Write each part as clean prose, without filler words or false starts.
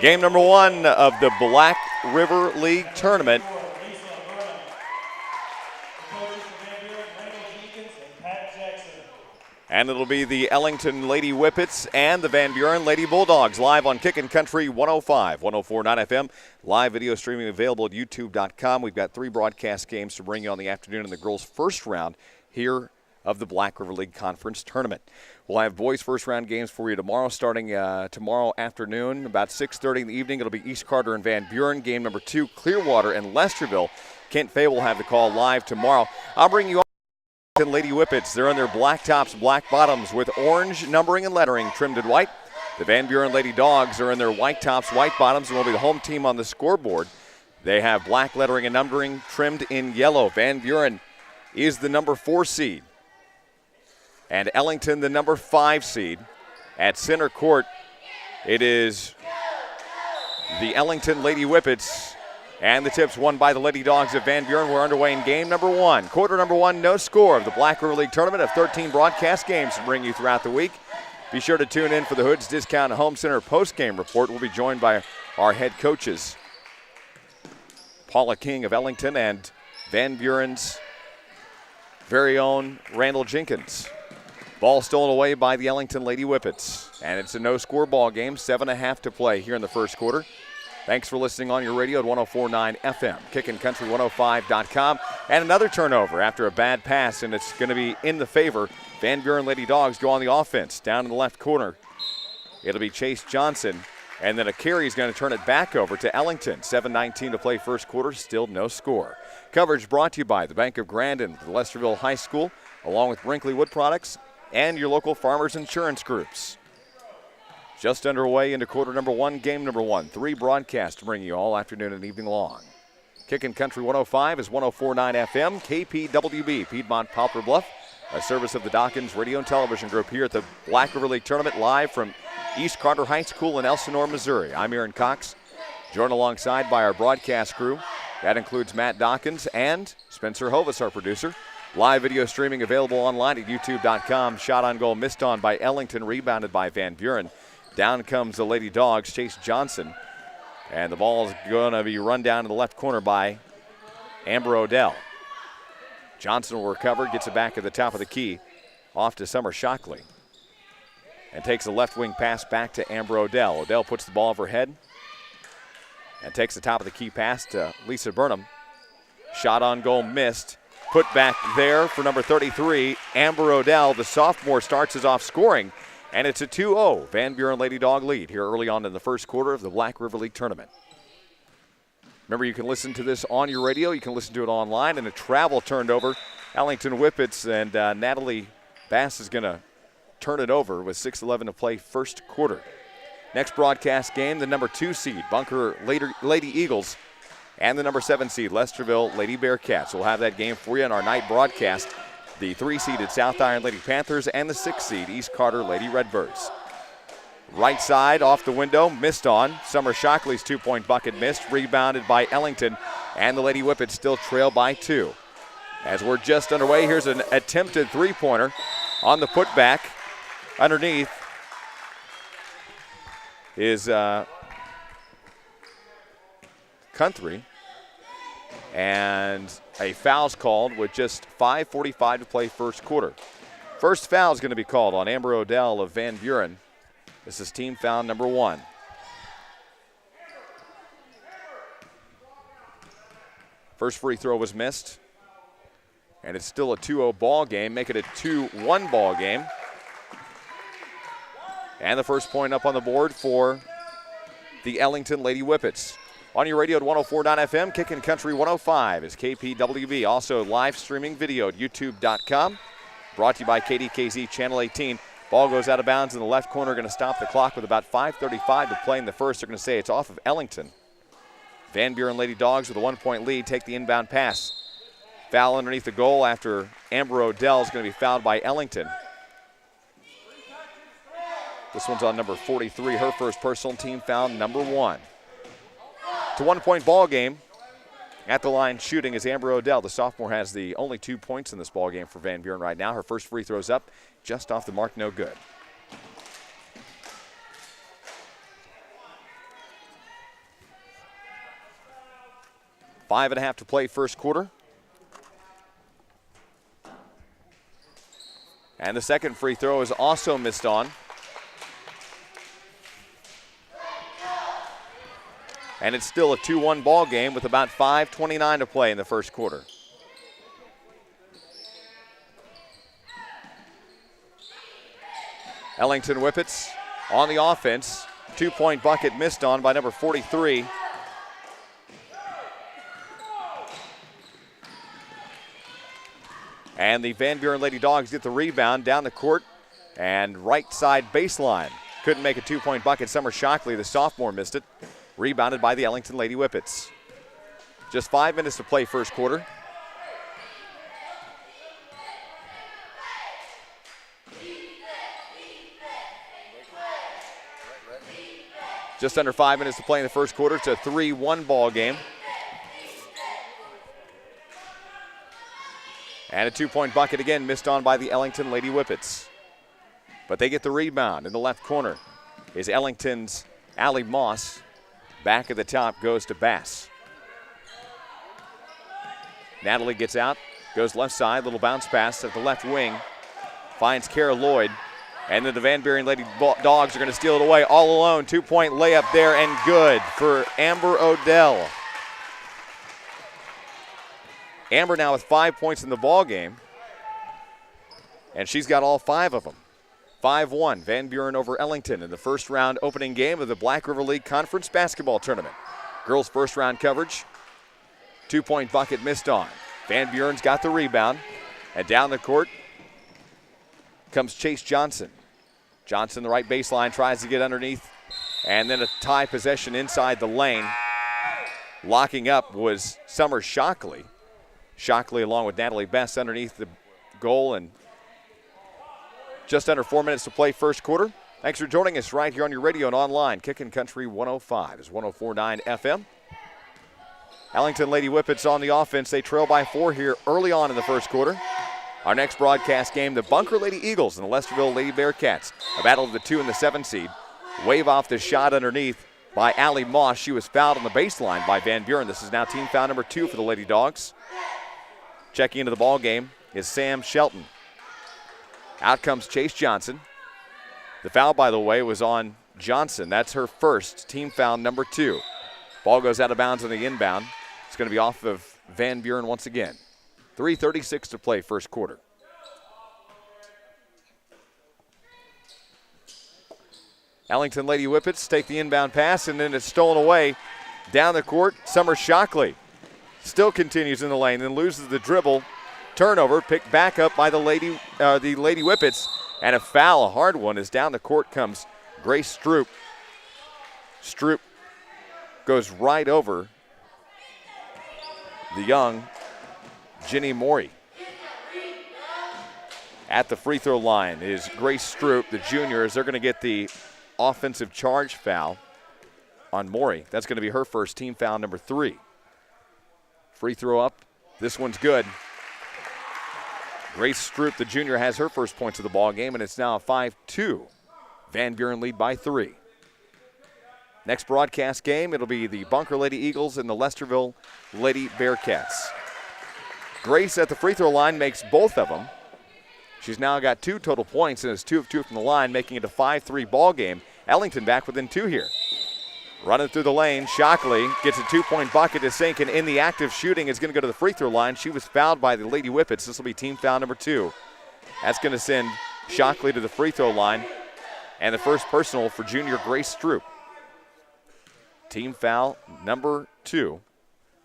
Game number one of the Black River League Tournament. And it'll be the Ellington Lady Whippets and the Van Buren Lady Bulldogs live on Kickin' Country 105, 104.9 FM. Live video streaming available at youtube.com. We've got 3 broadcast games to bring you on the afternoon in the girls' first round here of the Black River League Conference Tournament. We'll have boys' first round games for you tomorrow, starting tomorrow afternoon, about 6:30 in the evening. It'll be East Carter and Van Buren. Game number 2, Clearwater and Lesterville. Kent Fay will have the call live tomorrow. I'll bring you on Lady Whippets. They're in their black tops, black bottoms with orange numbering and lettering trimmed in white. The Van Buren Lady Dogs are in their white tops, white bottoms, and will be the home team on the scoreboard. They have black lettering and numbering trimmed in yellow. Van Buren is the number 4 seed. And Ellington, the number 5 seed. At center court, it is the Ellington Lady Whippets. And the tips won by the Lady Dogs of Van Buren. We're underway in game number 1. Quarter number 1, no score of the Black River League Tournament of 13 broadcast games to bring you throughout the week. Be sure to tune in for the Hoods Discount Home Center post-game report. We'll be joined by our head coaches, Paula King of Ellington and Van Buren's very own Randall Jenkins. Ball stolen away by the Ellington Lady Whippets. And it's a no-score ball game, 7:30 to play here in the first quarter. Thanks for listening on your radio at 104.9 FM, KickinCountry105.com. And another turnover after a bad pass, and it's going to be in the favor. Van Buren Lady Dogs go on the offense. Down in the left corner, it'll be Chase Johnson. And then a carry is going to turn it back over to Ellington. 7:19 to play first quarter, still no score. Coverage brought to you by the Bank of Grandin, the Lesterville High School, along with Brinkley Wood Products, and your local Farmers Insurance Groups. Just underway into quarter number 1, game number 1. 3 broadcasts to bring you all afternoon and evening long. Kickin' Country 105 is 104.9 FM, KPWB, Piedmont Poplar Bluff, a service of the Dawkins Radio and Television Group here at the Black River League Tournament, live from East Carter High School in Ellsinor, Missouri. I'm Aaron Cox, joined alongside by our broadcast crew. That includes Matt Dawkins and Spencer Hovis, our producer. Live video streaming available online at youtube.com. Shot on goal missed on by Ellington, rebounded by Van Buren. Down comes the Lady Dogs, Chase Johnson. And the ball is going to be run down to the left corner by Amber Odell. Johnson will recover, gets it back at the top of the key, off to Summer Shockley. And takes a left wing pass back to Amber Odell. Odell puts the ball overhead and takes the top of the key pass to Lisa Burnham. Shot on goal missed. Put back there for number 33, Amber Odell. The sophomore starts us off scoring, and it's a 2-0 Van Buren Lady Dog lead here early on in the first quarter of the Black River League Tournament. Remember, you can listen to this on your radio. You can listen to it online, and a travel turned over. Ellington Whippets, and Natalie Bass is going to turn it over with 6:11 to play first quarter. Next broadcast game, the number 2 seed, Bunker Lady Eagles, and the number 7 seed, Lesterville Lady Bearcats. We'll have that game for you in our night broadcast. The 3-seeded South Iron Lady Panthers and the 6-seed East Carter Lady Redbirds. Right side off the window, missed on. Summer Shockley's 2-point bucket missed, rebounded by Ellington, and the Lady Whippets still trail by 2. As we're just underway, here's an attempted 3-pointer on the putback. Underneath is Country, and a foul's called with just 5:45 to play first quarter. First foul is going to be called on Amber Odell of Van Buren. This is team foul number 1. First free throw was missed, and it's still a 2-0 ball game, make it a 2-1 ball game. And the first point up on the board for the Ellington Lady Whippets. On your radio at 104.9 FM, Kickin' Country 105 is KPWB. Also live streaming video at youtube.com. Brought to you by KDKZ Channel 18. Ball goes out of bounds in the left corner, going to stop the clock with about 5:35 to play in the first. They're going to say it's off of Ellington. Van Buren Lady Dogs with a 1-point lead take the inbound pass. Foul underneath the goal after Amber Odell is going to be fouled by Ellington. This one's on number 43, her first personal team foul, number 1. It's a 1-point ball game. At the line shooting is Amber Odell. The sophomore has the only 2 points in this ball game for Van Buren right now. Her first free throw's up, just off the mark, no good. 5.5 to play first quarter. And the second free throw is also missed on. And it's still a 2-1 ball game with about 5:29 to play in the first quarter. Ellington Whippets on the offense. 2-point bucket missed on by number 43. And the Van Buren Lady Dogs get the rebound down the court and right side baseline. Couldn't make a 2-point bucket. Summer Shockley, the sophomore, missed it. Rebounded by the Ellington Lady Whippets. Just 5 minutes to play first quarter. Just under 5 minutes to play in the first quarter. It's a 3-1 ball game. And a 2-point bucket again missed on by the Ellington Lady Whippets. But they get the rebound in the left corner. Is Ellington's Allie Moss. Back at the top goes to Bass. Natalie gets out, goes left side, little bounce pass at the left wing. Finds Kara Lloyd. And then the Van Buren Lady Dogs are going to steal it away all alone. 2-point layup there and good for Amber Odell. Amber now with 5 points in the ball game. And she's got all 5 of them. 5-1, Van Buren over Ellington in the first round opening game of the Black River League Conference Basketball Tournament. Girls' first round coverage. 2-point bucket missed on. Van Buren's got the rebound. And down the court comes Chase Johnson. Johnson, the right baseline, tries to get underneath. And then a tie possession inside the lane. Locking up was Summer Shockley. Shockley along with Natalie Best underneath the goal, and just under 4 minutes to play first quarter. Thanks for joining us right here on your radio and online. Kickin' Country 105 is 104.9 FM. Ellington Lady Whippets on the offense. They trail by 4 here early on in the first quarter. Our next broadcast game, the Bunker Lady Eagles and the Lesterville Lady Bearcats. A battle of the 2 and the 7 seed. Wave off the shot underneath by Allie Moss. She was fouled on the baseline by Van Buren. This is now team foul number 2 for the Lady Dogs. Checking into the ball game is Sam Shelton. Out comes Chase Johnson. The foul, by the way, was on Johnson. That's her first, team foul number 2. Ball goes out of bounds on the inbound. It's going to be off of Van Buren once again. 3:36 to play first quarter. Ellington Lady Whippets take the inbound pass, and then it's stolen away down the court. Summer Shockley still continues in the lane, then loses the dribble. Turnover picked back up by the Lady Whippets, and a foul, a hard one, as down the court comes Grace Stroop. Stroop goes right over the young Jenny Morey. At the free throw line is Grace Stroop, the junior, as they're going to get the offensive charge foul on Morey. That's going to be her first, team foul number 3. Free throw up. This one's good. Grace Stroop, the junior, has her first points of the ball game, and it's now a 5-2. Van Buren lead by 3. Next broadcast game, it'll be the Bunker Lady Eagles and the Lesterville Lady Bearcats. Grace at the free throw line makes both of them. She's now got 2 total points and is 2 of 2 from the line, making it a 5-3 ball game. Ellington back within 2 here. Running through the lane, Shockley gets a 2-point bucket to sink, and in the act of shooting is going to go to the free throw line. She was fouled by the Lady Whippets. This will be team foul number 2. That's going to send Shockley to the free throw line, and the first personal for junior Grace Stroop. Team foul number 2.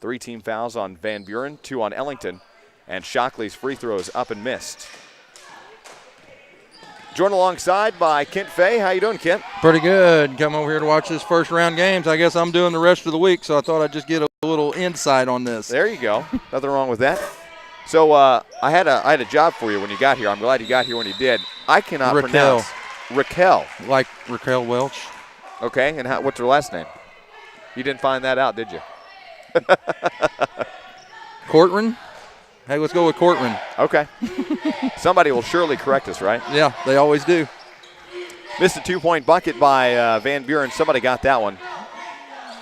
3 team fouls on Van Buren, 2 on Ellington, and Shockley's free throw is up and missed. Joined alongside by Kent Fay. How you doing, Kent? Pretty good. Come over here to watch this first round games. I guess I'm doing the rest of the week, so I thought I'd just get a little insight on this. There you go. Nothing wrong with that. So I had a job for you when you got here. I'm glad you got here when you did. I cannot pronounce Raquel. Like Raquel Welch. Okay, and what's her last name? You didn't find that out, did you? Cortland? Hey, let's go with Cortland. Okay. Somebody will surely correct us, right? Yeah, they always do. Missed a 2-point bucket by Van Buren. Somebody got that one.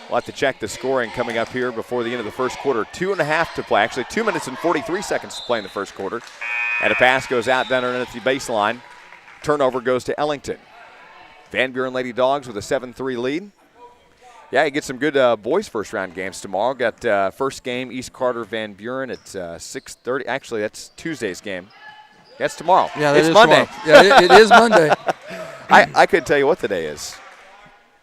We'll have to check the scoring coming up here before the end of the first quarter. 2.5 to play. Actually, 2 minutes and 43 seconds to play in the first quarter. And a pass goes out down underneath the baseline. Turnover goes to Ellington. Van Buren Lady Dogs with a 7-3 lead. Yeah, you get some good boys first-round games tomorrow. Got first game, East Carter, Van Buren at 6:30. Actually, that's Tuesday's game. That's tomorrow. Yeah, that it's is Monday. Tomorrow. Yeah, it is Monday. I couldn't tell you what the day is.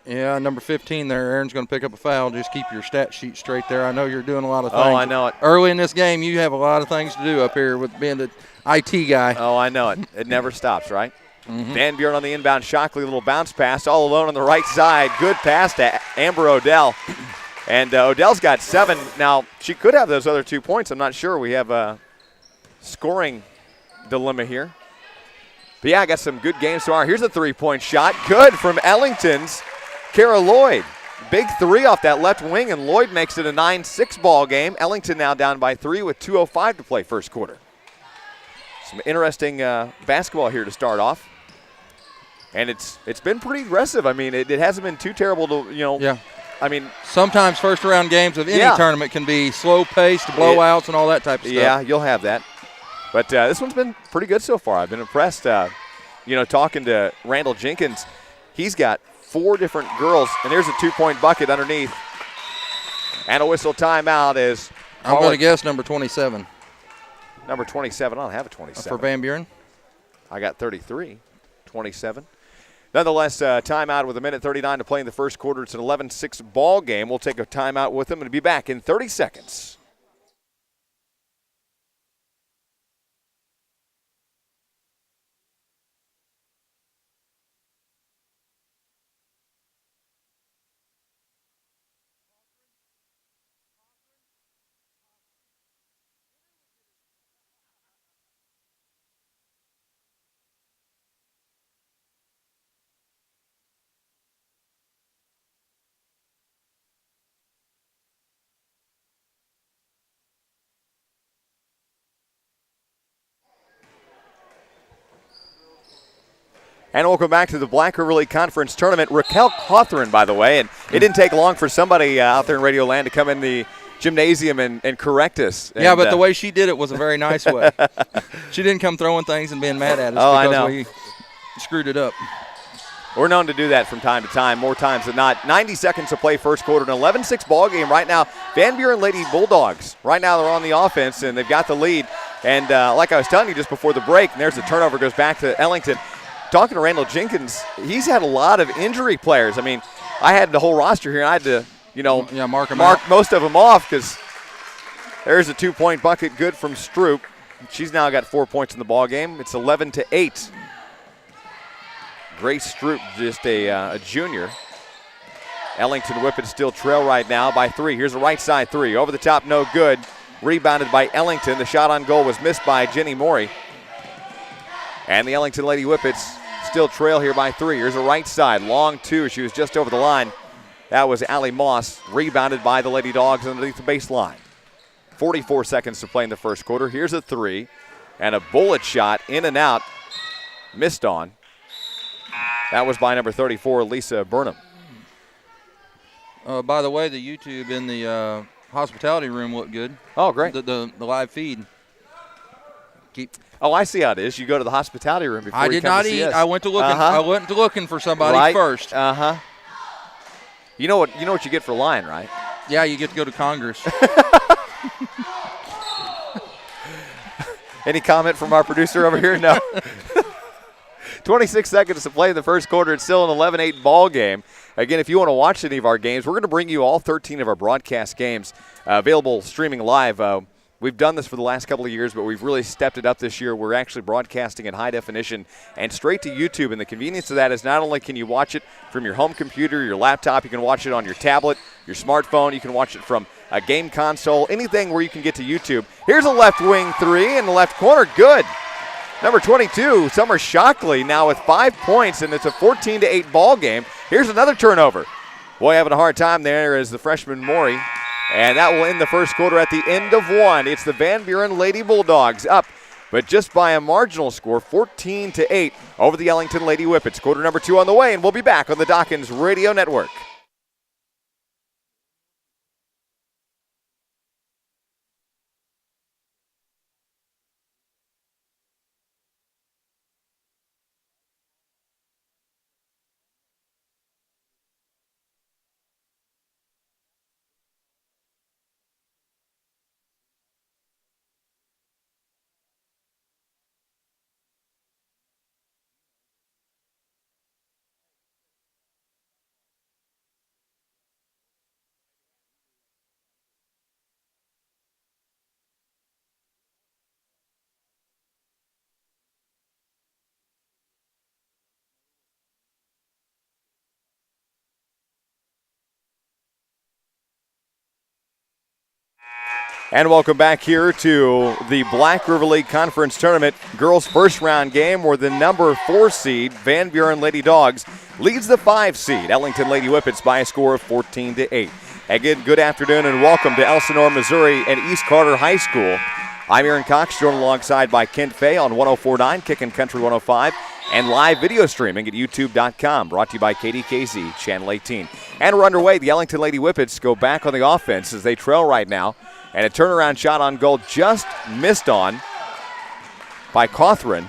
Yeah, number 15 there. Aaron's going to pick up a foul. Just keep your stat sheet straight there. I know you're doing a lot of things. Oh, I know it. Early in this game, you have a lot of things to do up here with being the IT guy. Oh, I know it. It never stops, right? Van Buren on the inbound. Shockley, little bounce pass all alone on the right side. Good pass to Amber Odell. And Odell's got 7. Now, she could have those other 2 points. I'm not sure. We have a scoring dilemma here. But, yeah, I got some good games tomorrow. Here's a 3-point shot. Good from Ellington's Kara Lloyd. Big 3 off that left wing, and Lloyd makes it a 9-6 ball game. Ellington now down by 3 with 2:05 to play first quarter. Some interesting basketball here to start off. And it's been pretty aggressive. I mean, it hasn't been too terrible to, Yeah. I mean, sometimes first-round games of any tournament can be slow-paced, blowouts, and all that type of stuff. Yeah, you'll have that. But this one's been pretty good so far. I've been impressed. Talking to Randall Jenkins, he's got 4 different girls, and there's a 2-point bucket underneath. And a whistle timeout is. I'm going to guess number 27. Number 27. I don't have a 27. For Van Buren? I got 33. 27. Nonetheless, timeout with 1:39 to play in the first quarter. It's an 11-6 ball game. We'll take a timeout with them and be back in 30 seconds. And welcome back to the Black River League Conference Tournament. Raquel Cawthorne, by the way, and it didn't take long for somebody out there in Radio Land to come in the gymnasium and correct us. Yeah, and, but the way she did it was a very nice way. She didn't come throwing things and being mad at us because we screwed it up. We're known to do that from time to time, more times than not. 90 seconds to play first quarter, an 11-6 ball game right now. Van Buren Lady Bulldogs, right now they're on the offense, and they've got the lead. And like I was telling you just before the break, and there's the turnover, goes back to Ellington. Talking to Randall Jenkins, he's had a lot of injury players. I mean, I had the whole roster here, and I had to, mark most of them off because there's a 2-point bucket good from Stroop. She's now got 4 points in the ball game. It's 11-8. Grace Stroop, just a junior. Ellington Whippets still trail right now by 3. Here's a right side 3. Over the top, no good. Rebounded by Ellington. The shot on goal was missed by Jenny Morey. And the Ellington Lady Whippets still trail here by 3. Here's a right side, long 2. She was just over the line. That was Allie Moss, rebounded by the Lady Dogs underneath the baseline. 44 seconds to play in the first quarter. Here's a 3, and a bullet shot in and out, missed on. That was by number 34, Lisa Burnham. By the way, the YouTube in the hospitality room looked good. Oh, great. The live feed. Oh, I see how it is. You go to the hospitality room before you come to see us. I went to looking. I went to looking for somebody first. You know what you get for lying, right? Yeah, you get to go to Congress. Any comment from our producer over here? No. 26 seconds to play in the first quarter. It's still an 11-8 ball game. Again, if you want to watch any of our games, we're going to bring you all 13 of our broadcast games available streaming live. We've done this for the last couple of years, but we've really stepped it up this year. We're actually broadcasting in high definition and straight to YouTube. And the convenience of that is not only can you watch it from your home computer, your laptop, you can watch it on your tablet, your smartphone. You can watch it from a game console, anything where you can get to YouTube. Here's a left wing 3 in the left corner. Good. Number 22, Summer Shockley, now with 5 points, and it's a 14-8 ball game. Here's another turnover. Boy, having a hard time there is the freshman Morey. And that will end the first quarter at the end of 1. It's the Van Buren Lady Bulldogs up, but just by a marginal score, 14-8 over the Ellington Lady Whippets. Quarter number 2 on the way, and we'll be back on the Dawkins Radio Network. And welcome back here to the Black River League Conference Tournament girls' first round game where the number 4 seed, Van Buren Lady Dogs, leads the 5 seed, Ellington Lady Whippets, by a score of 14-8. Again, good afternoon and welcome to Ellsinor, Missouri and East Carter High School. I'm Aaron Cox, joined alongside by Kent Fay on 104.9, Kickin' Country 105, and live video streaming at youtube.com, brought to you by KDKZ, Channel 18. And we're underway. The Ellington Lady Whippets go back on the offense as they trail right now. And a turnaround shot on goal just missed on by Cawthron.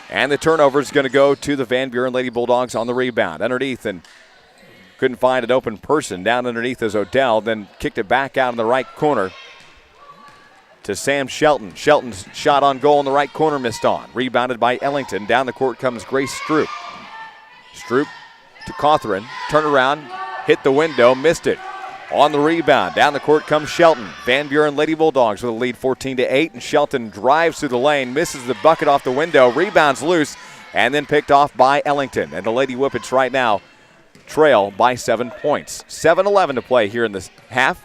And the turnover is going to go to the Van Buren Lady Bulldogs on the rebound. Underneath, and couldn't find an open person. Down underneath is Odell, then kicked it back out in the right corner to Sam Shelton. Shelton's shot on goal in the right corner missed on. Rebounded by Ellington. Down the court comes Grace Stroop. Stroop to Cawthron. Turn around, hit the window, missed it. On the rebound, down the court comes Shelton. Van Buren Lady Bulldogs with a lead 14-8, and Shelton drives through the lane, misses the bucket off the window, rebounds loose, and then picked off by Ellington. And the Lady Whippets right now trail by 7 points. 7:11 to play here in this half.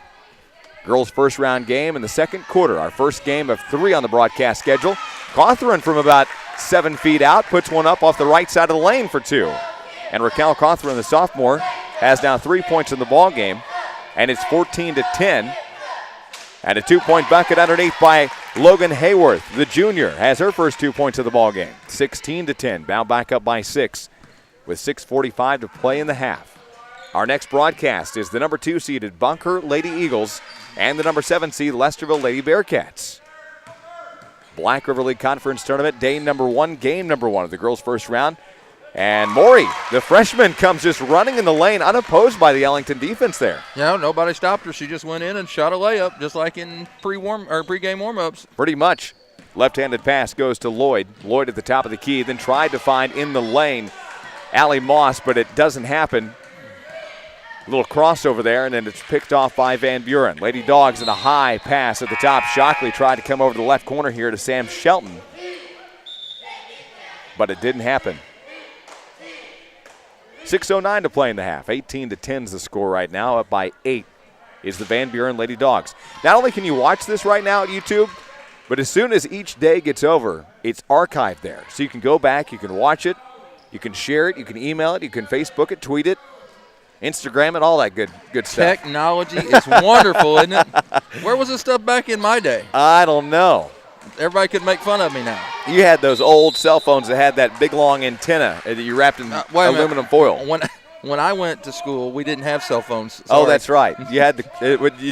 Girls' first round game in the second quarter. Our first game of 3 on the broadcast schedule. Cawthron from about 7 feet out puts one up off the right side of the lane for 2. And Raquel Cawthron, the sophomore, has now 3 points in the ball game. And it's 14-10. And a 2-point bucket underneath by Logan Hayworth. The junior has her first 2 points of the ball game. 16-10. Bound back up by 6 with 6:45 to play in the half. Our next broadcast is the number 2 seeded Bunker Lady Eagles and the number 7 seed Lesterville Lady Bearcats. Black River League Conference Tournament, day number 1, game number 1 of the girls' first round. And Maury, the freshman, comes just running in the lane, unopposed by the Ellington defense there. Yeah, nobody stopped her. She just went in and shot a layup, just like in pre-game warm-ups. Pretty much. Left-handed pass goes to Lloyd. Lloyd at the top of the key, then tried to find in the lane Allie Moss, but it doesn't happen. A little crossover there, and then it's picked off by Van Buren. Lady Dogs in a high pass at the top. Shockley tried to come over to the left corner here to Sam Shelton, but it didn't happen. 6:09 to play in the half. 18-10 is the score right now. Up by 8 is the Van Buren Lady Dogs. Not only can you watch this right now at YouTube, but as soon as each day gets over, it's archived there. So you can go back, you can watch it, you can share it, you can email it, you can Facebook it, tweet it, Instagram it, all that good stuff. Technology is wonderful, isn't it? Where was this stuff back in my day? I don't know. Everybody could make fun of me now. You had those old cell phones that had that big long antenna that you wrapped in aluminum foil. When I went to school, we didn't have cell phones. Sorry. Oh, that's right. You had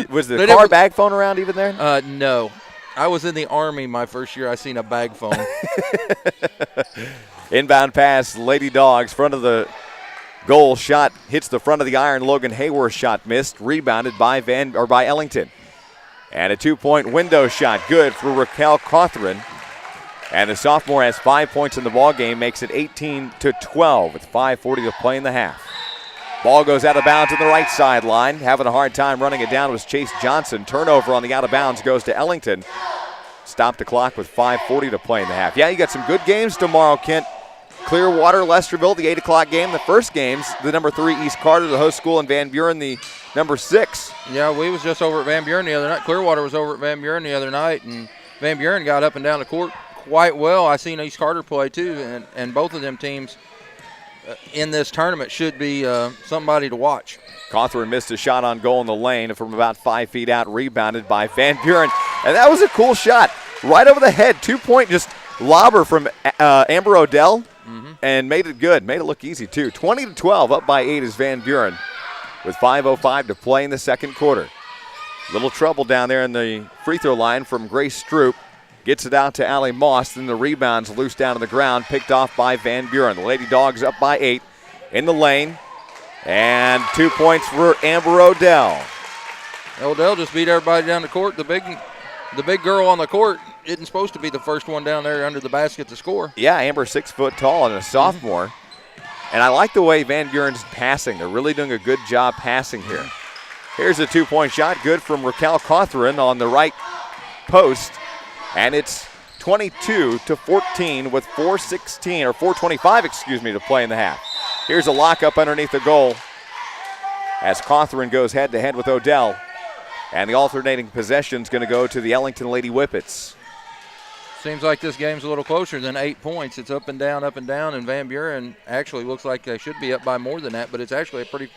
was the car bag phone around even there? No. I was in the Army my first year. I seen a bag phone. Inbound pass, Lady Dogs, front of the goal, shot hits the front of the iron. Logan Hayworth shot missed, rebounded by Ellington. And a 2-point window shot, good for Raquel Cawthron. And the sophomore has 5 points in the ball game, makes it 18-12 with 5:40 to play in the half. Ball goes out of bounds on the right sideline. Having a hard time running it down was Chase Johnson. Turnover on the out of bounds goes to Ellington. Stop the clock with 5:40 to play in the half. Yeah, you got some good games tomorrow, Kent. Clearwater, Lesterville, the 8 o'clock game. The first game's the number 3 East Carter, the host school, and Van Buren, the number 6. Yeah, we was just over at Van Buren the other night. Clearwater was over at Van Buren the other night, and Van Buren got up and down the court quite well. I seen East Carter play too, and both of them teams in this tournament should be somebody to watch. Cawthron missed a shot on goal in the lane from about 5 feet out, rebounded by Van Buren. And that was a cool shot. Right over the head, 2-point just lobber from Amber Odell, and made it good. Made it look easy too. 20-12, up by 8 is Van Buren with 5:05 to play in the second quarter. Little trouble down there in the free throw line from Grace Stroop. Gets it out to Allie Moss, then the rebound's loose down on the ground, picked off by Van Buren. The Lady Dogs up by 8 in the lane. And 2 points for Amber Odell. Odell just beat everybody down the court. The big girl on the court isn't supposed to be the first one down there under the basket to score. Yeah, Amber's 6 foot tall and a sophomore. And I like the way Van Buren's passing. They're really doing a good job passing here. Here's a 2-point shot, good from Raquel Cawthron on the right post. And it's 22-14 with 4:25 to play in the half. Here's a lockup underneath the goal as Cawthron goes head-to-head with Odell. And the alternating possession is going to go to the Ellington Lady Whippets. Seems like this game's a little closer than 8 points. It's up and down, and Van Buren actually looks like they should be up by more than that, but it's actually a pretty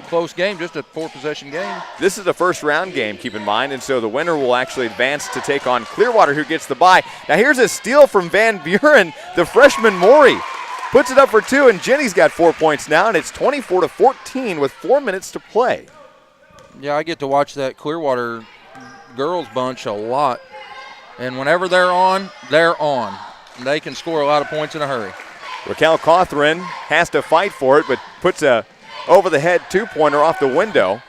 close game, just a 4-possession game. This is a first-round game, keep in mind, and so the winner will actually advance to take on Clearwater, who gets the bye. Now here's a steal from Van Buren. The freshman Maury puts it up for 2, and Jenny's got 4 points now, and it's 24-14 with 4 minutes to play. Yeah, I get to watch that Clearwater girls bunch a lot. And whenever they're on, they're on. And they can score a lot of points in a hurry. Raquel Cawthron has to fight for it, but puts a over-the-head two-pointer off the window.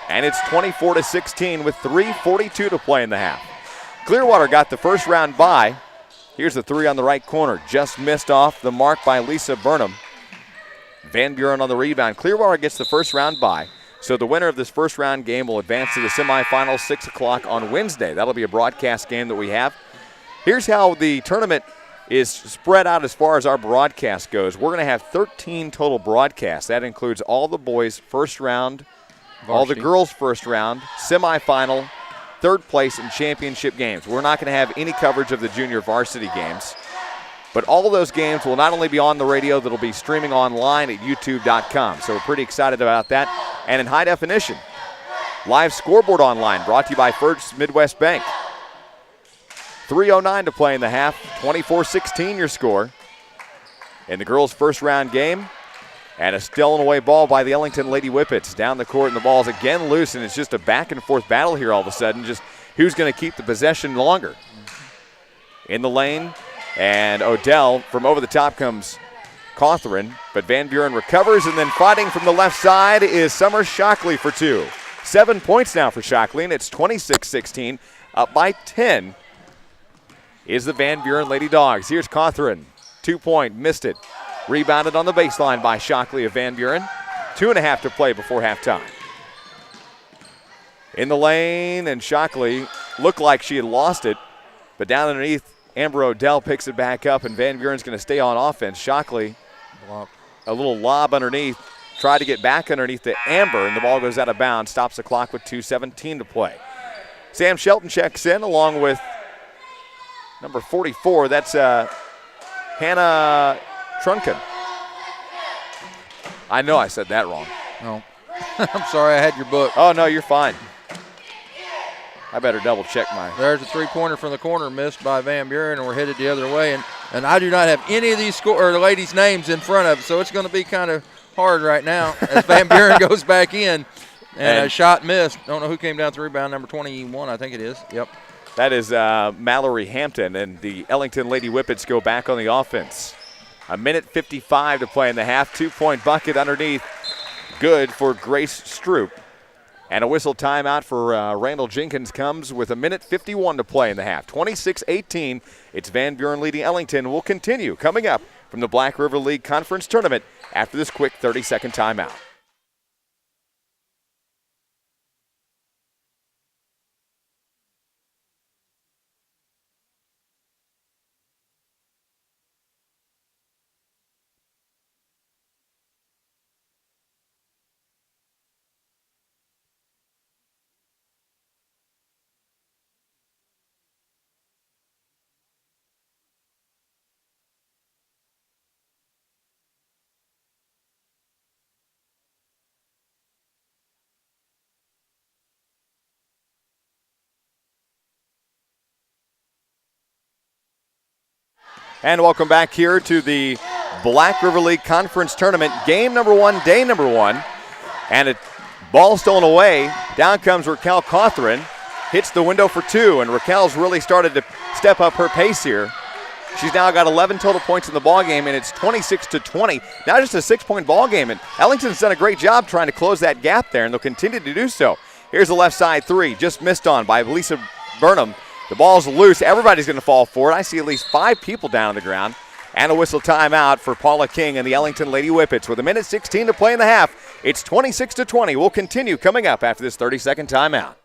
And it's 24-16 with 3:42 to play in the half. Clearwater got the first round bye. Here's the three on the right corner. Just missed off the mark by Lisa Burnham. Van Buren on the rebound. Clearwater gets the first round bye. So the winner of this first round game will advance to the semifinals 6 o'clock on Wednesday. That'll be a broadcast game that we have. Here's how the tournament is spread out as far as our broadcast goes. We're going to have 13 total broadcasts. That includes all the boys' first round, all the girls' first round, semifinal, third place, and championship games. We're not going to have any coverage of the junior varsity games. But all of those games will not only be on the radio, that'll be streaming online at youtube.com. So we're pretty excited about that. And in high definition, live scoreboard online, brought to you by First Midwest Bank. 3:09 to play in the half, 24-16 your score. In the girls' first round game, and a stolen away ball by the Ellington Lady Whippets. Down the court, and the ball's again loose, and it's just a back and forth battle here all of a sudden. Just who's going to keep the possession longer. In the lane, and Odell from over the top comes Cawthron, but Van Buren recovers, and then fighting from the left side is Summer Shockley for 2. 7 points now for Shockley, and it's 26-16. Up by 10 is the Van Buren Lady Dogs. Here's Cawthron. 2-point, missed it. Rebounded on the baseline by Shockley of Van Buren. 2.5 to play before halftime. In the lane, and Shockley looked like she had lost it, but down underneath, Amber Odell picks it back up, and Van Buren's going to stay on offense. Shockley, a little lob underneath, tried to get back underneath to Amber, and the ball goes out of bounds, stops the clock with 2:17 to play. Sam Shelton checks in along with number 44. That's Hannah Trunken. I know I said that wrong. No. I'm sorry, I had your book. Oh, no, you're fine. I better double check mine. There's a three-pointer from the corner missed by Van Buren, and we're headed the other way. And I do not have any of these the ladies' names in front of it, so it's going to be kind of hard right now as Van Buren goes back in. And a shot missed. Don't know who came down to rebound, number 21, I think it is. Yep. That is Mallory Hampton, and the Ellington Lady Whippets go back on the offense. 1:55 to play in the half. 2-point bucket underneath. Good for Grace Stroop. And a whistle timeout for Randall Jenkins comes with 1:51 to play in the half. 26-18. It's Van Buren leading Ellington. Will continue coming up from the Black River League Conference Tournament after this quick 30-second timeout. And welcome back here to the Black River League Conference Tournament. Game number 1, day number 1. And a ball stolen away. Down comes Raquel Cawthron. Hits the window for 2, and Raquel's really started to step up her pace here. She's now got 11 total points in the ball game, and it's 26-20. Now just a 6-point ball game, and Ellington's done a great job trying to close that gap there, and they'll continue to do so. Here's the left side 3, just missed on by Lisa Burnham. The ball's loose. Everybody's going to fall for it. I see at least 5 people down on the ground. And a whistle timeout for Paula King and the Ellington Lady Whippets. With 1:16 to play in the half, it's 26-20. We'll continue coming up after this 30-second timeout.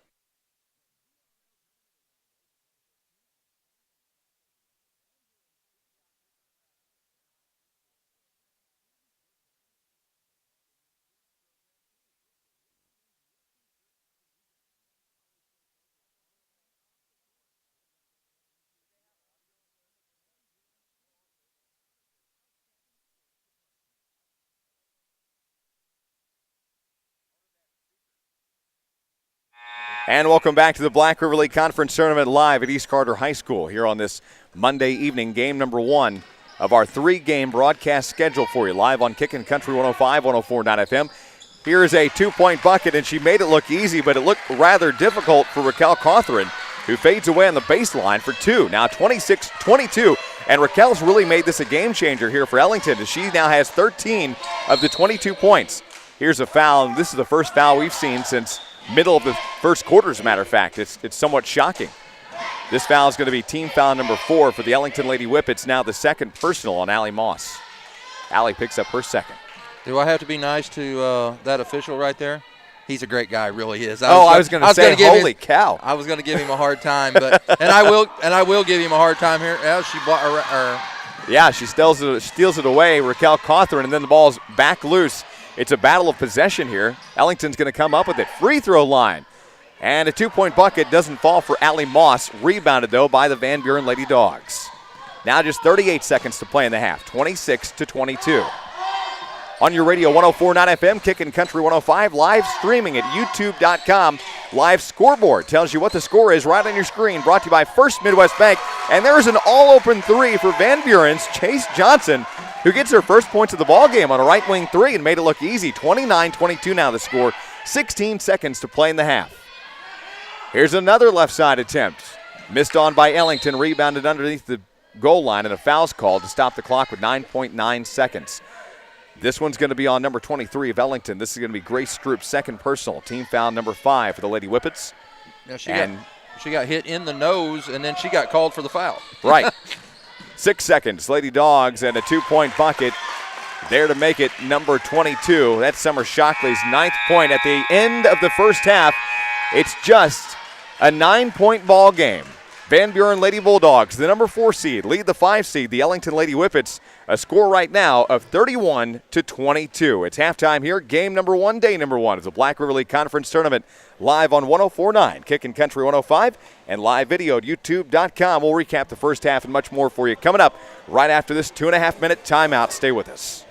And welcome back to the Black River League Conference Tournament live at East Carter High School here on this Monday evening, game number 1 of our 3-game broadcast schedule for you, live on Kickin' Country 105, 104.9 FM. Here's a 2-point bucket, and she made it look easy, but it looked rather difficult for Raquel Cawthron, who fades away on the baseline for 2. Now 26-22, and Raquel's really made this a game changer here for Ellington, as she now has 13 of the 22 points. Here's a foul, and this is the first foul we've seen since middle of the first quarter, as a matter of fact. It's somewhat shocking. This foul is going to be team foul number 4 for the Ellington Lady Whippets, now the second personal on Allie Moss. Allie picks up her second. Do I have to be nice to that official right there? He's a great guy, really is. I was going to say, holy cow. I was going to give him a hard time, but and I will give him a hard time here. Yeah, she steals it away, Raquel Cawthron, and then the ball's back loose. It's a battle of possession here. Ellington's going to come up with it. Free throw line. And a 2-point bucket doesn't fall for Allie Moss. Rebounded, though, by the Van Buren Lady Dogs. Now just 38 seconds to play in the half. 26-22. On your radio, 104.9 FM, Kickin' Country 105, live streaming at youtube.com. Live scoreboard tells you what the score is right on your screen. Brought to you by First Midwest Bank. And there's an all-open 3 for Van Buren's Chase Johnson, who gets her first points of the ball game on a right wing 3 and made it look easy. 29-22 now the score. 16 seconds to play in the half. Here's another left side attempt. Missed on by Ellington, rebounded underneath the goal line, and a foul's called to stop the clock with 9.9 seconds. This one's going to be on number 23 of Ellington. This is going to be Grace Stroop's second personal. Team foul number 5 for the Lady Whippets. Yeah, she got hit in the nose, and then she got called for the foul. Right. 6 seconds. Lady Dogs and a 2-point bucket. There to make it number 22. That's Summer Shockley's 9th point at the end of the first half. It's just a 9-point ball game. Van Buren Lady Bulldogs, the number 4 seed, lead the 5 seed, the Ellington Lady Whippets. A score right now of 31-22. It's halftime here. Game number 1, day number 1 of the Black River League Conference Tournament. Live on 104.9, Kickin' Country 105, and live video at youtube.com. We'll recap the first half and much more for you coming up right after this 2.5-minute timeout. Stay with us.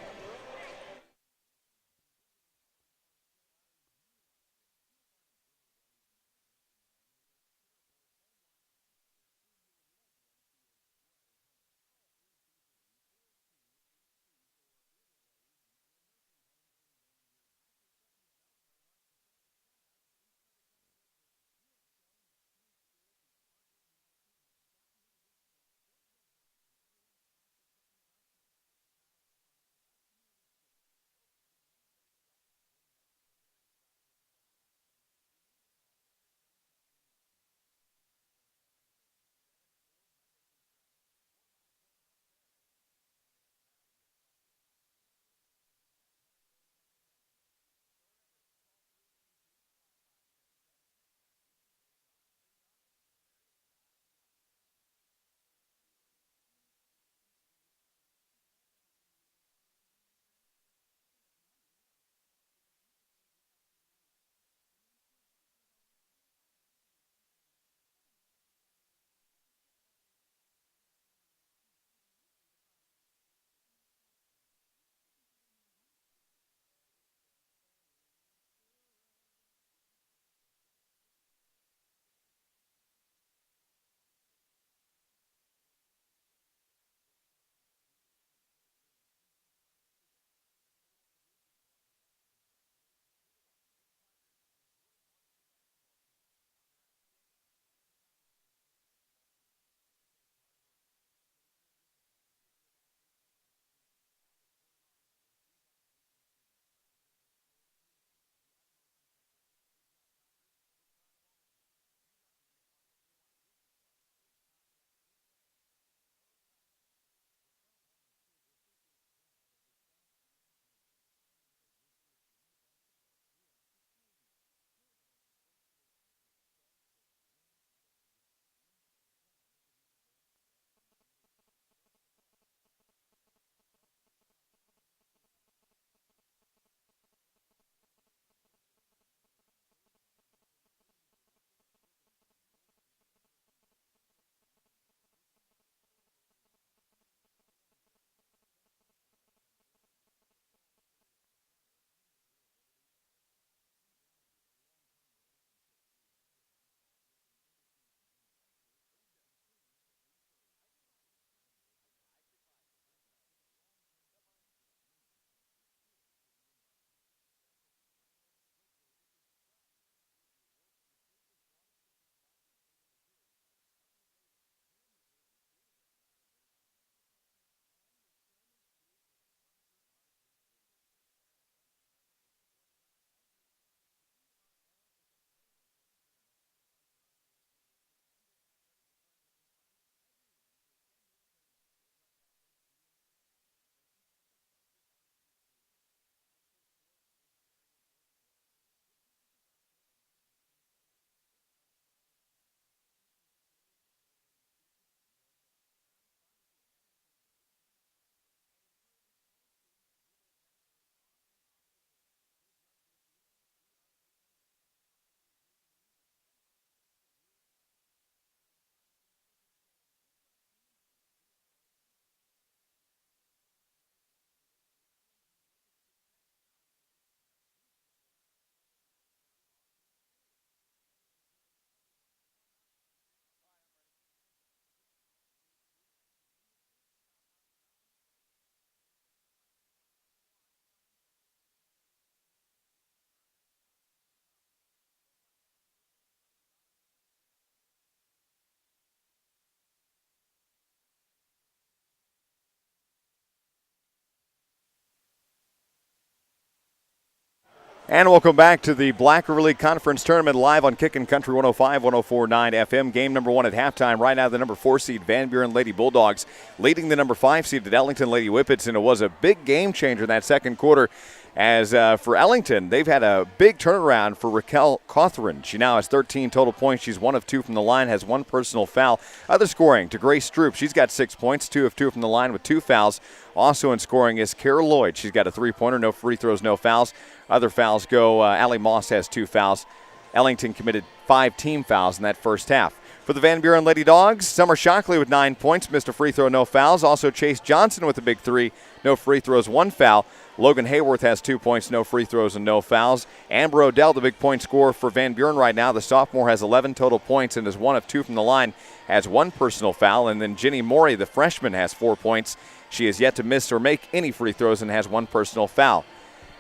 And welcome back to the Black River League Conference Tournament live on Kickin' Country 105, 104.9 FM. Game number 1 at halftime. Right now, the number 4 seed Van Buren Lady Bulldogs leading the number 5 seed at Ellington Lady Whippets, and it was a big game changer in that second quarter. As for Ellington, they've had a big turnaround for Raquel Cawthron. She now has 13 total points. She's 1 of 2 from the line, has 1 personal foul. Other scoring to Grace Stroop. She's got 6 points, 2 of 2 from the line with 2 fouls. Also in scoring is Carol Lloyd. She's got a 3-pointer, no free throws, no fouls. Other fouls go, Allie Moss has 2 fouls. Ellington committed 5 team fouls in that first half. For the Van Buren Lady Dogs, Summer Shockley with 9 points, missed a free throw, no fouls. Also Chase Johnson with a big 3, no free throws, 1 foul. Logan Hayworth has 2 points, no free throws, and no fouls. Amber Odell, the big point scorer for Van Buren right now. The sophomore has 11 total points and is 1 of 2 from the line, has 1 personal foul. And then Jenny Morey, the freshman, has 4 points. She has yet to miss or make any free throws and has 1 personal foul.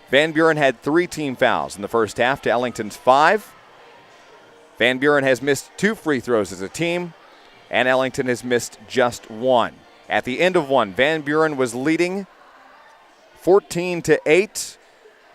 Van Buren had 3 team fouls in the first half to Ellington's 5. Van Buren has missed 2 free throws as a team, and Ellington has missed just 1. At the end of 1, Van Buren was leading 14-8,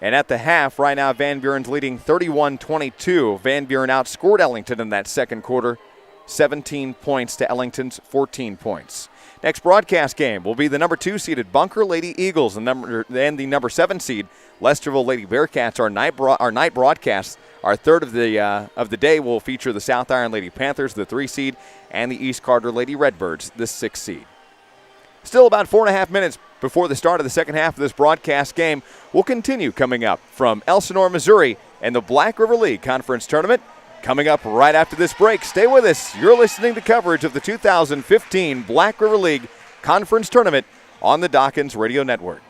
and at the half, right now, Van Buren's leading 31-22. Van Buren outscored Ellington in that second quarter, 17 points to Ellington's 14 points. Next broadcast game will be the number 2 seeded Bunker Lady Eagles and the number 7 seed Lesterville Lady Bearcats. Our night broadcast, our third of the day, will feature the South Iron Lady Panthers, the 3 seed, and the East Carter Lady Redbirds, the 6 seed. Still about 4.5 minutes before the start of the second half of this broadcast game. We'll continue coming up from Ellsinor, Missouri, and the Black River League Conference Tournament. Coming up right after this break. Stay with us. You're listening to coverage of the 2015 Black River League Conference Tournament on the Dawkins Radio Network.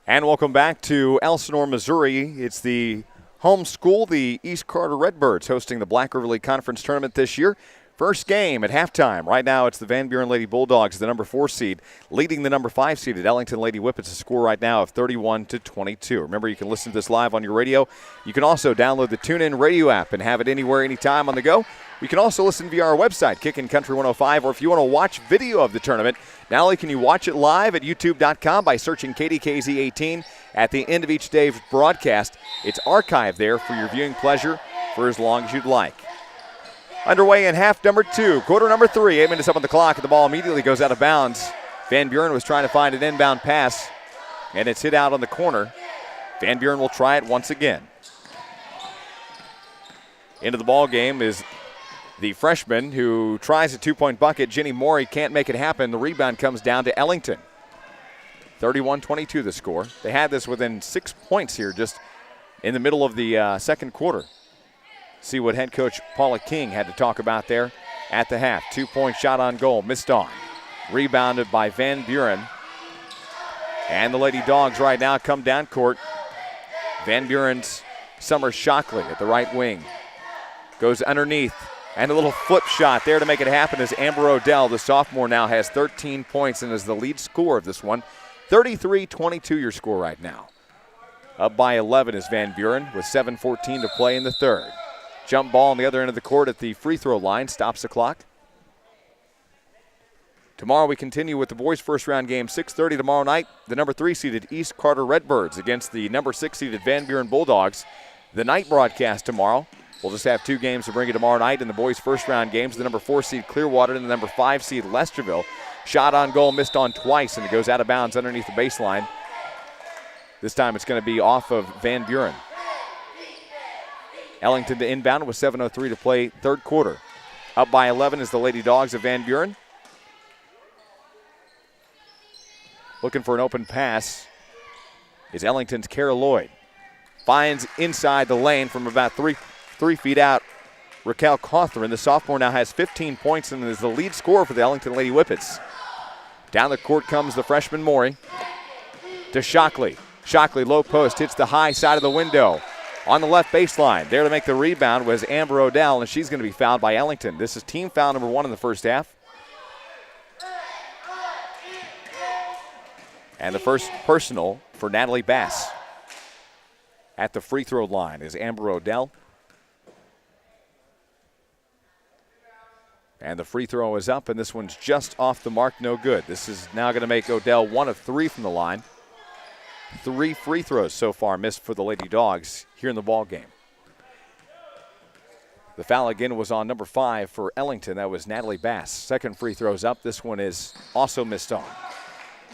And welcome back to Ellsinor, Missouri. It's the home school, the East Carter Redbirds, hosting the Black River League Conference Tournament this year. First game at halftime. Right now it's the Van Buren Lady Bulldogs, the number 4 seed, leading the number 5 seed at Ellington Lady Whippets. A score right now of 31-22. Remember, you can listen to this live on your radio. You can also download the TuneIn radio app and have it anywhere, anytime on the go. You can also listen via our website, Kickin' Country 105, or if you want to watch video of the tournament, not only can you watch it live at youtube.com by searching KDKZ18 at the end of each day's broadcast, it's archived there for your viewing pleasure for as long as you'd like. Underway in half number 2, quarter number 3, 8 minutes up on the clock, and the ball immediately goes out of bounds. Van Buren was trying to find an inbound pass, and it's hit out on the corner. Van Buren will try it once again. Into the ball game is the freshman who tries a 2-point bucket. Jenny Morey can't make it happen. The rebound comes down to Ellington. 31-22 the score. They had this within 6 points here just in the middle of the second quarter. See what head coach Paula King had to talk about there at the half. 2-point shot on goal, missed on. Rebounded by Van Buren. And the Lady Dogs right now come down court. Van Buren's Summer Shockley at the right wing. Goes underneath. And a little flip shot there to make it happen as Amber Odell, the sophomore, now has 13 points and is the lead scorer of this one. 33-22 your score right now. Up by 11 is Van Buren with 7:14 to play in the third. Jump ball on the other end of the court at the free throw line, stops the clock. Tomorrow we continue with the boys' first round game, 6:30 tomorrow night. The number 3 seeded East Carter Redbirds against the number 6 seeded Van Buren Bulldogs. The night broadcast tomorrow. We'll just have 2 games to bring you tomorrow night in the boys' first round games. The number 4 seed Clearwater and the number 5 seed Lesterville. Shot on goal, missed on twice, and it goes out of bounds underneath the baseline. This time it's going to be off of Van Buren. Ellington to inbound with 7:03 to play third quarter. Up by 11 is the Lady Dogs of Van Buren. Looking for an open pass is Ellington's Kara Lloyd. Finds inside the lane from about three feet out, Raquel Cawthron. The sophomore now has 15 points and is the lead scorer for the Ellington Lady Whippets. Down the court comes the freshman Morey to Shockley. Shockley, low post, hits the high side of the window on the left baseline. There to make the rebound was Amber Odell, and she's going to be fouled by Ellington. This is team foul number 1 in the first half. And the first personal for Natalie Bass. At the free throw line is Amber Odell. And the free throw is up, and this one's just off the mark, no good. This is now going to make Odell 1 of 3 from the line. 3 free throws so far missed for the Lady Dogs here in the ball game. The foul again was on number 5 for Ellington. That was Natalie Bass. Second free throw's up. This one is also missed on.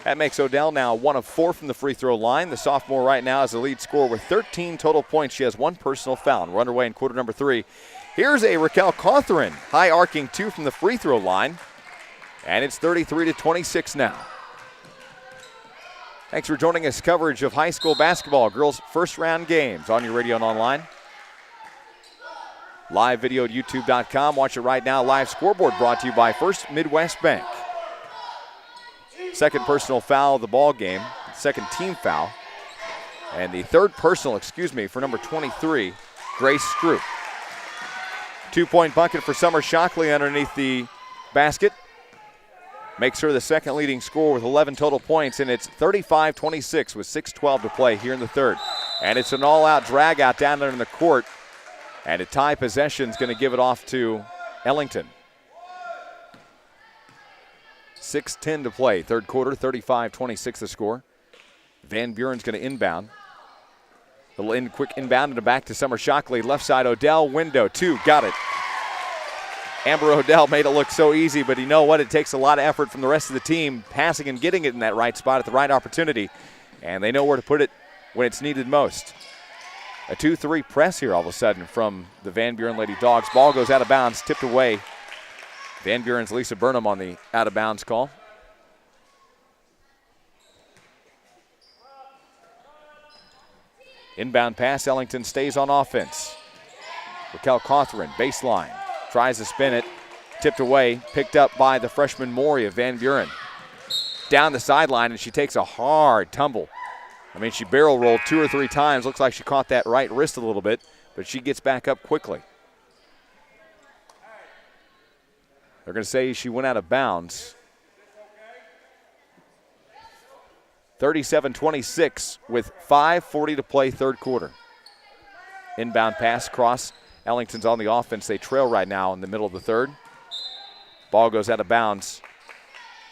That makes Odell now 1 of 4 from the free throw line. The sophomore right now is the lead scorer with 13 total points. She has 1 personal foul. We're underway in quarter number 3. Here's a Raquel Cawthron, high arcing 2 from the free throw line. And it's 33-26 now. Thanks for joining us. Coverage of high school basketball, girls' first round games on your radio and online. Live video at youtube.com. Watch it right now. Live scoreboard brought to you by First Midwest Bank. Second personal foul of the ball game. Second team foul. And the third personal, for number 23, Grace Stroop. 2-point bucket for Summer Shockley underneath the basket. Makes her the second leading scorer with 11 total points, and it's 35-26 with 6:12 to play here in the third. And it's an all-out drag out down there in the court. And a tie possession is going to give it off to Ellington. 6:10 to play, third quarter, 35-26 the score. Van Buren's going to inbound. Little quick inbound and back to Summer Shockley. Left side, Odell, window, 2, got it. Amber Odell made it look so easy, but you know what? It takes a lot of effort from the rest of the team, passing and getting it in that right spot at the right opportunity. And they know where to put it when it's needed most. A 2-3 press here all of a sudden from the Van Buren Lady Dogs. Ball goes out of bounds, tipped away. Van Buren's Lisa Burnham on the out-of-bounds call. Inbound pass, Ellington stays on offense. Raquel Cawthron, baseline, tries to spin it, tipped away, picked up by the freshman Morey of Van Buren. Down the sideline, and she takes a hard tumble I mean, she barrel rolled 2 or 3 times. Looks like she caught that right wrist a little bit, but she gets back up quickly. They're going to say she went out of bounds. 37-26 with 5:40 to play, third quarter. Inbound pass across. Ellington's on the offense. They trail right now in the middle of the third. Ball goes out of bounds.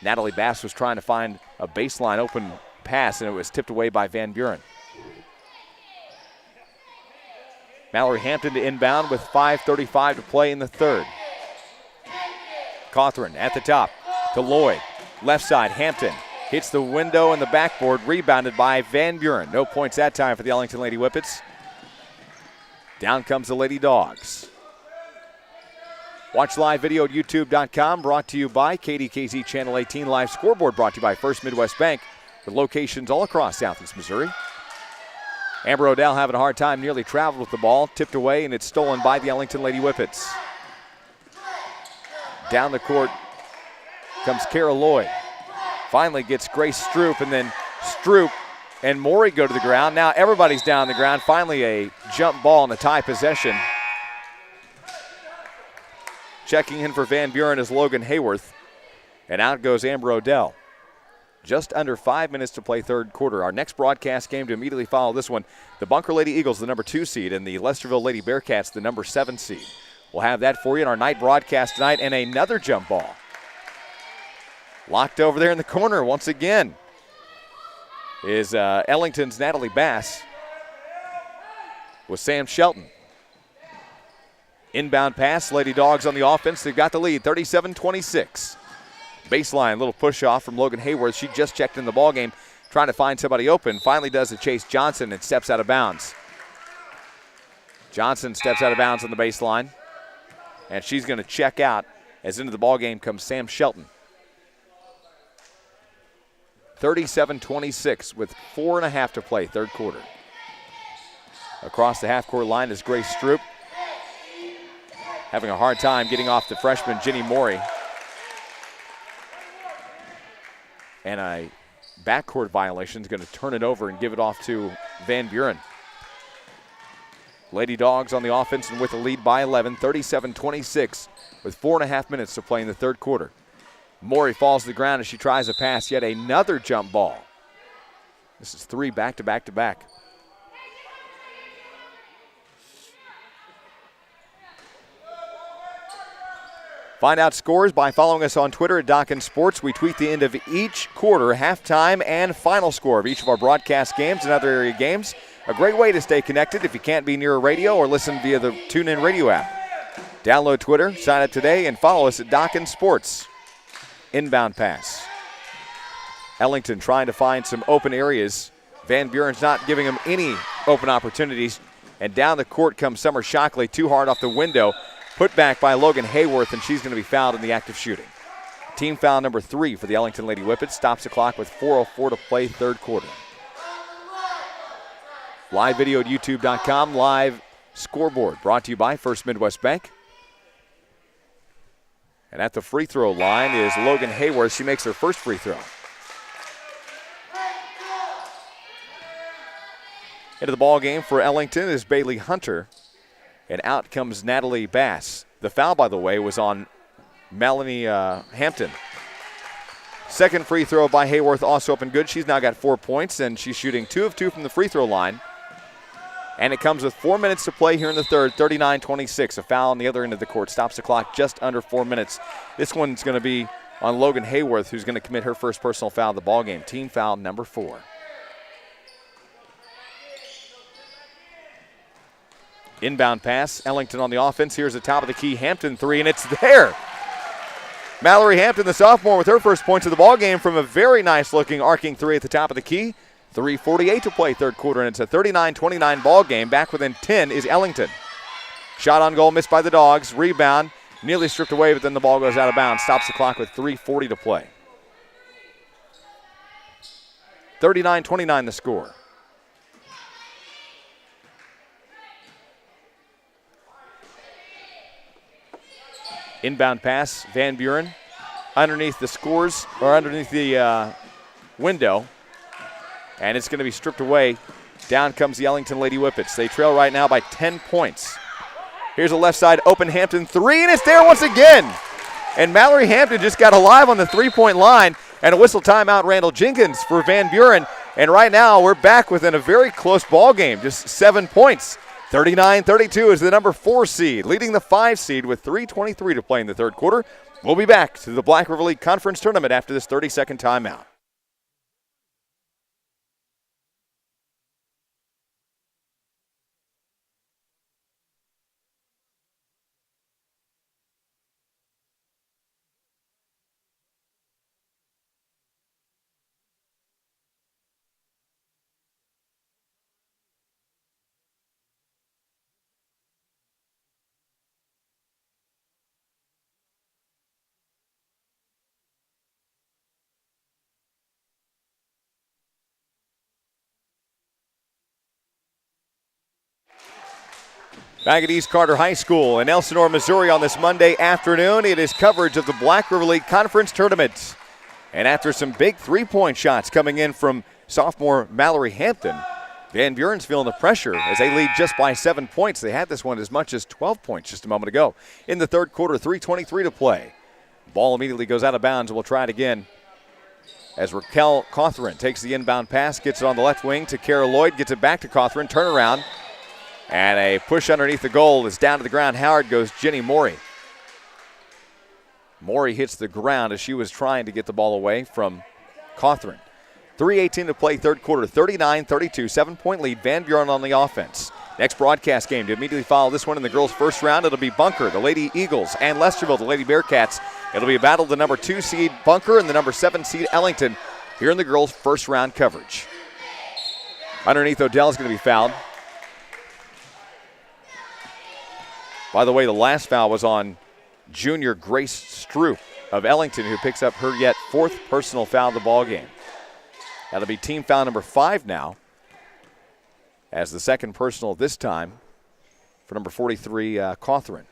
Natalie Bass was trying to find a baseline open pass, and it was tipped away by Van Buren. Mallory Hampton to inbound with 5:35 to play in the third. Cawthron at the top to Lloyd. Left side, Hampton hits the window and the backboard, rebounded by Van Buren. No points that time for the Ellington Lady Whippets. Down comes the Lady Dogs. Watch live video at youtube.com, brought to you by KDKZ Channel 18. Live scoreboard brought to you by First Midwest Bank, with locations all across Southeast Missouri. Amber Odell having a hard time, nearly traveled with the ball, tipped away, and it's stolen by the Ellington Lady Whippets. Down the court comes Kara Lloyd. Finally gets Grace Stroop, and then Stroop and Morey go to the ground. Now everybody's down on the ground. Finally a jump ball in a tie possession. Checking in for Van Buren is Logan Hayworth. And out goes Amber Odell. Just under 5 minutes to play third quarter. Our next broadcast game to immediately follow this one, the Bunker Lady Eagles, the number 2 seed, and the Lesterville Lady Bearcats, the number 7 seed. We'll have that for you in our night broadcast tonight, and another jump ball. Locked over there in the corner once again is Ellington's Natalie Bass with Sam Shelton. Inbound pass, Lady Dogs on the offense. They've got the lead, 37-26. Baseline, little push off from Logan Hayworth. She just checked in the ballgame, trying to find somebody open. Finally does the Chase Johnson and steps out of bounds. Johnson steps out of bounds on the baseline, and she's going to check out as into the ballgame comes Sam Shelton. 37-26 with 4.5 to play, third quarter. Across the half-court line is Grace Stroop. Having a hard time getting off the freshman Jenny Morey. And a backcourt violation is going to turn it over and give it off to Van Buren. Lady Dogs on the offense and with the lead by 11, 37-26 with 4.5 minutes to play in the third quarter. Morey falls to the ground as she tries to pass yet another jump ball. This is 3 back-to-back-to-back. Find out scores by following us on Twitter at Dockin Sports. We tweet the end of each quarter, halftime, and final score of each of our broadcast games and other area games. A great way to stay connected if you can't be near a radio or listen via the TuneIn radio app. Download Twitter, sign up today, and follow us at Dockin Sports. Inbound pass. Ellington trying to find some open areas. Van Buren's not giving them any open opportunities. And down the court comes Summer Shockley, too hard off the window. Put back by Logan Hayworth, and she's going to be fouled in the act of shooting. Team foul number 3 for the Ellington Lady Whippets. Stops the clock with 4:04 to play, third quarter. Live video at youtube.com. Live scoreboard brought to you by First Midwest Bank. And at the free throw line is Logan Hayworth. She makes her first free throw. Into the ball game for Ellington is Bailey Hunter. And out comes Natalie Bass. The foul, by the way, was on Melanie Hampton. Second free throw by Hayworth also up and good. She's now got 4 points, and she's shooting 2 of 2 from the free throw line. And it comes with 4 minutes to play here in the third, 39-26. A foul on the other end of the court. Stops the clock just under 4 minutes. This one's going to be on Logan Hayworth, who's going to commit her first personal foul of the ballgame. Team foul number 4. Inbound pass. Ellington on the offense. Here's the top of the key. Hampton 3, and it's there. Mallory Hampton, the sophomore, with her first points of the ballgame from a very nice-looking arcing 3 at the top of the key. 3:48 to play third quarter, and it's a 39-29 ball game. Back within 10 is Ellington. Shot on goal missed by the Dogs. Rebound nearly stripped away, but then the ball goes out of bounds. Stops the clock with 3:40 to play. 39-29 the score. Inbound pass, Van Buren underneath the scores, or underneath the window. and it's going to be stripped away. Down comes the Ellington Lady Whippets. They trail right now by 10 points. Here's a left side open Hampton three, and it's there once again. And Mallory Hampton just got alive on the three-point line, and a whistle timeout Randall Jenkins for Van Buren. And right now we're back within a very close ball game, just 7 points. 39-32 is the number 4 seed, leading the 5 seed with 3:23 to play in the third quarter. We'll be back to the Black River League Conference Tournament after this 30-second timeout. Back at East Carter High School in Ellsinor, Missouri on this Monday afternoon, it is coverage of the Black River League Conference Tournament. And after some big three-point shots coming in from sophomore Mallory Hampton, Van Buren's feeling the pressure as they lead just by 7 points. They had this one as much as 12 points just a moment ago. In the third quarter, 3:23 to play. Ball immediately goes out of bounds, and we'll try it again as Raquel Cawthron takes the inbound pass, gets it on the left wing to Kara Lloyd, gets it back to Cawthron, turnaround. And a push underneath the goal is down to the ground. Howard goes Jenny Morey. Morey hits the ground as she was trying to get the ball away from Cawthron. 3:18 to play, third quarter, 39-32, 7-point lead, Van Buren on the offense. Next broadcast game to immediately follow this one in the girls' first round, it'll be Bunker, the Lady Eagles, and Lesterville, the Lady Bearcats. It'll be a battle of the number 2 seed Bunker and the number 7 seed Ellington here in the girls' first round coverage. Underneath Odell is going to be fouled. By the way, the last foul was on junior Grace Stroop of Ellington, who picks up her yet 4th personal foul of the ball game. That'll be team foul number 5 now, as the second personal this time for number 43, Cawthron.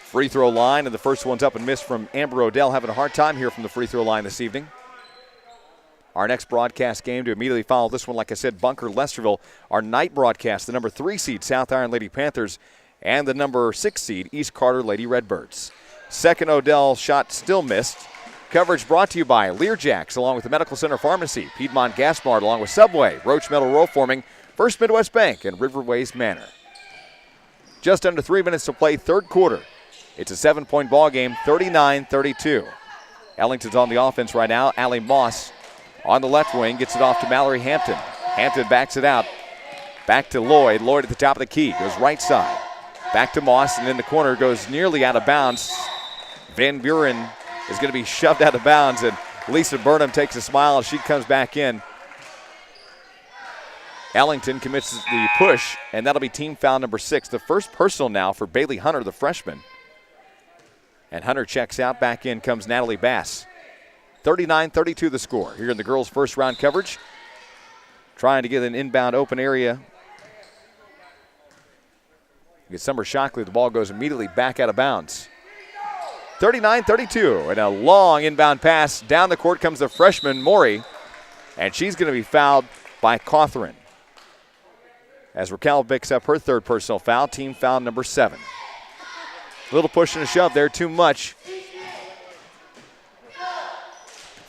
Free throw line, and the first one's up and missed from Amber Odell, having a hard time here from the free throw line this evening. Our next broadcast game to immediately follow this one, like I said, Bunker Lesterville. Our night broadcast, the number 3 seed South Iron Lady Panthers and the number 6 seed East Carter Lady Redbirds. Second Odell shot still missed. Coverage brought to you by Learjacks, along with the Medical Center Pharmacy, Piedmont Gas Mart, along with Subway, Roach Metal Roll Forming, First Midwest Bank, and Riverways Manor. Just under 3 minutes to play, third quarter. It's a 7-point ball game, 39-32. Ellington's on the offense right now. Allie Moss on the left wing, gets it off to Mallory Hampton. Hampton backs it out. Back to Lloyd. Lloyd at the top of the key. Goes right side. Back to Moss, and in the corner goes nearly out of bounds. Van Buren is going to be shoved out of bounds, and Lisa Burnham takes a smile as she comes back in. Ellington commits the push, and that'll be team foul number 6. The first personal now for Bailey Hunter, the freshman. And Hunter checks out. Back in comes Natalie Bass. 39-32 the score here in the girls' first round coverage. Trying to get an inbound open area. Get Summer Shockley. The ball goes immediately back out of bounds. 39-32, and a long inbound pass. Down the court comes the freshman, Morey, and she's going to be fouled by Cawthron. As Raquel picks up her 3rd personal foul, team foul number 7. A little push and a shove there, too much.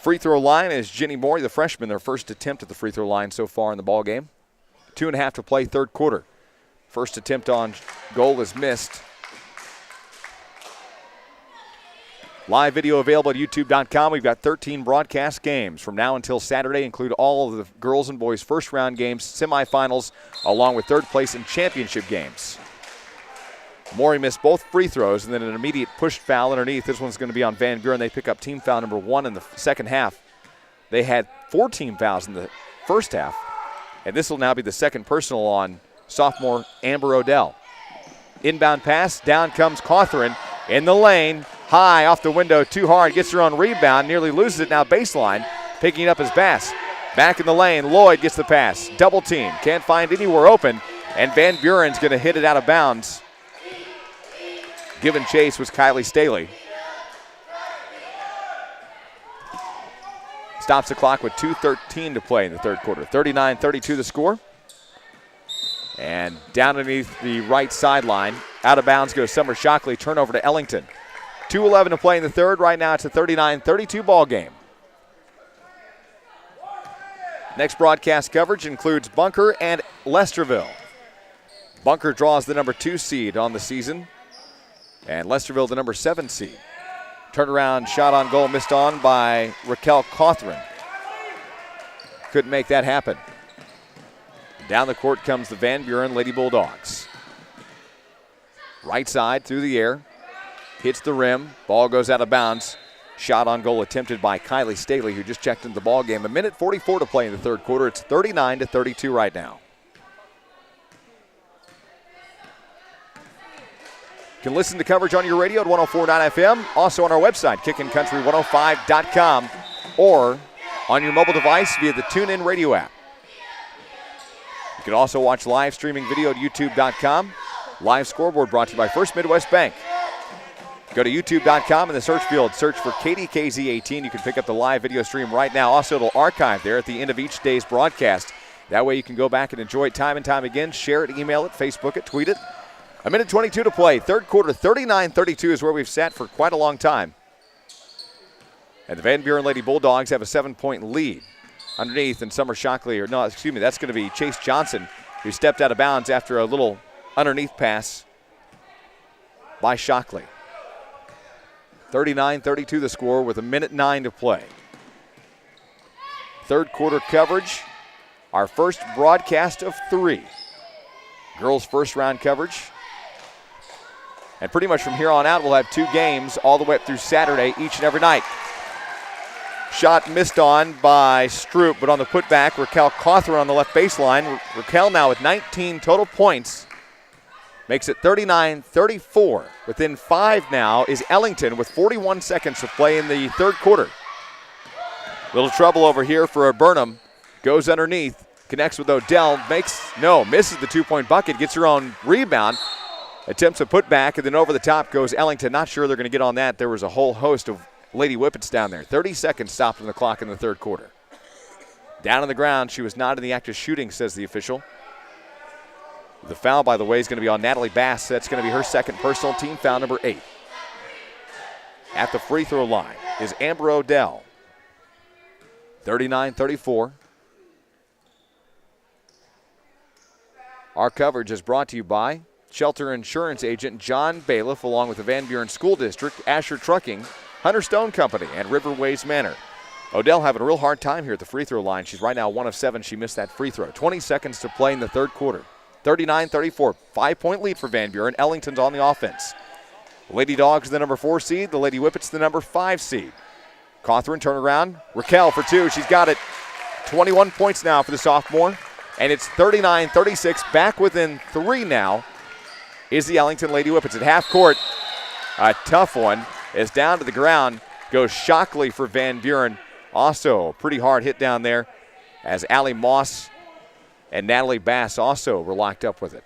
Free throw line is Jenny Morey, the freshman, their first attempt at the free throw line so far in the ball game. 2.5 to play, third quarter. First attempt on goal is missed. Live video available at youtube.com. We've got 13 broadcast games from now until Saturday, include all of the girls and boys first round games, semifinals, along with third place and championship games. Morey missed both free throws, and then an immediate push foul underneath. This one's going to be on Van Buren. They pick up team foul number 1 in the second half. They had 4 team fouls in the first half, and this will now be the second personal on sophomore Amber Odell. Inbound pass, down comes Cawthron in the lane, high off the window, too hard, gets her on rebound, nearly loses it now baseline, picking it up as Bass. Back in the lane, Lloyd gets the pass, double team, can't find anywhere open, and Van Buren's going to hit it out of bounds. Giving chase was Kylie Staley. Stops the clock with 2:13 to play in the third quarter. 39-32 the score. And down underneath the right sideline, out of bounds goes Summer Shockley. Turnover to Ellington. 2:11 to play in the third. Right now it's a 39-32 ball game. Next broadcast coverage includes Bunker and Lesterville. Bunker draws the number 2 seed on the season, and Lesterville the number 7 seed. Turnaround shot on goal missed on by Raquel Cawthron. Couldn't make that happen. Down the court comes the Van Buren Lady Bulldogs. Right side through the air. Hits the rim. Ball goes out of bounds. Shot on goal attempted by Kylie Staley, who just checked into the ball game. 1:44 to play in the third quarter. It's 39-32 right now. You can listen to coverage on your radio at 104.9 FM, also on our website, kickincountry105.com, or on your mobile device via the TuneIn radio app. You can also watch live streaming video at youtube.com. Live scoreboard brought to you by First Midwest Bank. Go to youtube.com in the search field, search for KDKZ18. You can pick up the live video stream right now. Also, it'll archive there at the end of each day's broadcast. That way you can go back and enjoy it time and time again. Share it, email it, Facebook it, tweet it. 1:22 to play. Third quarter, 39-32 is where we've sat for quite a long time. And the Van Buren Lady Bulldogs have a 7-point lead. Underneath, and Summer Shockley, that's going to be Chase Johnson, who stepped out of bounds after a little underneath pass by Shockley. 39-32 the score with 1:09 to play. Third quarter coverage, our first broadcast of 3. Girls' first round coverage. And pretty much from here on out, we'll have 2 games all the way up through Saturday each and every night. Shot missed on by Stroop, but on the putback, Raquel Cawthron on the left baseline. Raquel now with 19 total points. Makes it 39-34. Within 5 now is Ellington with 41 seconds to play in the third quarter. Little trouble over here for Burnham. Goes underneath, connects with Odell, misses the 2-point bucket, gets her own rebound. Attempts a putback, and then over the top goes Ellington. Not sure they're going to get on that. There was a whole host of Lady Whippets down there. 30 seconds stopped on the clock in the third quarter. Down on the ground, she was not in the act of shooting, says the official. The foul, by the way, is going to be on Natalie Bass. That's going to be her second personal, team foul number 8. At the free throw line is Amber Odell. 39-34. Our coverage is brought to you by Shelter Insurance Agent John Bailiff, along with the Van Buren School District, Asher Trucking, Hunter Stone Company, and Riverways Manor. Odell having a real hard time here at the free throw line. She's right now 1 of 7. She missed that free throw. 20 seconds to play in the third quarter. 39-34. 5-point lead for Van Buren. Ellington's on the offense. The Lady Dogs the number 4 seed. The Lady Whippets the number 5 seed. Cawthron turnaround. Raquel for 2. She's got it. 21 points now for the sophomore. And it's 39-36. Back within 3 now is the Ellington Lady Whippets at half court. A tough one is down to the ground. Goes Shockley for Van Buren. Also pretty hard hit down there as Allie Moss and Natalie Bass also were locked up with it.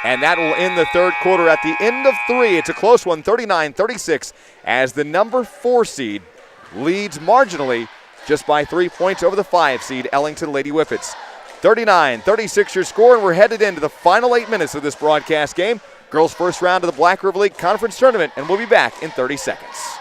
And that will end the third quarter at the end of 3. It's a close one, 39-36, as the number 4 seed leads marginally just by 3 points over the 5 seed Ellington Lady Whippets. 39-36 your score, and we're headed into the final 8 minutes of this broadcast game. Girls' first round of the Black River League Conference Tournament, and we'll be back in 30 seconds.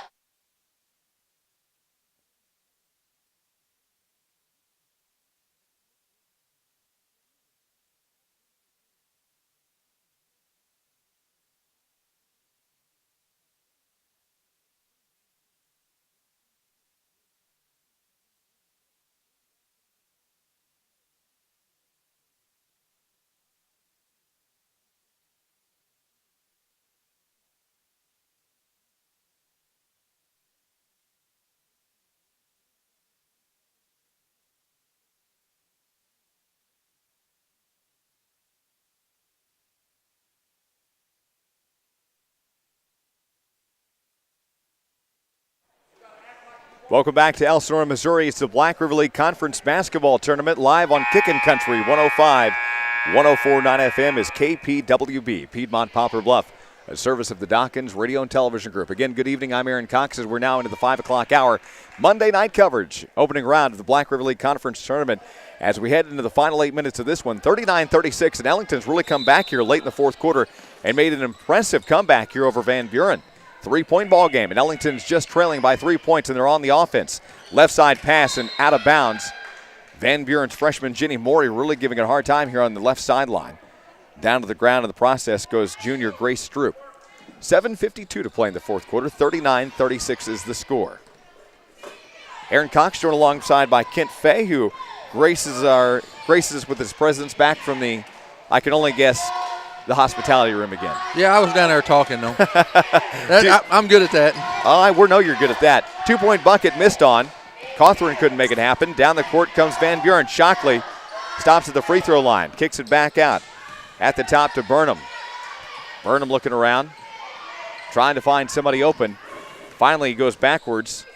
Welcome back to Ellsinor, Missouri. It's the Black River League Conference Basketball Tournament live on Kickin' Country 105. 104.9 FM is KPWB, Piedmont Poplar Bluff. a service of the Dawkins Radio and Television Group. Again, good evening. I'm Aaron Cox as we're now into the 5 o'clock hour. Monday night coverage, opening round of the Black River League Conference Tournament as we head into the final 8 minutes of this one. 39-36, and Ellington's really come back here late in the fourth quarter and made an impressive comeback here over Van Buren. 3-point ball game, and Ellington's just trailing by 3 points, and they're on the offense. Left side pass and out of bounds. Van Buren's freshman Jenny Morey really giving it a hard time here on the left sideline. Down to the ground in the process goes junior Grace Stroop. 7:52 to play in the fourth quarter. 39-36 is the score. Aaron Cox joined alongside by Kent Fay, who graces us with his presence back from the, I can only guess, the hospitality room again. Yeah, I was down there talking, though. I'm good at that. We know you're good at that. 2-point bucket missed on. Cawthorn couldn't make it happen. Down the court comes Van Buren. Shockley stops at the free throw line, kicks it back out. At the top to Burnham. Burnham looking around, trying to find somebody open. Finally, he goes backwards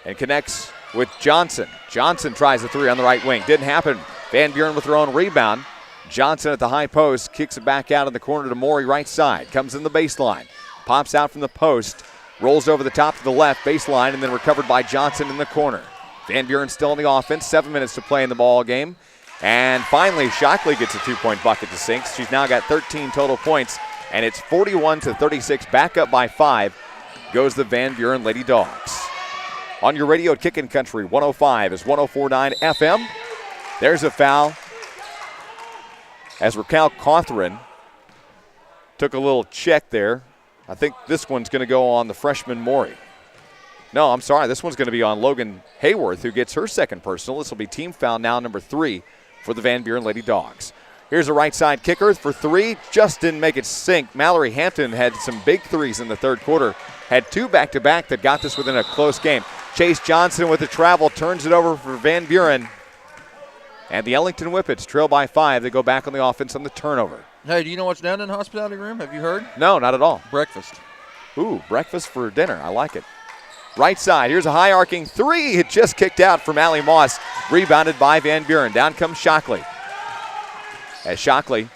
and connects with Johnson. Johnson tries the three on the right wing. Didn't happen. Van Buren with her own rebound. Johnson at the high post, kicks it back out in the corner to Morey right side. Comes in the baseline. Pops out from the post. Rolls over the top to the left baseline and then recovered by Johnson in the corner. Van Buren still in the offense. 7 minutes to play in the ball game. And finally, Shockley gets a 2-point bucket to sink. She's now got 13 total points, and it's 41-36. Back up by 5 goes the Van Buren Lady Dogs. On your radio at Kickin' Country, 105 is 104.9 FM. There's a foul as Raquel Cawthorn took a little check there. I think this one's going to go on the freshman Morey. No, I'm sorry. This one's going to be on Logan Hayworth, who gets her second personal. This will be team foul now number 3 for the Van Buren Lady Dogs. Here's a right side kicker for 3. Just didn't make it sink. Mallory Hampton had some big threes in the third quarter. Had 2 back-to-back that got this within a close game. Chase Johnson with the travel turns it over for Van Buren. And the Ellington Whippets trail by 5. They go back on the offense on the turnover. Hey, do you know what's down in the hospitality room? Have you heard? No, not at all. Breakfast. Ooh, breakfast for dinner. I like it. Right side, here's a high arcing 3. It just kicked out from Allie Moss. Rebounded by Van Buren. Down comes Shockley. As Shockley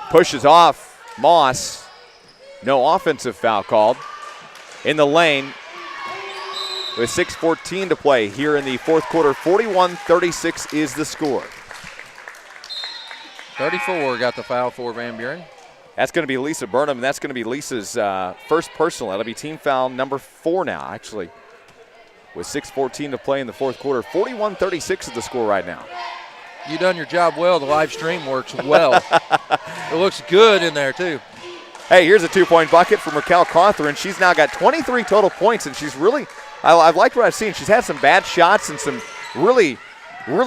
pushes off Moss. No offensive foul called. In the lane with 6:14 to play here in the fourth quarter. 41-36 is the score. 34 got the foul for Van Buren. That's going to be Lisa Burnham, and that's going to be Lisa's first personal. That'll be team foul number 4 now, actually, with 6:14 to play in the fourth quarter. 41-36 is the score right now. You done your job well. The live stream works well. It looks good in there, too. Hey, here's a 2-point bucket from Raquel Cawthorn. She's now got 23 total points, and she's really – I've liked what I've seen. She's had some bad shots and some really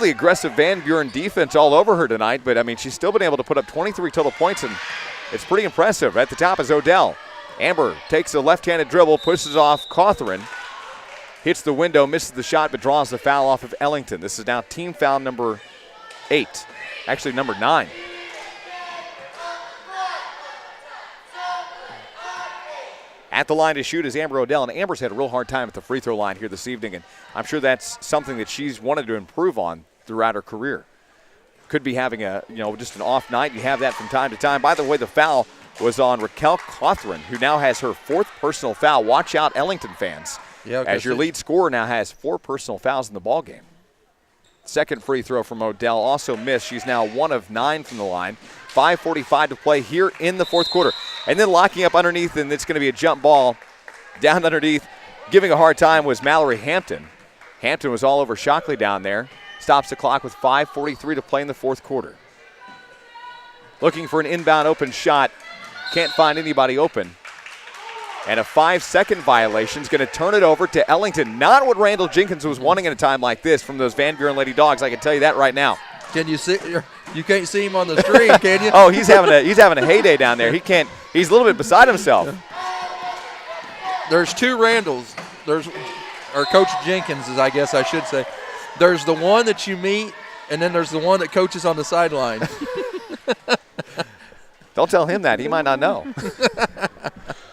aggressive Van Buren defense all over her tonight, but, I mean, she's still been able to put up 23 total points, and it's pretty impressive. At the top is Odell. Amber takes a left-handed dribble, pushes off Cawthorn, hits the window, misses the shot, but draws the foul off of Ellington. This is now team foul number 8, actually number 9. At the line to shoot is Amber Odell, and Amber's had a real hard time at the free throw line here this evening, and I'm sure that's something that she's wanted to improve on throughout her career. Could be having just an off night. You have that from time to time. By the way, the foul was on Raquel Cawthorn, who now has her 4th personal foul. Watch out, Ellington fans, as your lead scorer now has 4 personal fouls in the ballgame. Second free throw from Odell also missed. She's now 1 of 9 from the line. 5:45 to play here in the fourth quarter. And then locking up underneath, and it's going to be a jump ball down underneath. Giving a hard time was Mallory Hampton. Hampton was all over Shockley down there. Stops the clock with 5:43 to play in the fourth quarter. Looking for an inbound open shot. Can't find anybody open. And a 5-second violation is going to turn it over to Ellington. Not what Randall Jenkins was wanting at a time like this from those Van Buren Lady Dogs. I can tell you that right now. Can you see? You can't see him on the screen, can you? Oh, he's having a heyday down there. He can't. He's a little bit beside himself. There's 2 Randalls. Or Coach Jenkins, as I guess I should say. There's the one that you meet, and then there's the one that coaches on the sideline. Don't tell him that. He might not know.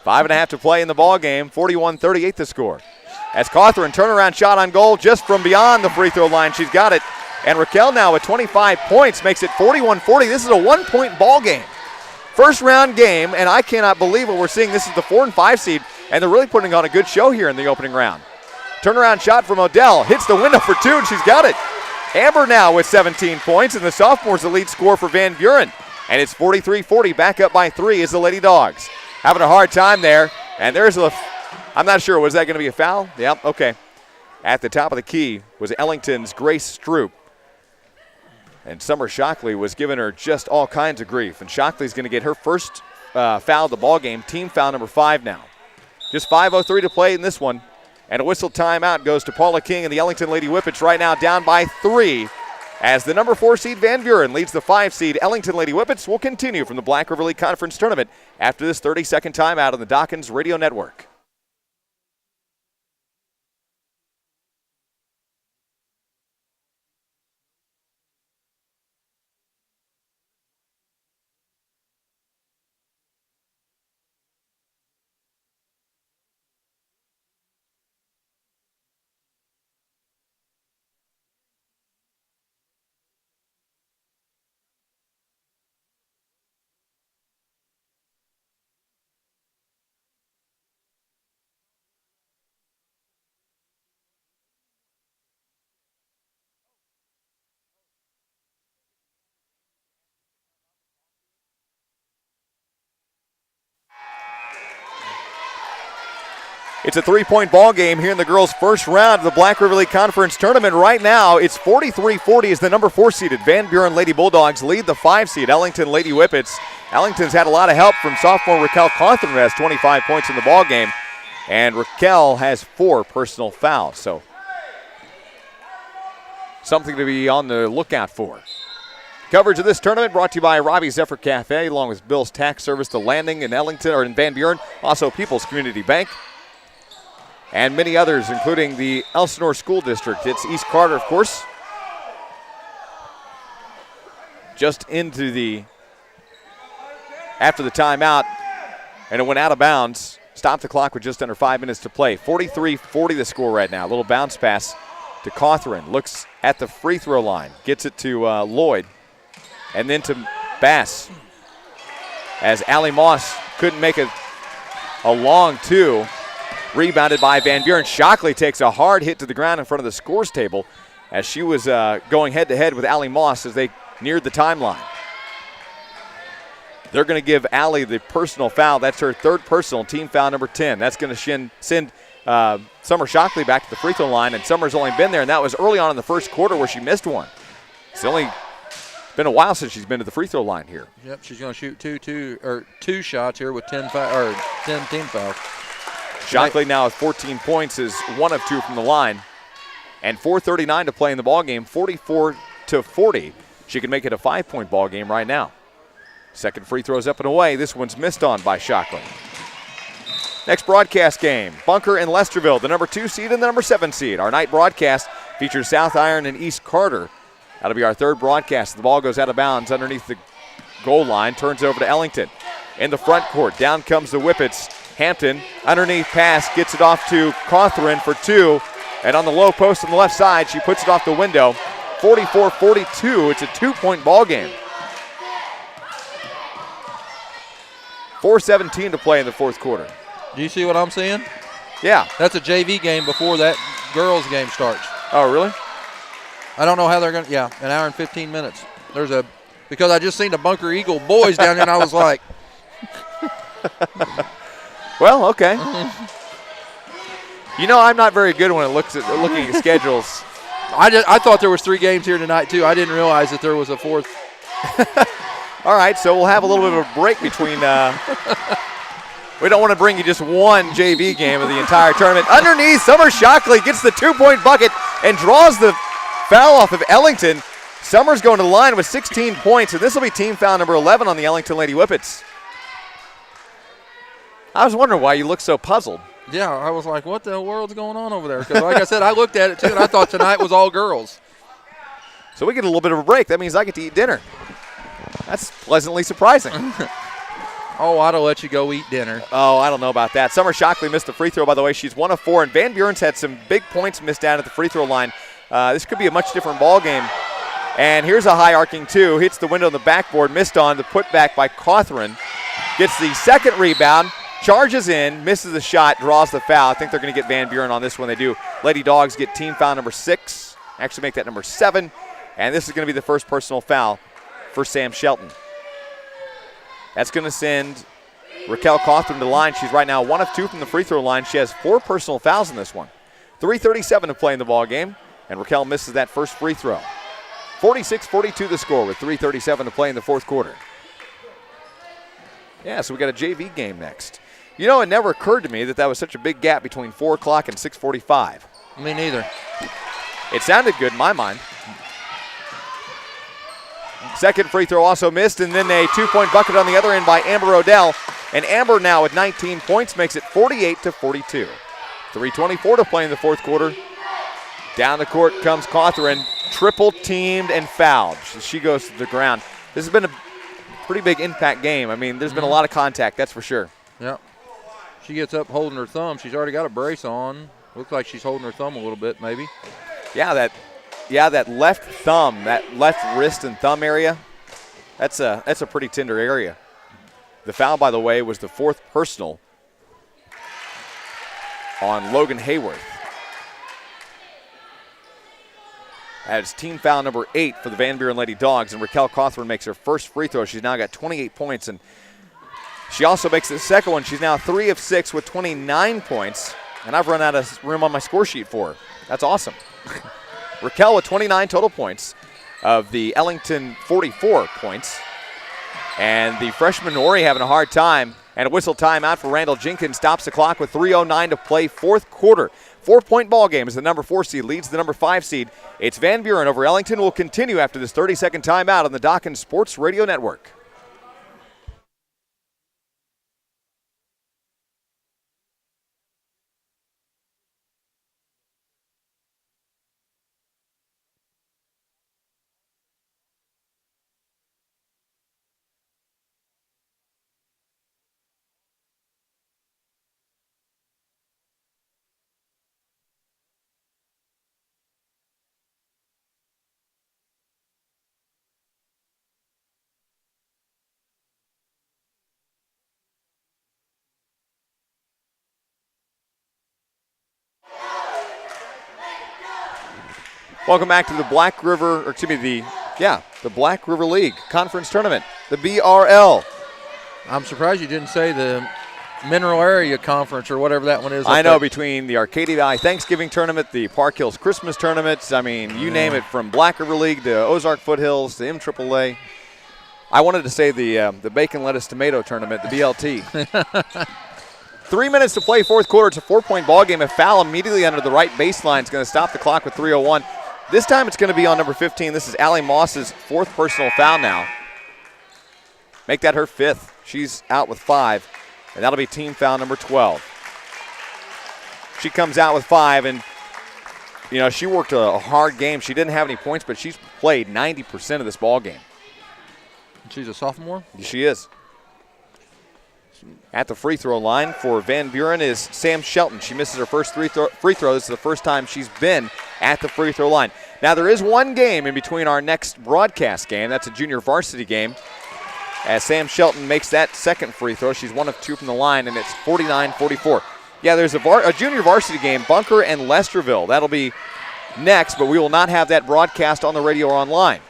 5.5 to play in the ball game. 41-38 the score. As Cawthorn turnaround shot on goal just from beyond the free throw line. She's got it. And Raquel now with 25 points makes it 41-40. This is a 1-point ball game. First round game, and I cannot believe what we're seeing. This is the 4 and 5 seed, and they're really putting on a good show here in the opening round. Turnaround shot from Odell, hits the window for 2, and she's got it. Amber now with 17 points, and the sophomore's the lead scorer for Van Buren. And it's 43-40, back up by 3 is the Lady Dogs. Having a hard time there, and there's I'm not sure, was that going to be a foul? Yep, okay. At the top of the key was Ellington's Grace Stroop. And Summer Shockley was giving her just all kinds of grief. And Shockley's going to get her first foul of the ball game, team foul number 5 now. Just 5:03 to play in this one. And a whistle timeout goes to Paula King and the Ellington Lady Whippets right now down by 3. As the number 4 seed Van Buren leads the 5 seed Ellington Lady Whippets. Will continue from the Black River League Conference Tournament after this 30-second timeout on the Dawkins Radio Network. It's a 3-point ball game here in the girls' first round of the Black River League Conference Tournament. Right now, it's 43-40 as the number 4 seeded Van Buren Lady Bulldogs lead the 5 seed Ellington Lady Whippets. Ellington's had a lot of help from sophomore Raquel Cawthron, who has 25 points in the ball game, and Raquel has 4 personal fouls. So something to be on the lookout for. Coverage of this tournament brought to you by Robbie Zephyr Cafe, along with Bill's Tax Service, The Landing in Ellington or in Van Buren, also People's Community Bank, and many others, including the Ellsinor School District. It's East Carter, of course. Just after the timeout, and it went out of bounds. Stopped the clock with just under 5 minutes to play. 43-40 the score right now. A little bounce pass to Cawthron. Looks at the free throw line. Gets it to Lloyd. And then to Bass. As Allie Moss couldn't make a long 2. Rebounded by Van Buren. Shockley takes a hard hit to the ground in front of the scores table as she was going head-to-head with Allie Moss as they neared the timeline. They're going to give Allie the personal foul. That's her 3rd personal, team foul number 10. That's going to send Summer Shockley back to the free throw line, and Summer's only been there, and that was early on in the first quarter where she missed one. It's only been a while since she's been to the free throw line here. Yep, she's going to shoot two shots here with 10 team fouls. Shockley now with 14 points is 1 of 2 from the line. And 4:39 to play in the ball game, 44-40. She can make it a 5-point ball game right now. Second free throw's up and away. This one's missed on by Shockley. Next broadcast game, Bunker and Lesterville, the number 2 seed and the number 7 seed. Our night broadcast features South Iron and East Carter. That'll be our 3rd broadcast. The ball goes out of bounds underneath the goal line, turns over to Ellington. In the front court, down comes the Whippets. Hampton, underneath pass, gets it off to Cawthron for 2. And on the low post on the left side, she puts it off the window. 44-42, it's a 2-point ball game. 4:17 to play in the 4th quarter. Do you see what I'm seeing? Yeah. That's a JV game before that girls game starts. Oh, really? I don't know how they're going to, an hour and 15 minutes. Because I just seen the Bunker Eagle boys down there, and I was like. Well, okay. You know, I'm not very good when it looking at schedules. I thought there was 3 games here tonight, too. I didn't realize that there was a 4th. All right, so we'll have a little bit of a break between. We don't want to bring you just one JV game of the entire tournament. Underneath, Summer Shockley gets the 2-point bucket and draws the foul off of Ellington. Summer's going to the line with 16 points, and this will be team foul number 11 on the Ellington Lady Whippets. I was wondering why you look so puzzled. Yeah, I was like, what the world's going on over there? Because like I said, I looked at it too, and I thought tonight was all girls. So we get a little bit of a break. That means I get to eat dinner. That's pleasantly surprising. Oh, I'd have let you go eat dinner. Oh, I don't know about that. Summer Shockley missed the free throw, by the way. She's 1 of 4, and Van Buren's had some big points missed out at the free throw line. This could be a much different ball game. And here's a high arcing 2. Hits the window on the backboard. Missed on the putback by Cawthron. gets the second rebound, charges in, misses the shot, draws the foul. I think they're going to get Van Buren on this one. They do. Lady Dogs get team foul number 6, actually make that number 7, and this is going to be the first personal foul for Sam Shelton. That's going to send Raquel Cawthorn to the line. She's right now 1 of 2 from the free throw line. She has 4 personal fouls in this one. 3:37 to play in the ball game, and Raquel misses that first free throw. 46-42 the score with 3:37 to play in the fourth quarter. Yeah, so we got a JV game next. You know, it never occurred to me that was such a big gap between 4 o'clock and 6:45. Me neither. It sounded good in my mind. Second free throw also missed, and then a 2-point bucket on the other end by Amber Odell. And Amber now with 19 points makes it 48-42. 3:24 to play in the fourth quarter. Down the court comes Cawthorn, triple teamed and fouled. She goes to the ground. This has been a pretty big impact game. I mean, there's been a lot of contact, that's for sure. Yep. She gets up holding her thumb. She's already got a brace on. Looks like she's holding her thumb a little bit, maybe. Yeah, that left thumb, that left wrist and thumb area, that's a pretty tender area. The foul, by the way, was the 4th personal on Logan Hayworth. That's team foul number 8 for the Van Buren Lady Dogs, and Raquel Cawthorn makes her first free throw. She's now got 28 points, and she also makes the second one. She's now 3 of 6 with 29 points, and I've run out of room on my score sheet for her. That's awesome. Raquel with 29 total points of the Ellington 44 points, and the freshman Ori having a hard time, and a whistle timeout for Randall Jenkins stops the clock with 3:09 to play fourth quarter. 4-point ball game as the number 4 seed leads the number 5 seed. It's Van Buren over Ellington. Will continue after this 30-second timeout on the Dawkins Sports Radio Network. Welcome back to the Black River League Conference Tournament, the BRL. I'm surprised you didn't say the Mineral Area Conference or whatever that one is. I know, between the Arcadia Valley Thanksgiving Tournament, the Park Hills Christmas Tournaments, I mean, you name it, from Black River League to Ozark Foothills to MAAA. I wanted to say the Bacon Lettuce Tomato Tournament, the BLT. 3 minutes to play fourth quarter. It's a 4-point ball game. A foul immediately under the right baseline is going to stop the clock with 3:01. This time it's going to be on number 15. This is Allie Moss's 4th personal foul now. Make that her 5th. She's out with 5, and that'll be team foul number 12. She comes out with 5, and, you know, she worked a hard game. She didn't have any points, but she's played 90% of this ball game. She's a sophomore? She is. At the free throw line for Van Buren is Sam Shelton. She misses her first free throw. This is the first time she's been at the free throw line. Now, there is one game in between our next broadcast game. That's a junior varsity game. As Sam Shelton makes that second free throw, she's 1 of 2 from the line, and it's 49-44. Yeah, there's a junior varsity game, Bunker and Lesterville. That'll be next, but we will not have that broadcast on the radio or online.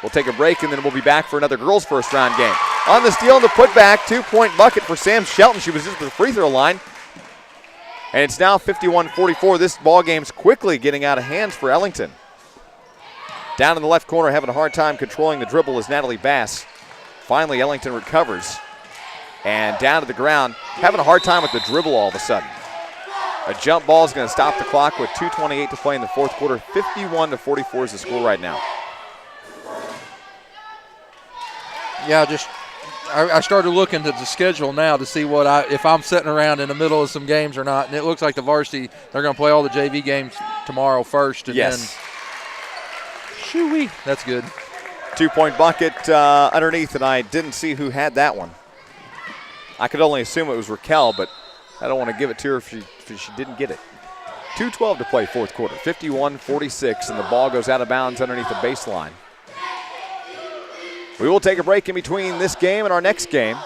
We'll take a break, and then we'll be back for another girls' first round game. On the steal and the putback, 2-point bucket for Sam Shelton. She was just at the free throw line. And it's now 51-44. This ball game's quickly getting out of hands for Ellington. Down in the left corner, having a hard time controlling the dribble is Natalie Bass. Finally, Ellington recovers. And down to the ground, having a hard time with the dribble all of a sudden. A jump ball is going to stop the clock with 2:28 to play in the fourth quarter. 51-44 is the score right now. Yeah, I started looking at the schedule now to see if I'm sitting around in the middle of some games or not, and it looks like the varsity, they're going to play all the JV games tomorrow first, and then shoo-wee, that's good. 2-point bucket underneath, and I didn't see who had that one. I could only assume it was Raquel, but I don't want to give it to her if she didn't get it. 2:12 to play fourth quarter, 51-46, and the ball goes out of bounds underneath the baseline. We will take a break in between this game and our next game.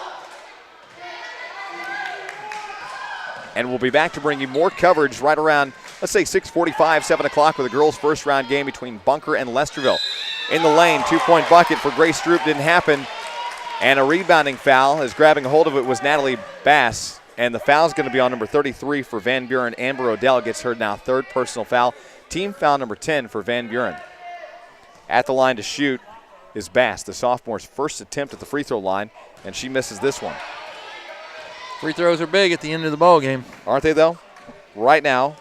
And we'll be back to bring you more coverage right around, let's say 6:45, 7 o'clock with a girls' first round game between Bunker and Lesterville. In the lane, 2-point bucket for Grace Stroop didn't happen. And a rebounding foul, as grabbing a hold of it was Natalie Bass. And the foul's going to be on number 33 for Van Buren. Amber Odell gets her now third personal foul. Team foul number 10 for Van Buren. At the line to shoot is Bass, the sophomore's first attempt at the free throw line, and she misses this one. Free throws are big at the end of the ball game. Aren't they, though? Right now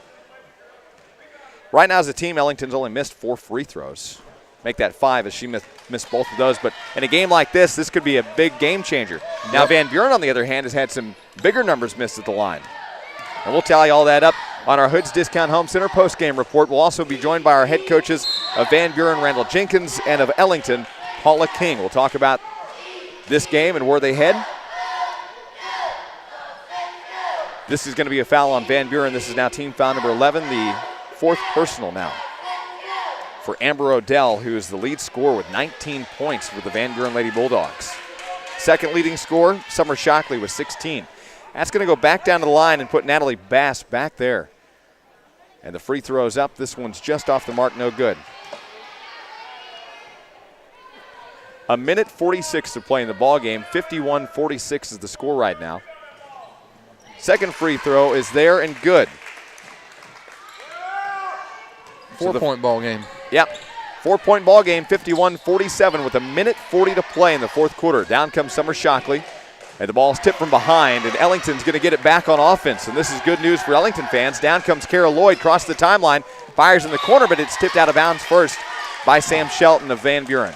as a team, Ellington's only missed 4 free throws. Make that 5 as she missed both of those. But in a game like this could be a big game changer. Now, Van Buren, on the other hand, has had some bigger numbers missed at the line. And we'll tally all that up on our Hood's Discount Home Center postgame report. We'll also be joined by our head coaches of Van Buren, Randall Jenkins, and of Ellington, Paula King. We'll talk about this game and where they head. This is going to be a foul on Van Buren. This is now team foul number 11, the 4th personal now for Amber Odell, who is the lead scorer with 19 points with the Van Buren Lady Bulldogs. Second leading scorer, Summer Shockley, with 16. That's going to go back down to the line and put Natalie Bass back there. And the free throw's up. This one's just off the mark, no good. 1:46 to play in the ball game. 51-46 is the score right now. Second free throw is there and good. 4-point ball game. Yep. 4-point ball game, 51-47 with 1:40 to play in the fourth quarter. Down comes Summer Shockley, and the ball's tipped from behind, and Ellington's going to get it back on offense, and this is good news for Ellington fans. Down comes Kara Lloyd, across the timeline, fires in the corner, but it's tipped out of bounds first by Sam Shelton of Van Buren.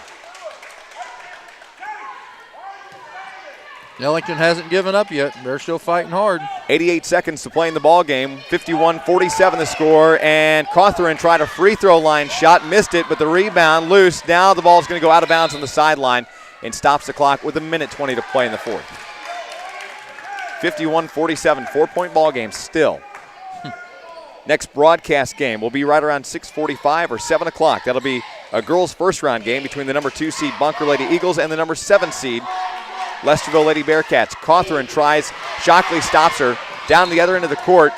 Ellington hasn't given up yet. They're still fighting hard. 88 seconds to play in the ball game. 51-47 the score, and Cawthorne tried a free throw line shot, missed it, but the rebound loose. Now the ball's going to go out of bounds on the sideline and stops the clock with 1:20 to play in the fourth. 51-47, 4-point ball game still. Next broadcast game will be right around 6:45 or 7 o'clock. That'll be a girls' first round game between the number 2 seed Bunker Lady Eagles and the number 7 seed Lesterville Lady Bearcats. Cawthorne tries, Shockley stops her. Down the other end of the court,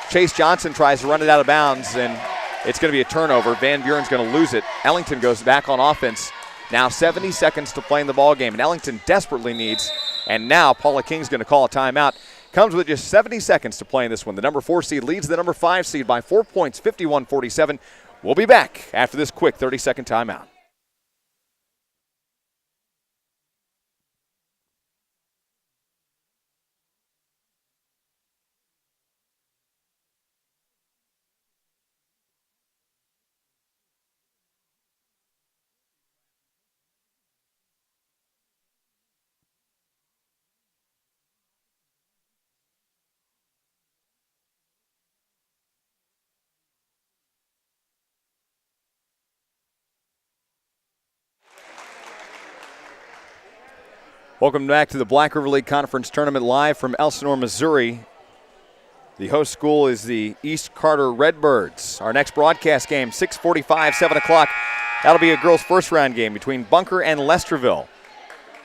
Chase Johnson tries to run it out of bounds, and it's going to be a turnover. Van Buren's going to lose it. Ellington goes back on offense. Now 70 seconds to play in the ball game, and Ellington desperately needs, and now Paula King's going to call a timeout. Comes with just 70 seconds to play in this one. The number 4 seed leads the number 5 seed by 4 points, 51-47. We'll be back after this quick 30-second timeout. Welcome back to the Black River League Conference Tournament live from Ellsinor, Missouri. The host school is the East Carter Redbirds. Our next broadcast game, 6:45, 7 o'clock. That'll be a girls' first round game between Bunker and Lesterville.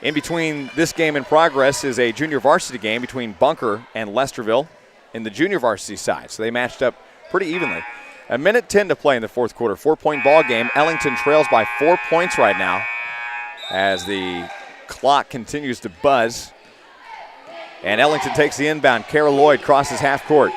In between this game in progress is a junior varsity game between Bunker and Lesterville in the junior varsity side. So they matched up pretty evenly. 1:10 to play in the fourth quarter. 4-point ball game. Ellington trails by 4 points right now as the clock continues to buzz. And Ellington takes the inbound. Kara Lloyd crosses half court,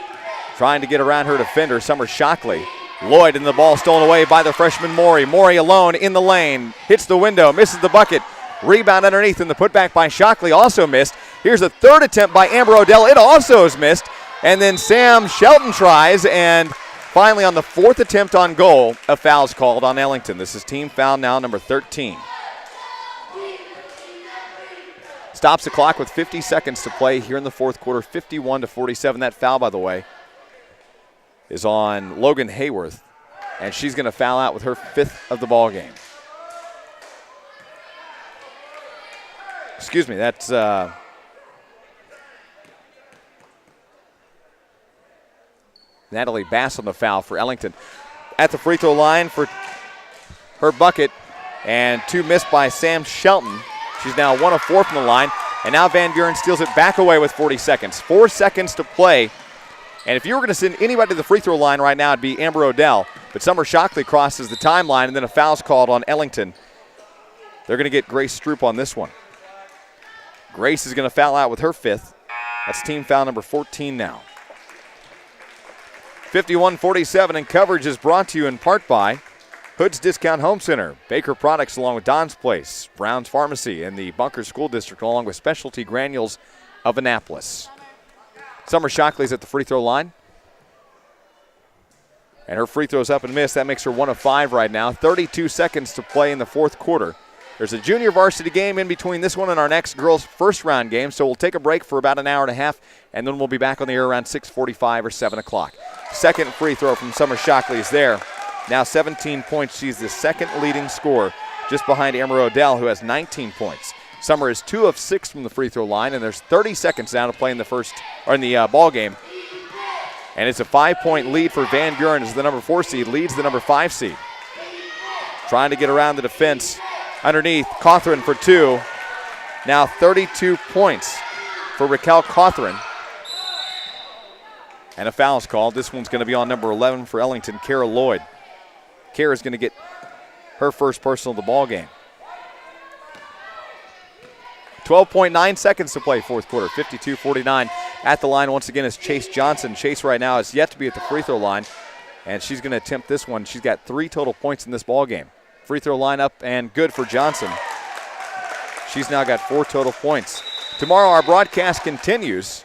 trying to get around her defender, Summer Shockley. Lloyd, and the ball stolen away by the freshman Maury. Maury alone in the lane, hits the window, misses the bucket. Rebound underneath, and the putback by Shockley also missed. Here's a third attempt by Amber Odell. It also is missed. And then Sam Shelton tries, and finally on the fourth attempt on goal, a foul's called on Ellington. This is team foul now number 13. Stops the clock with 50 seconds to play here in the fourth quarter, 51-47. That foul, by the way, is on Logan Hayworth, and she's going to foul out with her 5th of the ball game. Excuse me, that's Natalie Bass on the foul for Ellington. At the free throw line for her bucket, and 2 missed by Sam Shelton. She's now 1 of 4 from the line. And now Van Buren steals it back away with 40 seconds. 4 seconds to play. And if you were going to send anybody to the free throw line right now, it'd be Amber Odell. But Summer Shockley crosses the timeline, and then a foul's called on Ellington. They're going to get Grace Stroop on this one. Grace is going to foul out with her 5th. That's team foul number 14 now. 51-47, and coverage is brought to you in part by Hood's Discount Home Center, Baker Products along with Don's Place, Brown's Pharmacy, and the Bunker School District along with Specialty Granules of Annapolis. Summer Shockley's at the free throw line. And her free throw's up and missed. That makes her 1 of 5 right now. 32 seconds to play in the 4th quarter. There's a junior varsity game in between this one and our next girls' first round game, so we'll take a break for about an hour and a half, and then we'll be back on the air around 6:45 or 7 o'clock. Second free throw from Summer Shockley is there. Now 17 points. She's the second leading scorer, just behind Amber Odell, who has 19 points. Summer is 2 of 6 from the free throw line, and there's 30 seconds now to play in the ball game. And it's a 5-point lead for Van Buren as the number 4 seed leads the number 5 seed. Trying to get around the defense. Underneath, Cawthron for 2. Now 32 points for Raquel Cawthron. And a foul's called. This one's going to be on number 11 for Ellington, Kara Lloyd. Kara's going to get her first personal of the ball game. 12.9 seconds to play, 4th quarter, 52-49. At the line once again is Chase Johnson. Chase right now is yet to be at the free throw line, and she's going to attempt this one. She's got 3 total points in this ball game. Free throw line up and good for Johnson. She's now got 4 total points. Tomorrow our broadcast continues,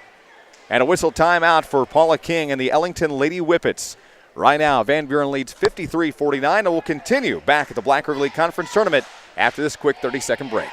and a whistle timeout for Paula King and the Ellington Lady Whippets. Right now, Van Buren leads 53-49 and will continue back at the Black River League Conference Tournament after this quick 30-second break.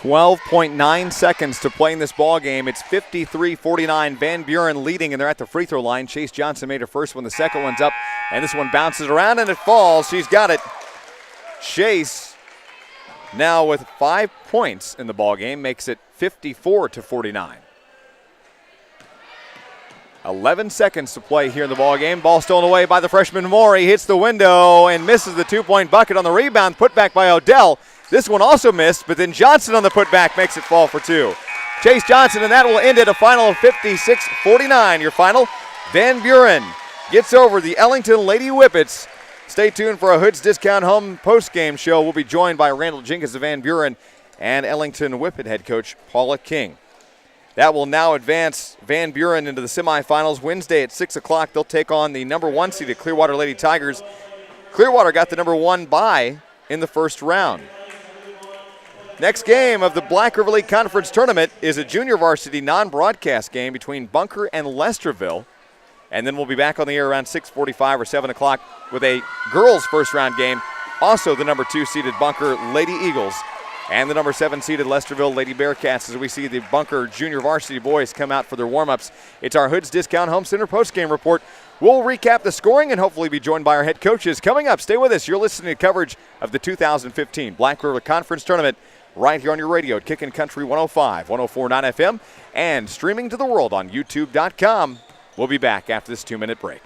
.9 seconds to play in this ball game. It's 53-49. Van Buren leading, and they're at the free throw line. Chase Johnson made her first one. The second one's up, and this one bounces around, and it falls. She's got it. Chase now with 5 points in the ball game makes it 54-49. 11 seconds to play here in the ball game. Ball stolen away by the freshman Maury. Hits the window and misses the 2-point bucket on the rebound. Put back by Odell. This one also missed, but then Johnson on the putback makes it fall for 2. Chase Johnson, and that will end at a final of 56-49. Your final, Van Buren gets over the Ellington Lady Whippets. Stay tuned for a Hood's Discount Home postgame show. We'll be joined by Randall Jenkins of Van Buren and Ellington Whippet head coach Paula King. That will now advance Van Buren into the semifinals. Wednesday at 6 o'clock, they'll take on the number 1 seeded Clearwater Lady Tigers. Clearwater got the number 1 bye in the first round. Next game of the Black River League Conference Tournament is a junior varsity non-broadcast game between Bunker and Lesterville. And then we'll be back on the air around 6:45 or 7 o'clock with a girls' first-round game. Also the number 2 seeded Bunker Lady Eagles and the number 7 seeded Lesterville Lady Bearcats as we see the Bunker junior varsity boys come out for their warm-ups. It's our Hood's Discount Home Center postgame report. We'll recap the scoring and hopefully be joined by our head coaches. Coming up, stay with us. You're listening to coverage of the 2015 Black River Conference Tournament right here on your radio at Kickin' Country 105, 104.9 FM, and streaming to the world on YouTube.com. We'll be back after this 2-minute break.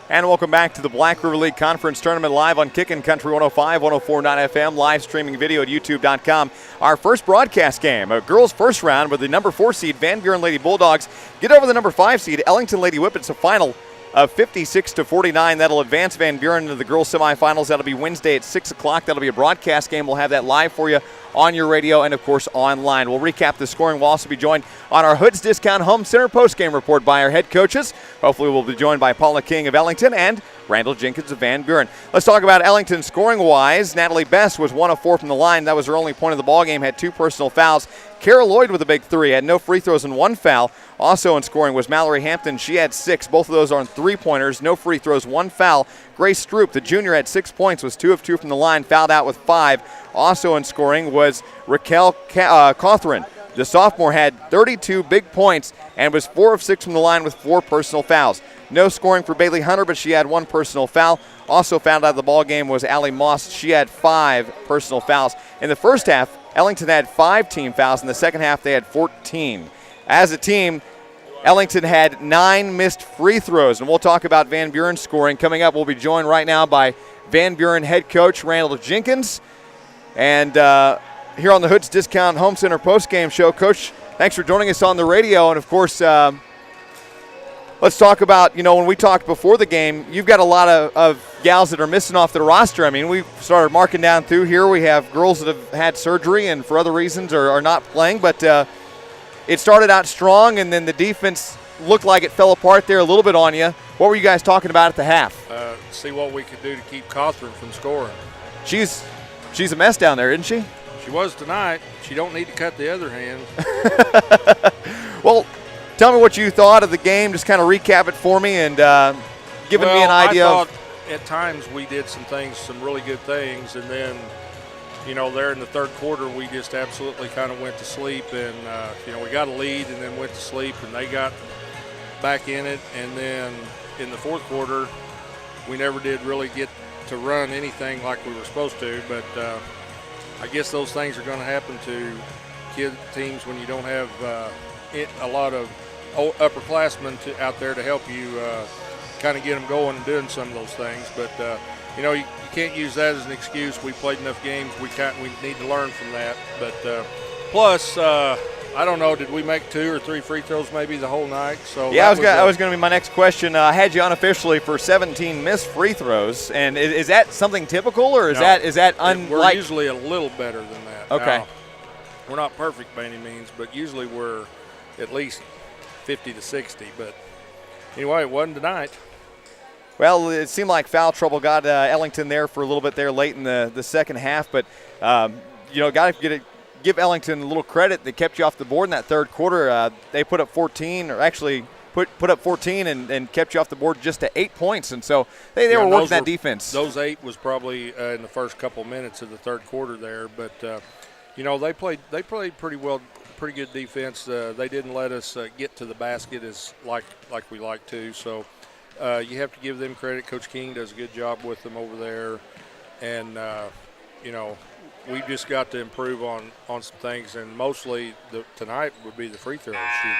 And welcome back to the Black River League Conference Tournament live on Kickin' Country 105, 104.9 FM, live streaming video at youtube.com. Our first broadcast game, a girls' first round with the number 4 seed Van Buren Lady Bulldogs get over the number 5 seed Ellington Lady Whippets, a final of 56-49. That'll advance Van Buren into the girls' semifinals. That'll be Wednesday at 6 o'clock. That'll be a broadcast game. We'll have that live for you on your radio and, of course, online. We'll recap the scoring. We'll also be joined on our Hood's Discount Home Center postgame report by our head coaches. Hopefully we'll be joined by Paula King of Ellington and Randall Jenkins of Van Buren. Let's talk about Ellington scoring-wise. Natalie Best was 1 of 4 from the line. That was her only point of the ballgame, had 2 personal fouls. Kara Lloyd with a big 3, had no free throws and 1 foul. Also in scoring was Mallory Hampton. She had 6. Both of those are on 3-pointers, no free throws, 1 foul. Grace Stroop, the junior, had 6 points, was 2 of 2 from the line, fouled out with 5. Also in scoring was Raquel Cawthron. The sophomore had 32 big points and was 4 of 6 from the line with 4 personal fouls. No scoring for Bailey Hunter, but she had 1 personal foul. Also fouled out of the ball game was Allie Moss. She had 5 personal fouls. In the first half, Ellington had 5 team fouls. In the second half, they had 14. As a team, Ellington had 9 missed free throws, and we'll talk about Van Buren scoring. Coming up, we'll be joined right now by Van Buren head coach Randall Jenkins. And here on the Hood's Discount Home Center postgame show, Coach, thanks for joining us on the radio. And, of course, let's talk about, when we talked before the game, you've got a lot of gals that are missing off the roster. I mean, we've started marking down through here. We have girls that have had surgery and for other reasons are not playing. But it started out strong, and then the defense looked like it fell apart there a little bit on you. What were you guys talking about at the half? See what we could do to keep Cawthron from scoring. She's a mess down there, isn't she? She was tonight. She don't need to cut the other hand. Well, tell me what you thought of the game. Just kind of recap it for me and giving me an idea. I thought at times we did some really good things, and then, there in the third quarter we just absolutely kind of went to sleep, and we got a lead and then went to sleep, and they got back in it, and then in the fourth quarter we never did really get to run anything like we were supposed to, but I guess those things are going to happen to teams when you don't have a lot of upperclassmen out there to help you kind of get them going and doing some of those things. But you can't use that as an excuse. We played enough games. We need to learn from that. But plus, I don't know. Did we make 2 or 3 free throws maybe the whole night? So yeah, that was going to be my next question. I had you unofficially for 17 missed free throws, and is that something typical, or is that unlike? We're usually a little better than that. Okay. Now, we're not perfect by any means, but usually we're at least 50 to 60. But anyway, it wasn't tonight. Well, it seemed like foul trouble got Ellington there for a little bit there late in the second half, but got to give Ellington a little credit. They kept you off the board in that third quarter. They put up 14, or actually put up 14 and kept you off the board just to 8 points, and so they were working that defense. Those 8 was probably in the first couple minutes of the third quarter there, but they played pretty well. Pretty good defense. They didn't let us get to the basket as like we like to. So you have to give them credit. Coach King does a good job with them over there, and we just got to improve on some things. And mostly tonight would be the free throw shooting.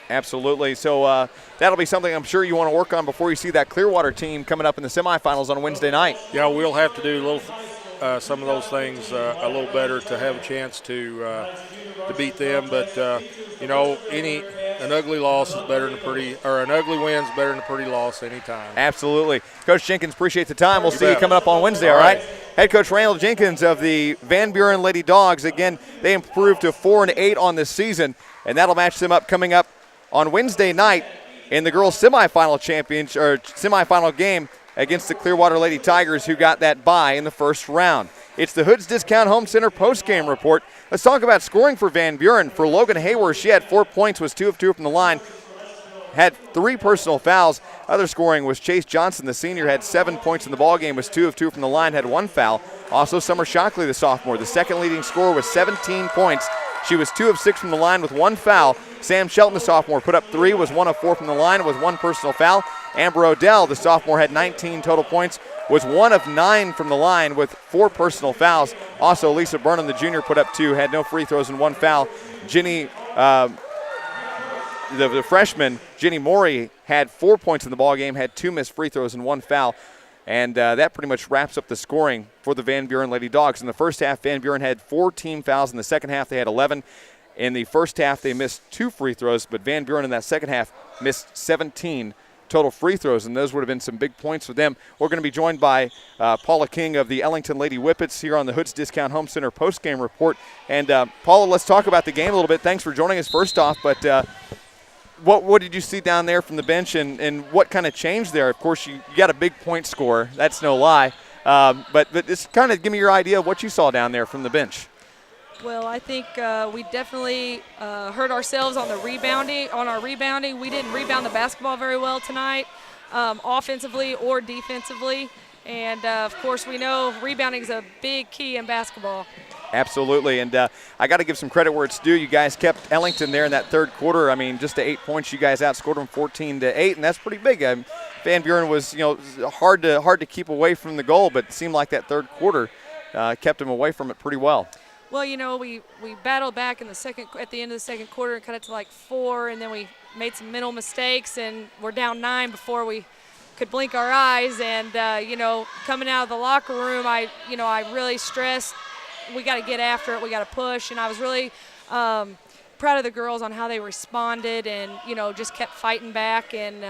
Absolutely. So that'll be something I'm sure you want to work on before you see that Clearwater team coming up in the semifinals on Wednesday night. Yeah, we'll have to do some of those things a little better to have a chance to beat them. But an ugly loss is better than an ugly win is better than a pretty loss anytime. Absolutely. Coach Jenkins, appreciate the time. We'll see you coming up on Wednesday, all right? Head coach Randall Jenkins of the Van Buren Lady Dogs. Again, they improved to 4-8 on this season, and that'll match them up coming up on Wednesday night in the girls' semifinal game against the Clearwater Lady Tigers, who got that bye in the first round. It's the Hood's Discount Home Center postgame report. Let's talk about scoring for Van Buren. For Logan Hayward, she had 4 points, was 2 of 2 from the line, had 3 personal fouls. Other scoring was Chase Johnson, the senior, had 7 points in the ballgame, was 2 of 2 from the line, had 1 foul. Also, Summer Shockley, the sophomore, the second leading scorer, with 17 points. She was 2 of 6 from the line with 1 foul. Sam Shelton, the sophomore, put up 3, was 1 of 4 from the line with 1 personal foul. Amber Odell, the sophomore, had 19 total points, was 1 of 9 from the line with 4 personal fouls. Also, Lisa Burnham, the junior, put up 2, had no free throws and 1 foul. Jenny, the freshman, Jenny Morey, had 4 points in the ball game, had 2 missed free throws and 1 foul. And that pretty much wraps up the scoring for the Van Buren Lady Dogs. In the first half, Van Buren had 4 team fouls. In the second half, they had 11. In the first half, they missed 2 free throws, but Van Buren in that second half missed 17 total free throws, and those would have been some big points for them. We're going to be joined by Paula King of the Ellington Lady Whippets here on the Hoods Discount Home Center postgame report. And Paula, let's talk about the game a little bit. Thanks for joining us first off, but what did you see down there from the bench, and what kind of changed there? Of course, you got a big point score. That's no lie. But just kind of give me your idea of what you saw down there from the bench. Well, I think we definitely hurt ourselves on the rebounding. On our rebounding, we didn't rebound the basketball very well tonight, offensively or defensively. And, of course, we know rebounding is a big key in basketball. Absolutely, and I got to give some credit where it's due. You guys kept Ellington there in that third quarter. I mean, just to 8 points, you guys outscored them 14-8, and that's pretty big. Van Buren was, hard to keep away from the goal, but it seemed like that third quarter kept them away from it pretty well. Well, we battled back at the end of the second quarter and cut it to like 4, and then we made some mental mistakes, and we're down 9 before we could blink our eyes. And coming out of the locker room, I really stressed we got to get after it, we got to push, and I was really proud of the girls on how they responded and just kept fighting back. And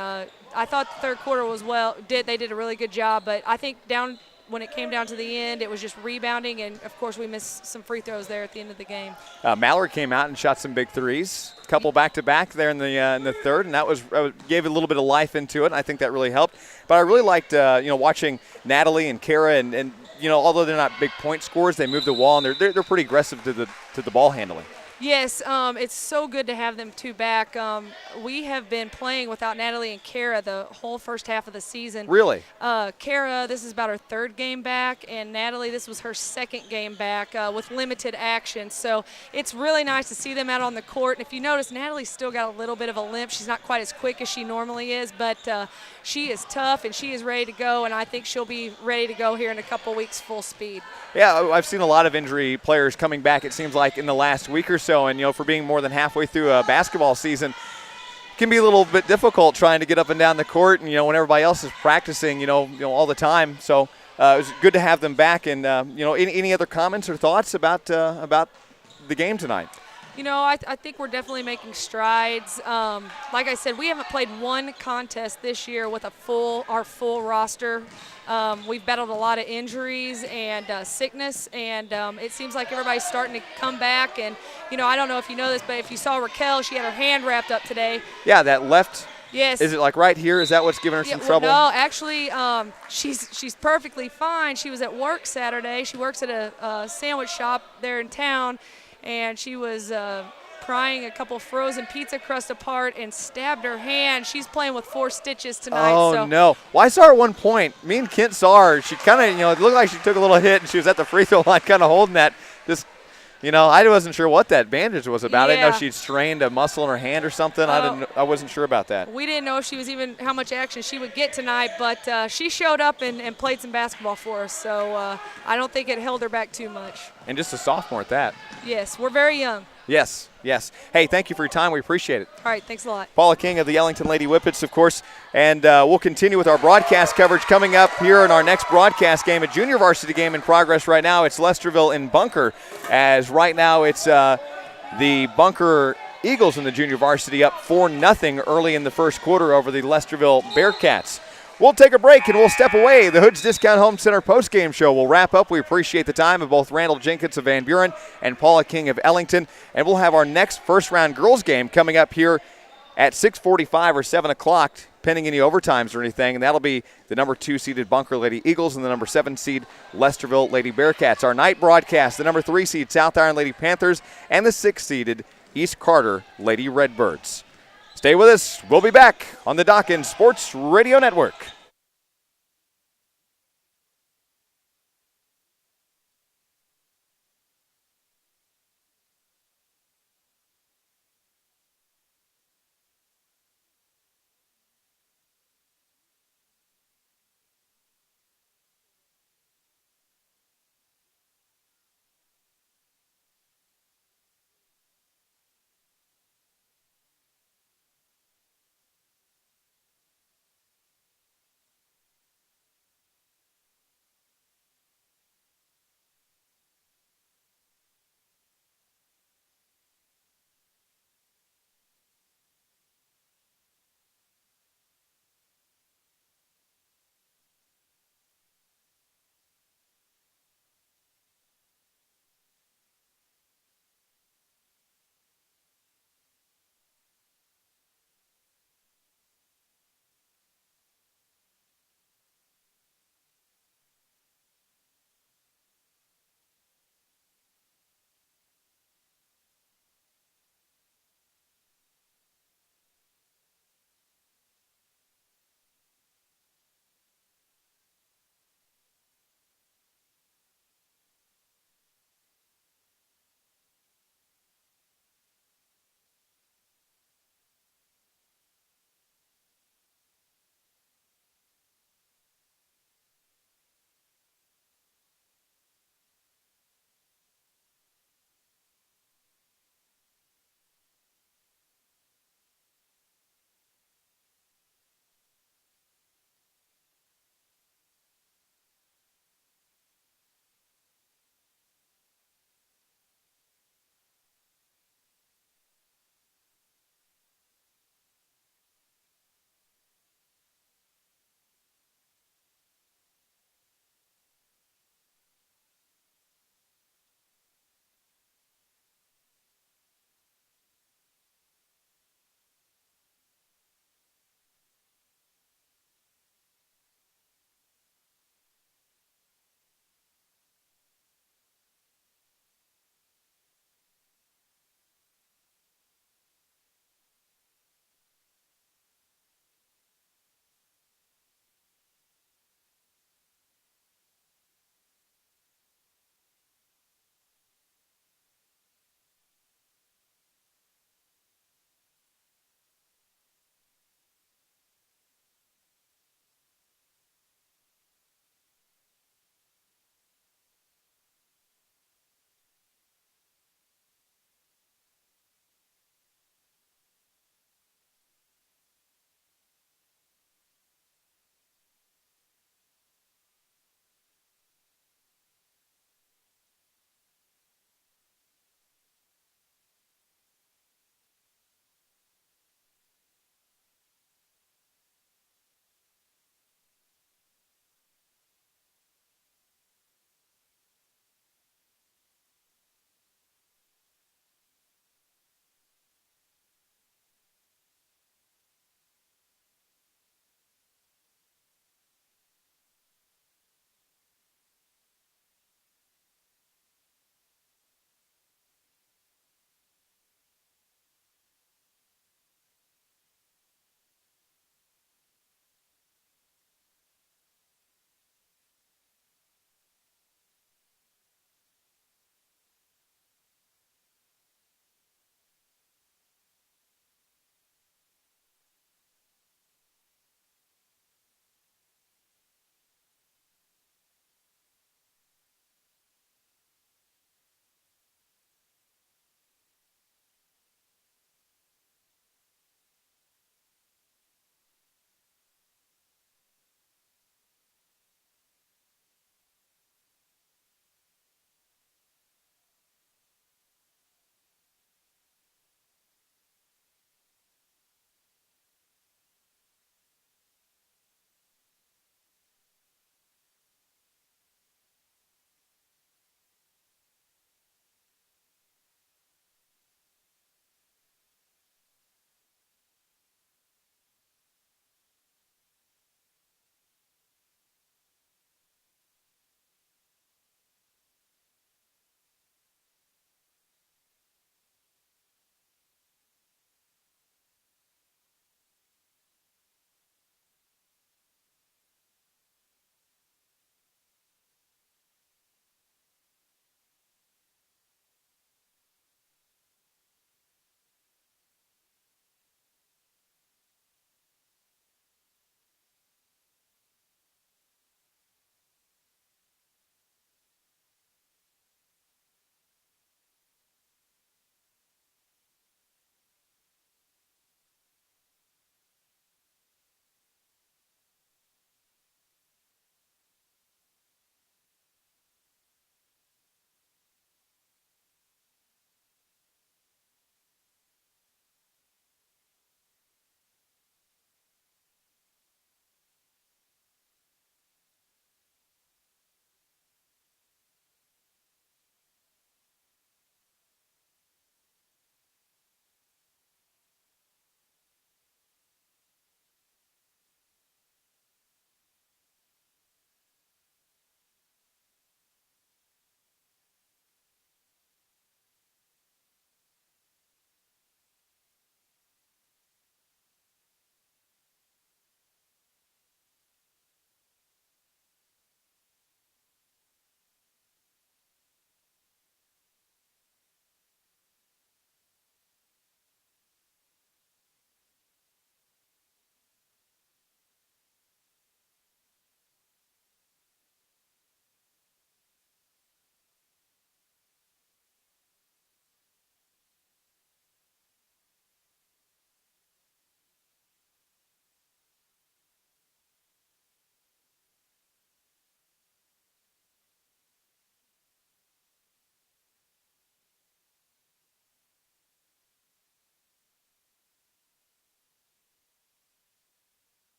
I thought the third quarter was they did a really good job, but I think when it came down to the end, it was just rebounding, and of course we missed some free throws there at the end of the game. Mallory came out and shot some big threes, a couple back-to-back there in the third, and that gave a little bit of life into it, and I think that really helped. But I really liked watching Natalie and Kara, and although they're not big point scorers, they move the wall, and they're pretty aggressive to the ball handling. Yes, it's so good to have them two back. We have been playing without Natalie and Kara the whole first half of the season. Really? Kara, this is about her third game back, and Natalie, this was her second game back with limited action. So it's really nice to see them out on the court. And if you notice, Natalie's still got a little bit of a limp. She's not quite as quick as she normally is, but she is tough and she is ready to go, and I think she'll be ready to go here in a couple weeks full speed. Yeah, I've seen a lot of injury players coming back, it seems like, in the last week or so. And, for being more than halfway through a basketball season, it can be a little bit difficult trying to get up and down the court. And, when everybody else is practicing, all the time. So it was good to have them back. And, any other comments or thoughts about the game tonight? I think we're definitely making strides. Like I said, we haven't played one contest this year with our full roster. We've battled a lot of injuries and sickness, and it seems like everybody's starting to come back. And, I don't know if you know this, but if you saw Raquel, she had her hand wrapped up today. Yeah, that left. Yes. Is it like right here? Is that what's giving her some trouble? No, actually, she's perfectly fine. She was at work Saturday. She works at a sandwich shop there in town. And she was prying a couple frozen pizza crust apart and stabbed her hand. She's playing with 4 stitches tonight. Oh, no. Well, I saw her at one point. Me and Kent saw her. She kind of, it looked like she took a little hit, and she was at the free throw line kind of holding that. Just, I wasn't sure what that bandage was about. Yeah. I didn't know she'd strained a muscle in her hand or something. I wasn't sure about that. We didn't know if she was how much action she would get tonight, but she showed up and played some basketball for us. So I don't think it held her back too much. And just a sophomore at that. Yes, we're very young. Yes. Hey, thank you for your time. We appreciate it. All right, thanks a lot. Paula King of the Ellington Lady Whippets, of course. And we'll continue with our broadcast coverage coming up here in our next broadcast game, a junior varsity game in progress right now. It's Lesterville in Bunker, as right now it's the Bunker Eagles in the junior varsity up 4-0 early in the first quarter over the Lesterville Bearcats. We'll take a break and we'll step away. The Hoods Discount Home Center postgame show will wrap up. We appreciate the time of both Randall Jenkins of Van Buren and Paula King of Ellington. And we'll have our next first-round girls game coming up here at 6:45 or 7 o'clock, pending any overtimes or anything. And that'll be the number 2 seeded Bunker Lady Eagles and the number 7 seed Lesterville Lady Bearcats. Our night broadcast, the number 3 seed South Iron Lady Panthers and the 6 seeded East Carter Lady Redbirds. Stay with us. We'll be back on the Dawkins Sports Radio Network.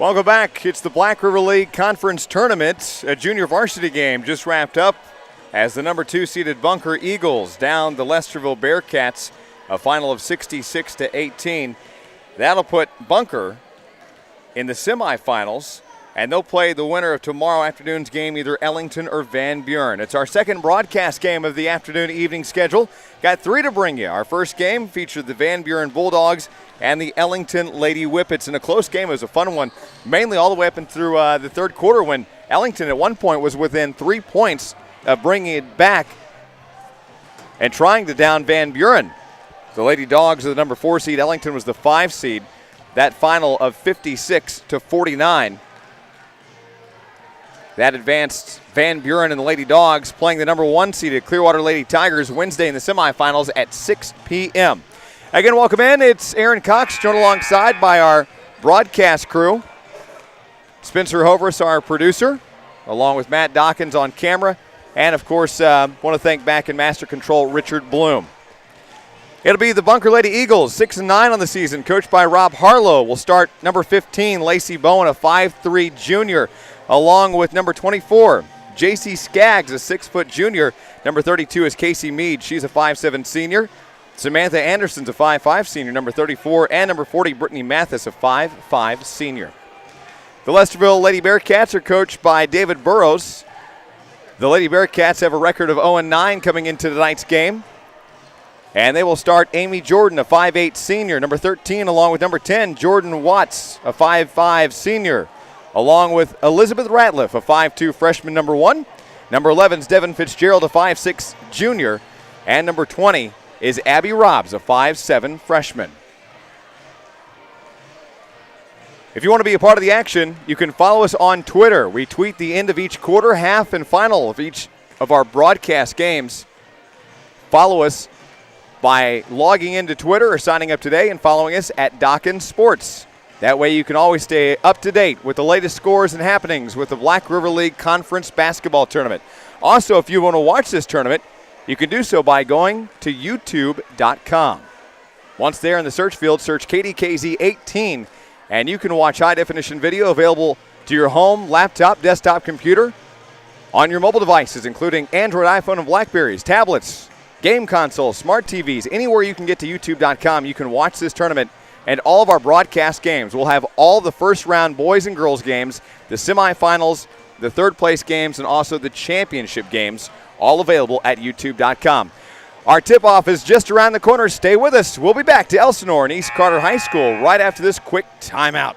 Welcome back. It's the Black River League Conference Tournament. A junior varsity game just wrapped up as the number 2 seeded Bunker Eagles down the Lesterville Bearcats, a final of 66-18. That'll put Bunker in the semifinals, and they'll play the winner of tomorrow afternoon's game, either Ellington or Van Buren. It's our second broadcast game of the afternoon evening schedule. Got 3 to bring you. Our first game featured the Van Buren Bulldogs and the Ellington Lady Whippets in a close game. It was a fun one, mainly all the way up and through the third quarter when Ellington at one point was within 3 points of bringing it back and trying to down Van Buren. The Lady Dogs are the number 4 seed. Ellington was the 5 seed. That final of 56-49. That advanced Van Buren and the Lady Dogs playing the number 1 seeded Clearwater Lady Tigers Wednesday in the semifinals at 6 p.m. Again, welcome in. It's Aaron Cox, joined alongside by our broadcast crew. Spencer Hovers, our producer, along with Matt Dawkins on camera. And, of course, want to thank back in Master Control Richard Bloom. It'll be the Bunker Lady Eagles, 6-9 on the season, coached by Rob Harlow. Will start number 15, Lacey Bowen, a 5'3 junior, along with number 24, J.C. Skaggs, a 6-foot junior. Number 32 is Casey Mead. She's a 5'7 senior. Samantha Anderson's a 5'5 senior, number 34, and number 40, Brittany Mathis, a 5'5 senior. The Lesterville Lady Bearcats are coached by David Burrows. The Lady Bearcats have a record of 0-9 coming into tonight's game. And they will start Amy Jordan, a 5'8 senior, number 13, along with number 10, Jordan Watts, a 5'5 senior, along with Elizabeth Ratliff, a 5'2 freshman, number 1. Number 11 is Devin Fitzgerald, a 5'6 junior, and number 20 is Abby Robbs, a 5'7 freshman. If you want to be a part of the action, you can follow us on Twitter. We tweet the end of each quarter, half, and final of each of our broadcast games. Follow us by logging into Twitter or signing up today and following us at Dawkins Sports. That way you can always stay up to date with the latest scores and happenings with the Black River League Conference Basketball Tournament. Also, if you want to watch this tournament, you can do so by going to youtube.com. Once there in the search field, search KDKZ 18, and you can watch high-definition video available to your home, laptop, desktop computer, on your mobile devices, including Android, iPhone, and BlackBerries, tablets, game consoles, smart TVs. Anywhere you can get to youtube.com, you can watch this tournament and all of our broadcast games. We'll have all the first-round boys and girls games, the semifinals, the third-place games, and also the championship games, all available at youtube.com. Our tip-off is just around the corner. Stay with us. We'll be back to Ellsinor and East Carter High School right after this quick timeout.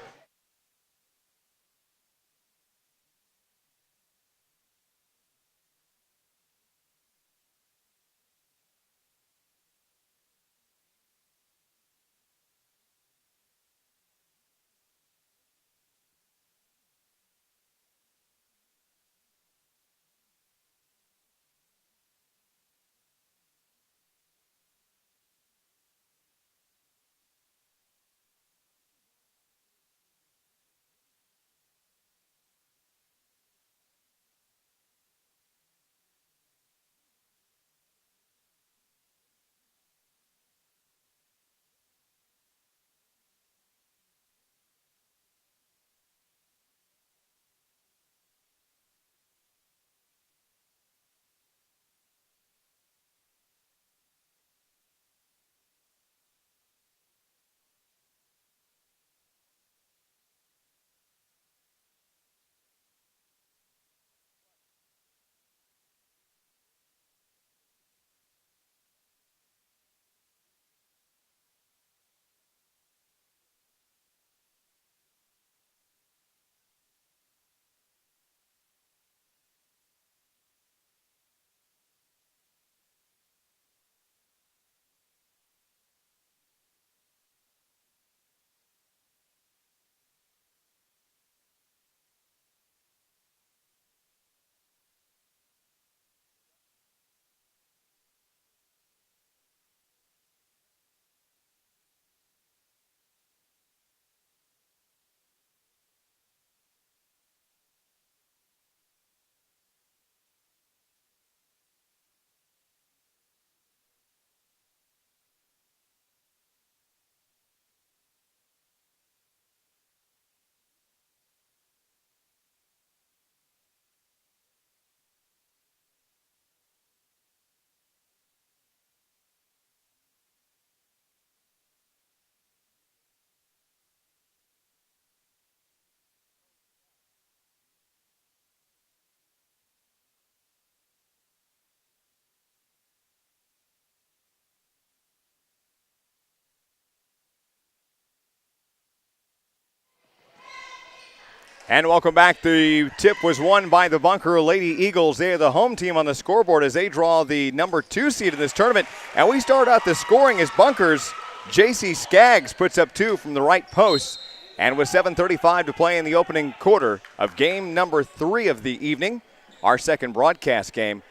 And welcome back. The tip was won by the Bunker Lady Eagles. They are the home team on the scoreboard as they draw the number 2 seed in this tournament. And we start out the scoring as Bunker's J.C. Skaggs puts up 2 from the right post. And with 7:35 to play in the opening quarter of game number 3 of the evening, our second broadcast game,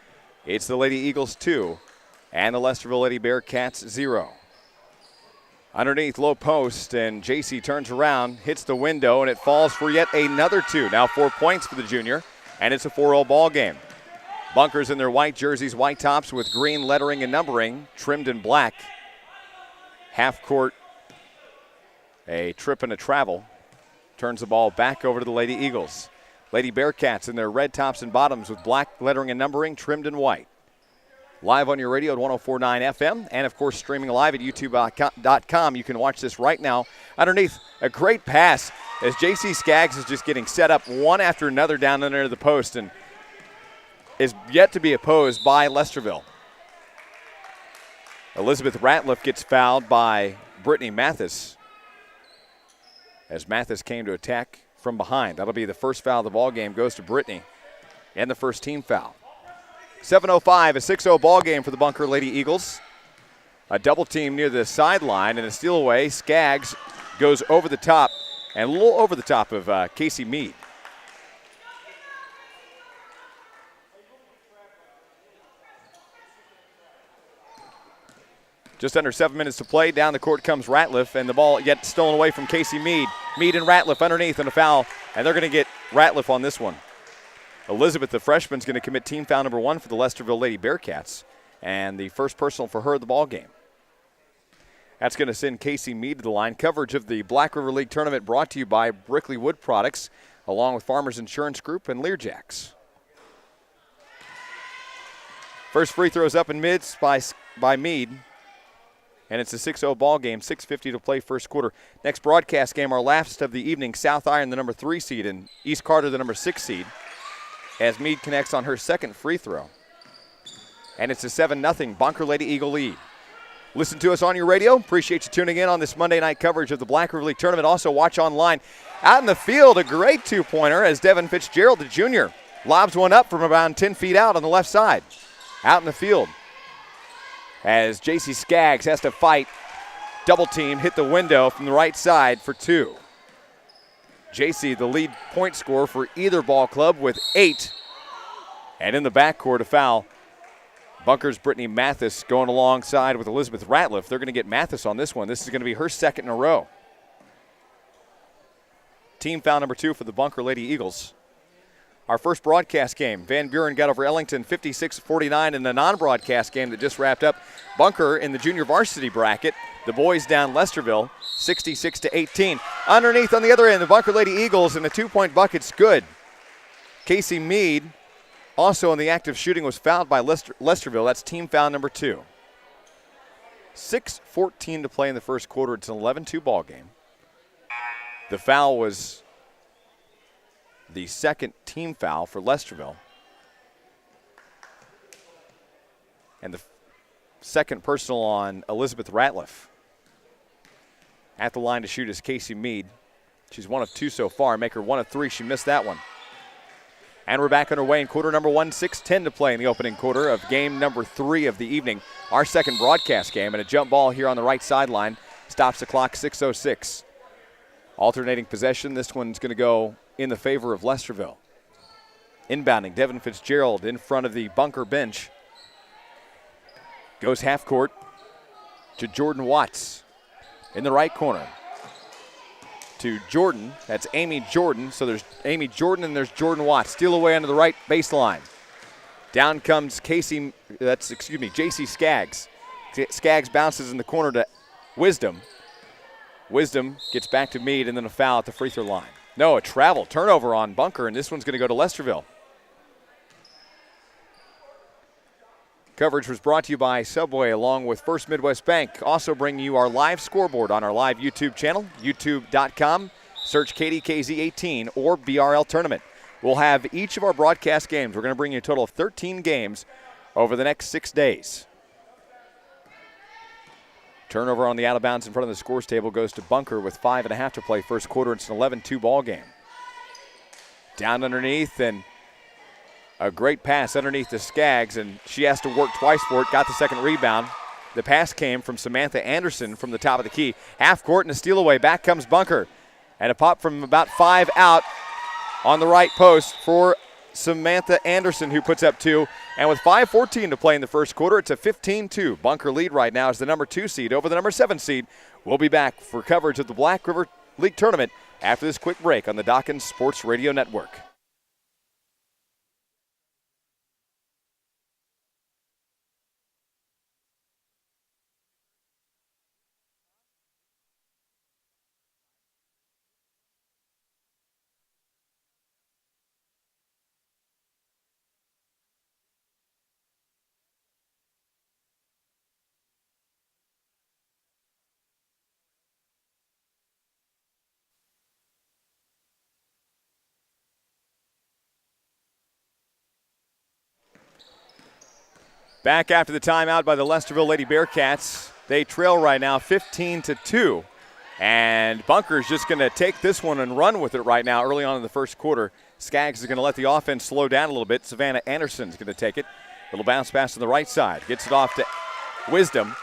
it's the Lady Eagles 2 and the Lesterville Lady Bearcats 0. Underneath low post, and JC turns around, hits the window, and it falls for yet another 2. Now 4 points for the junior, and it's a 4-0 ball game. Bunkers in their white jerseys, white tops with green lettering and numbering, trimmed in black. Half court, a trip and a travel. Turns the ball back over to the Lady Eagles. Lady Bearcats in their red tops and bottoms with black lettering and numbering, trimmed in white. Live on your radio at 104.9 FM, and of course streaming live at youtube.com. You can watch this right now. Underneath, a great pass as J.C. Skaggs is just getting set up one after another down under the post and is yet to be opposed by Lesterville. Elizabeth Ratliff gets fouled by Brittany Mathis as Mathis came to attack from behind. That'll be the first foul of the ball game, goes to Brittany, and the first team foul. 7:05, a 6-0 ball game for the Bunker Lady Eagles. A double team near the sideline and a steal away. Skaggs goes over the top and a little over the top of Casey Mead. Just under 7 minutes to play. Down the court comes Ratliff, and the ball yet stolen away from Casey Mead. Mead and Ratliff underneath and a foul, and they're going to get Ratliff on this one. Elizabeth, the freshman, is going to commit team foul number 1 for the Lesterville Lady Bearcats, and the first personal for her of the ball game. That's going to send Casey Mead to the line. Coverage of the Black River League tournament brought to you by Brickley Wood Products, along with Farmers Insurance Group and Learjacks. First free throws up in mids by Mead, and it's a 6-0 ball game. 6:50 to play first quarter. Next broadcast game, our last of the evening, South Iron, the number 3 seed, and East Carter, the number 6 seed, as Mead connects on her second free throw. And it's a 7-0 Bunker Lady Eagle lead. Listen to us on your radio. Appreciate you tuning in on this Monday night coverage of the Black River League tournament. Also watch online. Out in the field, a great 2-pointer as Devin Fitzgerald, the junior, lobs one up from around 10 feet out on the left side. Out in the field as J.C. Skaggs has to fight. Double team, hit the window from the right side for 2. J.C., the lead point scorer for either ball club with 8. And in the backcourt, a foul. Bunker's Brittany Mathis going alongside with Elizabeth Ratliff. They're going to get Mathis on this one. This is going to be her second in a row. Team foul number 2 for the Bunker Lady Eagles. Our first broadcast game, Van Buren got over Ellington 56-49 in the non-broadcast game that just wrapped up. Bunker in the junior varsity bracket. The boys down Lesterville 66-18. Underneath on the other end, the Bunker Lady Eagles, and the 2-point bucket's good. Casey Mead, also in the act of shooting, was fouled by Lesterville. That's team foul number 2. 6:14 to play in the first quarter. It's an 11-2 ball game. The foul was the second team foul for Lesterville. And the second personal on Elizabeth Ratliff. At the line to shoot is Casey Mead. She's 1 of 2 so far. Make her 1 of 3. She missed that one. And we're back underway in quarter number 1. 6:10 to play in the opening quarter of game number 3 of the evening. Our second broadcast game, and a jump ball here on the right sideline stops the clock. 6:06. Alternating possession. This one's going to go in the favor of Lesterville. Inbounding, Devin Fitzgerald in front of the Bunker bench. Goes half court to Jordan Watts in the right corner. To Jordan, that's Amy Jordan. So there's Amy Jordan and there's Jordan Watts. Steal away under the right baseline. Down comes J.C. Skaggs. Skaggs bounces in the corner to Wisdom. Wisdom gets back to Mead, and then a foul at the free throw line. No, a travel turnover on Bunker, and this one's going to go to Lesterville. Coverage was brought to you by Subway along with First Midwest Bank. Also bringing you our live scoreboard on our live YouTube channel, youtube.com. Search KDKZ18 or BRL Tournament. We'll have each of our broadcast games. We're going to bring you a total of 13 games over the next 6 days. Turnover on the out of bounds in front of the scores table goes to Bunker with 5.5 to play first quarter. It's an 11-2 ball game. Down underneath, and a great pass underneath to Skaggs, and she has to work twice for it. Got the second rebound. The pass came from Samantha Anderson from the top of the key. Half court and a steal away. Back comes Bunker. And a pop from about 5 out on the right post for Samantha Anderson, who puts up 2. And with 5:14 to play in the first quarter, it's a 15-2. Bunker lead right now as the number 2 seed over the number 7 seed. We'll be back for coverage of the Black River League Tournament after this quick break on the Dawkins Sports Radio Network. Back after the timeout by the Lesterville Lady Bearcats. They trail right now 15-2. And Bunker's just going to take this one and run with it right now early on in the first quarter. Skaggs is going to let the offense slow down a little bit. Savannah Anderson's going to take it. Little bounce pass to the right side. Gets it off to Wisdom.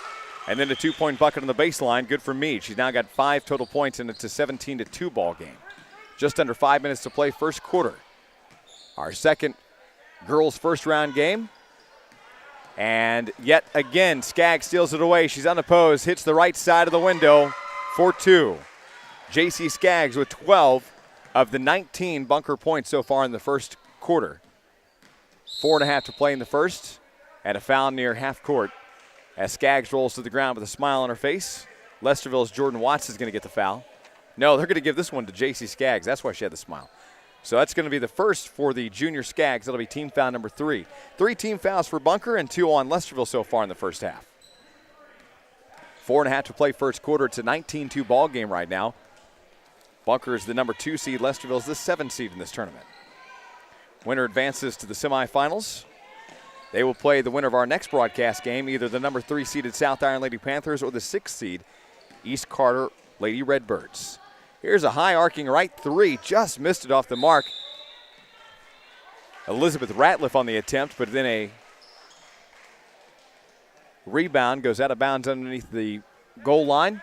And then a 2-point bucket on the baseline. Good for Meade. She's now got 5 total points, and it's a 17-2 ball game. Just under 5 minutes to play first quarter. Our second girls' first round game. And yet again, Skaggs steals it away. She's unopposed, hits the right side of the window for 2. J.C. Skaggs with 12 of the 19 Bunker points so far in the first quarter. 4.5 to play in the first, and a foul near half court as Skaggs rolls to the ground with a smile on her face. Lesterville's Jordan Watts is going to get the foul. No, they're going to give this one to J.C. Skaggs. That's why she had the smile. So that's going to be the first for the junior Skaggs. That'll be team foul number 3. 3 team fouls for Bunker and 2 on Lesterville so far in the first half. 4.5 to play first quarter. It's a 19-2 ball game right now. Bunker is the number 2 seed. Lesterville is the 7 seed in this tournament. Winner advances to the semifinals. They will play the winner of our next broadcast game, either the number 3 seeded South Iron Lady Panthers or the 6th seed East Carter Lady Redbirds. Here's a high arcing right 3, just missed it off the mark. Elizabeth Ratliff on the attempt, but then a rebound goes out of bounds underneath the goal line.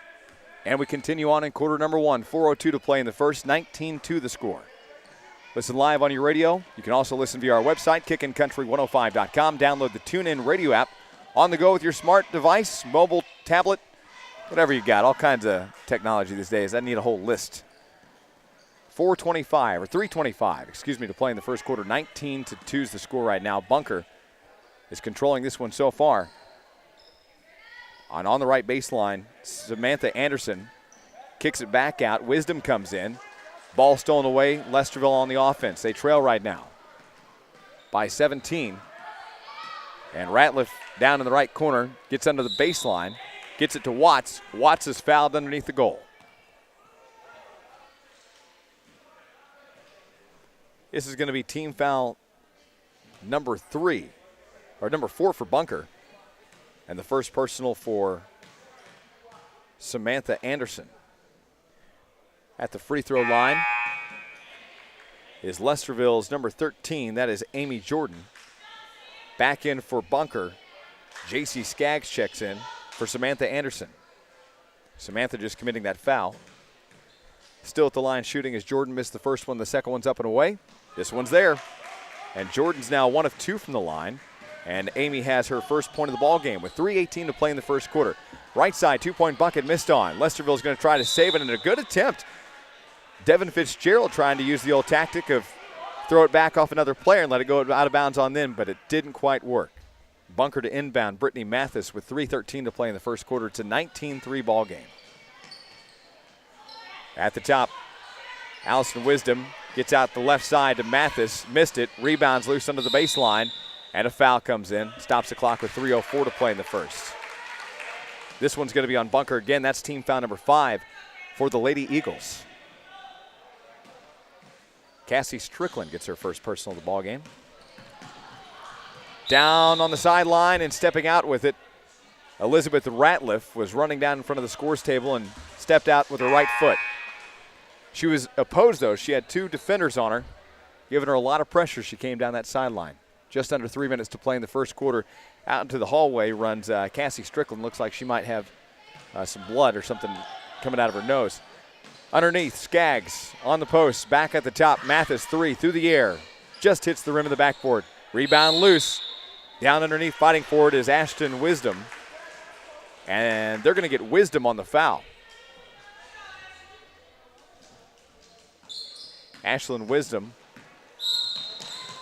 And we continue on in quarter number 1. 4:02 to play in the first, 19-2 the score. Listen live on your radio. You can also listen via our website, kickincountry105.com. Download the TuneIn radio app on the go with your smart device, mobile, tablet, whatever you got. All kinds of technology these days. I need a whole list. 3:25 to play in the first quarter. 19-2 is the score right now. Bunker is controlling this one so far. On the right baseline, Samantha Anderson kicks it back out. Wisdom comes in. Ball stolen away. Lesterville on the offense. They trail right now by 17. And Ratliff down in the right corner gets under the baseline. Gets it to Watts. Watts is fouled underneath the goal. This is going to be team foul number 4 for Bunker. And the first personal for Samantha Anderson. At the free throw line is Lesterville's number 13. That is Amy Jordan. Back in for Bunker. J.C. Skaggs checks in for Samantha Anderson. Samantha just committing that foul. Still at the line shooting as Jordan missed the first one. The second one's up and away. This one's there. And Jordan's now 1 of 2 from the line. And Amy has her first point of the ball game with 3:18 to play in the first quarter. Right side, 2-point bucket missed on. Lesterville's going to try to save it, and a good attempt. Devin Fitzgerald trying to use the old tactic of throw it back off another player and let it go out of bounds on them, but it didn't quite work. Bunker to inbound, Brittany Mathis with 3:13 to play in the first quarter. It's a 19-3 ball game. At the top, Allison Wisdom gets out the left side to Mathis, missed it, rebounds loose under the baseline, and a foul comes in. Stops the clock with 3:04 to play in the first. This one's going to be on Bunker again. That's team foul number 5 for the Lady Eagles. Cassie Strickland gets her first personal of the ball game. Down on the sideline and stepping out with it, Elizabeth Ratliff was running down in front of the scores table and stepped out with her right foot. She was opposed, though. She had 2 defenders on her, giving her a lot of pressure. She came down that sideline. Just under 3 minutes to play in the first quarter. Out into the hallway runs Cassie Strickland. Looks like she might have some blood or something coming out of her nose. Underneath, Skaggs on the post, back at the top. Mathis, 3 through the air. Just hits the rim of the backboard. Rebound loose. Down underneath, fighting for it is Ashton Wisdom. And they're going to get Wisdom on the foul. Ashlyn Wisdom.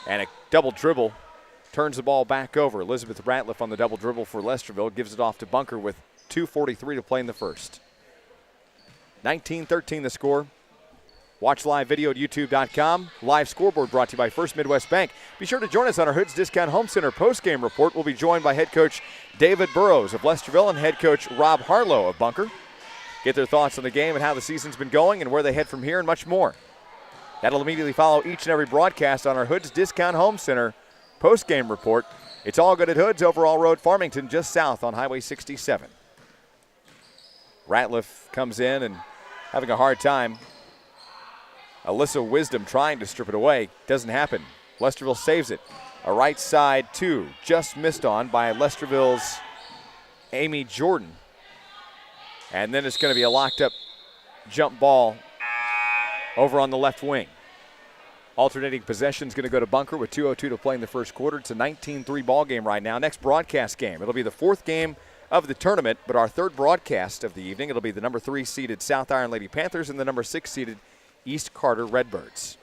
And a double dribble. Turns the ball back over. Elizabeth Ratliff on the double dribble for Lesterville. Gives it off to Bunker with 2:43 to play in the first. 19-13 the score. Watch live video at youtube.com. Live scoreboard brought to you by First Midwest Bank. Be sure to join us on our Hoods Discount Home Center postgame report. We'll be joined by head coach David Burrows of Lesterville and head coach Rob Harlow of Bunker. Get their thoughts on the game and how the season's been going and where they head from here and much more. That'll immediately follow each and every broadcast on our Hoods Discount Home Center postgame report. It's all good at Hoods, Overall Road, Farmington, just south on Highway 67. Ratliff comes in and having a hard time. Alyssa Wisdom trying to strip it away. Doesn't happen. Lesterville saves it. A right side 2, just missed on by Lesterville's Amy Jordan. And then it's going to be a locked up jump ball over on the left wing. Alternating possession is going to go to Bunker with 2:02 to play in the first quarter. It's a 19-3 ball game right now. Next broadcast game. It'll be the 4th game of the tournament, but our 3rd broadcast of the evening. It'll be the number 3 seeded South Iron Lady Panthers and the number 6 seeded East Carter Redbirds.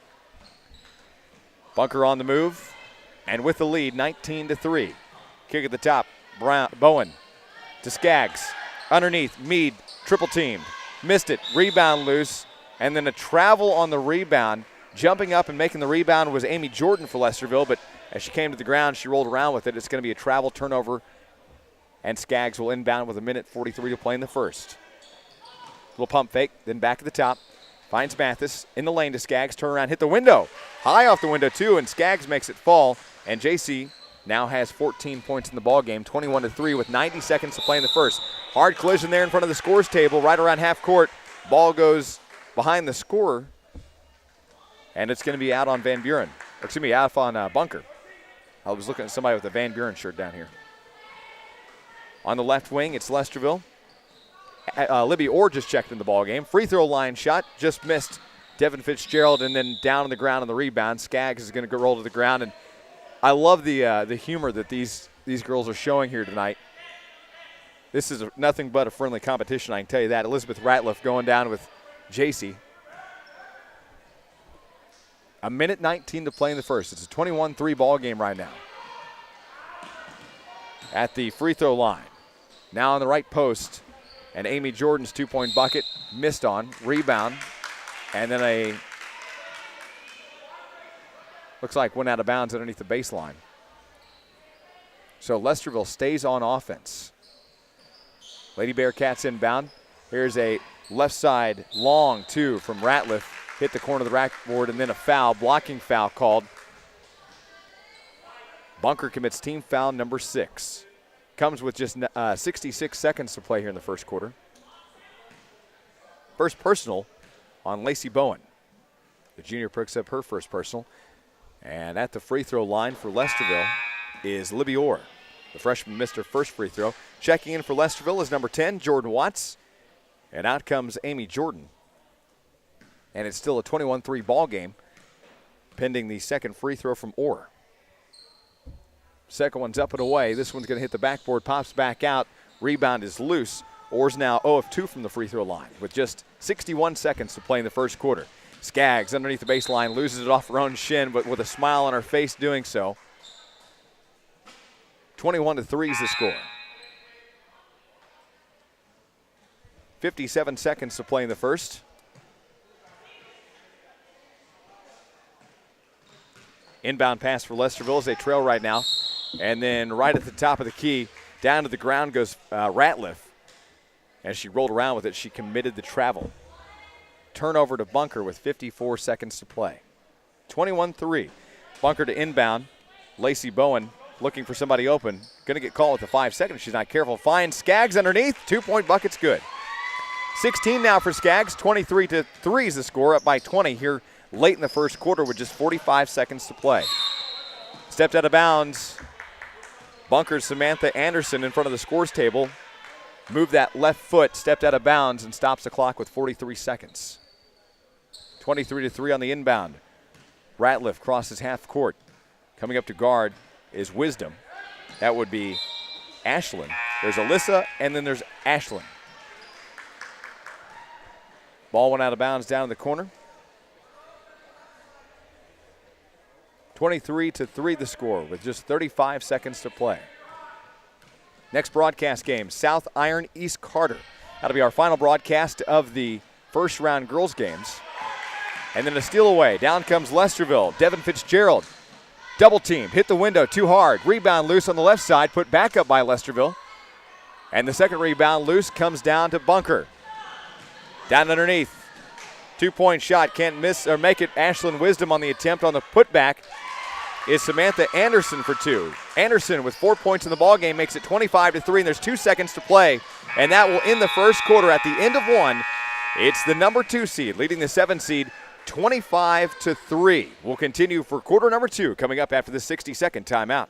Bunker on the move, and with the lead, 19-3. Kick at the top, Bowen to Skaggs. Underneath, Mead, triple teamed. Missed it, rebound loose, and then a travel on the rebound. Jumping up and making the rebound was Amy Jordan for Lesterville, but as she came to the ground, she rolled around with it. It's going to be a travel turnover, and Skaggs will inbound with 1:43 to play in the first. Little pump fake, then back at the top. Finds Mathis in the lane to Skaggs. Turn around, hit the window. High off the window, too, and Skaggs makes it fall. And JC now has 14 points in the ballgame, 21-3 with 90 seconds to play in the first. Hard collision there in front of the scores table, right around half court. Ball goes behind the scorer, and it's going to be out on Van Buren. Excuse me, out on Bunker. I was looking at somebody with a Van Buren shirt down here. On the left wing, it's Lesterville. Libby Orr just checked in the ballgame. Free throw line shot, just missed Devin Fitzgerald, and then down on the ground on the rebound. Skaggs is going to go roll to the ground, and I love the humor that these girls are showing here tonight. This is nothing but a friendly competition, I can tell you that. Elizabeth Ratliff going down with JC. 1:19 to play in the first. It's a 21-3 ball game right now. At the free throw line. Now on the right post. And Amy Jordan's 2-point bucket missed on. Rebound. And then looks like went out of bounds underneath the baseline. So Lesterville stays on offense. Lady Bearcats inbound. Here's a left side long 2 from Ratliff. Hit the corner of the backboard, and then a foul, blocking foul called. Bunker commits team foul number 6. Comes with just 66 seconds to play here in the first quarter. First personal on Lacey Bowen. The junior picks up her first personal. And at the free throw line for Lesterville is Libby Orr. The freshman missed her first free throw. Checking in for Lesterville is number 10, Jordan Watts. And out comes Amy Jordan. And it's still a 21-3 ball game, pending the second free throw from Orr. Second one's up and away. This one's going to hit the backboard, pops back out. Rebound is loose. Orr's now 0 of 2 from the free throw line with just 61 seconds to play in the first quarter. Skaggs underneath the baseline, loses it off her own shin, but with a smile on her face doing so. 21-3 is the score. 57 seconds to play in the first. Inbound pass for Lesterville as they trail right now. And then right at the top of the key, down to the ground goes Ratliff. As she rolled around with it, she committed the travel. Turnover to Bunker with 54 seconds to play. 21-3. Bunker to inbound. Lacey Bowen looking for somebody open. Going to get called with the 5 seconds. She's not careful. Finds Skaggs underneath. 2-point bucket's good. 16 now for Skaggs. 23-3 is the score, up by 20 here late in the first quarter with just 45 seconds to play. Stepped out of bounds. Bunker's Samantha Anderson in front of the scores table. Moved that left foot, stepped out of bounds, and stops the clock with 43 seconds. 23-3 on the inbound. Ratliff crosses half court. Coming up to guard is Wisdom. That would be Ashlyn. There's Alyssa, and then there's Ashlyn. Ball went out of bounds down in the corner. 23-3 the score with just 35 seconds to play. Next broadcast game, South Iron East Carter. That'll be our final broadcast of the first round girls games. And then a steal away. Down comes Lesterville. Devin Fitzgerald. Double team. Hit the window too hard. Rebound loose on the left side. Put back up by Lesterville. And the second rebound loose comes down to Bunker. Down underneath. 2-point shot. Can't miss or make it. Ashlyn Wisdom on the attempt. On the putback is Samantha Anderson for 2. Anderson with 4 points in the ballgame makes it 25-3, and there's 2 seconds to play. And that will end the first quarter. At the end of one, it's the number 2 seed leading the 7 seed 25-3. We'll continue for quarter number 2 coming up after the 60-second timeout.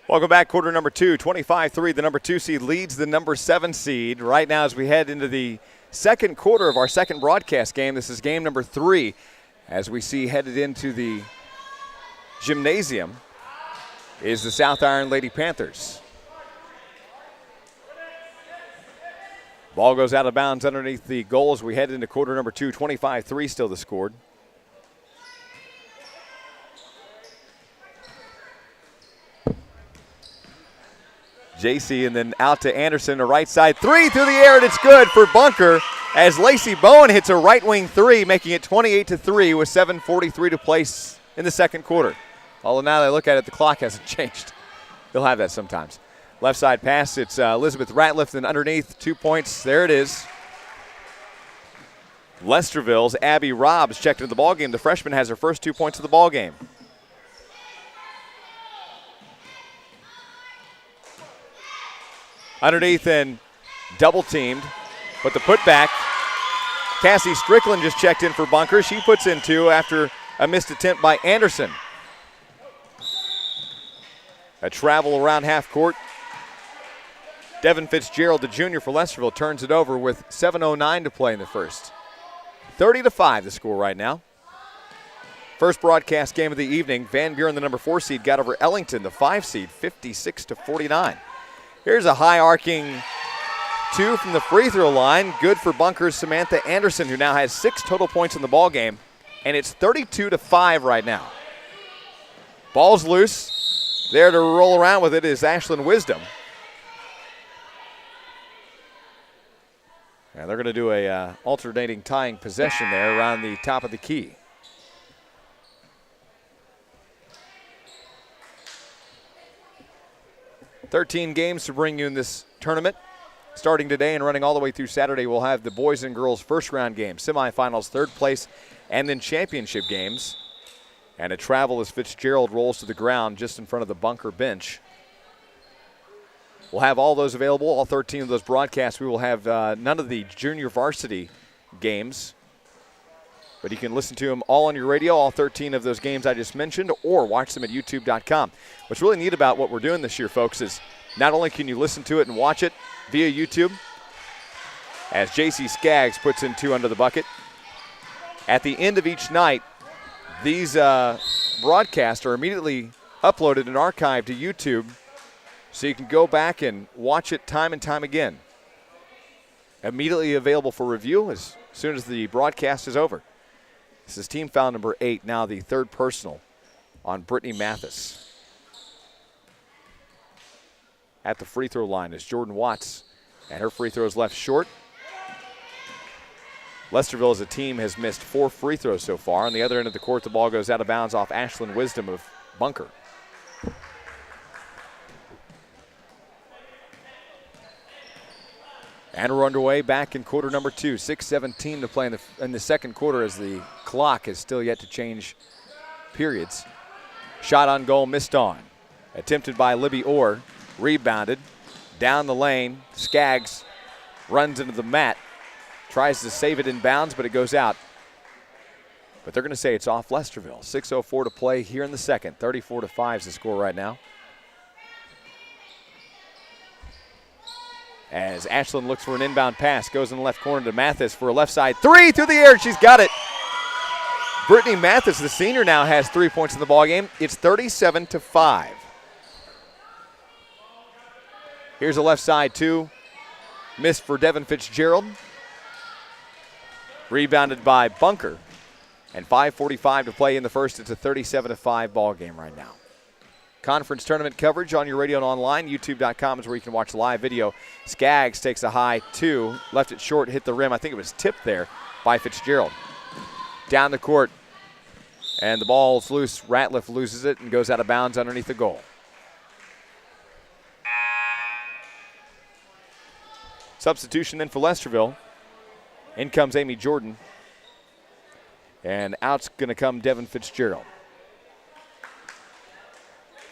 Welcome back, quarter number 2, 25-3. The number 2 seed leads the number 7 seed. Right now as we head into the second quarter of our second broadcast game, this is game number 3 as we see headed into the gymnasium is the South Iron Lady Panthers. Ball goes out of bounds underneath the goal as we head into quarter number 2, 25-3 still the score. JC and then out to Anderson, the right side. 3 through the air, and it's good for Bunker as Lacey Bowen hits a right wing 3, making it 28-3 with 7:43 to play in the second quarter. Although now that I look at it, the clock hasn't changed. They'll have that sometimes. Left side pass, it's Elizabeth Ratliff, and underneath 2 points. There it is. Lesterville's Abby Robbs checked into the ballgame. The freshman has her first 2 points of the ballgame. Underneath and double teamed, but the putback, Cassie Strickland just checked in for Bunker. She puts in 2 after a missed attempt by Anderson. A travel around half court. Devin Fitzgerald, the junior for Lesterville, turns it over with 7:09 to play in the first. 30-5 the score right now. First broadcast game of the evening, Van Buren, the number 4 seed, got over Ellington, the 5 seed, 56-49. Here's a high arcing 2 from the free throw line. Good for Bunker's Samantha Anderson, who now has 6 total points in the ball game, and it's 32-5 right now. Ball's loose. There to roll around with it is Ashlyn Wisdom. And they're going to do a alternating tying possession there around the top of the key. "13 games to bring you in this tournament. Starting today and running all the way through Saturday, we'll have the boys and girls first round games, semifinals, third place, and then championship games. And a travel as Fitzgerald rolls to the ground just in front of the Bunker bench. We'll have all those available, all 13 of those broadcasts. We will have none of the junior varsity games, but you can listen to them all on your radio, all 13 of those games I just mentioned, or watch them at youtube.com. What's really neat about what we're doing this year, folks, is not only can you listen to it and watch it via YouTube, as J.C. Skaggs puts in 2 under the bucket. At the end of each night, these broadcasts are immediately uploaded and archived to YouTube so you can go back and watch it time and time again. Immediately available for review as soon as the broadcast is over. This is team foul number 8, now the 3rd personal on Brittany Mathis. At the free throw line is Jordan Watts, and her free throw is left short. Lesterville as a team has missed 4 free throws so far. On the other end of the court, the ball goes out of bounds off Ashlyn Wisdom of Bunker. And we're underway back in quarter number 2. 6:17 to play in the second quarter as the clock is still yet to change periods. Shot on goal missed on. Attempted by Libby Orr. Rebounded. Down the lane. Skaggs runs into the mat. Tries to save it in bounds, but it goes out. But they're going to say it's off Lesterville. 6:04 to play here in the second. 34-5 is the score right now. As Ashlyn looks for an inbound pass, goes in the left corner to Mathis for a left side 3 through the air. She's got it. Brittany Mathis, the senior, now has 3 points in the ballgame. It's 37-5. Here's a left side 2. Missed for Devin Fitzgerald. Rebounded by Bunker. And 5:45 to play in the first. It's a 37-5 ball game right now. Conference tournament coverage on your radio and online. YouTube.com is where you can watch live video. Skaggs takes a high 2. Left it short, hit the rim. I think it was tipped there by Fitzgerald. Down the court. And the ball's loose. Ratliff loses it and goes out of bounds underneath the goal. Substitution in for Lesterville. In comes Amy Jordan. And out's going to come Devin Fitzgerald.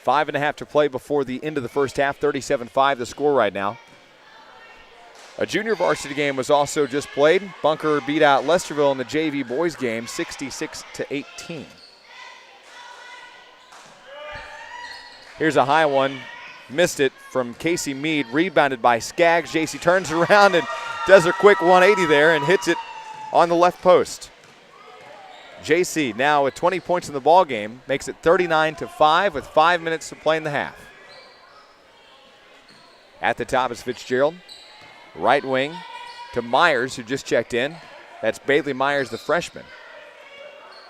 5.5 to play before the end of the first half. 37-5 the score right now. A junior varsity game was also just played. Bunker beat out Lesterville in the JV boys game 66-18. Here's a high one. Missed it from Casey Mead. Rebounded by Skaggs. JC turns around and does her quick 180 there and hits it on the left post. JC now with 20 points in the ball game, makes it 39-5 with 5 minutes to play in the half. At the top is Fitzgerald. Right wing to Myers, who just checked in. That's Bailey Myers, the freshman.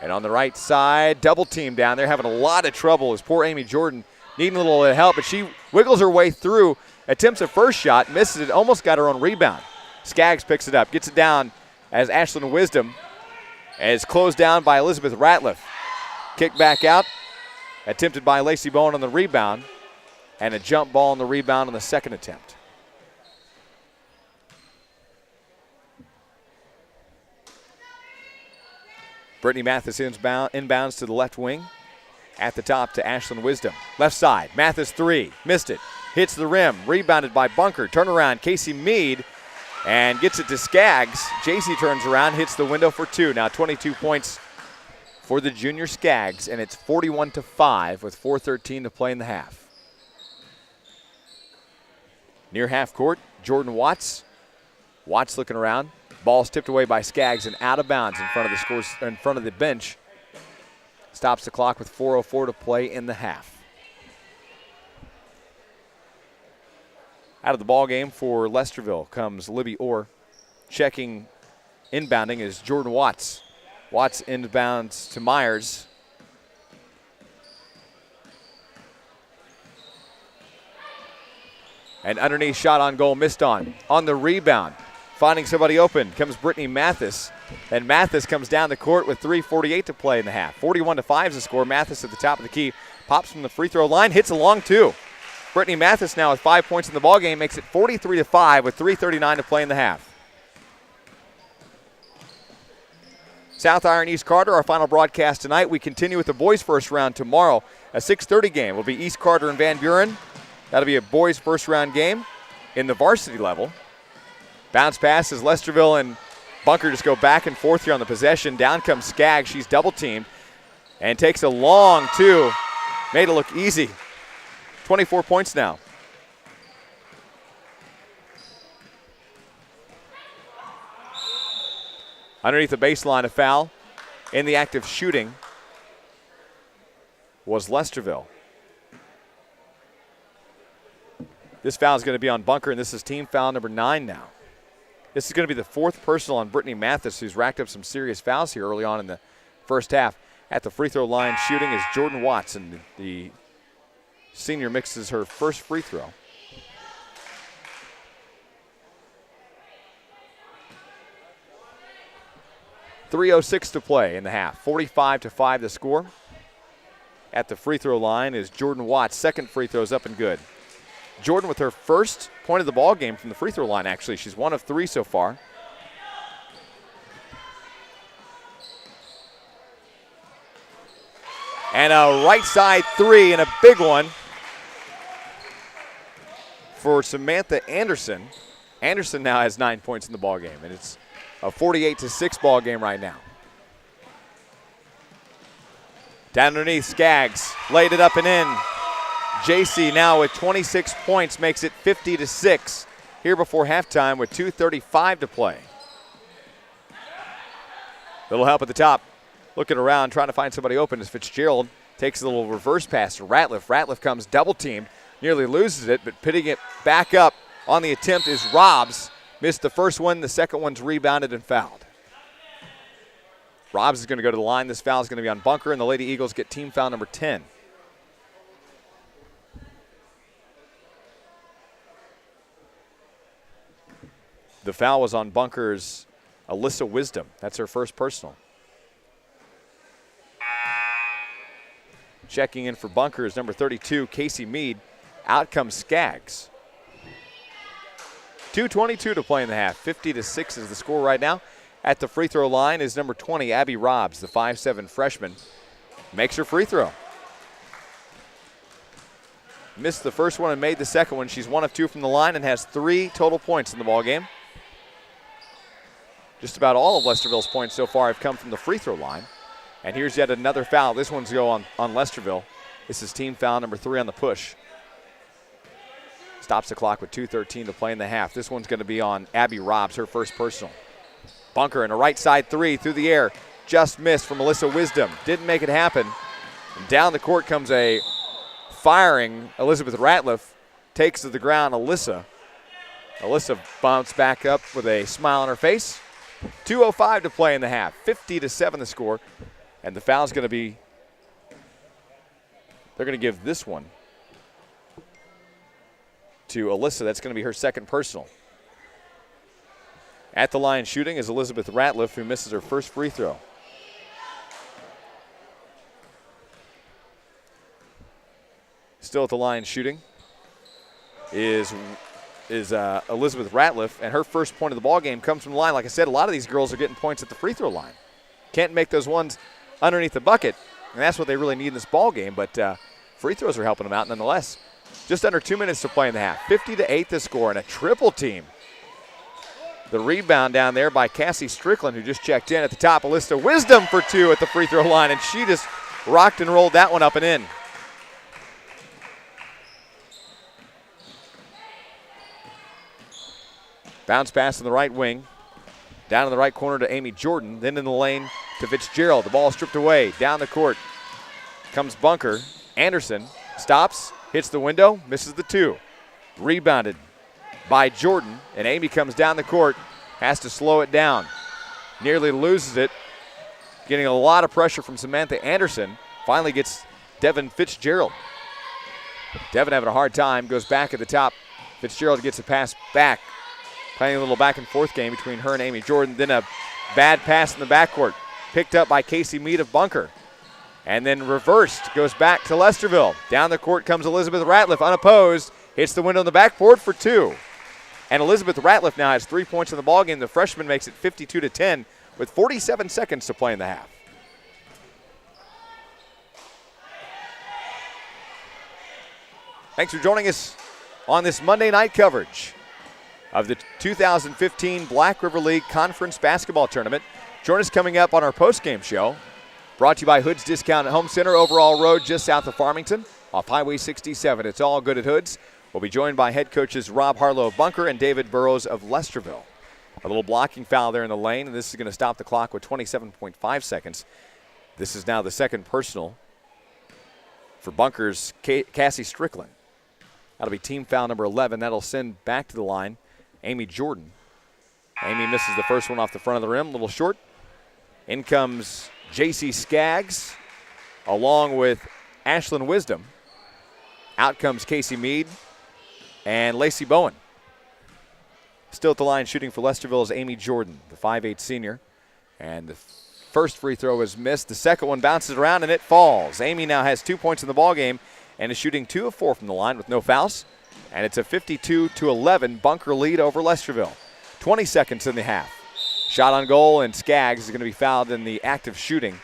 And on the right side, double team down there, having a lot of trouble as poor Amy Jordan needing a little help, but she wiggles her way through, attempts a first shot, misses it, almost got her own rebound. Skaggs picks it up, gets it down as Ashlyn Wisdom is closed down by Elizabeth Ratliff. Kick back out, attempted by Lacey Bowen on the rebound, and a jump ball on the rebound on the second attempt. Brittany Mathis inbounds to the left wing. At the top to Ashlyn Wisdom. Left side, Mathis 3, missed it. Hits the rim, rebounded by Bunker. Turnaround, Casey Mead, and gets it to Skaggs. JC turns around, hits the window for 2. Now 22 points for the junior Skaggs, and it's 41-5 with 4:13 to play in the half. Near half court, Jordan Watts. Watts looking around. Ball's tipped away by Skaggs and out of bounds in front of the bench. Stops the clock with 4:04 to play in the half. Out of the ball game for Lesterville comes Libby Orr. Checking, inbounding is Jordan Watts. Watts inbounds to Myers. And underneath shot on goal, missed on. On the rebound, finding somebody open, comes Brittany Mathis. And Mathis comes down the court with 3:48 to play in the half. 41-5 is the score. Mathis at the top of the key, pops from the free throw line, hits a long 2. Brittany Mathis now with 5 points in the ballgame, makes it 43-5 with 3:39 to play in the half. South Iron East Carter, our final broadcast tonight. We continue with the boys' first round tomorrow. A 6:30 game will be East Carter and Van Buren. That'll be a boys' first round game in the varsity level. Bounce pass as Lesterville and Bunker just go back and forth here on the possession. Down comes Skaggs. She's double teamed and takes a long 2. Made it look easy. 24 points now. Underneath the baseline, a foul. In the act of shooting was Lesterville. This foul is going to be on Bunker, and this is team foul number 9 now. This is going to be the 4th personal on Brittany Mathis, who's racked up some serious fouls here early on in the first half. At the free throw line shooting is Jordan Watson. The senior mixes her first free throw. .306 to play in the half. 45-5 the score. At the free throw line is Jordan Watts. Second free throw is up and good. Jordan with her first point of the ball game from the free throw line, actually. She's 1 of 3 so far. And a right side 3 and a big one for Samantha Anderson. Anderson now has 9 points in the ball game, and it's a 48-6 ball game right now. Down underneath, Skaggs laid it up and in. JC now with 26 points makes it 50-6 here before halftime with 2:35 to play. Little help at the top. Looking around, trying to find somebody open as Fitzgerald takes a little reverse pass to Ratliff. Ratliff comes double-teamed, nearly loses it, but pitting it back up on the attempt is Robbs. Missed the first one. The second one's rebounded and fouled. Robbs is going to go to the line. This foul is going to be on Bunker, and the Lady Eagles get team foul number 10. The foul was on Bunker's Alyssa Wisdom. That's her first personal. Checking in for Bunker is number 32, Casey Mead. Out comes Skaggs. 2:22 to play in the half. 50-6 is the score right now. At the free throw line is number 20, Abby Robbs, the 5'7" freshman. Makes her free throw. Missed the first one and made the second one. She's 1 of 2 from the line and has 3 total points in the ball game. Just about all of Lesterville's points so far have come from the free throw line. And here's yet another foul. This one's go on Lesterville. This is team foul number 3 on the push. Stops the clock with 2:13 to play in the half. This one's going to be on Abby Robbs, her first personal. Bunker in a right side 3 through the air. Just missed from Alyssa Wisdom. Didn't make it happen. And down the court comes a firing Elizabeth Ratliff. Takes to the ground Alyssa. Alyssa bounced back up with a smile on her face. 2:05 to play in the half. 50-7 the score. And the foul's going to be, they're going to give this one to Alyssa. That's going to be her second personal. At the line shooting is Elizabeth Ratliff, who misses her first free throw. Still at the line shooting is Elizabeth Ratliff, and her first point of the ball game comes from the line. Like I said, a lot of these girls are getting points at the free throw line. Can't make those ones underneath the bucket, and that's what they really need in this ball game, but free throws are helping them out nonetheless. Just under 2 minutes to play in the half. 50-8 the score, and a triple team. The rebound down there by Cassie Strickland, who just checked in at the top. Alyssa Wisdom for 2 at the free throw line, and she just rocked and rolled that one up and in. Bounce pass in the right wing. Down in the right corner to Amy Jordan. Then in the lane to Fitzgerald. The ball stripped away. Down the court comes Bunker. Anderson stops, hits the window, misses the 2. Rebounded by Jordan, and Amy comes down the court, has to slow it down. Nearly loses it. Getting a lot of pressure from Samantha Anderson. Finally gets Devin Fitzgerald. Devin having a hard time, goes back at the top. Fitzgerald gets a pass back. Playing a little back and forth game between her and Amy Jordan. Then a bad pass in the backcourt. Picked up by Casey Mead of Bunker. And then reversed, goes back to Lesterville. Down the court comes Elizabeth Ratliff, unopposed. Hits the window in the backboard for 2. And Elizabeth Ratliff now has 3 points in the ballgame. The freshman makes it 52-10 with 47 seconds to play in the half. Thanks for joining us on this Monday night coverage of the 2015 Black River League Conference Basketball Tournament. Join us coming up on our postgame show. Brought to you by Hood's Discount at Home Center, Overall Road, just south of Farmington, off Highway 67. It's all good at Hood's. We'll be joined by head coaches Rob Harlow of Bunker and David Burrows of Lesterville. A little blocking foul there in the lane, and this is going to stop the clock with 27.5 seconds. This is now the second personal for Bunker's Cassie Strickland. That'll be team foul number 11. That'll send back to the line Amy Jordan. Amy misses the first one off the front of the rim, a little short. In comes J.C. Skaggs along with Ashlyn Wisdom. Out comes Casey Mead and Lacey Bowen. Still at the line shooting for Lesterville is Amy Jordan, the 5'8 senior. And the first free throw is missed. The second one bounces around and it falls. Amy now has 2 points in the ballgame and is shooting 2 of 4 from the line with no fouls. And it's a 52-11 Bunker lead over Lesterville. 20 seconds in the half. Shot on goal, and Skaggs is going to be fouled in the act of shooting.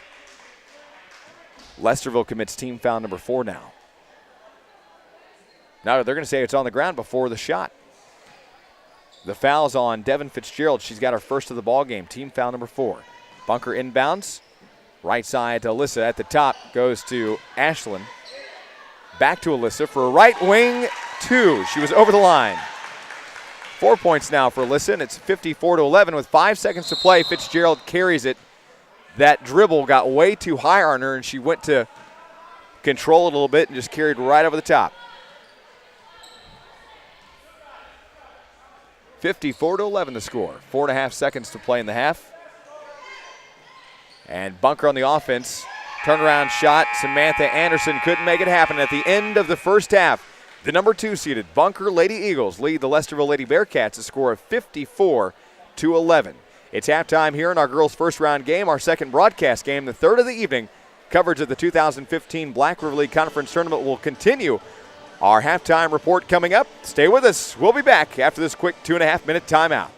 Lesterville commits team foul number 4 now. Now they're going to say it's on the ground before the shot. The foul's on Devin Fitzgerald. She's got her first of the ball game. Team foul number 4. Bunker inbounds. Right side to Alyssa at the top. Goes to Ashlyn. Back to Alyssa for a right wing 2. She was over the line. 4 points now for Alyssa, and it's 54-11 with 5 seconds to play. Fitzgerald carries it. That dribble got way too high on her, and she went to control it a little bit and just carried right over the top. 54-11 the score. 4.5 seconds to play in the half. And Bunker on the offense. Turnaround shot. Samantha Anderson couldn't make it happen at the end of the first half. The number 2 seeded Bunker Lady Eagles lead the Lesterville Lady Bearcats a score of 54-11. It's halftime here in our girls' first round game, our second broadcast game, the third of the evening. Coverage of the 2015 Black River League Conference Tournament will continue. Our halftime report coming up. Stay with us. We'll be back after this quick 2.5-minute timeout.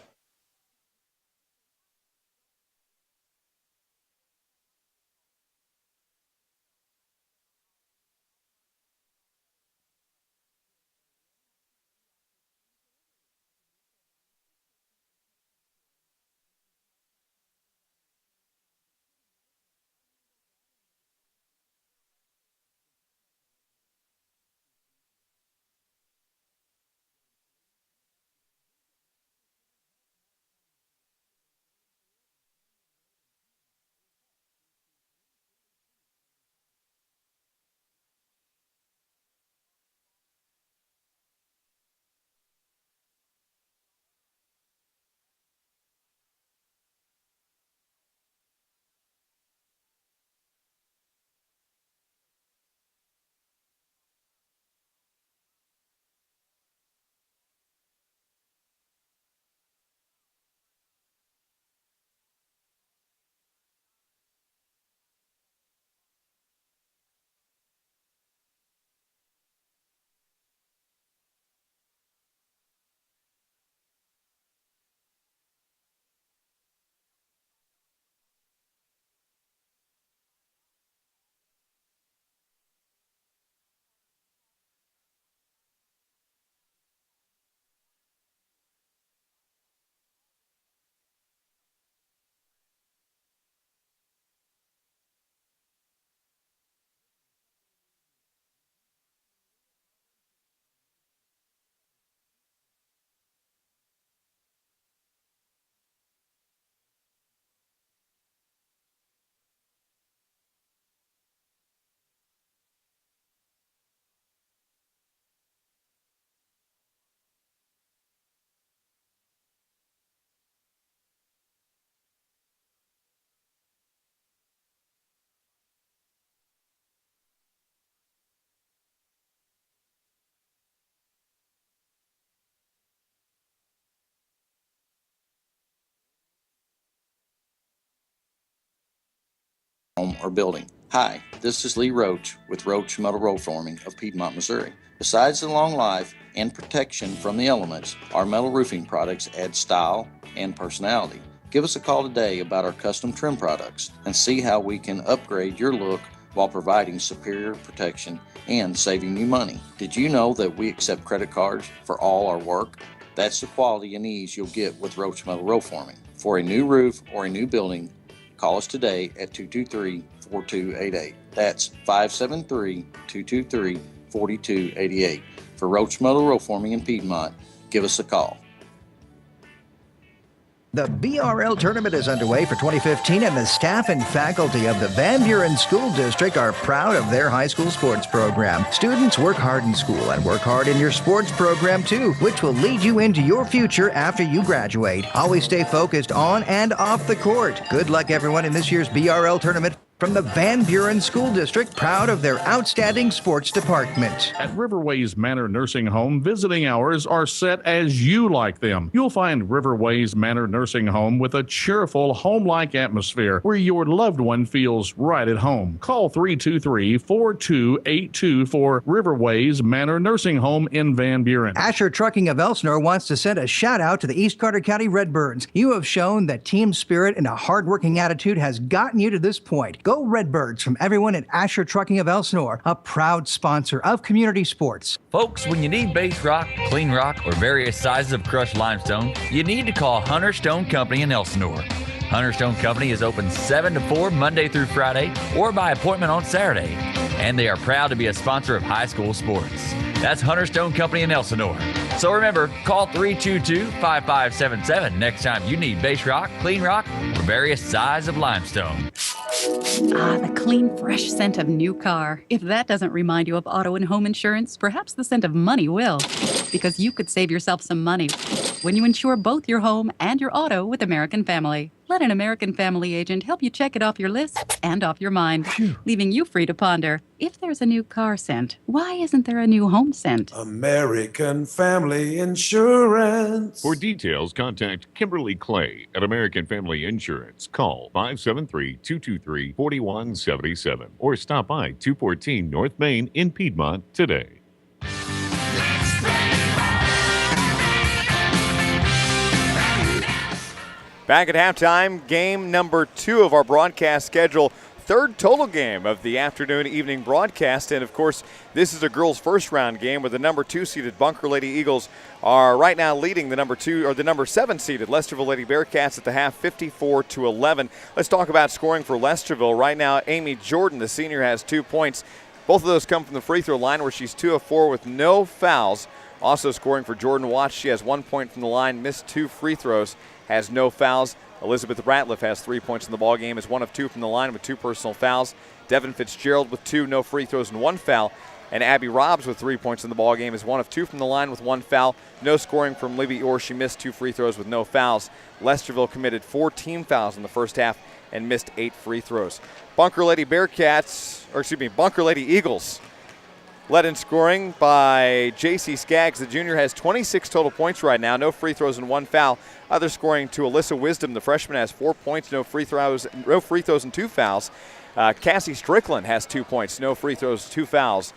Home or building. Hi, this is Lee Roach with Roach Metal Roll Forming of Piedmont, Missouri. Besides the long life and protection from the elements, our metal roofing products add style and personality. Give us a call today about our custom trim products and see how we can upgrade your look while providing superior protection and saving you money. Did you know that we accept credit cards for all our work? That's the quality and ease you'll get with Roach Metal Roll Forming. For a new roof or a new building, call us today at 223-4288. That's 573-223-4288. For Roach Metal Roll Forming in Piedmont, give us a call. The BRL Tournament is underway for 2015, and the staff and faculty of the Van Buren School District are proud of their high school sports program. Students work hard in school and work hard in your sports program too, which will lead you into your future after you graduate. Always stay focused on and off the court. Good luck, everyone, in this year's BRL Tournament. From the Van Buren School District, proud of their outstanding sports department. At Riverways Manor Nursing Home, visiting hours are set as you like them. You'll find Riverways Manor Nursing Home with a cheerful, home-like atmosphere where your loved one feels right at home. Call 323-4282 for Riverways Manor Nursing Home in Van Buren. Asher Trucking of Ellsinor wants to send a shout-out to the East Carter County Redbirds. You have shown that team spirit and a hard-working attitude has gotten you to this point. Go Redbirds from everyone at Asher Trucking of Ellsinor, a proud sponsor of community sports. Folks, when you need base rock, clean rock, or various sizes of crushed limestone, you need to call Hunter Stone Company in Ellsinor. Hunter Stone Company is open 7 to 4 Monday through Friday or by appointment on Saturday. And they are proud to be a sponsor of high school sports. That's Hunter Stone Company in Ellsinor. So remember, call 322-5577 next time you need base rock, clean rock, or various sizes of limestone. Ah, the clean, fresh scent of new car. If that doesn't remind you of auto and home insurance, perhaps the scent of money will. Because you could save yourself some money when you insure both your home and your auto with American Family. Let an American Family agent help you check it off your list and off your mind, leaving you free to ponder. If there's a new car scent, why isn't there a new home scent? American Family Insurance. For details, contact Kimberly Clay at American Family Insurance. Call 573-223-4177 or stop by 214 North Main in Piedmont today. Back at halftime, game number 2 of our broadcast schedule. Third total game of the afternoon-evening broadcast. And, of course, this is a girls' first-round game where the number 2-seeded Bunker Lady Eagles are right now leading the number 7-seeded Lesterville Lady Bearcats at the half, 54-11. Let's talk about scoring for Lesterville. Right now, Amy Jordan, the senior, has 2 points. Both of those come from the free throw line where she's 2 of 4 with no fouls. Also scoring for Jordan Watts, she has 1 point from the line, missed 2 free throws, has no fouls. Elizabeth Ratliff has 3 points in the ballgame, is 1 of 2 from the line with 2 personal fouls. Devin Fitzgerald with 2, no free throws and 1 foul. And Abby Robbs with 3 points in the ballgame is 1 of 2 from the line with 1 foul. No scoring from Libby Orr. She missed 2 free throws with no fouls. Lesterville committed 4 team fouls in the first half and missed 8 free throws. Bunker Lady Eagles led in scoring by J.C. Skaggs. The junior has 26 total points right now, no free throws and 1 foul. Other scoring to Alyssa Wisdom. The freshman has 4 points, no free throws and 2 fouls. Cassie Strickland has 2 points, no free throws, 2 fouls.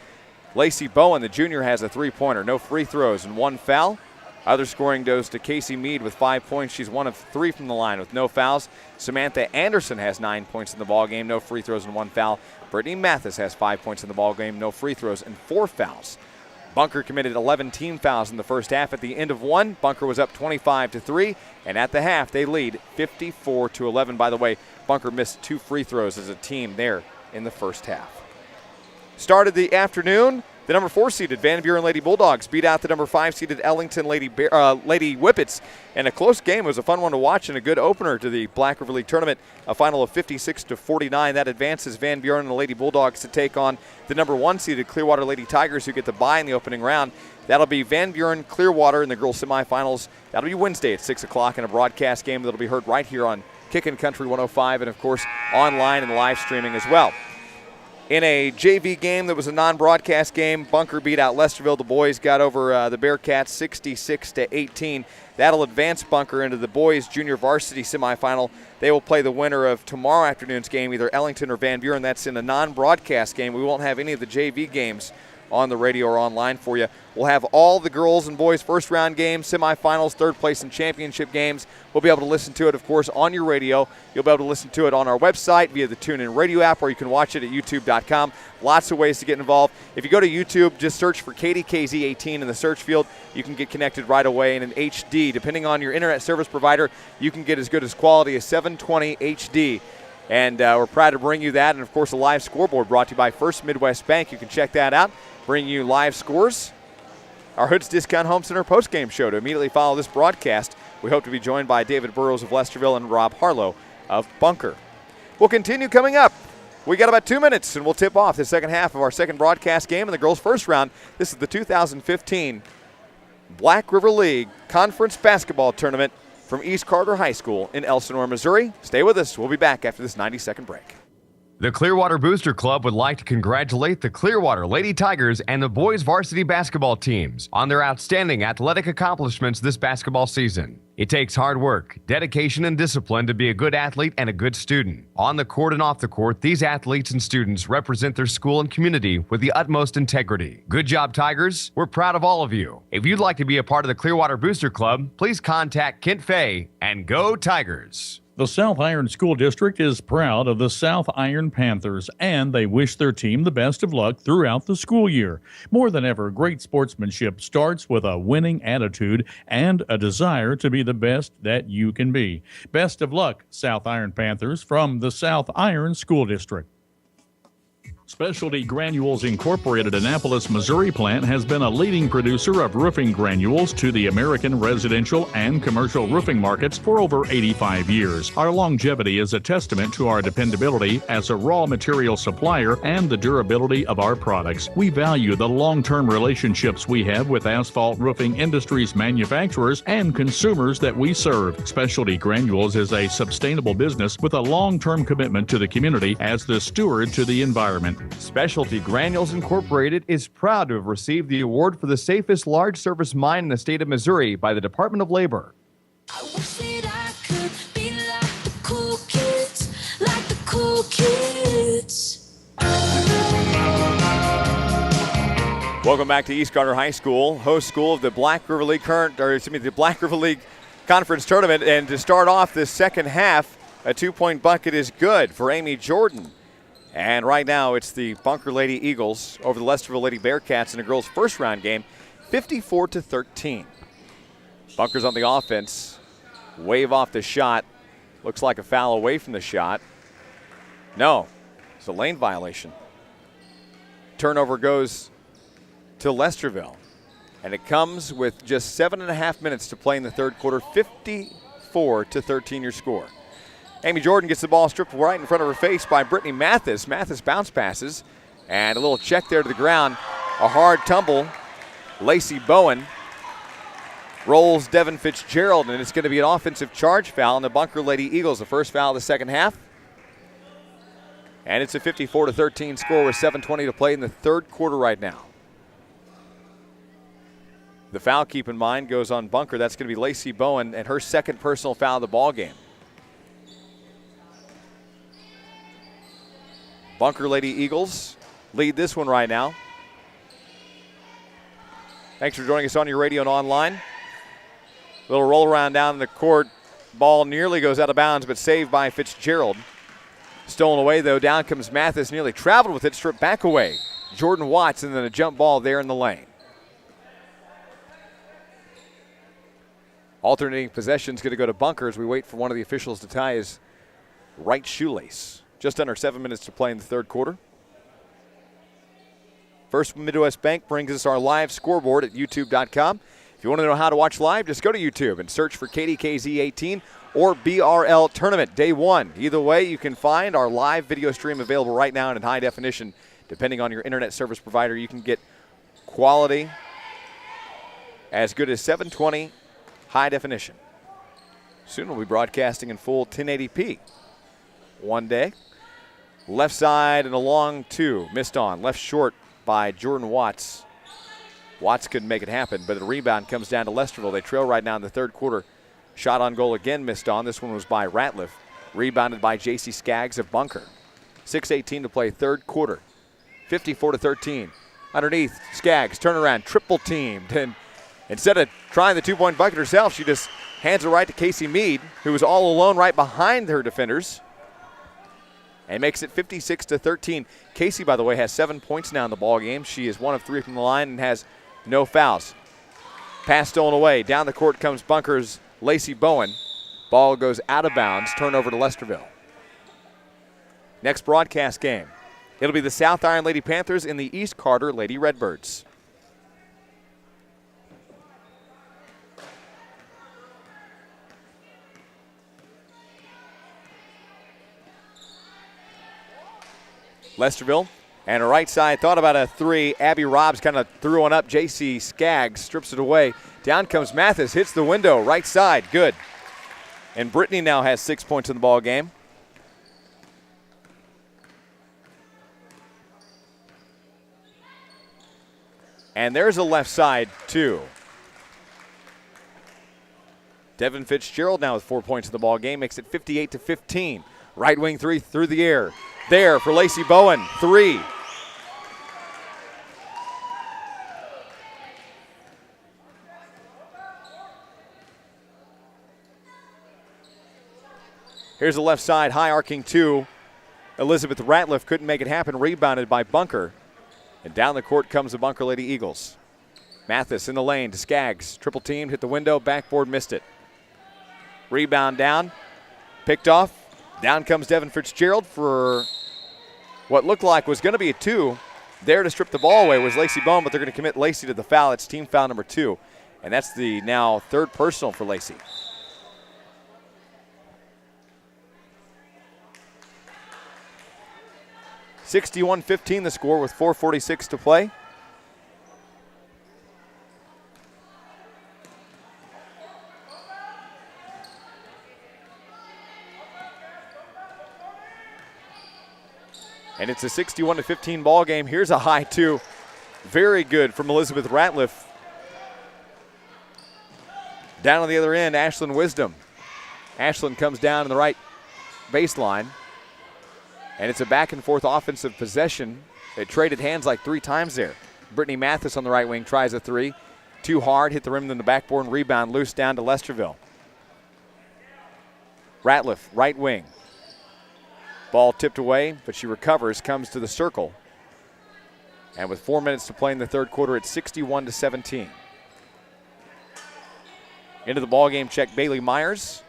Lacey Bowen, the junior, has a 3-pointer, no free throws and 1 foul. Other scoring goes to Casey Mead with 5 points. She's 1 of 3 from the line with no fouls. Samantha Anderson has 9 points in the ballgame, no free throws and 1 foul. Brittany Mathis has 5 points in the ballgame, no free throws and 4 fouls. Bunker committed 11 team fouls in the first half. At the end of one, Bunker was up 25-3, and at the half they lead 54-11. By the way, Bunker missed 2 free throws as a team there in the first half. Started the afternoon. The number 4-seeded Van Buren Lady Bulldogs beat out the number 5-seeded Ellington Lady Whippets. And a close game. It was a fun one to watch and a good opener to the Black River League Tournament. A final of 56-49. That advances Van Buren and the Lady Bulldogs to take on the number 1-seeded Clearwater Lady Tigers, who get the bye in the opening round. That'll be Van Buren Clearwater in the girls semifinals. That'll be Wednesday at 6 o'clock in a broadcast game that'll be heard right here on Kickin' Country 105 and, of course, online and live streaming as well. In a JV game that was a non-broadcast game, Bunker beat out Lesterville. The boys got over the Bearcats 66-18. That'll advance Bunker into the boys' junior varsity semifinal. They will play the winner of tomorrow afternoon's game, either Ellington or Van Buren. That's in a non-broadcast game. We won't have any of the JV games on the radio or online for you. We'll have all the girls and boys first round games, semifinals, third place, and championship games. We'll be able to listen to it, of course, on your radio. You'll be able to listen to it on our website via the TuneIn Radio app, or you can watch it at youtube.com. Lots of ways to get involved. If you go to YouTube, just search for KDKZ18 in the search field. You can get connected right away in an HD. Depending on your internet service provider, you can get as good as quality as 720 HD. And we're proud to bring you that. And, of course, a live scoreboard brought to you by First Midwest Bank. You can check that out. Bring you live scores. Our Hood's Discount Home Center postgame show to immediately follow this broadcast We hope to be joined by David Burrows of Lesterville and Rob Harlow of Bunker. We'll continue coming up. We got about 2 minutes, and we'll tip off the second half of our second broadcast game in the girls' first round. This is the 2015 Black River League Conference Basketball Tournament from East Carter High School in Ellsinor, Missouri. Stay with us. We'll be back after this 90-second break. The Clearwater Booster Club would like to congratulate the Clearwater Lady Tigers and the boys varsity basketball teams on their outstanding athletic accomplishments this basketball season. It takes hard work, dedication, and discipline to be a good athlete and a good student. On the court and off the court, these athletes and students represent their school and community with the utmost integrity. Good job, Tigers. We're proud of all of you. If you'd like to be a part of the Clearwater Booster Club, please contact Kent Fay and go Tigers. The South Iron School District is proud of the South Iron Panthers, and they wish their team the best of luck throughout the school year. More than ever, great sportsmanship starts with a winning attitude and a desire to be the best that you can be. Best of luck, South Iron Panthers, from the South Iron School District. Specialty Granules Incorporated Annapolis, Missouri plant has been a leading producer of roofing granules to the American residential and commercial roofing markets for over 85 years. Our longevity is a testament to our dependability as a raw material supplier and the durability of our products. We value the long-term relationships we have with asphalt roofing industries manufacturers and consumers that we serve. Specialty Granules is a sustainable business with a long-term commitment to the community as the steward to the environment. Specialty Granules Incorporated is proud to have received the award for the safest large surface mine in the state of Missouri by the Department of Labor. I wish that I could be like the cool kids, like the cool kids. Welcome back to East Carter High School, host school of the Black River League the Black River League Conference Tournament. And to start off this second half, a 2-point bucket is good for Amy Jordan. And right now, it's the Bunker Lady Eagles over the Lesterville Lady Bearcats in a girls' first round game, 54-13. Bunker's on the offense. Wave off the shot. Looks like a foul away from the shot. No, it's a lane violation. Turnover goes to Lesterville. And it comes with just 7.5 minutes to play in the third quarter, 54-13 your score. Amy Jordan gets the ball stripped right in front of her face by Brittany Mathis. Mathis bounce passes, and a little check there to the ground. A hard tumble. Lacey Bowen rolls Devin Fitzgerald, and it's going to be an offensive charge foul on the Bunker Lady Eagles, the first foul of the second half. And it's a 54-13 score with 7:20 to play in the third quarter right now. The foul, keep in mind, goes on Bunker. That's going to be Lacey Bowen and her second personal foul of the ball game. Bunker Lady Eagles lead this one right now. Thanks for joining us on your radio and online. Little roll around down the court. Ball nearly goes out of bounds, but saved by Fitzgerald. Stolen away, though. Down comes Mathis. Nearly traveled with it, stripped back away. Jordan Watts, and then a jump ball there in the lane. Alternating possession's going to go to Bunker as we wait for one of the officials to tie his right shoelace. Just under 7 minutes to play in the third quarter. First Midwest Bank brings us our live scoreboard at youtube.com. If you want to know how to watch live, just go to YouTube and search for KDKZ18 or BRL Tournament Day 1. Either way, you can find our live video stream available right now in high definition. Depending on your internet service provider, you can get quality as good as 720 high definition. Soon we'll be broadcasting in full 1080p. One day. Left side and a long two. Missed on. Left short by Jordan Watts. Watts couldn't make it happen, but the rebound comes down to Lesterville. They trail right now in the third quarter. Shot on goal again missed on. This one was by Ratliff. Rebounded by J.C. Skaggs of Bunker. 6:18 to play third quarter. 54-13. Underneath, Skaggs, turnaround, triple teamed. And instead of trying the 2-point bucket herself, she just hands it right to Casey Mead, who was all alone right behind her defenders. And makes it 56-13. Casey, by the way, has 7 points now in the ball game. She is 1 of 3 from the line and has no fouls. Pass stolen away. Down the court comes Bunker's Lacey Bowen. Ball goes out of bounds. Turnover to Lesterville. Next broadcast game. It'll be the South Iron Lady Panthers and the East Carter Lady Redbirds. Lesterville. And a right side, thought about a three. Abby Robbs kind of threw one up. J.C. Skaggs strips it away. Down comes Mathis, hits the window, right side, good. And Brittany now has 6 points in the ball game. And there's a left side, too. Devin Fitzgerald now with 4 points in the ball game, makes it 58-15. Right wing three through the air. There for Lacey Bowen, three. Here's the left side, high arcing two. Elizabeth Ratliff couldn't make it happen, rebounded by Bunker. And down the court comes the Bunker Lady Eagles. Mathis in the lane to Skaggs. Triple teamed, hit the window, backboard, missed it. Rebound down, picked off. Down comes Devin Fitzgerald for what looked like was going to be a two. There to strip the ball away was Lacey Bowen, but they're going to commit Lacey to the foul. It's team foul number 2. And that's the now third personal for Lacey. (61-15) the score with 4:46 to play. And it's a 61-15 ball game. Here's a high two. Very good from Elizabeth Ratliff. Down on the other end, Ashlyn Wisdom. Ashlyn comes down in the right baseline. And it's a back and forth offensive possession. They traded hands like 3 times there. Brittany Mathis on the right wing tries a three. Too hard, hit the rim in the backboard and rebound loose down to Lesterville. Ratliff, right wing. Ball tipped away, but she recovers, comes to the circle. And with 4 minutes to play in the third quarter, it's 61-17. Into the ballgame check Bailey Myers